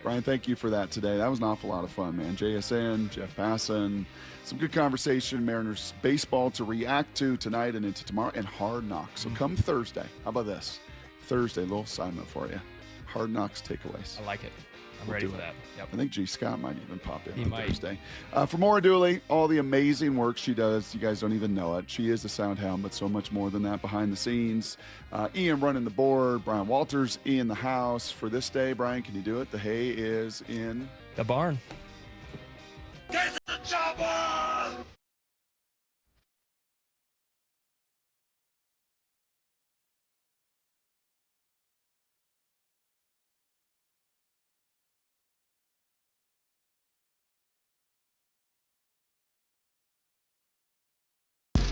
Brian, thank you for that today. That was an awful lot of fun, man. JSN, Jeff Passan, some good conversation. Mariners baseball to react to tonight and into tomorrow, and Hard Knocks. So come Thursday. How about this? Thursday, little assignment for you. Hard Knocks takeaways. I like it. I'm ready for that. Yep. I think G. Scott might even pop in on Thursday. For Maura Dooley, all the amazing work she does, you guys don't even know it. She is the sound hound, but so much more than that behind the scenes. Ian running the board. Brian Walters in the house for this day. Brian, can you do it? The hay is in the barn. Get the chopper!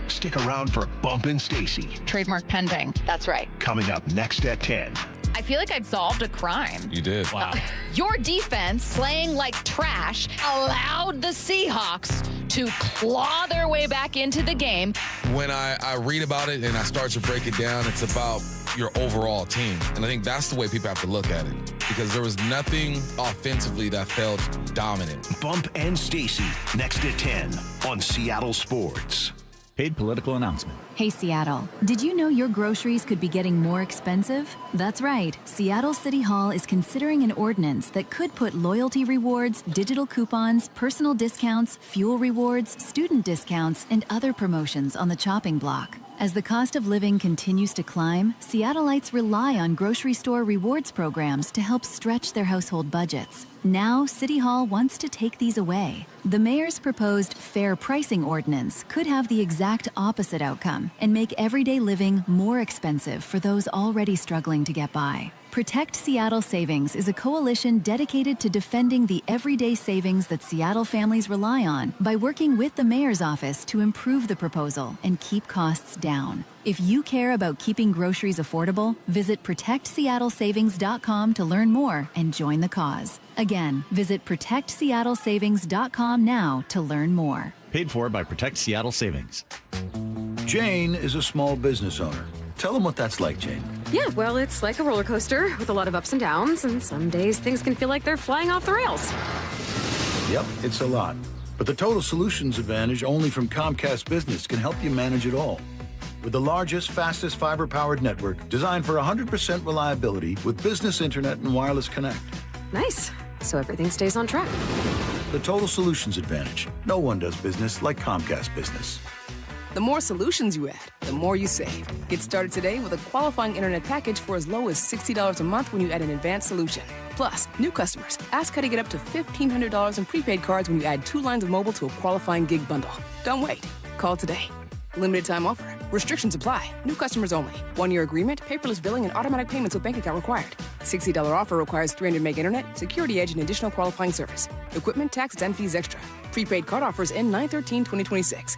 Stick around for Bumpin' Stacy. Trademark pending. That's right. Coming up next at 10. I feel like I've solved a crime. You did. Wow. Your defense, slaying like trash, allowed the Seahawks to claw their way back into the game. When I read about it and I start to break it down, it's about your overall team. And I think that's the way people have to look at it, because there was nothing offensively that felt dominant. Bump and Stacy next at 10 on Seattle Sports. Paid political announcement. Hey, Seattle, did you know your groceries could be getting more expensive? That's right. Seattle City Hall is considering an ordinance that could put loyalty rewards, digital coupons, personal discounts, fuel rewards, student discounts, and other promotions on the chopping block. As the cost of living continues to climb, Seattleites rely on grocery store rewards programs to help stretch their household budgets. Now, City Hall wants to take these away. The mayor's proposed fair pricing ordinance could have the exact opposite outcome and make everyday living more expensive for those already struggling to get by. Protect Seattle Savings is a coalition dedicated to defending the everyday savings that Seattle families rely on by working with the mayor's office to improve the proposal and keep costs down. If you care about keeping groceries affordable, visit protectseattlesavings.com to learn more and join the cause. Again, visit protectseattlesavings.com now to learn more. Paid for by Protect Seattle Savings. Jane is a small business owner. Tell them what that's like, Jane. Yeah, well, it's like a roller coaster with a lot of ups and downs, and some days things can feel like they're flying off the rails. Yep, it's a lot. But the Total Solutions Advantage only from Comcast Business can help you manage it all. With the largest, fastest fiber-powered network designed for 100% reliability with business internet and wireless connect. Nice. So everything stays on track. The Total Solutions Advantage. No one does business like Comcast Business. The more solutions you add, the more you save. Get started today with a qualifying internet package for as low as $60 a month when you add an advanced solution. Plus, new customers, ask how to get up to $1,500 in prepaid cards when you add 2 lines of mobile to a qualifying gig bundle. Don't wait. Call today. Limited time offer. Restrictions apply. New customers only. 1-year agreement, paperless billing, and automatic payments with bank account required. $60 offer requires 300 meg internet, security edge, and additional qualifying service. Equipment, taxes, and fees extra. Prepaid card offers end 9/13/2026.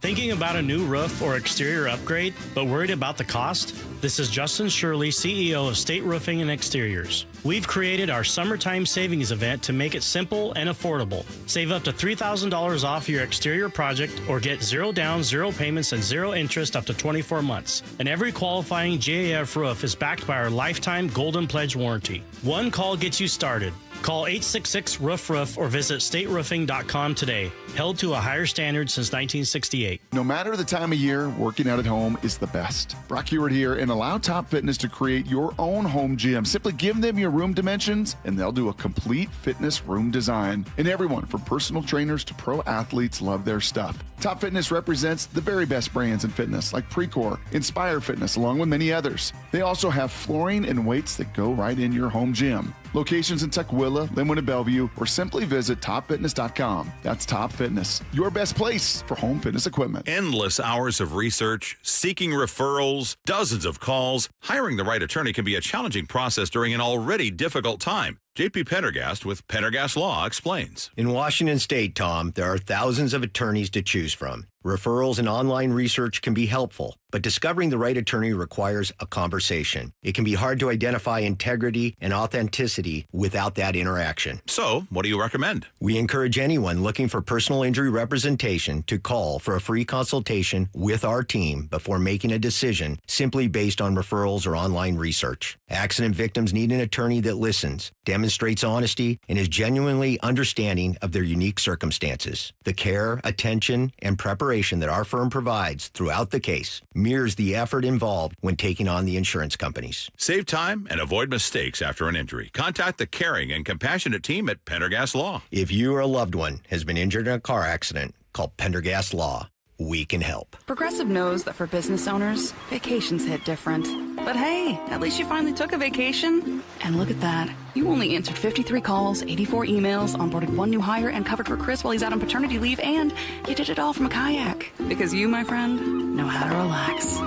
Thinking about a new roof or exterior upgrade, but worried about the cost? This is Justin Shirley, CEO of State Roofing and Exteriors. We've created our summertime savings event to make it simple and affordable. Save up to $3,000 off your exterior project or get 0 down, 0 payments, and 0 interest up to 24 months. And every qualifying GAF roof is backed by our lifetime Golden Pledge warranty. One call gets you started. Call 866-ROOF-ROOF or visit stateroofing.com today. Held to a higher standard since 1968. No matter the time of year, working out at home is the best. Brock Heward here, and allow Top Fitness to create your own home gym. Simply give them your room dimensions, and they'll do a complete fitness room design. And everyone, from personal trainers to pro athletes, love their stuff. Top Fitness represents the very best brands in fitness, like Precor, Inspire Fitness, along with many others. They also have flooring and weights that go right in your home gym. Locations in Tukwila, Linwood, and Bellevue, or simply visit topfitness.com. That's Top Fitness, your best place for home fitness equipment. Endless hours of research, seeking referrals, dozens of calls. Hiring the right attorney can be a challenging process during an already difficult time. JP Pendergast with Pendergast Law explains. In Washington State, Tom, there are thousands of attorneys to choose from. Referrals and online research can be helpful, but discovering the right attorney requires a conversation. It can be hard to identify integrity and authenticity without that interaction. So, what do you recommend? We encourage anyone looking for personal injury representation to call for a free consultation with our team before making a decision simply based on referrals or online research. Accident victims need an attorney that listens, demonstrates honesty, and is genuinely understanding of their unique circumstances. The care, attention, and preparation that our firm provides throughout the case mirrors the effort involved when taking on the insurance companies. Save time and avoid mistakes after an injury. Contact the caring and compassionate team at Pendergast Law. If you or a loved one has been injured in a car accident, call Pendergast Law. We can help. Progressive knows that for business owners, vacations hit different. But hey, at least you finally took a vacation. And look at that. You only answered 53 calls, 84 emails, onboarded 1 new hire, and covered for Chris while he's out on paternity leave, and you did it all from a kayak. Because you, my friend, know how to relax.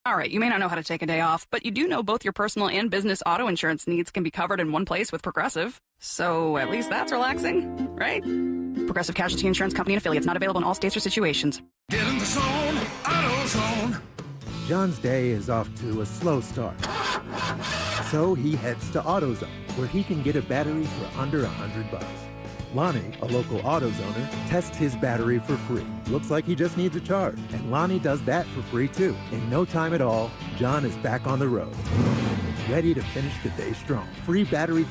All right, you may not know how to take a day off, but you do know both your personal and business auto insurance needs can be covered in one place with Progressive. So at least that's relaxing, right? Progressive Casualty Insurance Company and affiliates, not available in all states or situations. Get in the zone, AutoZone. John's day is off to a slow start. So he heads to AutoZone, where he can get a battery for under $100. Lonnie, a local AutoZoner, tests his battery for free. Looks like he just needs a charge, and Lonnie does that for free too. In no time at all, John is back on the road, ready to finish the day strong. Free battery